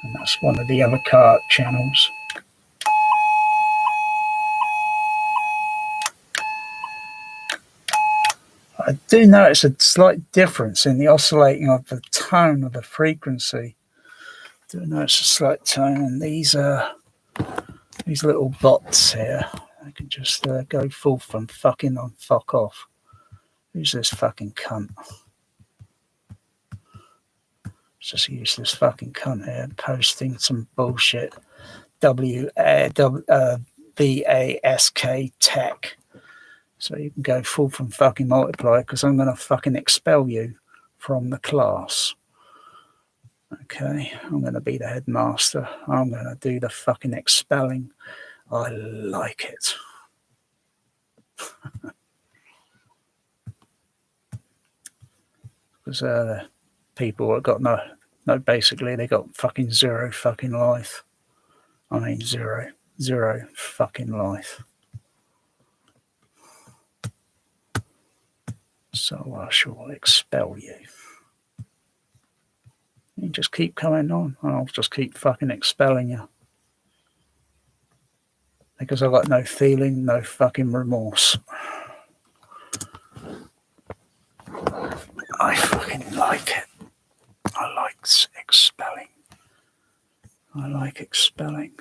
And that's one of the other card channels. I do notice a slight difference in the oscillating of the tone of the frequency. I do notice a slight tone, and these little bots here, I can just go full from fucking on fuck off. Who's this fucking cunt? It's just a useless fucking cunt here posting some bullshit. VASK tech. So you can go full from fucking multiply, because I'm going to fucking expel you from the class. Okay, I'm going to be the headmaster. I'm going to do the fucking expelling. I like it. Because people have got no, basically they got fucking zero fucking life. I mean zero fucking life. So I shall expel you. You just keep coming on, and I'll just keep fucking expelling you. Because I've got no feeling, no fucking remorse. I fucking like it. I like expelling. I like expelling.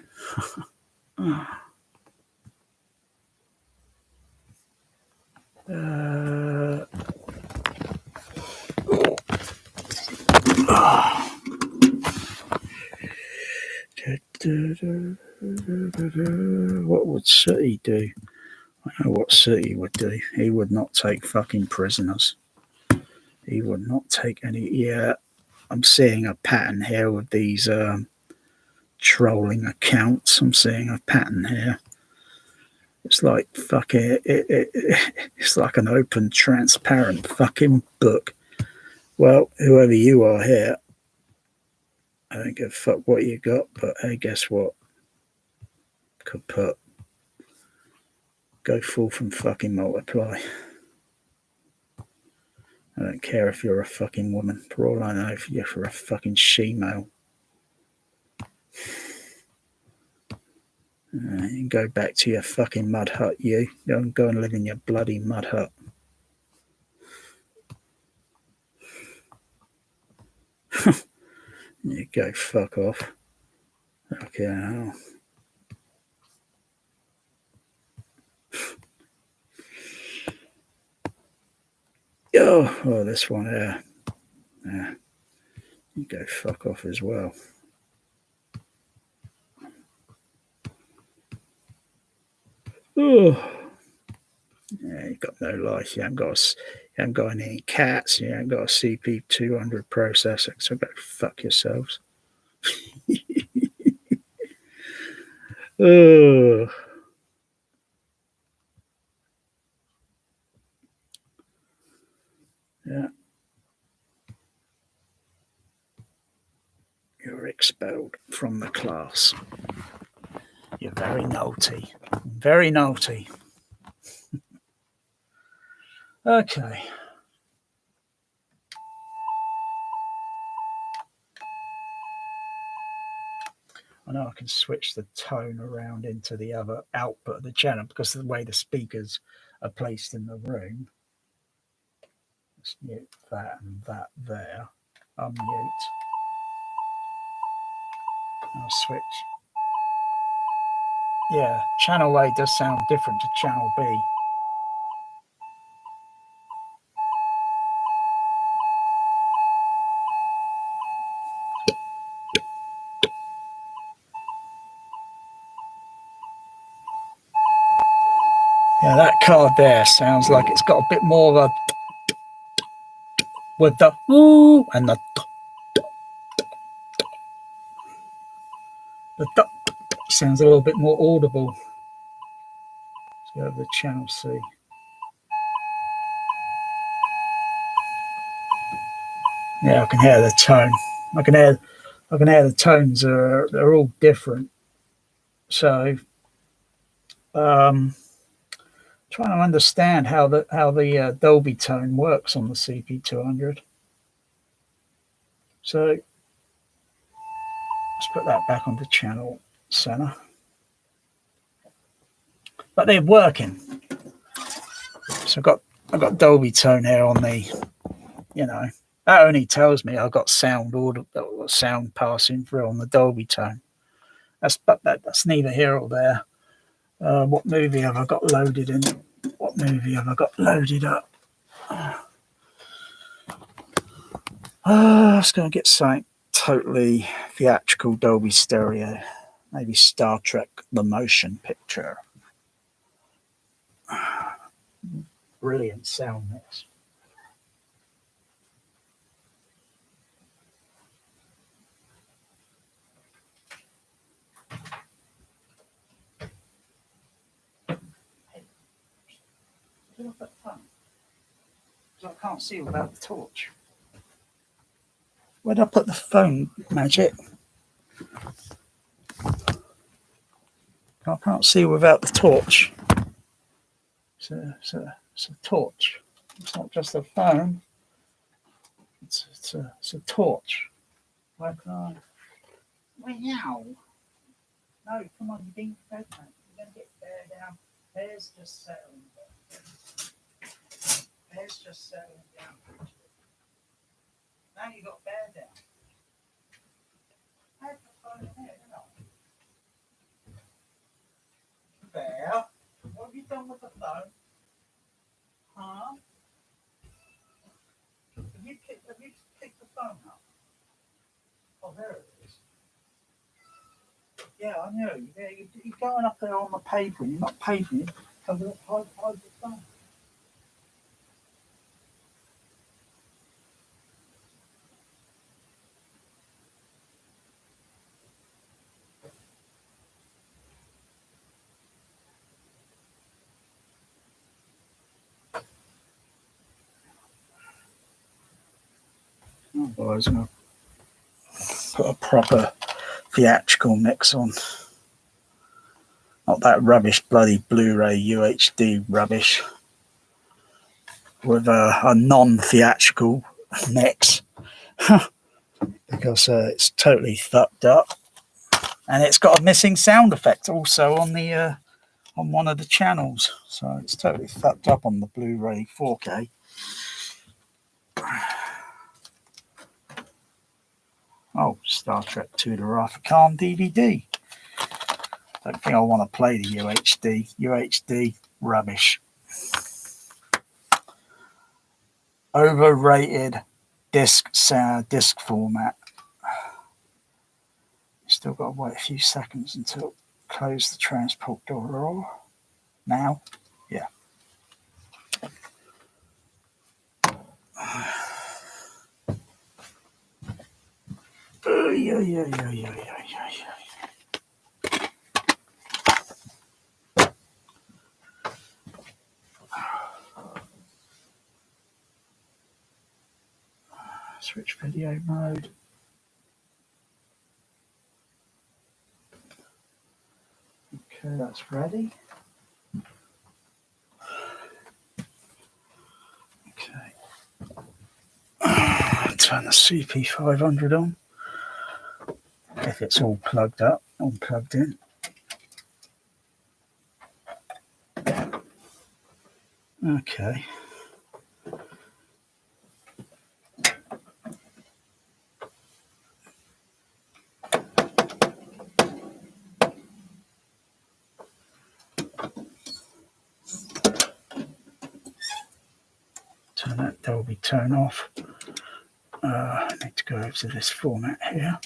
What would Sooty do? I know what Sooty would do. He would not take fucking prisoners. He would not take any. Yeah, I'm seeing a pattern here with these trolling accounts. I'm seeing a pattern here. It's like fucking. It's like an open, transparent fucking book. Well, whoever you are here, I don't give a fuck what you got, but hey, guess what? Could put go forth and fucking multiply. I don't care if you're a fucking woman. For all I know, if you're a fucking she-male. You can go back to your fucking mud hut, you. Go and live in your bloody mud hut. You go fuck off. Okay, now. Oh, this one here. Yeah. You go fuck off as well. Oh. Yeah, you got no life. You haven't got any cats. You haven't got a CP200 processor. So go fuck yourselves. Oh. Yeah. You're expelled from the class. You're very naughty. Very naughty. Okay. I know I can switch the tone around into the other output of the channel because of the way the speakers are placed in the room. Let's mute that and that there. Unmute. I'll switch. Yeah, channel A does sound different to channel B. Yeah, that card there sounds like it's got a bit more of a with the ooh and the sounds a little bit more audible. Let's go over to channel C. Yeah, I can hear the tone. I can hear the tones they're all different. So, trying to understand how the Dolby tone works on the CP200. So, let's put that back on the channel center. But they're working. So I've got Dolby tone here on the, that only tells me I've got sound passing through on the Dolby tone. That's neither here or there. What movie have I got loaded in? What movie have I got loaded up? Let's go and get something totally theatrical Dolby stereo. Maybe Star Trek The Motion Picture. Brilliant sound mix. I can't see without the torch. Where'd I put the phone, Magic? I can't see without the torch. It's a torch. It's not just a phone. It's a torch. Why can I? Wow. No, come on, you're being fed, mate. You're going to get Bear down. Bear's just settling down. Bear's just settling down. Now you got Bear down. I have the phone here, Bear, what have you done with the phone? Huh? Have you picked the phone up? Oh, there it is. Yeah, I know. Yeah, you're going up there on the pavement. You're not paving. Cover up high the phone. Oh, boys, I'm going to put a proper theatrical mix on. Not that rubbish bloody Blu-ray UHD rubbish. With a non-theatrical mix. Because it's totally fucked up. And it's got a missing sound effect also on the on one of the channels. So it's totally fucked up on the Blu-ray 4K. Oh, Star Trek II: The Wrath of Khan DVD. Don't think I want to play the UHD. UHD, rubbish. Overrated disc format. Still got to wait a few seconds until close the transport door. Now, yeah. Switch video mode. Okay, that's ready. Okay. Turn the CP500 on. If it's all plugged up, all plugged in. Okay. Turn that Dolby turn off. I need to go over to this format here.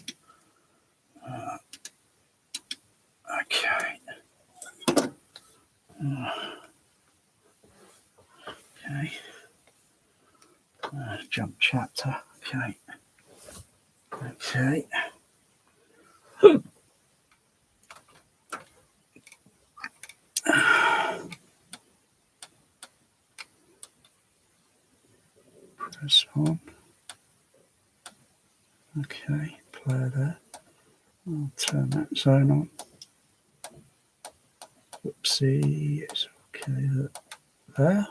Okay. Okay. Jump chapter. Okay. Okay. Press on. Okay. Play there. I'll turn that zone on. Whoopsie. It's okay there.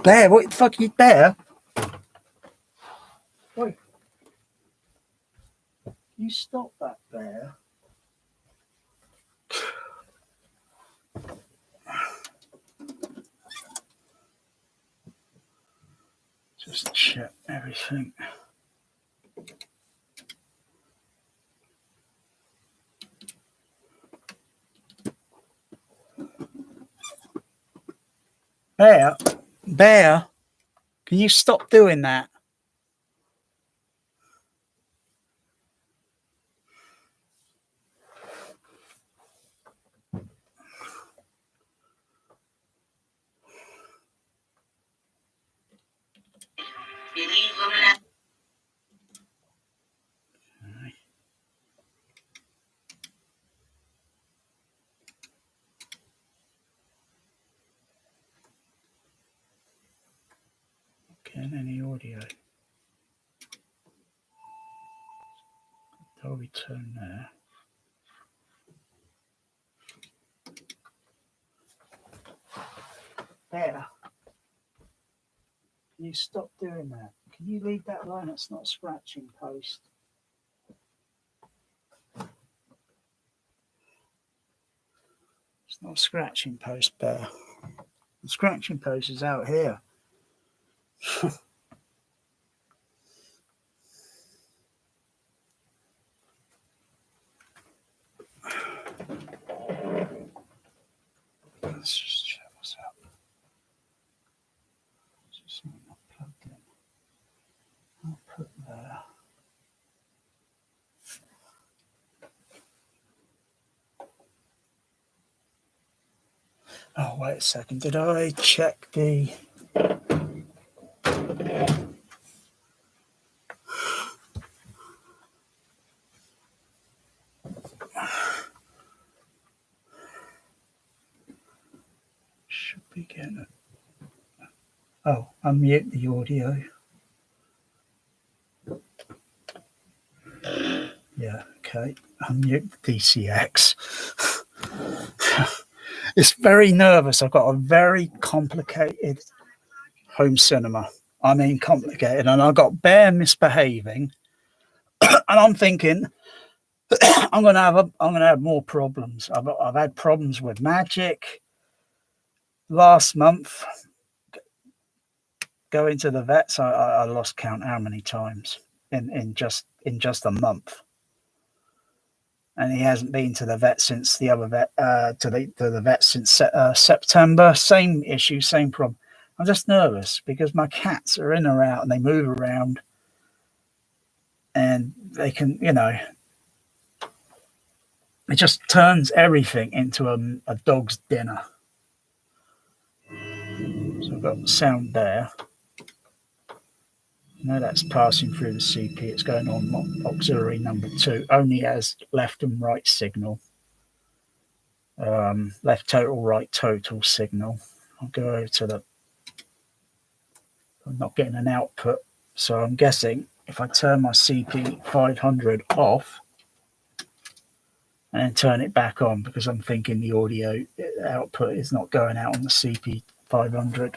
Bear, what the fuck are you, Bear? Wait. You stop that, Bear. Just check everything. Bear, can you stop doing that? Getting any audio. Dolby turn there. There. Can you stop doing that? Can you leave that alone? It's not a scratching post. It's not a scratching post, Bear. The scratching post is out here. Oh, wait a second. Did I check the... Should be getting it. Oh, unmute the audio. Yeah, okay. Unmute the DCX. It's very nervous. I've got a very complicated home cinema. I mean, complicated. And I got bare misbehaving. And I'm thinking, I'm gonna have more problems. I've had problems with Magic last month. Going to the vets, I lost count how many times in just a month. And he hasn't been to the vet since the other vet to the vet since September. Same issue, same problem. I'm just nervous because my cats are in or out and they move around, and they can, it just turns everything into a dog's dinner. So I've got sound there. Now that's passing through the CP. It's going on auxiliary number 2. Only has left and right signal. Left total, right total signal. I'll go over to the... I'm not getting an output. So I'm guessing if I turn my CP 500 off and then turn it back on, because I'm thinking the audio output is not going out on the CP 500.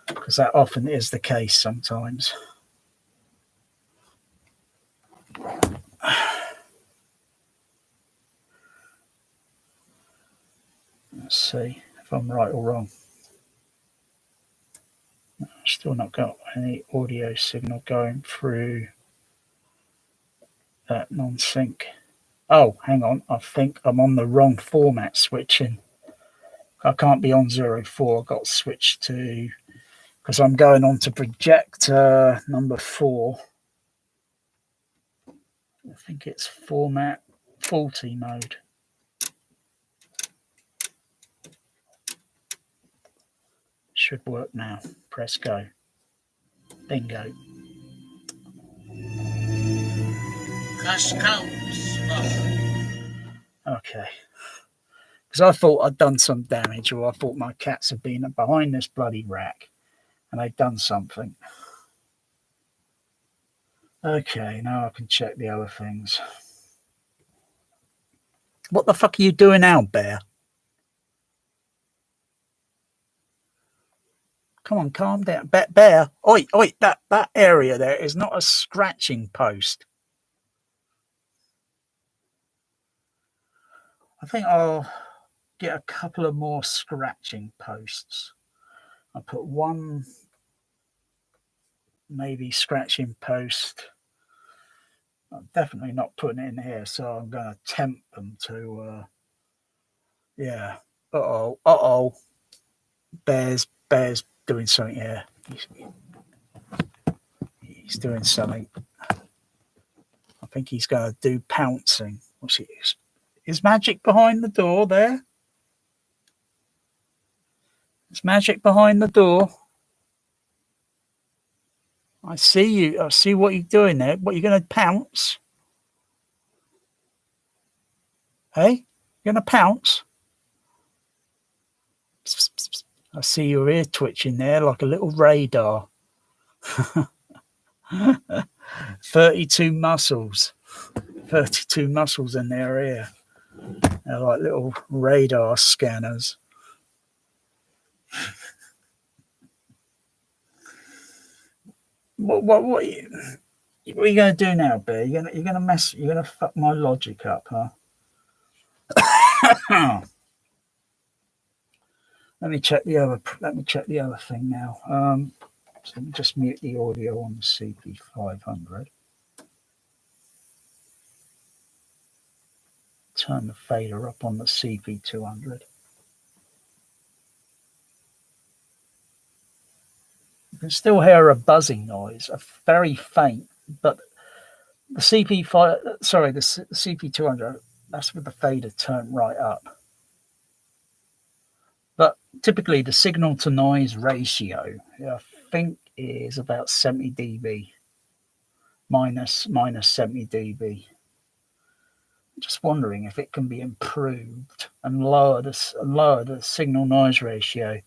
Because that often is the case sometimes. Let's see if I'm right or wrong. Still not got any audio signal going through that non-sync. Oh, hang on. I think I'm on the wrong format switching. I can't be on 04. I've got to switch to... because I'm going on to projector number 4. I think it's format faulty mode. Should work now. Press go. Bingo. Okay. Because I thought I'd done some damage, or I thought my cats had been behind this bloody rack and they'd done something. Okay, now I can check the other things. What the fuck are you doing now, Bear? Come on, calm down. Bear, oi, that area there is not a scratching post. I think I'll get a couple of more scratching posts. I'll put one maybe scratching post. I'm definitely not putting it in here, so I'm going to tempt them to, yeah. Uh-oh. Bear's doing something here. He's doing something. I think he's going to do pouncing. What's he? Is Magic behind the door there? Is Magic behind the door? I see you. I see what you're doing there. What, you're going to pounce? Hey? You're going to pounce? I see your ear twitching there like a little radar. 32 muscles. 32 muscles in their ear. They're like little radar scanners. What are you going to do now, Bear? You're going to mess. You're going to fuck my logic up, huh? Let me check the other thing now. So let me just mute the audio on the CP500. Turn the fader up on the CP200. You can still hear a buzzing noise, a very faint, but the CP200, that's with the fader turned right up. typically the signal to noise ratio, I think, is about 70 dB minus 70 dB. Just wondering if it can be improved and lower the signal noise ratio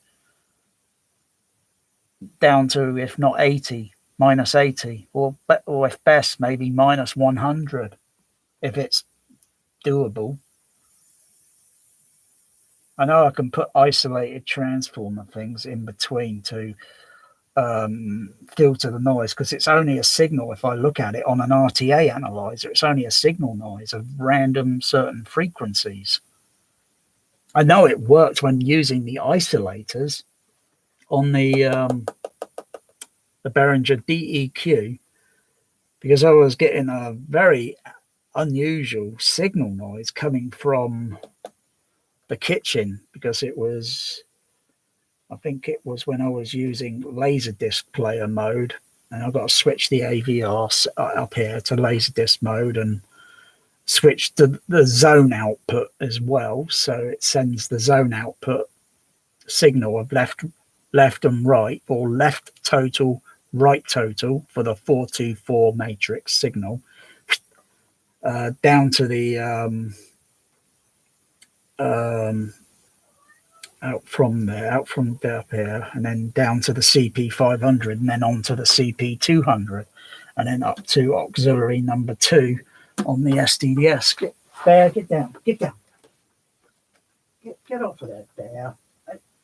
down to, if not 80, minus 80, or if best, maybe minus 100, if it's doable. I know I can put isolated transformer things in between to filter the noise, because it's only a signal. If I look at it on an RTA analyzer, it's only a signal noise of random certain frequencies. I know it worked when using the isolators on the Behringer DEQ, because I was getting a very unusual signal noise coming from the kitchen, because it was, I think it was when I was using Laserdisc player mode, and I've got to switch the AVR up here to Laserdisc mode and switch to the zone output as well, so it sends the zone output signal of left and right, or left total, right total for the 424 matrix signal, down to the out from up here, and then down to the CP500, and then on to the CP200, and then up to auxiliary number 2 on the SDDS. Bear, get down, get off of there, Bear.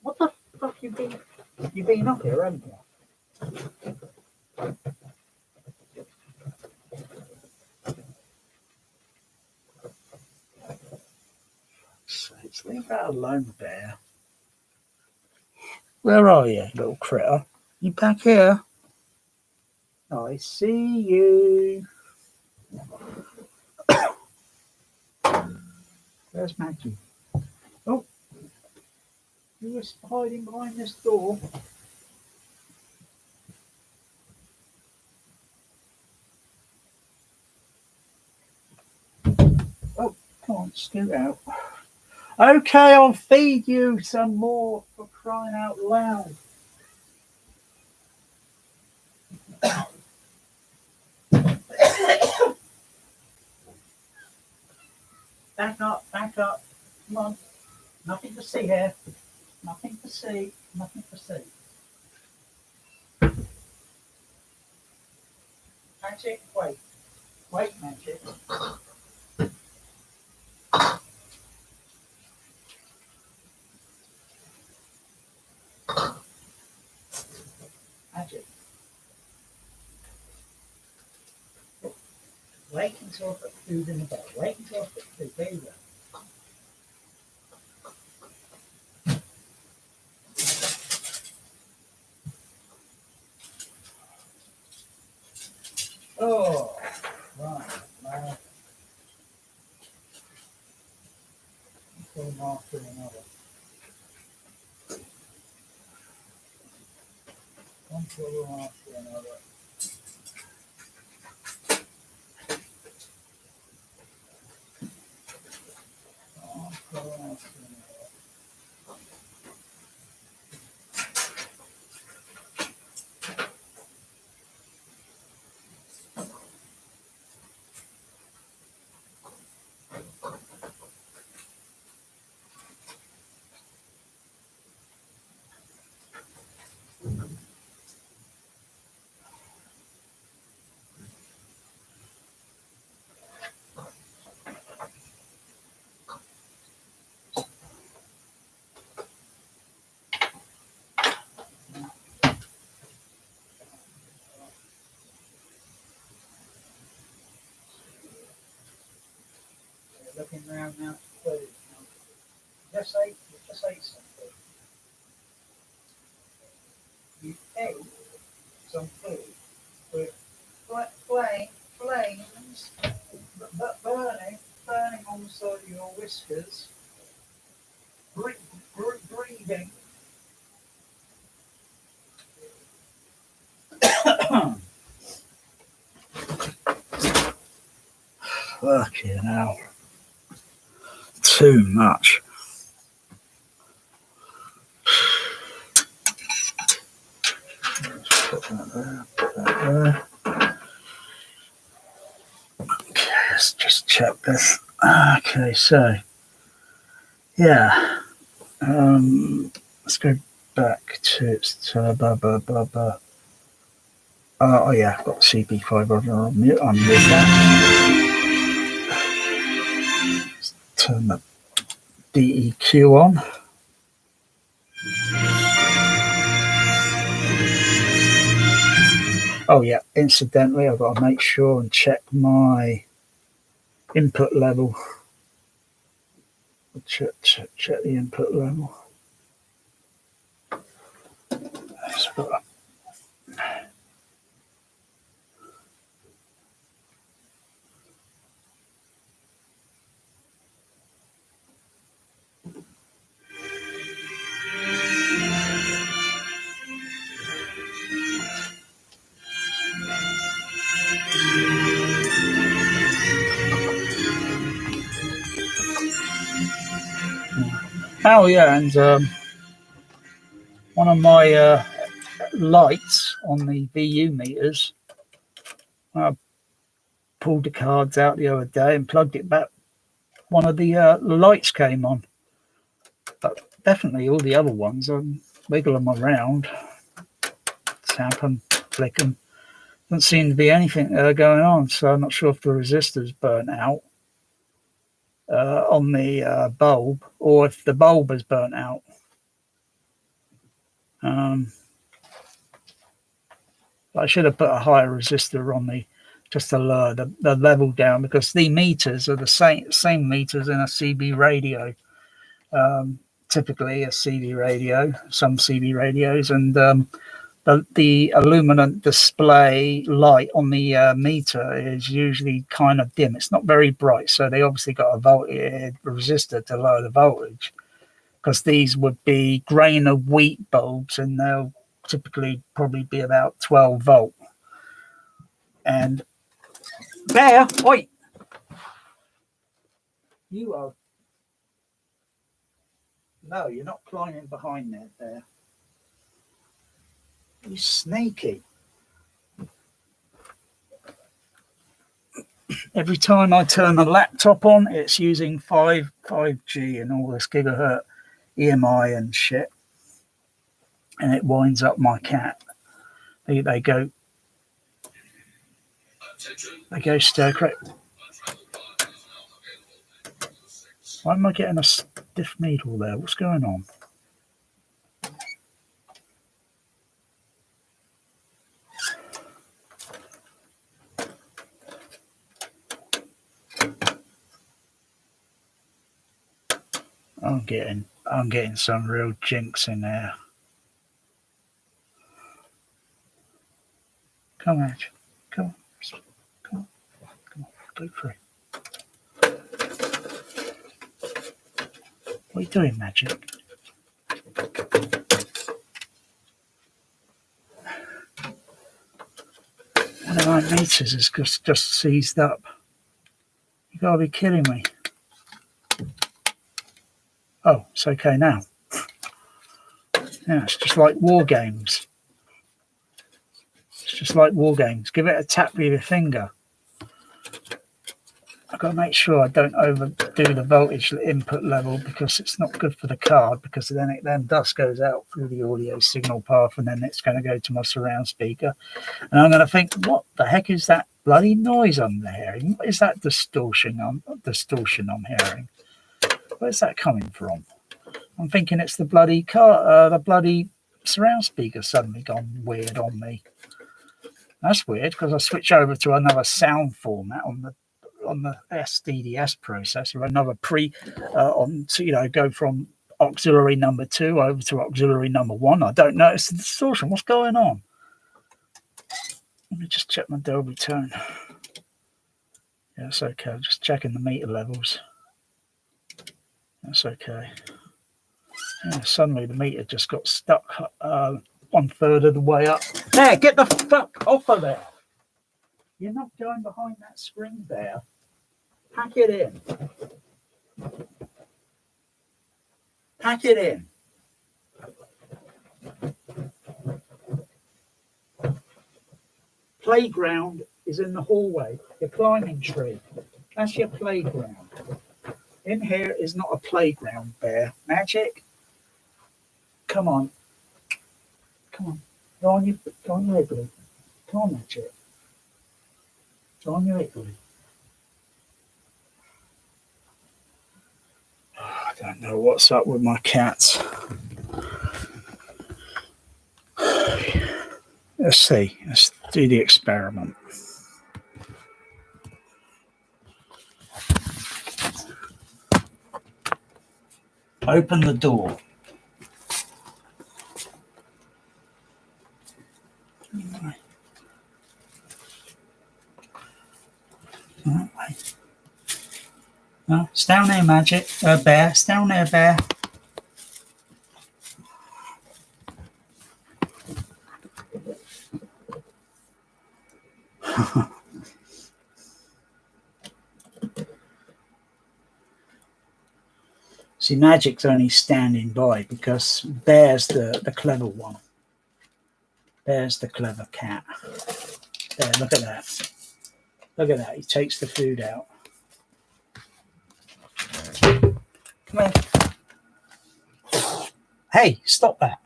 What the fuck you been up here, haven't you? Sakes, leave that alone, Bear. Where are you, little critter? You back here? I see you. Where's Maggie? Oh, you were hiding behind this door. Oh, come on, scoot out. Okay, I'll feed you some more, for crying out loud. Back up. Come on. Nothing to see here. Nothing to see. Magic, wait. Wait, Magic. Magic. Wait until I put food in the bowl. Wait until I put food. There you go. Oh, right. One after another. One problem after another. Looking around now for food. Just ate something. You ate some food with flames burning on the side of your whiskers, breathing. Fucking hell. Too much. Put that there. Okay, let's just check this. Okay, so yeah, let's go back to blah blah blah blah. Oh yeah, I've got CB5 on mute. I'm with that. Let's turn the DEQ on. Oh yeah, incidentally, I've got to make sure and check my input level. Check the input level. Oh yeah, and one of my lights on the VU meters, I pulled the cards out the other day and plugged it back. One of the lights came on, but definitely all the other ones, I wiggle them around, tap them, flick them. Doesn't seem to be anything going on, so I'm not sure if the resistor's burnt out on the bulb, or if the bulb is burnt out. I should have put a higher resistor on the just to lower the level down, because the meters are the same meters in a CB radio. Typically a CB radio, some CB radios, and the aluminum display light on the meter is usually kind of dim. It's not very bright, so they obviously got a voltage resistor to lower the voltage, because these would be grain of wheat bulbs, and they'll typically probably be about 12 volt. And there, wait, you are, no, you're not climbing behind there. You sneaky. Every time I turn the laptop on, it's using 5G and all this gigahertz EMI and shit, and it winds up my cat. They go stir crazy. Why am I getting a stiff needle there? What's going on? I'm getting some real jinx in there. Come on, come on, go through. What are you doing, Magic? One of my meters is just seized up. You gotta be kidding me. Oh, it's okay now. Yeah, it's just like war games. It's just like war games. Give it a tap with your finger. I've got to make sure I don't overdo the voltage input level, because it's not good for the card, because then dust goes out through the audio signal path, and then it's going to go to my surround speaker. And I'm going to think, what the heck is that bloody noise I'm hearing? What is that distortion I'm hearing? Where's that coming from? I'm thinking it's the bloody the bloody surround speaker suddenly gone weird on me. That's weird, because I switch over to another sound format on the SDDS processor, another go from auxiliary number 2 over to auxiliary number 1. I don't notice the distortion. What's going on? Let me just check my Dolby tone. Yeah, it's okay. I'm just checking the meter levels. That's okay. Yeah, suddenly the meter just got stuck 1/3 of the way up. There, get the fuck off of there. You're not going behind that screen there. Pack it in. Pack it in. playground is in the hallway. Your climbing tree. That's your playground. In here is not a playground, Bear. Magic. Come on. Come on. Go on your igloo. Come on, Magic. Go on your igloo. I don't know what's up with my cats. Let's see. Let's do the experiment. Open the door. No, it's down there, Magic. Bear. It's down there, Bear. See, Magic's only standing by because Bear's the clever one. Bear's the clever cat. There, look at that. Look at that. He takes the food out. Come here. Hey, stop that.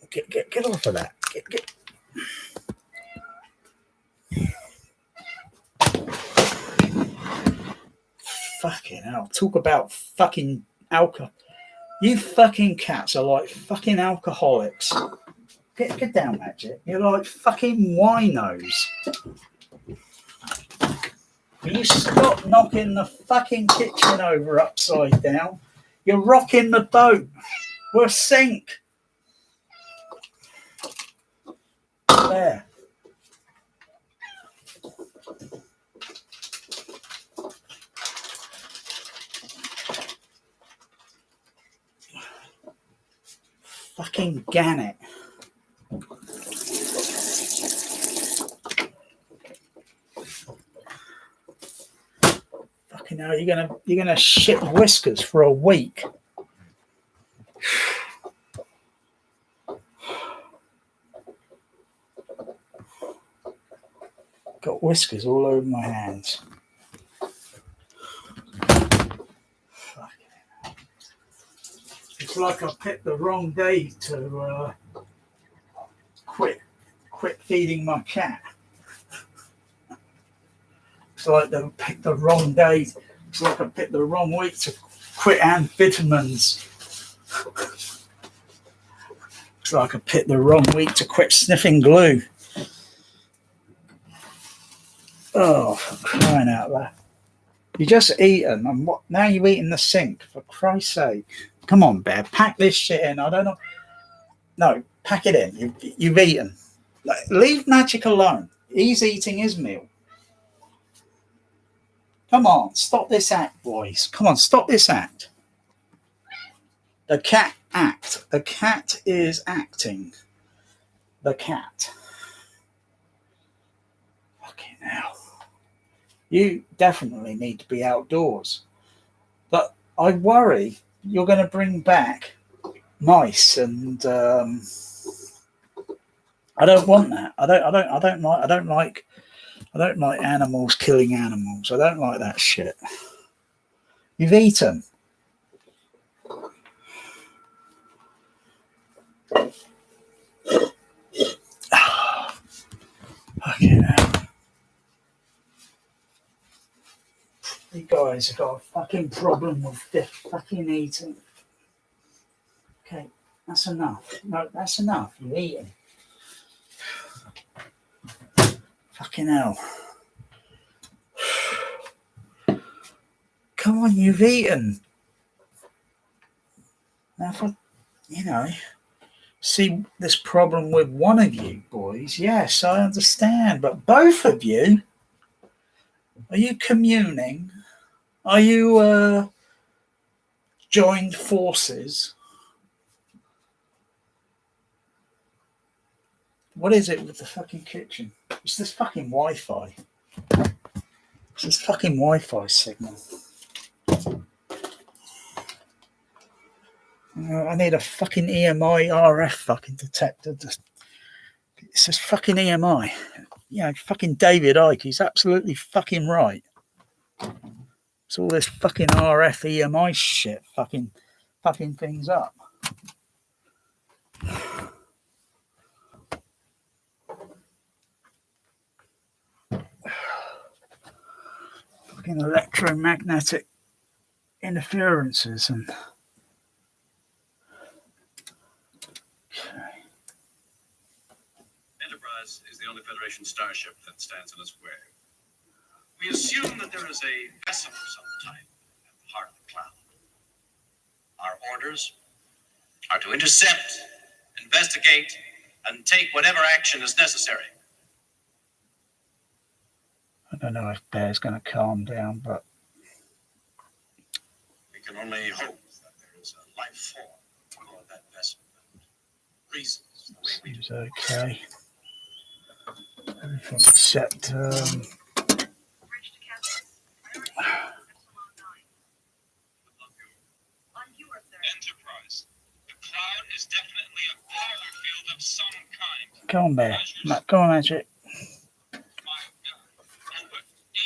Get off of that. Get. Fucking hell. Talk about fucking alcohol. You fucking cats are like fucking alcoholics. Get down, Magic. You're like fucking winos. Will you stop knocking the fucking kitchen over upside down? You're rocking the boat. We're a sink. There. Fucking gannet. Fucking hell, you're gonna shit whiskers for a week. Got whiskers all over my hands. It's like I picked the wrong day to quit feeding my cat. It's like I picked the wrong day. It's like I picked the wrong week to quit amphetamines. It's like I picked the wrong week to quit sniffing glue. Oh, for crying out loud. You just eaten, and what? Now you're eating the sink, for Christ's sake. Come on, Bear, pack this shit in. I don't know. No, pack it in. You've eaten. Leave Magic alone. He's eating his meal. Come on, stop this act, boys. Come on, stop this act. The cat act. The cat is acting. The cat. Fucking hell. You definitely need to be outdoors. But I worry you're going to bring back mice, and I don't want that. I don't like animals killing animals. I don't like that shit. You've eaten. Fucking hell. You guys have got a fucking problem with this fucking eating. Okay, that's enough. No, that's enough. You're eating. Fucking hell. Come on, you've eaten. Now, if I, see this problem with one of you boys, yes, I understand. But both of you, are you communing? Are you joined forces? What is it with the fucking kitchen? It's this fucking Wi-Fi. It's this fucking Wi-Fi signal. I need a fucking EMI RF fucking detector. It's just fucking EMI. Yeah, fucking David Icke. He's absolutely fucking right. It's all this fucking RF EMI shit fucking things up. Fucking electromagnetic interferences and. Enterprise is the only Federation starship that stands in its way. We assume that there is a vessel of some type at the heart of the cloud. Our orders are to intercept, investigate, and take whatever action is necessary. I don't know if Bear's going to calm down, but we can only hope that there is a life form on that vessel that reasons the way we do. Seems okay. Everything's set. Enterprise, the cloud is definitely a power field of some kind. Come on, Bear. Come on, Magic. My God, over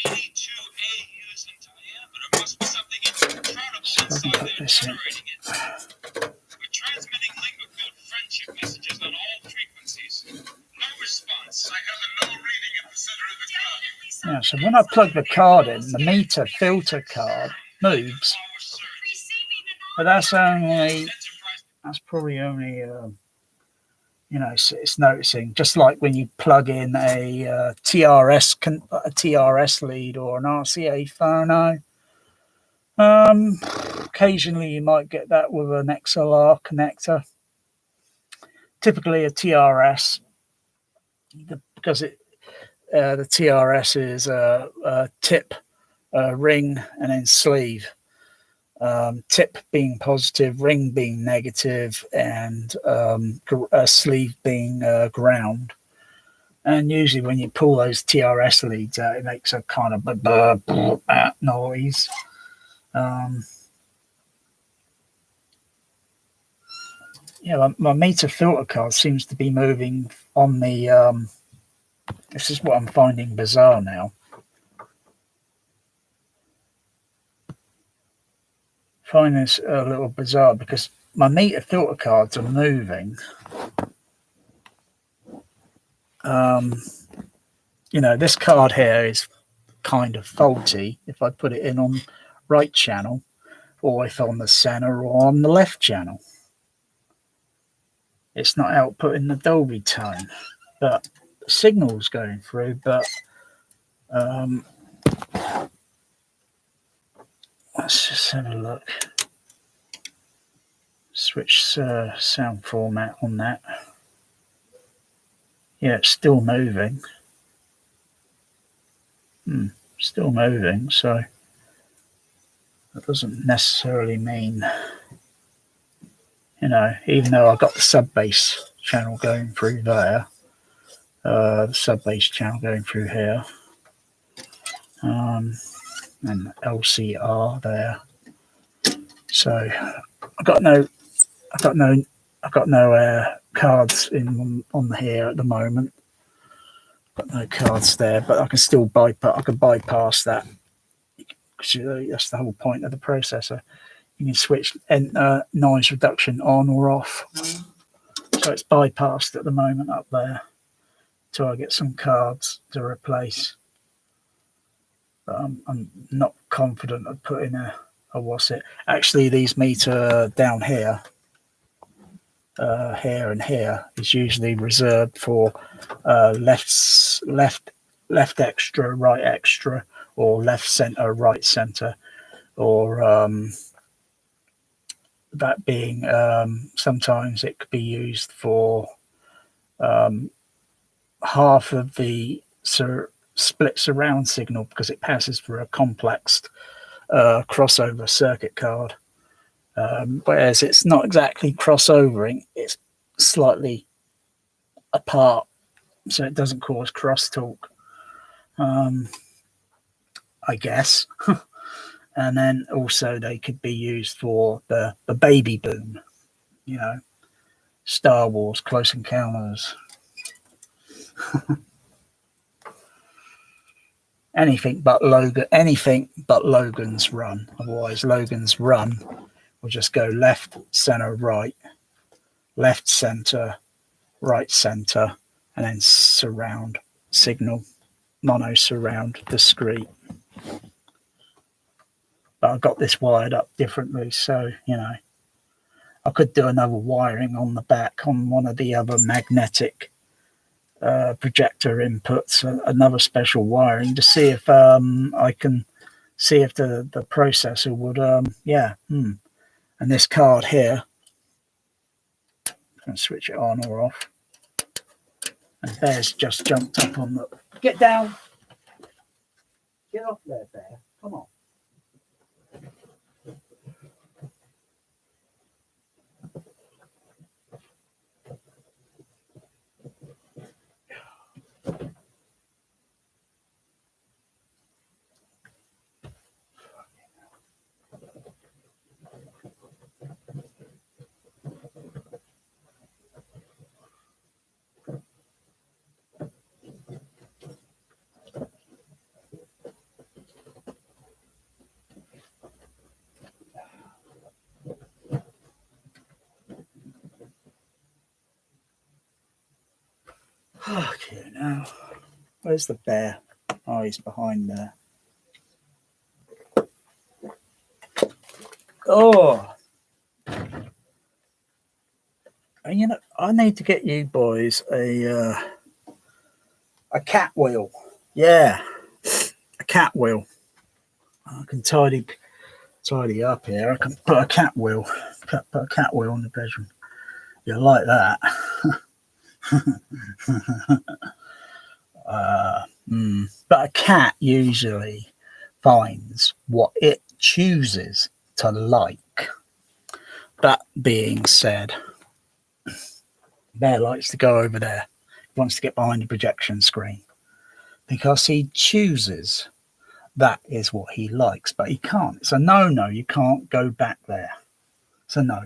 82 AUs in diameter must be something incredible inside there generating it. We're transmitting lingua-code friendship messages on all frequencies. No response. I have a null reading at the center of the cloud. Yeah, so when I plug the card in, the meter filter card moves, but that's probably only, it's noticing, just like when you plug in a TRS lead or an RCA phono. Occasionally you might get that with an XLR connector. Typically a TRS, because the TRS is a tip, ring, and then sleeve. Tip being positive, ring being negative, and sleeve being ground. And usually when you pull those TRS leads out, it makes a kind of noise. My meter filter card seems to be moving on the. This is what I'm finding bizarre now. Find this a little bizarre because my meter filter cards are moving. This card here is kind of faulty if I put it in on right channel, or if on the center or on the left channel. It's not outputting the Dolby tone, but the signal's going through. But let's just have a look. Switch sound format on that. Yeah, it's still moving. Still moving, so that doesn't necessarily mean, even though I've got the sub-bass channel going through there, the sub-bass channel going through here, and LCR there. So I've got no cards in on here at the moment. Got no cards there, but I can still bypass that. That's the whole point of the processor. You can switch noise reduction on or off. So it's bypassed at the moment up there till I get some cards to replace. But I'm not confident of putting a what's it. Actually, these meter down here, here and here, is usually reserved for left extra, right extra, or left center, right center, or that being sometimes it could be used for half of the split surround signal because it passes through a complex crossover circuit card. Whereas it's not exactly crossovering, it's slightly apart, so it doesn't cause crosstalk, I guess. And then also they could be used for the baby boom. you know, Star Wars, Close Encounters. Anything but Logan's Run. Otherwise, Logan's Run will just go left, center, right, left, center, right, center, and then surround signal, mono surround discrete. But I've got this wired up differently, so you know, I could do another wiring on the back on one of the other magnetic projector inputs, another special wiring to see if I can see if the processor would and this card here, I'm going to switch it on or off, and Bear's just jumped up on the get down, get off there, Bear, come on. Okay, now, where's the Bear? Oh, he's behind there. Oh, and you know, I need to get you boys a cat wheel. Yeah, a cat wheel. I can tidy up here. I can put a cat wheel. Put a cat wheel in the bedroom. You like that? But a cat usually finds what it chooses to like. That being said, Bear likes to go over there. He wants to get behind the projection screen because he chooses that is what he likes, but he can't. It's a no. You can't go back there. It's a no.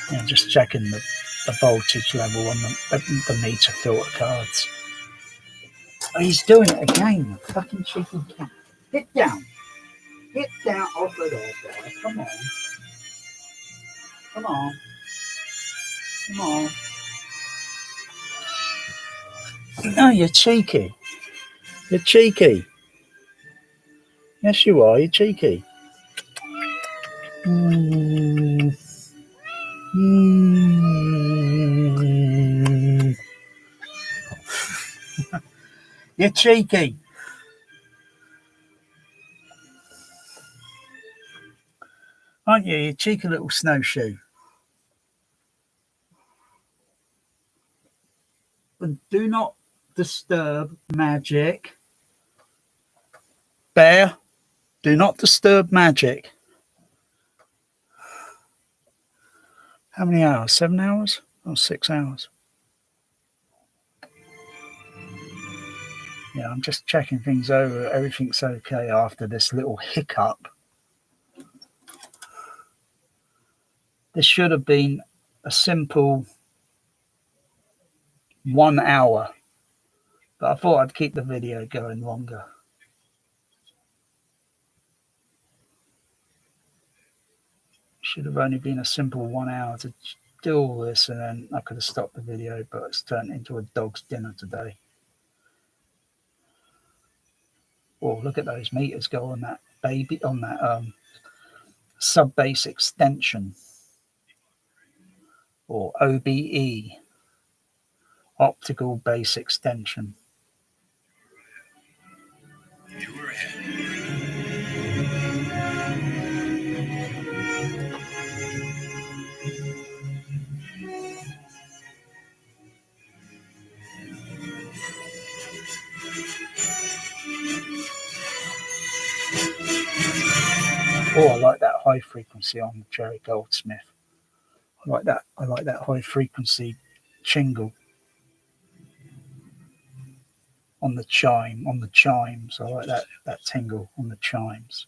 Yeah, just checking the voltage level on the meter filter cards. Oh, he's doing it again. Fucking cheeky cat. Get down. Get down off of there, Bear. Come on. Come on. Come on. No, you're cheeky. You're cheeky. Yes, you are. You're cheeky. You're cheeky. Aren't you? You cheeky little snowshoe. But do not disturb magic. Bear, do not disturb magic. How many hours? 7 hours? Or 6 hours? Yeah, I'm just checking things over. Everything's okay after this little hiccup. This should have been a simple 1 hour, but I thought I'd keep the video going longer. Should have only been a simple 1 hour to do all this, and then I could have stopped the video, but it's turned into a dog's dinner today. Oh, look at those meters go on that sub bass extension, or OBE, optical bass extension. Oh, I like that high frequency on Jerry Goldsmith. I like that high frequency chingle. on the chimes. I like that tingle on the chimes.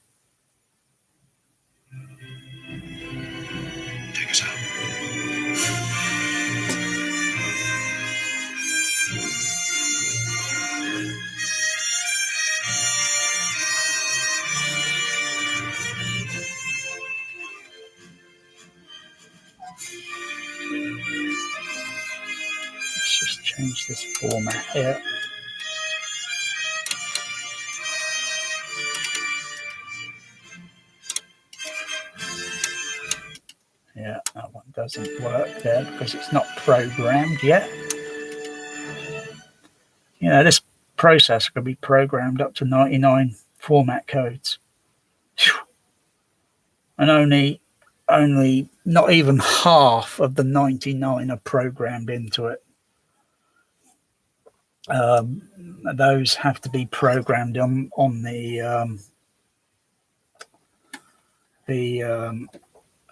Take us out. Let's just change this format here. Yeah, that one doesn't work there because it's not programmed yet. You know, this processor could be programmed up to 99 format codes. And only not even half of the 99 are programmed into it. Those have to be programmed on a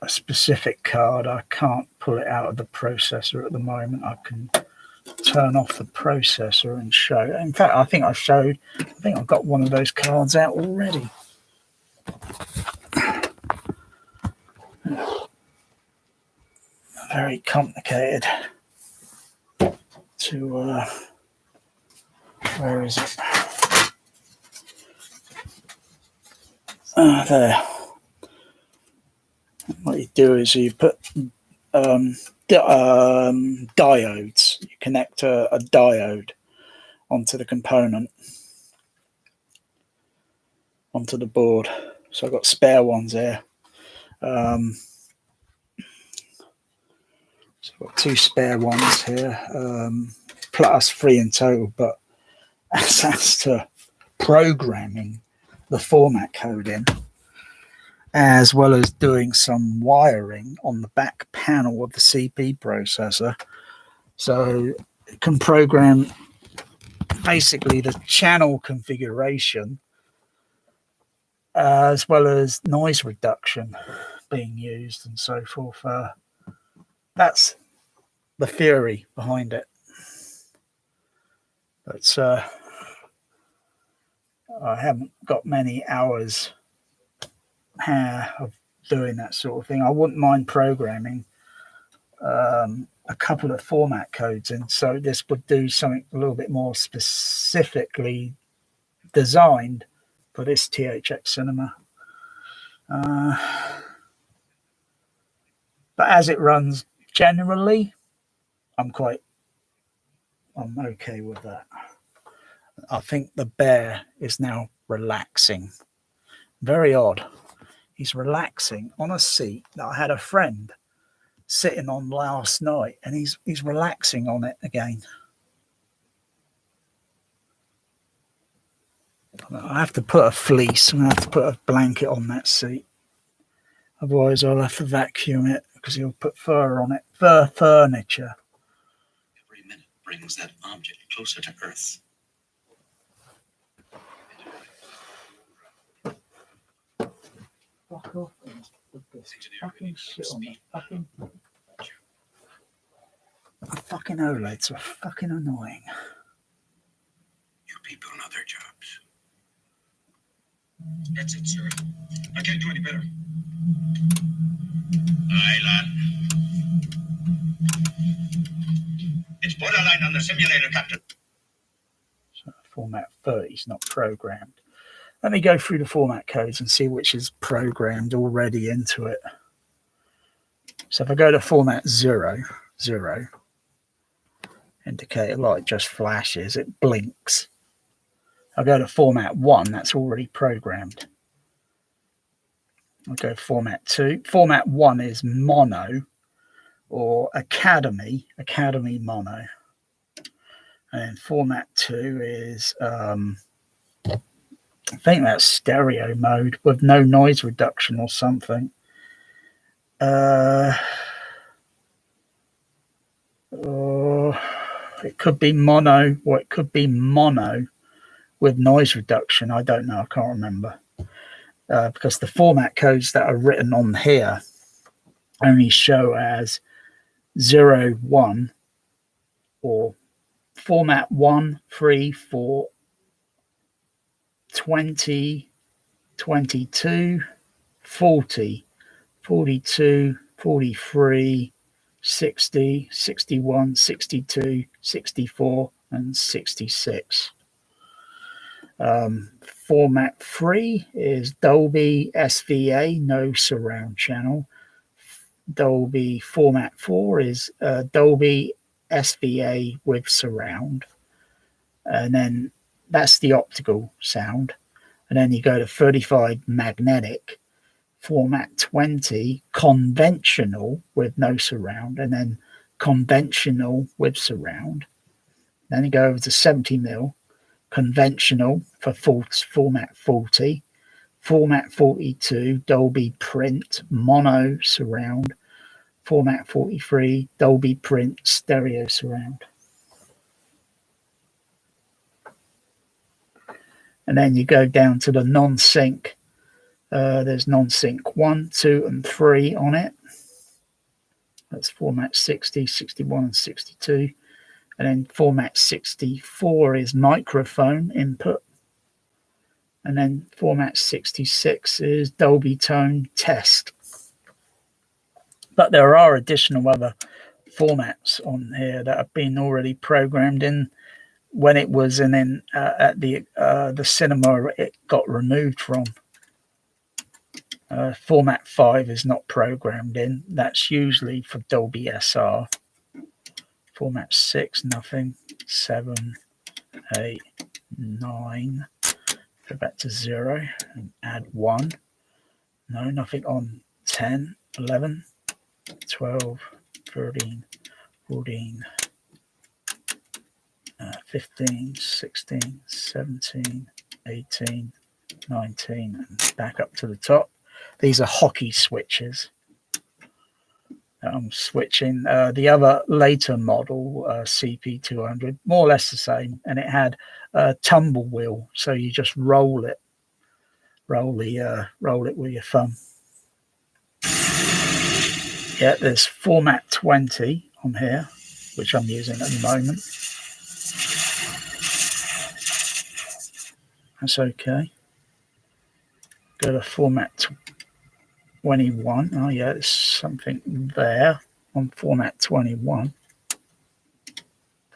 specific card. I can't pull it out of the processor at the moment. I can turn off the processor and show. In fact, I think I've got one of those cards out already. Very complicated to where is it? There. What you do is you put diodes. You connect a diode onto the component, onto the board. So I've got spare ones here. So I've got 2 spare ones here, plus 3 in total. But as to programming the format code in, as well as doing some wiring on the back panel of the CP processor, so it can program basically the channel configuration as well as noise reduction being used and so forth. That's the theory behind it. But I haven't got many hours of doing that sort of thing. I wouldn't mind programming a couple of format codes in, so this would do something a little bit more specifically designed for this THX Cinema. But as it runs generally, I'm okay with that. I think the bear is now relaxing. Very odd. He's relaxing on a seat that I had a friend sitting on last night, and he's relaxing on it again. I have to put a fleece. I'm going to have to put a blanket on that seat. Otherwise, I'll have to vacuum it because he'll put fur on it. Furniture. Every minute brings that object closer to Earth. Fuck off. Fucking shit on the fucking OLEDs are fucking annoying. You people know their jobs. That's it, sir. I can't do any better. Aye, lad. It's borderline on the simulator, Captain. So format 30 is not programmed. Let me go through the format codes and see which is programmed already into it. So if I go to format 0, indicator light just flashes, it blinks. I go to format 1, that's already programmed. I'll go format 2. Format 1 is mono or academy mono. And then format 2 is I think that's stereo mode with no noise reduction or something. It could be mono, or it could be mono with noise reduction. I don't know. I can't remember. Because the format codes that are written on here only show as 0, 1, or format 1, 3, 4, 20, 22, 40, 42, 43, 60, 61, 62, 64, and 66. Format 3 is Dolby SVA, no surround channel. Dolby Format 4 is Dolby SVA with surround. And then that's the optical sound. And then you go to 35 magnetic, Format 20 conventional with no surround, and then conventional with surround. Then you go over to 70mm conventional for format 40, format 42 Dolby print mono surround, format 43 Dolby print stereo surround. And then you go down to the non-sync. There's non-sync 1, 2, and 3 on it. That's format 60, 61, and 62. And then format 64 is microphone input. And then format 66 is Dolby Tone test. But there are additional other formats on here that have been already programmed in. When it was at the cinema, it got removed from. Format 5 is not programmed in. That's usually for Dolby SR. Format 6, nothing. 7, 8, 9. Go back to 0 and add 1. No, nothing on 10, 11, 12, 13, 14, 15, 16, 17, 18, 19, and back up to the top. These are hockey switches. I'm switching the other later model, CP200, more or less the same, and it had a tumble wheel, so you just roll it with your thumb. Yeah, there's format 20 on here, which I'm using at the moment. That's okay. Go to format 21. Oh yeah, there's something there on format 21.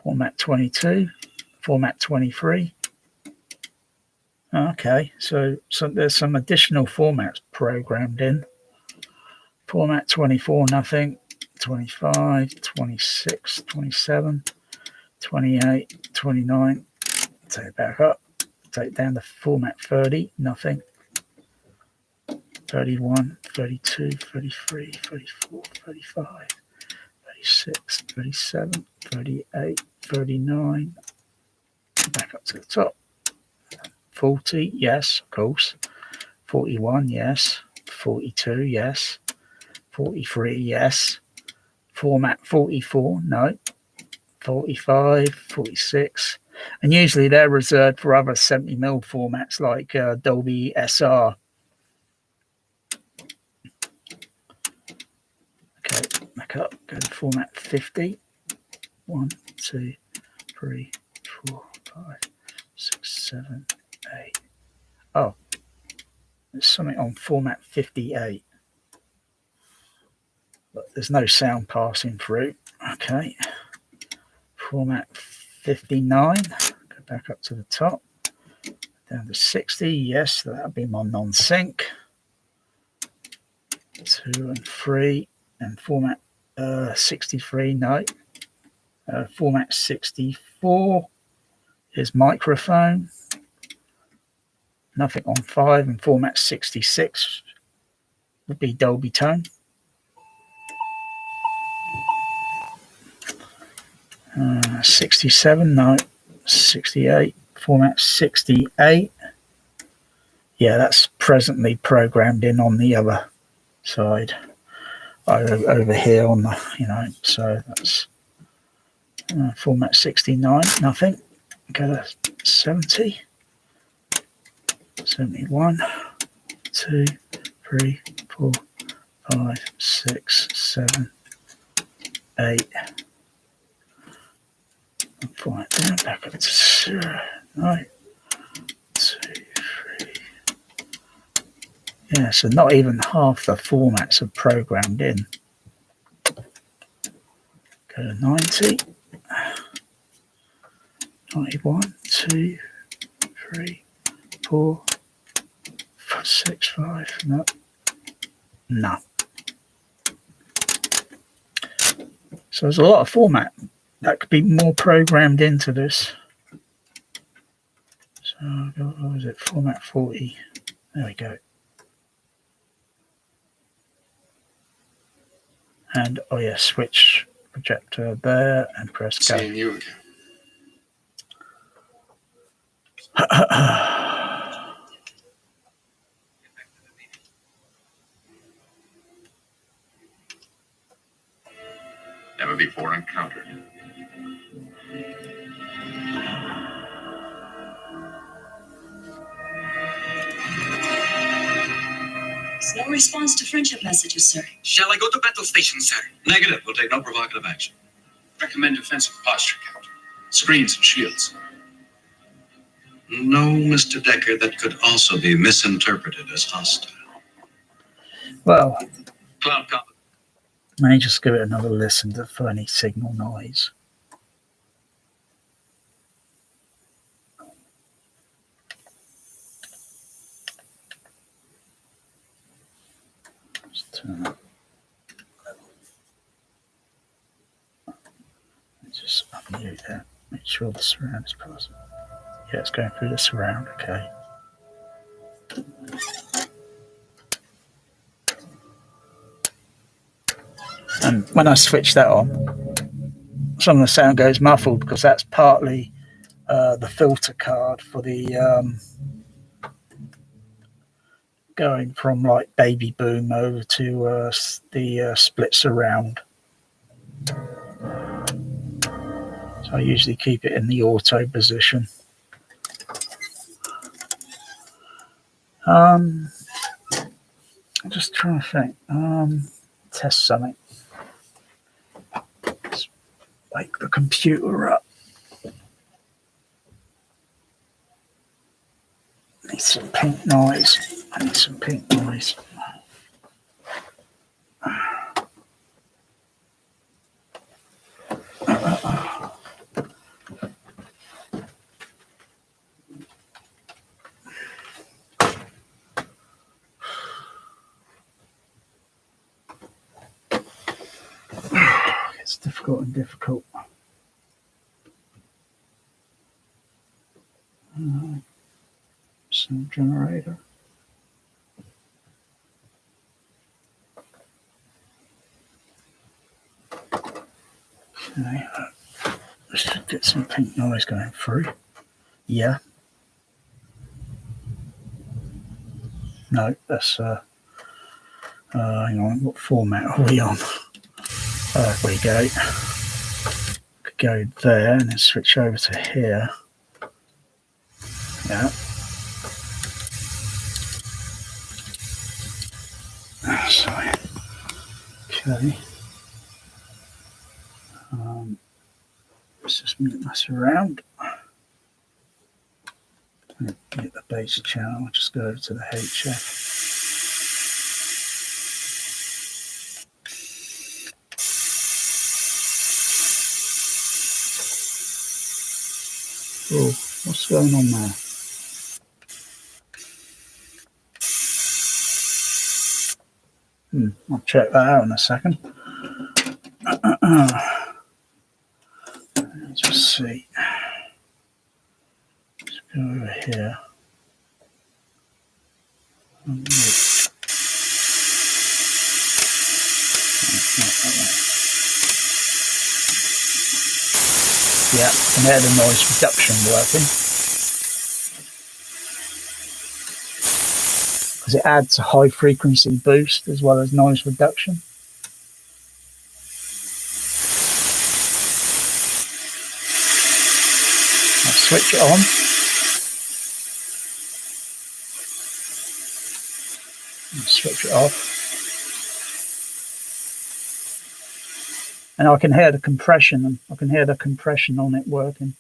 Format 22, format 23. Okay, so there's some additional formats programmed in. Format 24, nothing. 25, 26, 27, 28, 29. Take it back up. Take down to format 30, nothing. 31, 32, 33, 34, 35, 36, 37, 38, 39. Back up to the top. 40, yes, of course. 41, yes. 42, yes. 43, yes. Format 44, no. 45, 46. And usually they're reserved for other 70mm formats like Dolby SR. Okay, back up, go to format 50. 1, 2, 3, 4, 5, 6, 7, 8. Oh, there's something on format 58. But there's no sound passing through. Okay. Format 59. Go back up to the top. Down to 60. Yes, that'll be my non-sync. 2 and 3. And format 63. No. Format 64 is microphone. Nothing on 5. And format 66 would be Dolby Tone. 67, no. 68, format 68. Yeah, that's presently programmed in on the other side. Over here on the, so that's format 69, nothing. Go to 70, 71, 2, 3, 4, 5, 6, 7, 8. Point down, back up to 0, 9, 2, Yeah, so not even half the formats are programmed in. Go to 90. 91, 2, 3, 4, 6, 5. No. No. So there's a lot of format that could be more programmed into this. So what was it? Format 40. There we go. And oh yeah, switch projector there and press go. Seeing you again. Never before encountered. There's no response to friendship messages, sir. Shall I go to battle station, sir? Negative. We'll take no provocative action. Recommend defensive posture, Captain. Screens and shields. No, Mr. Decker, that could also be misinterpreted as hostile. Well, Cloud comp. let me just give it another listen for any signal noise. Let's turn up. Just unmute that. Make sure the surround is possible. Yeah, it's going through the surround. Okay. And when I switch that on, some of the sound goes muffled because that's partly the filter card for the going from like baby boom over to the split surround. So I usually keep it in the auto position. I'm just trying to think. Test something. Let's wake the computer up. Need some pink noise. I need some pink noise. It's difficult and difficult. Sound generator. Okay, let's get some pink noise going through. Yeah. No, that's hang on, what format are we on? There we go. Could go there and then switch over to here. Yeah. Sorry. Okay. Let's just mute my surround. Get the bass channel. Just go over to the HF. Oh, what's going on there? I'll check that out in a second. Let's just see. Let's go over here. Yeah, I can hear the noise reduction working. Because it adds a high frequency boost as well as noise reduction. I'll switch it on. And switch it off. And I can hear the compression. I can hear the compression on it working.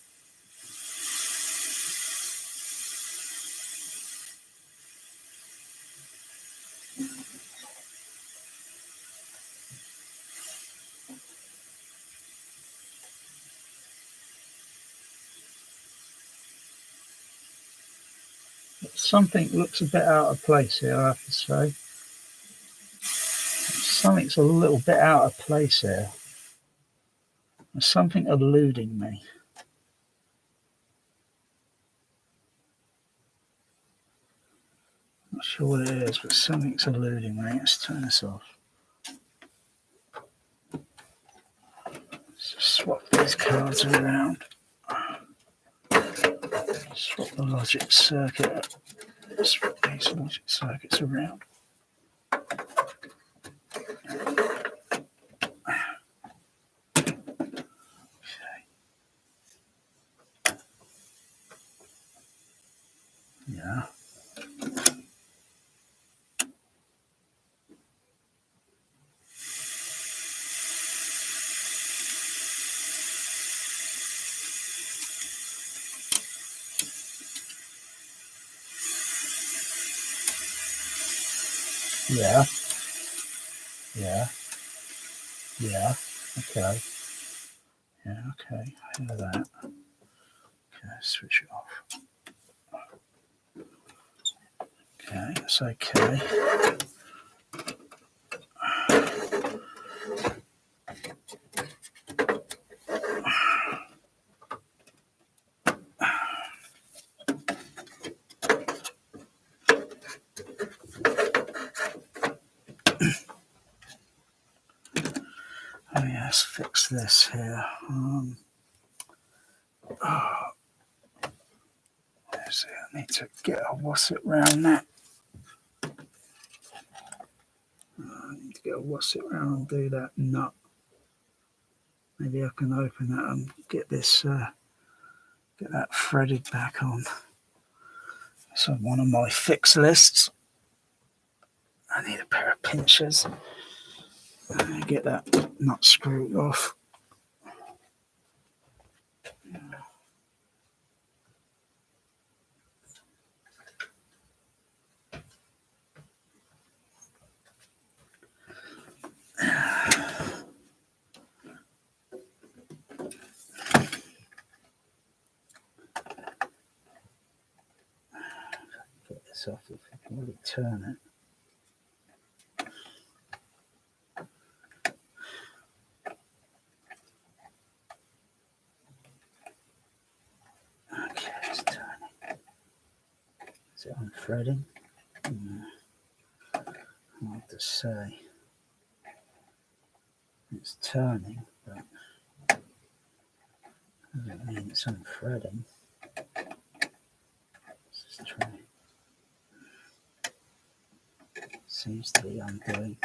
something looks a bit out of place here, I have to say. Something's a little bit out of place here. There's something eluding me. Not sure what it is, but something's eluding me. Let's turn this off. Let's swap these cards around. Swap the logic circuit. Swap these logic circuits around. Yeah. Yeah. Yeah. Yeah. Okay. Yeah, okay. I hear that. Okay, switch it off. Okay, it's okay. Oh yeah, let's fix this here. Let's see, I need to get a what's it round that. I need to get a what's it round and do that nut. Maybe I can open that and get this, get that threaded back on. It's on one of my fix lists. I need a pair of pinchers. Get that nut screwed off. Get this off if I can really turn it. Okay, it's turning. Is it unthreading? Hard to say. It's turning, but doesn't mean it's unthreading. Let's just try. Seems to be undoing.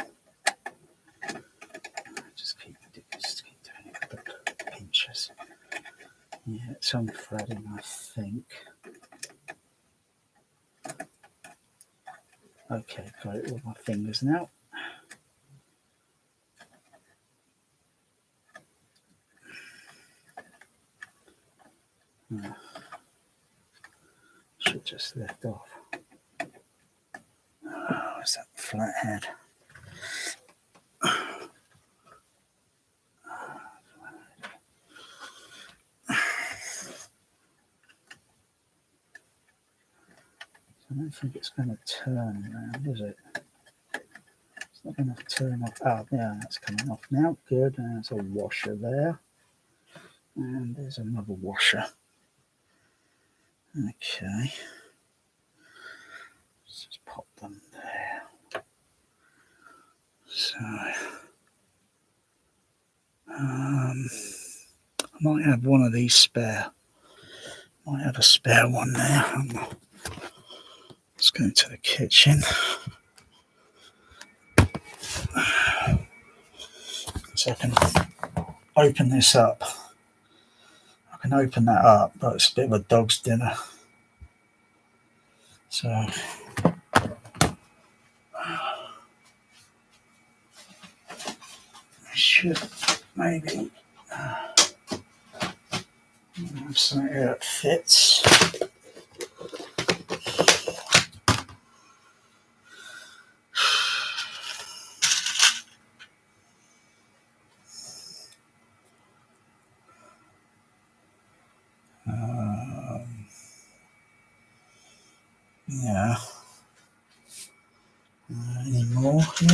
Just keep doing it with the pinchers. Yeah, it's unthreading, I think. Okay, got it with my fingers now. Should just lift off. Oh, it's that flathead. I don't think it's going to turn around, is it? It's not going to turn off. Oh, yeah, that's coming off now. Good. There's a washer there. And there's another washer. Okay. Let's just pop them there. So, I might have one of these spare. Might have a spare one there. Let's go into the kitchen. So I can open this up. I can open that up, but it's a bit of a dog's dinner. So I should maybe have something that fits. Yeah. Any more here?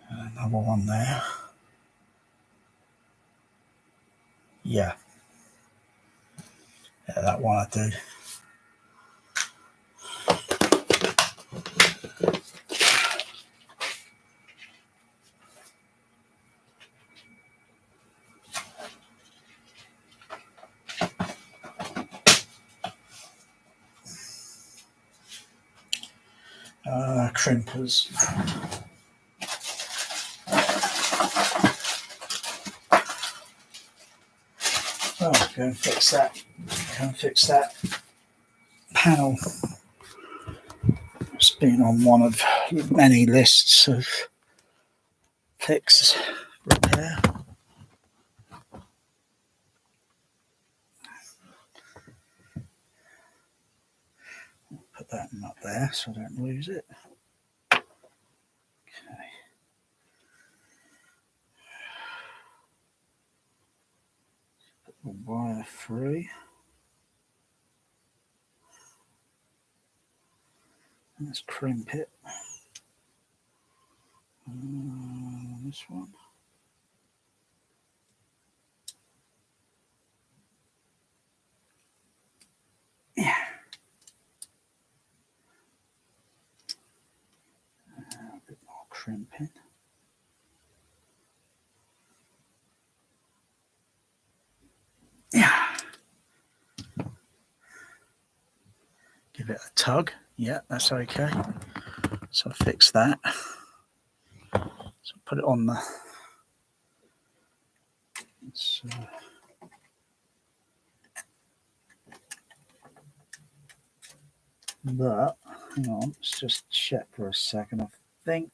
Another one there. Yeah. Yeah, that one I do. Crimpers. Oh, go and fix that. Go and fix that panel. It's been on one of many lists of fix repair. Put that up there so I don't lose it. Okay. Put the wire through. Let's crimp it. This one. Yeah. A bit more crimping. Yeah. Give it a tug. Yeah, that's okay. So I fix that. So put it on the. But hang on, let's just check for a second. I think.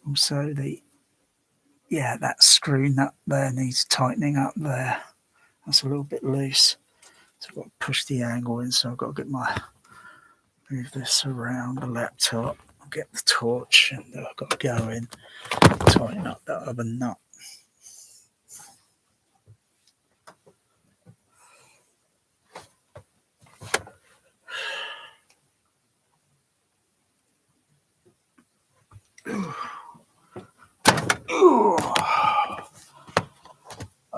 Also, that screw nut there needs tightening up there. That's a little bit loose. So I've got to push the angle in. So I've got to move this around the laptop. I'll get the torch and I've got to go in, tighten up that other nut.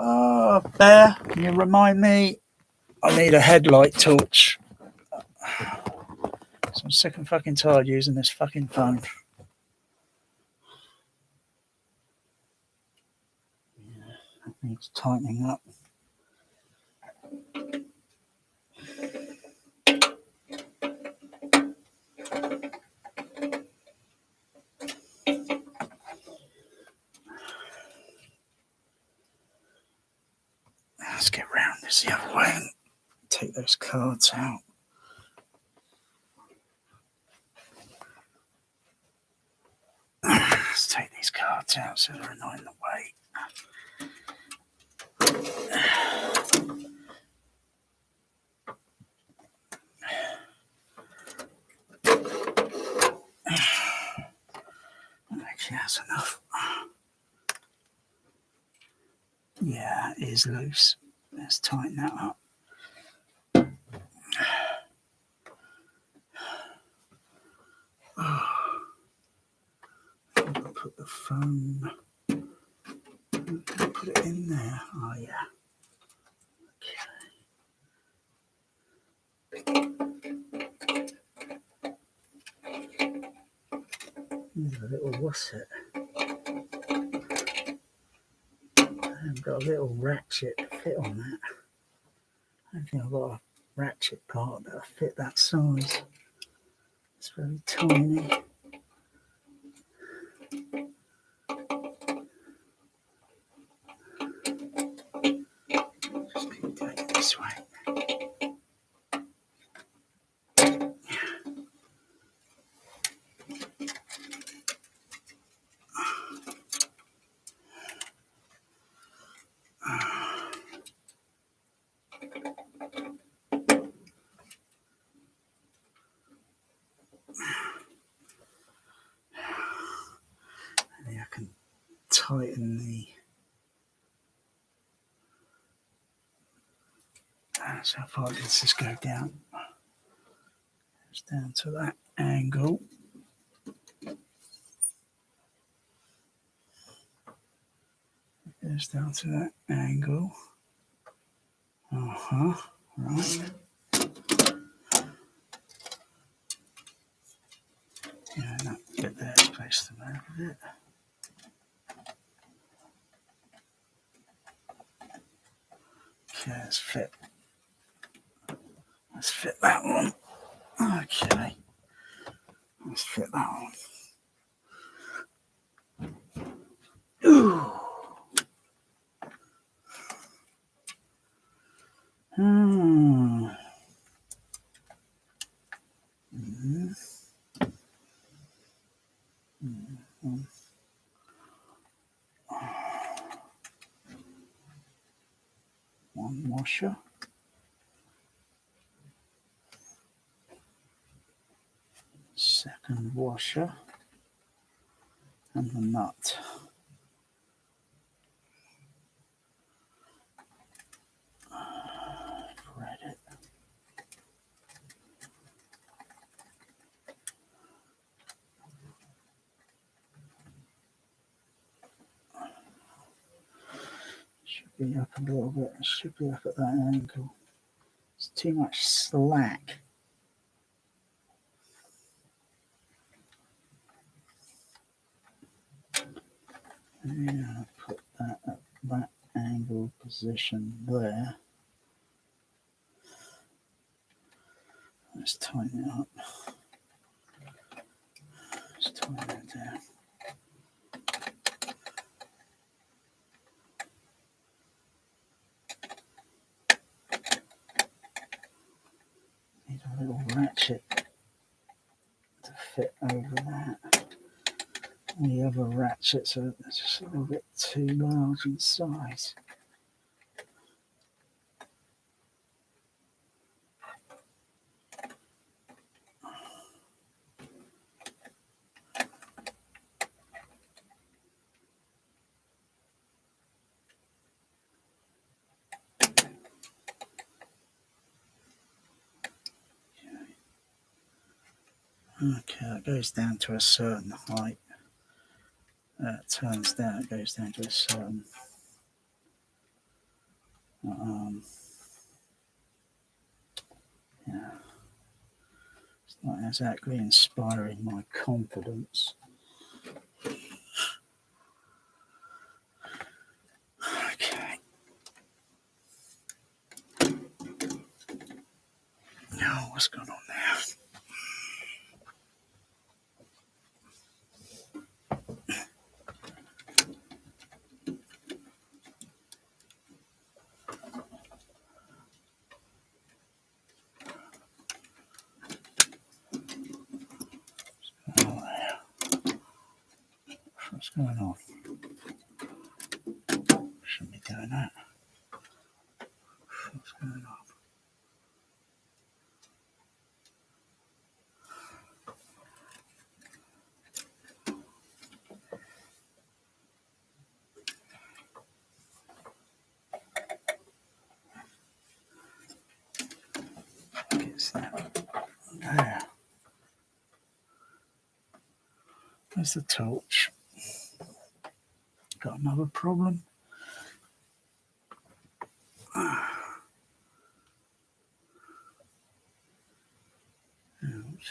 Oh, Bear, can you remind me? I need a headlight torch. So I'm sick and fucking tired using this fucking phone. Yeah, that needs tightening up. Let's get round this the other way and take those cards out. Let's take these cards out so they're not in the way. Actually, that's enough. Yeah, it is loose. Let's tighten that up. Put the phone. Put it in there. Oh yeah. A little what's it? I've got a little ratchet to fit on that. I don't think I've got a ratchet part that'll fit that size. It's very tiny. Just keep doing it this way. tighten the. So how far does this go down? It's down to that angle. It goes down to that angle. Right. Yeah, that bit there is placed to move a bit. Okay, let's fit that one. Okay, let's fit that one. Ooh. One washer. Second washer. And the nut. Thread it. Should be up a little bit. It should be up at that angle. It's too much slack. Yeah, put that at that angle position there. Let's tighten it up. Let's tighten it down. Need a little ratchet to fit over that. The other ratchets are just a little bit too large in size. Okay, it goes down to a certain height. It turns down, it goes down to a certain yeah. It's not exactly inspiring my confidence. Okay. Now what's going on there? What's going on? Shouldn't be doing that. What's going on? Gets that there. There's the torch. Got another problem. What's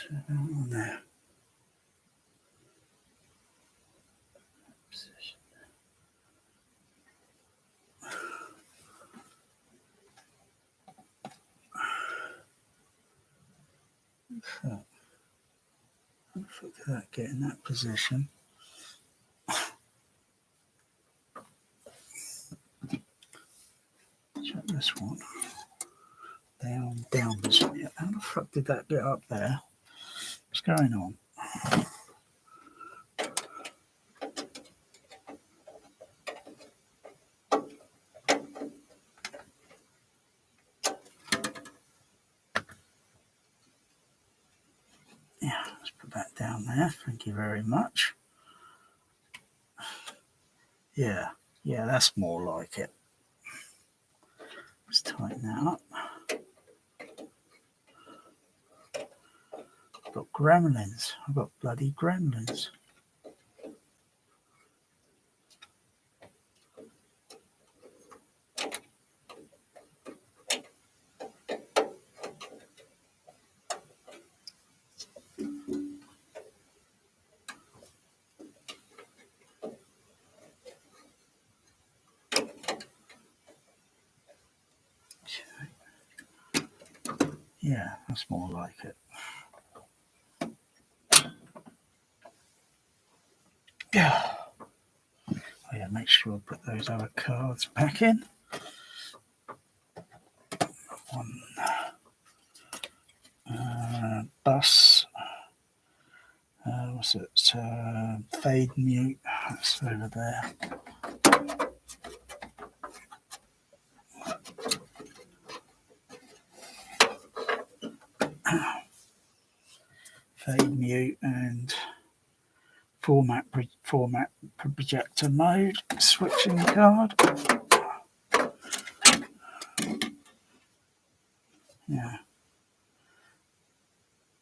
going on there? Position. So, how the fuck did that get in that position? Check this one. Down position. Yeah, how the fuck did that get up there? What's going on? Yeah, let's put that down there. Thank you very much. Yeah, that's more like it. Let's tighten that up. I've got gremlins. I've got bloody gremlins. Yeah, that's more like it. Yeah. Oh yeah, make sure I put those other cards back in. One bus. What's it? Fade mute. That's over there. Fade mute and format projector mode. Switching card. Yeah.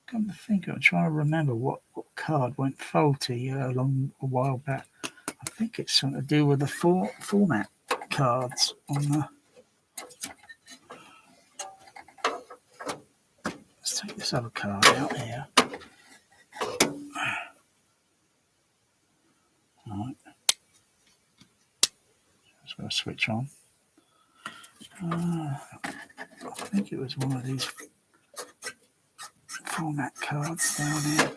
Come to think, I'm trying to remember what card went faulty a while back. I think it's something to do with the format cards on the. Let's take this other card out here. Alright. Just got to switch on. I think it was one of these format cards down here.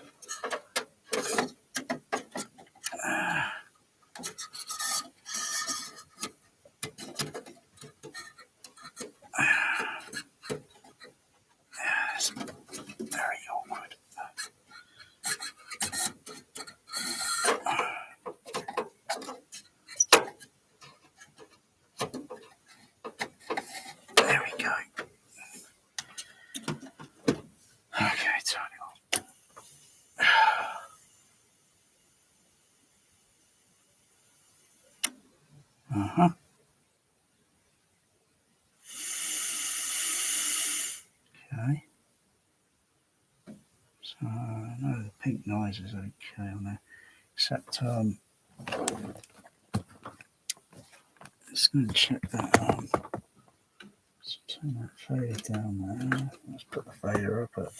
It's very awkward. There we go. Okay, turn it on. Okay. So no, the pink noise is okay on there, except just going to check that. Let's turn that fader down there. Let's put the fader up at.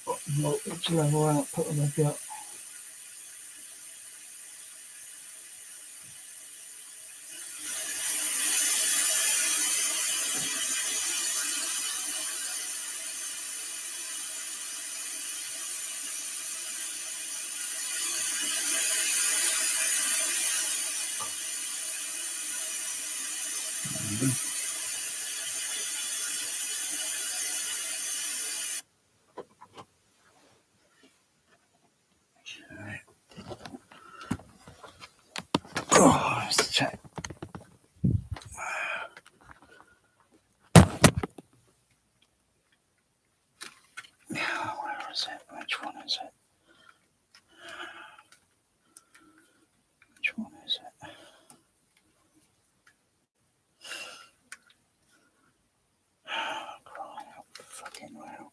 What voltage level output have I got? Okay. Oh, let's check. Where is it? Which one is it? Which one is it? Crying out fucking loud.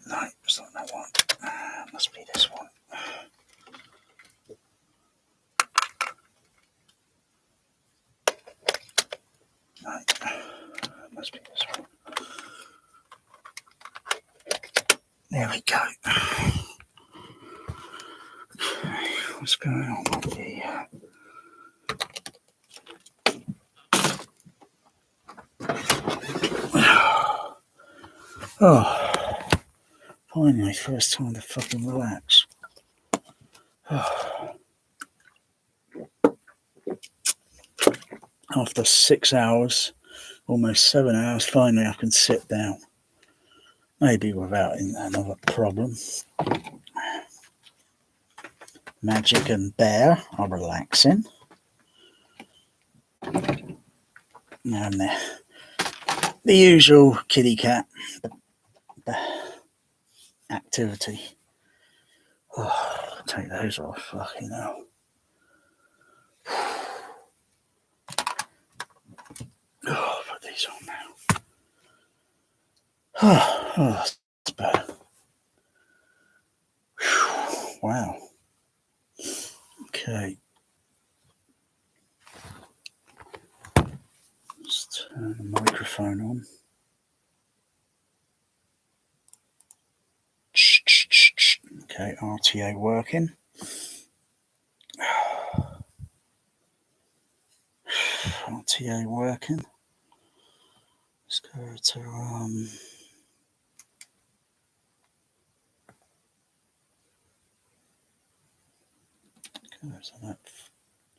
No, it's not that one. Must be this one. No, must be this one. There we go. What's going on with the oh, finally, first time to fucking relax. After 6 hours, almost 7 hours, finally I can sit down. Maybe without another problem. Magic and Bear are relaxing. And The usual kitty cat activity. Oh, take those off. Fucking hell. Oh, put these on now. Oh, that's better. Wow. Okay. Let's turn the microphone on. Okay, RTA working. RTA working. Let's go to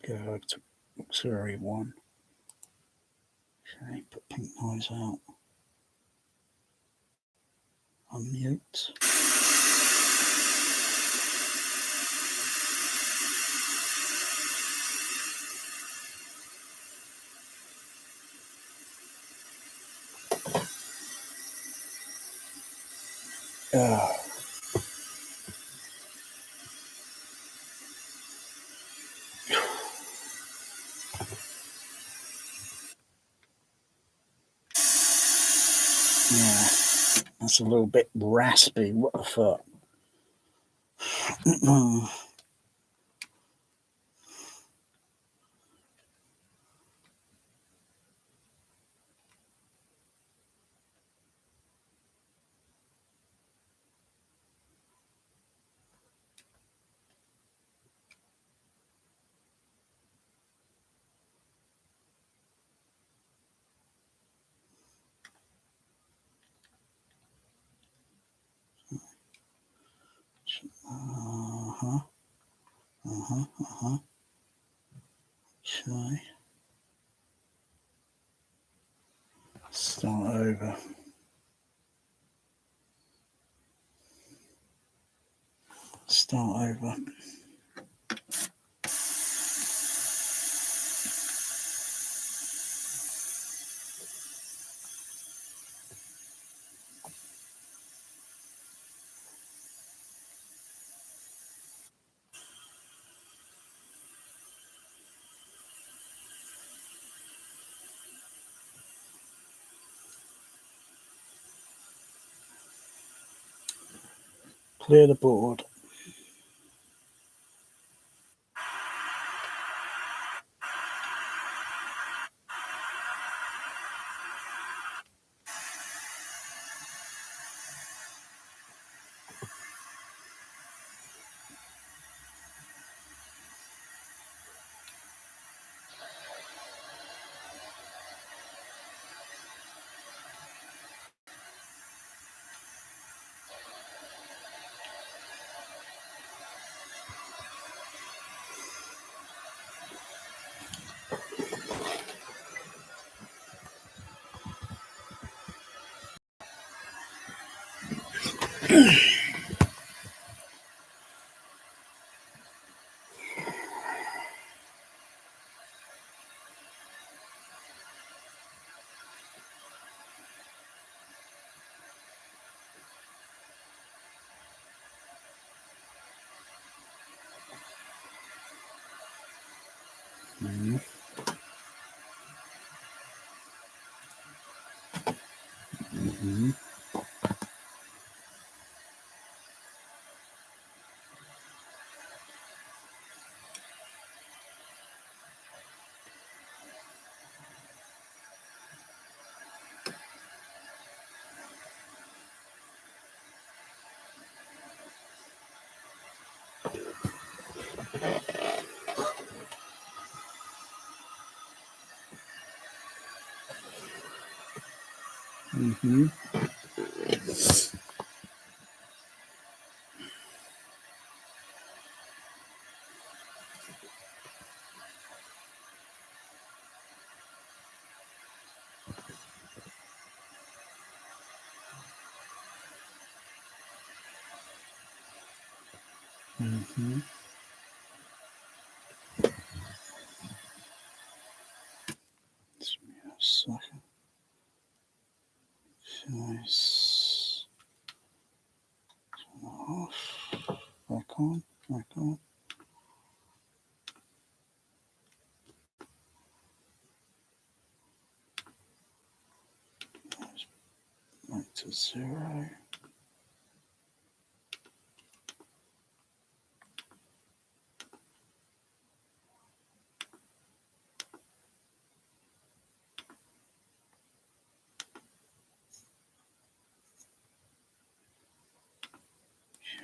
go over to auxiliary 1. Okay, put pink noise out. Unmute. Oh. Yeah, that's a little bit raspy. What the fuck? Okay. Start over. Start over. Clear the board. Mm-hmm. Mm-hmm. Mm-hmm. Mm-hmm. Second. on, back on. Back to 0.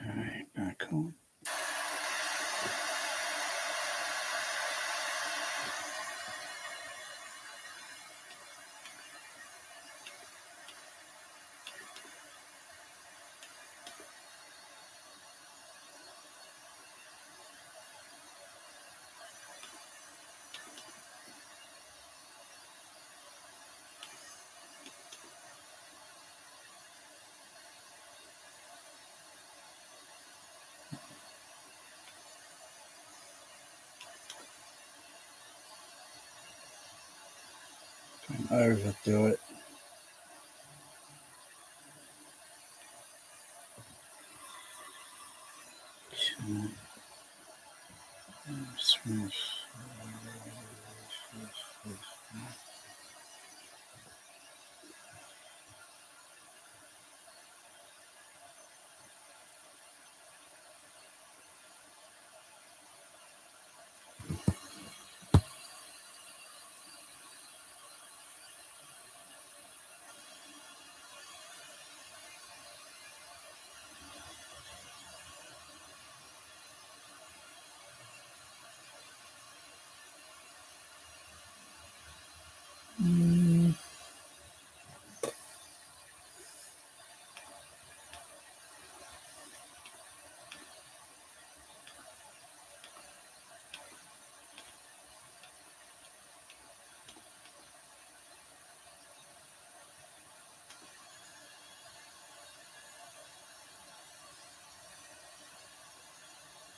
Okay, back on. Don't overdo it.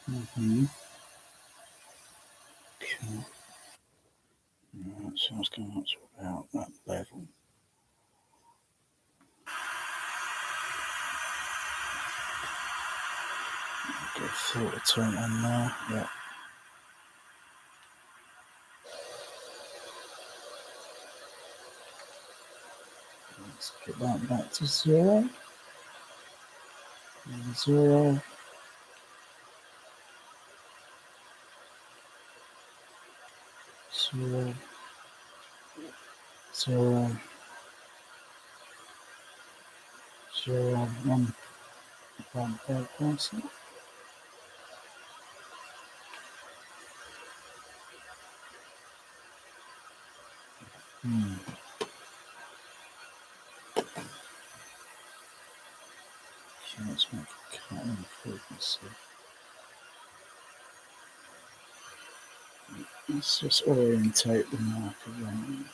Okay. Okay. Right, so I was going up to about that level. Get a filter turn on there. Yeah. Let's get that back to 0. 0. 0. 0. 0. 1. Back past it. Okay, let's make a cut in frequency. Let's just orientate the marker around.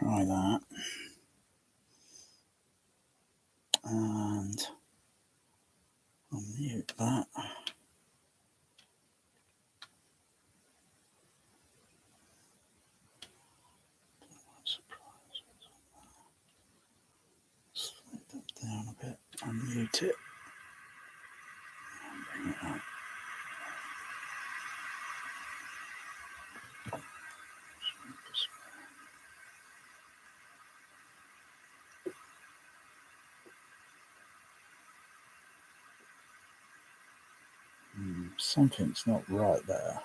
try that. And I'll mute that. Slow that down a bit. I'll mute it. Bring it up. Something's not right there.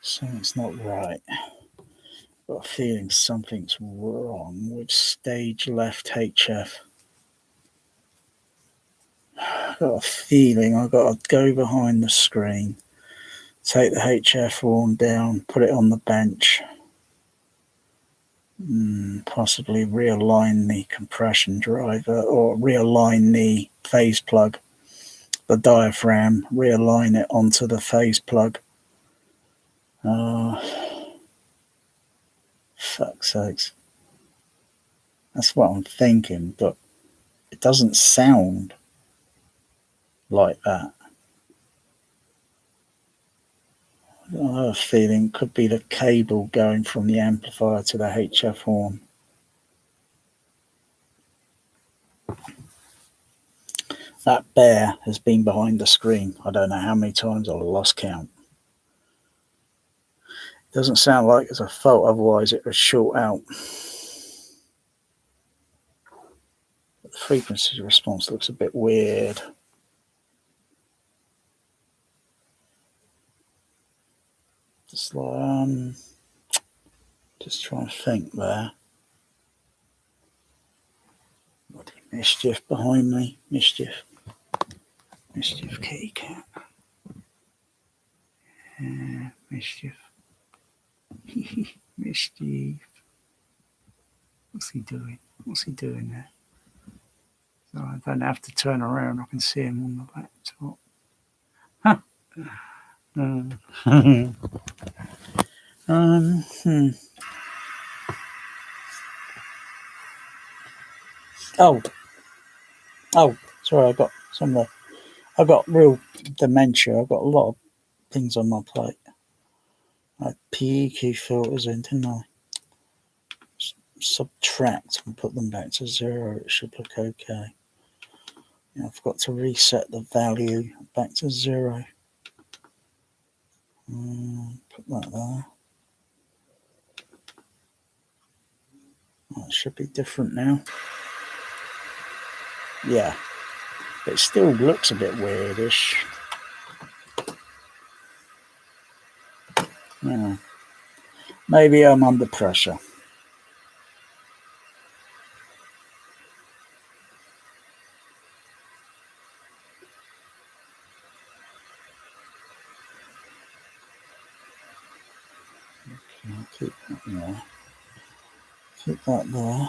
Something's not right. Got a feeling something's wrong with stage left HF. Got a feeling I've got to go behind the screen, take the HF horn down, put it on the bench, possibly realign the compression driver or realign the phase plug, the diaphragm, realign it onto the phase plug. Fuck's sakes. That's what I'm thinking, but it doesn't sound like that. I have a feeling it could be the cable going from the amplifier to the HF horn. That bear has been behind the screen. I don't know how many times, I've lost count. It doesn't sound like it's a fault, otherwise it would short out. But the frequency response looks a bit weird. Just like, just trying to think there. Bloody mischief behind me. Mischief. Mischief kitty cat. Yeah, mischief. Mischief. What's he doing? What's he doing there? So I don't have to turn around. I can see him on the laptop. Huh. Oh, sorry, I got real dementia. I've got a lot of things on my plate. I had PEQ filters in, didn't I? Subtract and put them back to 0. It should look okay. Yeah, I've got to reset the value back to 0. Put that there. Oh, it should be different now. Yeah, it still looks a bit weirdish. Yeah. Maybe I'm under pressure. Okay, I'll keep that there. Keep that there.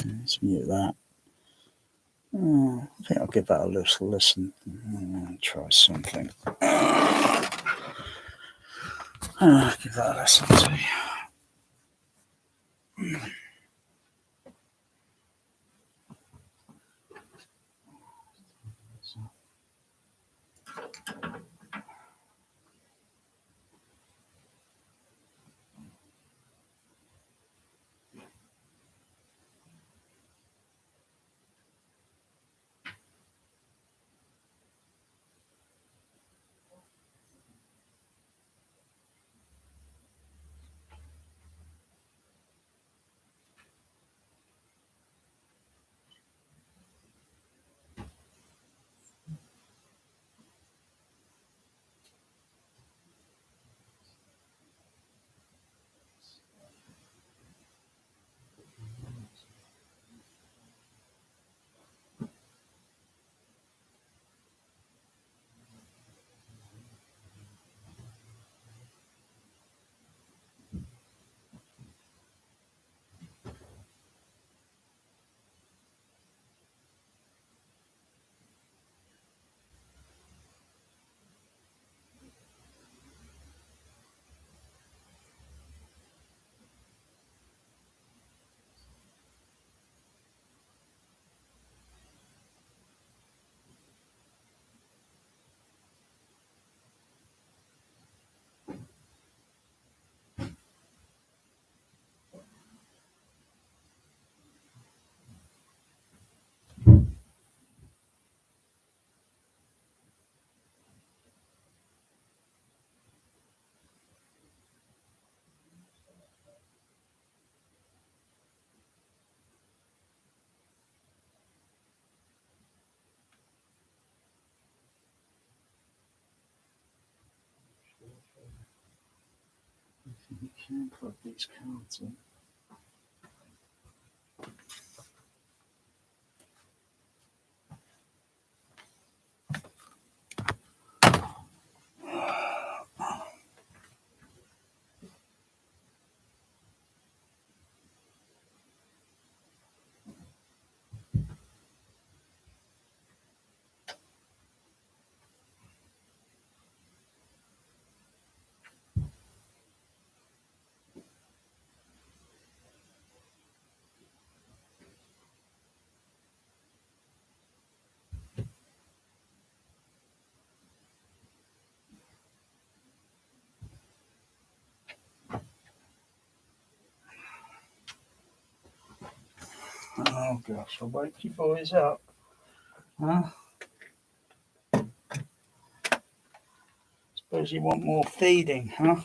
Let's mute that. I think I'll give that a little listen. Try something. Give that a listen to. You can plug these cards in. Oh gosh, I'll wake you boys up. Huh? Suppose you want more feeding, huh?